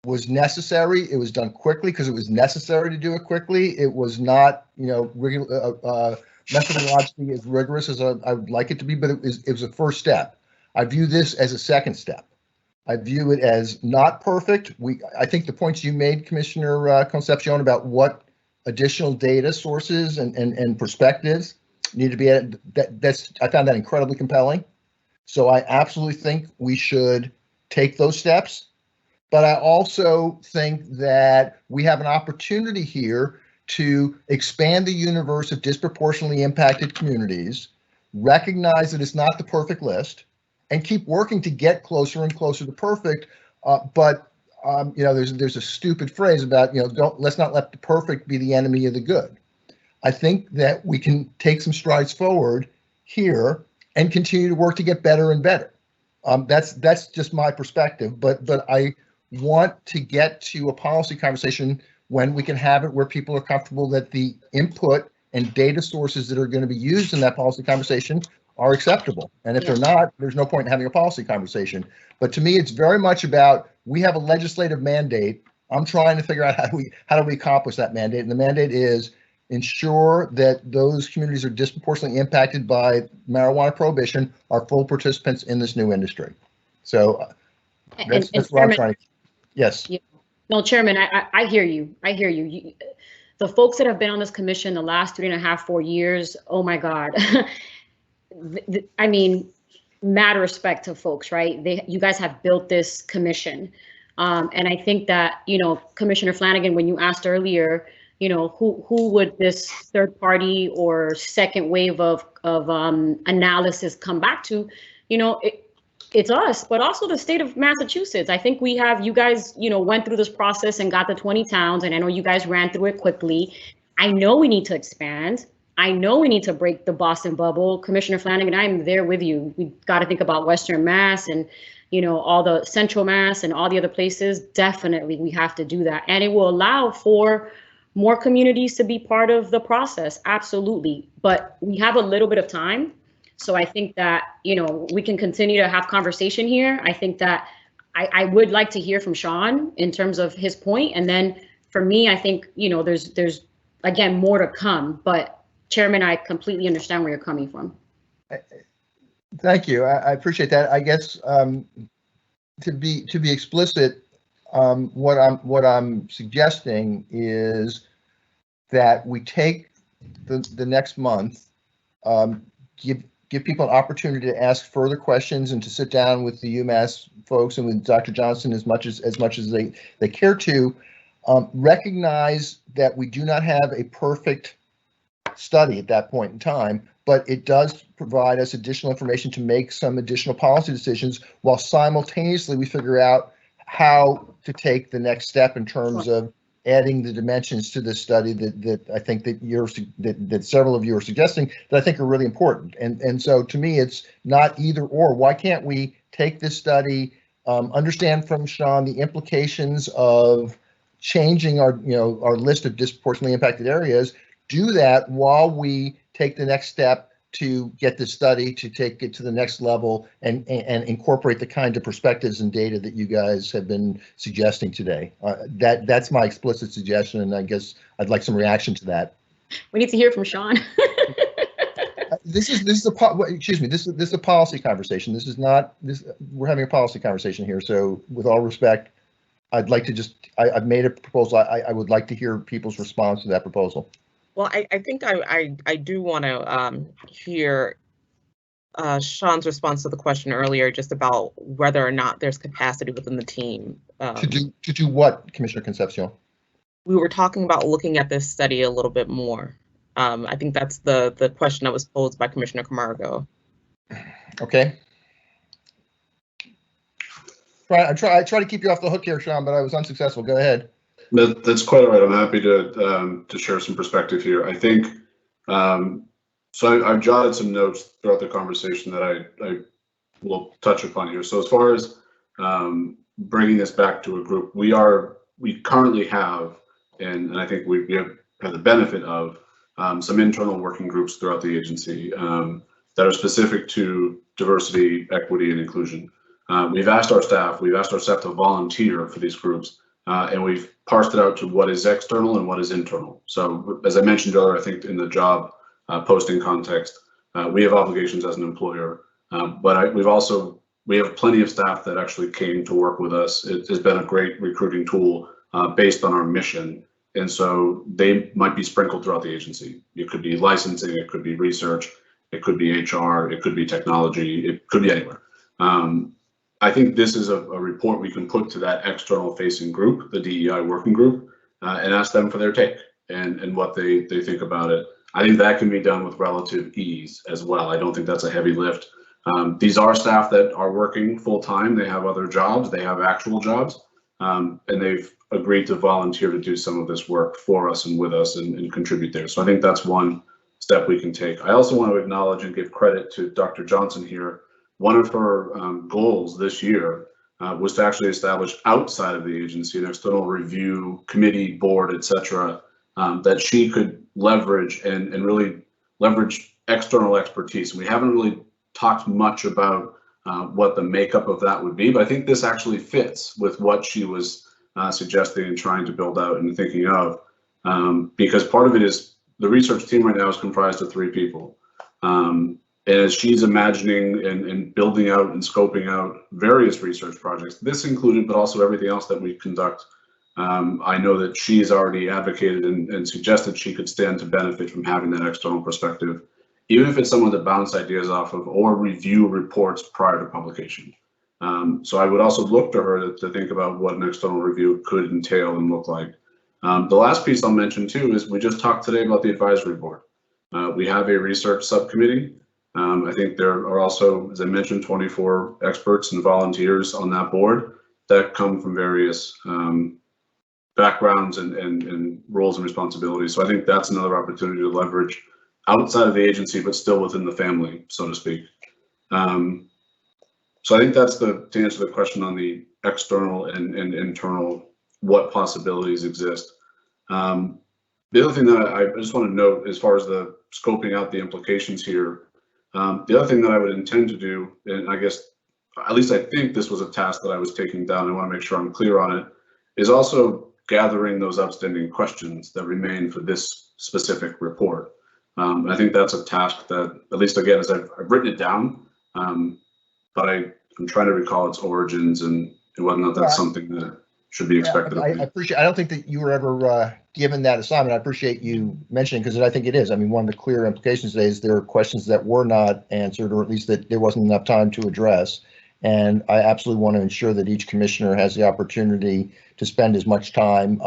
was necessary. It was done quickly because it was necessary to do it quickly. It was not, methodologically as rigorous as I would like it to be, but it was a first step. I view this as a second step. I view it as not perfect. I think the points you made, Commissioner Concepcion, about what additional data sources and perspectives need to be added, I found that incredibly compelling. So I absolutely think we should take those steps. But I also think that we have an opportunity here to expand the universe of disproportionately impacted communities, recognize that it's not the perfect list, and keep working to get closer and closer to perfect. There's a stupid phrase about, let's not let the perfect be the enemy of the good. I think that we can take some strides forward here and continue to work to get better and better. That's just my perspective, but I want to get to a policy conversation when we can have it where people are comfortable that the input and data sources that are going to be used in that policy conversation are acceptable. And if they're not, there's no point in having a policy conversation. But to me, it's very much about, we have a legislative mandate. I'm trying to figure out how do we accomplish that mandate. And the mandate is ensure that those communities are disproportionately impacted by marijuana prohibition are full participants in this new industry. So that's what I'm trying to. Yes. Yeah. No, Chairman, I hear you. I hear you. The folks that have been on this commission the last 3.5, 4 years, oh my God. I mean, mad respect to folks, right? You guys have built this commission. And I think that, Commissioner Flanagan, when you asked earlier, who would this third party or second wave of analysis come back to, it's us, but also the state of Massachusetts. I think you guys, went through this process and got the 20 towns, and I know you guys ran through it quickly. I know we need to expand. I know we need to break the Boston bubble. Commissioner Flanagan, I'm there with you. We got to think about Western Mass and, all the Central Mass and all the other places. Definitely, we have to do that. And it will allow for more communities to be part of the process. Absolutely. But we have a little bit of time. So I think that, we can continue to have conversation here. I think that I would like to hear from Sean in terms of his point. And then for me, I think, there's again, more to come. But Chairman, I completely understand where you're coming from. Thank you. I appreciate that. I guess to be explicit, what I'm suggesting is that we take the next month, give people an opportunity to ask further questions and to sit down with the UMass folks and with Dr. Johnson as much as they care to. Recognize that we do not have a perfect study at that point in time, but it does provide us additional information to make some additional policy decisions while simultaneously we figure out how to take the next step in terms of adding the dimensions to this study that I think that several of you are suggesting that I think are really important. And so to me, it's not either or. Why can't we take this study, understand from Sean the implications of changing our list of disproportionately impacted areas, do that while we take the next step to get this study to take it to the next level and incorporate the kind of perspectives and data that you guys have been suggesting today. That's my explicit suggestion, and I guess I'd like some reaction to that. We need to hear from Sean. This is a policy conversation. This is not this. We're having a policy conversation here. So with all respect, I'd like to I've made a proposal. I would like to hear people's response to that proposal. Well, I think I do want to hear Sean's response to the question earlier, just about whether or not there's capacity within the team. To do what, Commissioner Concepcion? We were talking about looking at this study a little bit more. I think that's the question that was posed by Commissioner Camargo. Okay. I try to keep you off the hook here, Sean, but I was unsuccessful. Go ahead. That's quite all right. I'm happy to share some perspective here. I think, so I've jotted some notes throughout the conversation that I will touch upon here. So as far as bringing this back to a group, we currently have, and I think we have had the benefit of some internal working groups throughout the agency that are specific to diversity, equity, and inclusion. We've asked our staff to volunteer for these groups. And we've parsed it out to what is external and what is internal. So as I mentioned earlier, I think in the job posting context, we have obligations as an employer, but we have plenty of staff that actually came to work with us. It has been a great recruiting tool based on our mission. And so they might be sprinkled throughout the agency. It could be licensing, it could be research, it could be HR, it could be technology, it could be anywhere. I think this is a report we can put to that external facing group, the DEI working group, and ask them for their take and what they think about it. I think that can be done with relative ease as well. I don't think that's a heavy lift. These are staff that are working full time. They have other jobs, they have actual jobs, and they've agreed to volunteer to do some of this work for us and with us and contribute there. So I think that's one step we can take. I also want to acknowledge and give credit to Dr. Johnson here. One of her goals this year was to actually establish outside of the agency an external review committee, board, etc., that she could leverage and really leverage external expertise. We haven't really talked much about what the makeup of that would be, but I think this actually fits with what she was suggesting and trying to build out and thinking of, because part of it is the research team right now is comprised of 3 people. As she's imagining and building out and scoping out various research projects, this included, but also everything else that we conduct, I know that she's already advocated and suggested she could stand to benefit from having that external perspective, even if it's someone to bounce ideas off of or review reports prior to publication. So I would also look to her to think about what an external review could entail and look like. The last piece I'll mention too is we just talked today about the advisory board. We have a research subcommittee. I think there are also, as I mentioned, 24 experts and volunteers on that board that come from various backgrounds and roles and responsibilities. So I think that's another opportunity to leverage outside of the agency, but still within the family, so to speak. So I think that's to answer the question on the external and internal, what possibilities exist. The other thing that I just want to note as far as the scoping out the implications here, the other thing that I would intend to do, and I guess, at least I think this was a task that I was taking down, I want to make sure I'm clear on it, is also gathering those outstanding questions that remain for this specific report. I think that's a task that, at least again, as I've written it down, but I'm trying to recall its origins and whether or not that's something that should be expected. I appreciate. I don't think that you were ever given that assignment. I appreciate you mentioning, because I think it is. I mean, one of the clear implications today is there are questions that were not answered, or at least that there wasn't enough time to address. And I absolutely want to ensure that each commissioner has the opportunity to spend as much time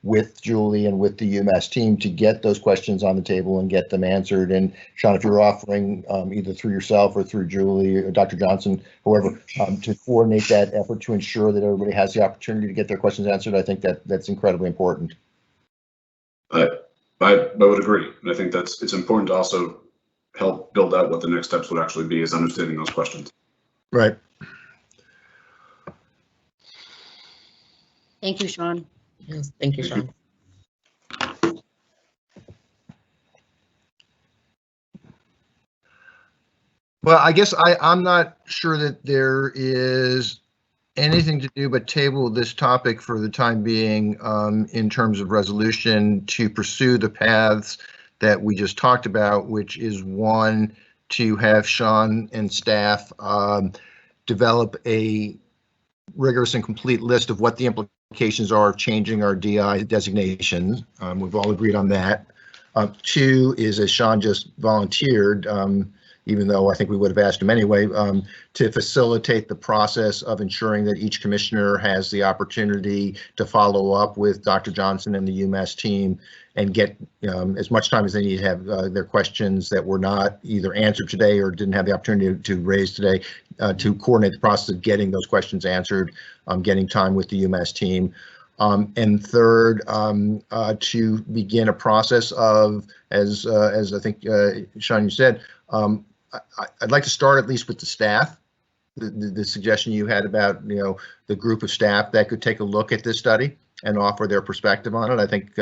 with Julie and with the UMass team to get those questions on the table and get them answered. And Sean, if you're offering either through yourself or through Julie or Dr. Johnson, whoever, to coordinate that effort to ensure that everybody has the opportunity to get their questions answered, I think that's incredibly important. I would agree. And I think it's important to also help build out what the next steps would actually be, is understanding those questions. Right. Thank you, Sean. Yes, thank you, Sean. Well, I guess I'm not sure that there is anything to do but table this topic for the time being in terms of resolution to pursue the paths that we just talked about, which is one, to have Sean and staff develop a rigorous and complete list of what the implications are of changing our DI designations. We've all agreed on that. Two is, as Sean just volunteered, even though I think we would have asked him anyway, to facilitate the process of ensuring that each commissioner has the opportunity to follow up with Dr. Johnson and the UMass team and get as much time as they need to have their questions that were not either answered today or didn't have the opportunity to raise today, to coordinate the process of getting those questions answered, getting time with the UMass team. And third, to begin a process of, as I think, Sean, you said, I'd like to start at least with the staff. The suggestion you had about, the group of staff that could take a look at this study and offer their perspective on it. I think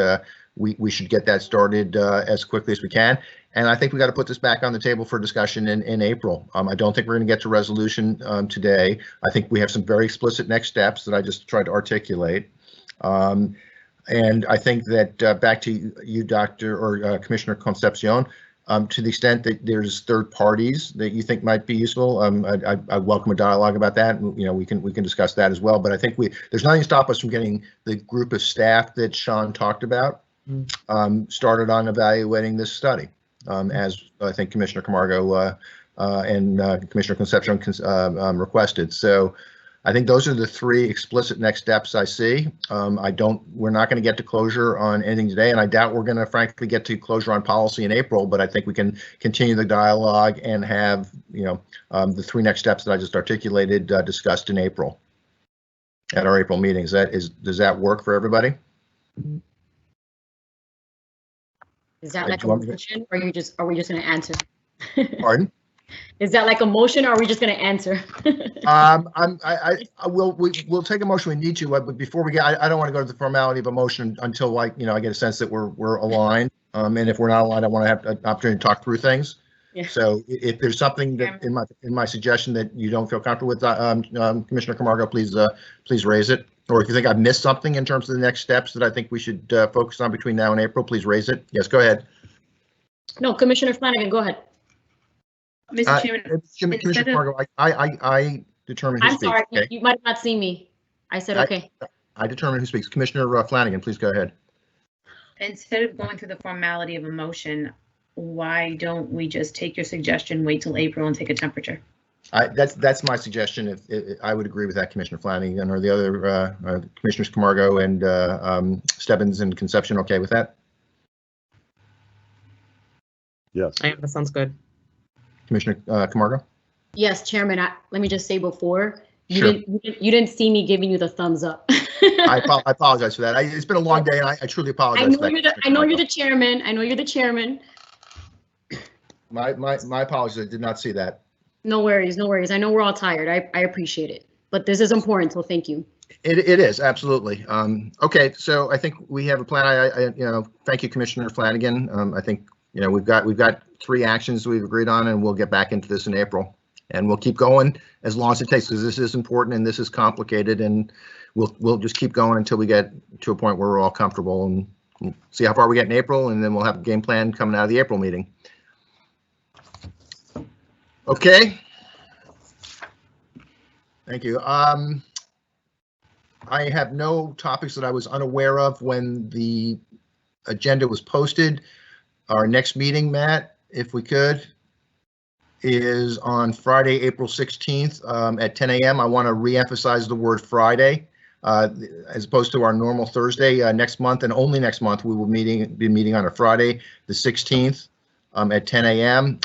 we should get that started as quickly as we can. And I think we got to put this back on the table for discussion in April. I don't think we're going to get to resolution today. I think we have some very explicit next steps that I just tried to articulate. And I think that back to you, Dr. or Commissioner Concepcion, to the extent that there's third parties that you think might be useful, I welcome a dialogue about that. We can discuss that as well. But I think there's nothing to stop us from getting the group of staff that Sean talked about started on evaluating this study, as I think Commissioner Camargo and Commissioner Concepcion requested. So I think those are the three explicit next steps I see. We're not going to get to closure on anything today, and I doubt we're going to frankly get to closure on policy in April, but I think we can continue the dialogue and have, the three next steps that I just articulated discussed in April at our April meeting. Does that work for everybody? Is that like a motion, or are we just going to answer? Pardon? Is that like a motion, or are we just going to answer? We'll take a motion we need to, but before we get, I don't want to go to the formality of a motion until I get a sense that we're aligned. And if we're not aligned, I want to have an opportunity to talk through things. Yeah. So if there's something that in my suggestion that you don't feel comfortable with, Commissioner Camargo, please raise it. Or if you think I've missed something in terms of the next steps that I think we should focus on between now and April, please raise it. Yes, go ahead. No, Commissioner Flanagan, go ahead. Mr. Chairman, Commissioner Camargo, I determine who speaks. I'm sorry, okay? You might have not seen me. I said okay. I determine who speaks. Commissioner Flanagan, please go ahead. Instead of going through the formality of a motion, why don't we just take your suggestion, wait till April and take a temperature? That's my suggestion. If I would agree with that, Commissioner Flanagan, or the other Commissioners Camargo and Stebbins and Concepcion, okay with that? Yes. That sounds good. Commissioner Camargo? Yes, Chairman. Let me just say before, Sure. you didn't see me giving you the thumbs up. I apologize for that. It's been a long day, and I truly apologize. I know you're the chairman. I know you're the chairman. My apologies. I did not see that. No worries, no worries. I know we're all tired. I appreciate it, but this is important, so thank you. It is absolutely. Okay, so I think we have a plan. I thank you, Commissioner Flanagan. I think we've got three actions we've agreed on, and we'll get back into this in April, and we'll keep going as long as it takes, because this is important and this is complicated, and we'll just keep going until we get to a point where we're all comfortable, and we'll see how far we get in April, and then we'll have a game plan coming out of the April meeting. Okay. Thank you. I have no topics that I was unaware of when the agenda was posted. Our next meeting, Matt, if we could, is on Friday, April 16th at 10 a.m. I want to reemphasize the word Friday as opposed to our normal Thursday. Next month, and only next month, we will be meeting on a Friday, the 16th. At 10 a.m.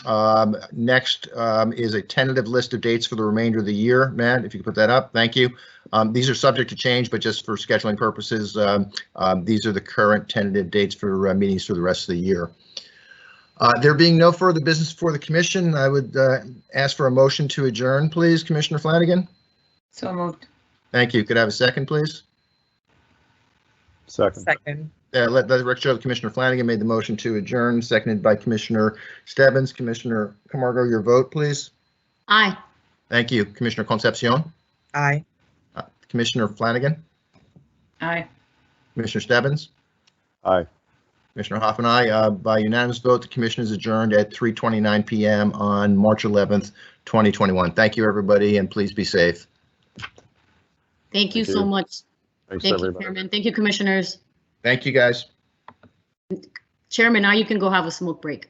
Next is a tentative list of dates for the remainder of the year. Matt, if you could put that up, thank you. These are subject to change, but just for scheduling purposes, these are the current tentative dates for meetings for the rest of the year. There being no further business for the commission, I would ask for a motion to adjourn, please, Commissioner Flanagan. So moved. Thank you. Could I have a second, please? Second. Let the record show Commissioner Flanagan made the motion to adjourn, seconded by Commissioner Stebbins. Commissioner Camargo, your vote, please. Aye. Thank you. Commissioner Concepcion, Aye. Commissioner Flanagan, Aye. Commissioner Stebbins, Aye. Commissioner Hoffman, aye. By unanimous vote, the commission is adjourned at 3:29 p.m. on March 11th, 2021. Thank you, everybody, and please be safe. Thank you Thank so you. much. Thanks, Thank you, everybody. Chairman. Thank you, Commissioners. Thank you, guys. Chairman, now you can go have a smoke break.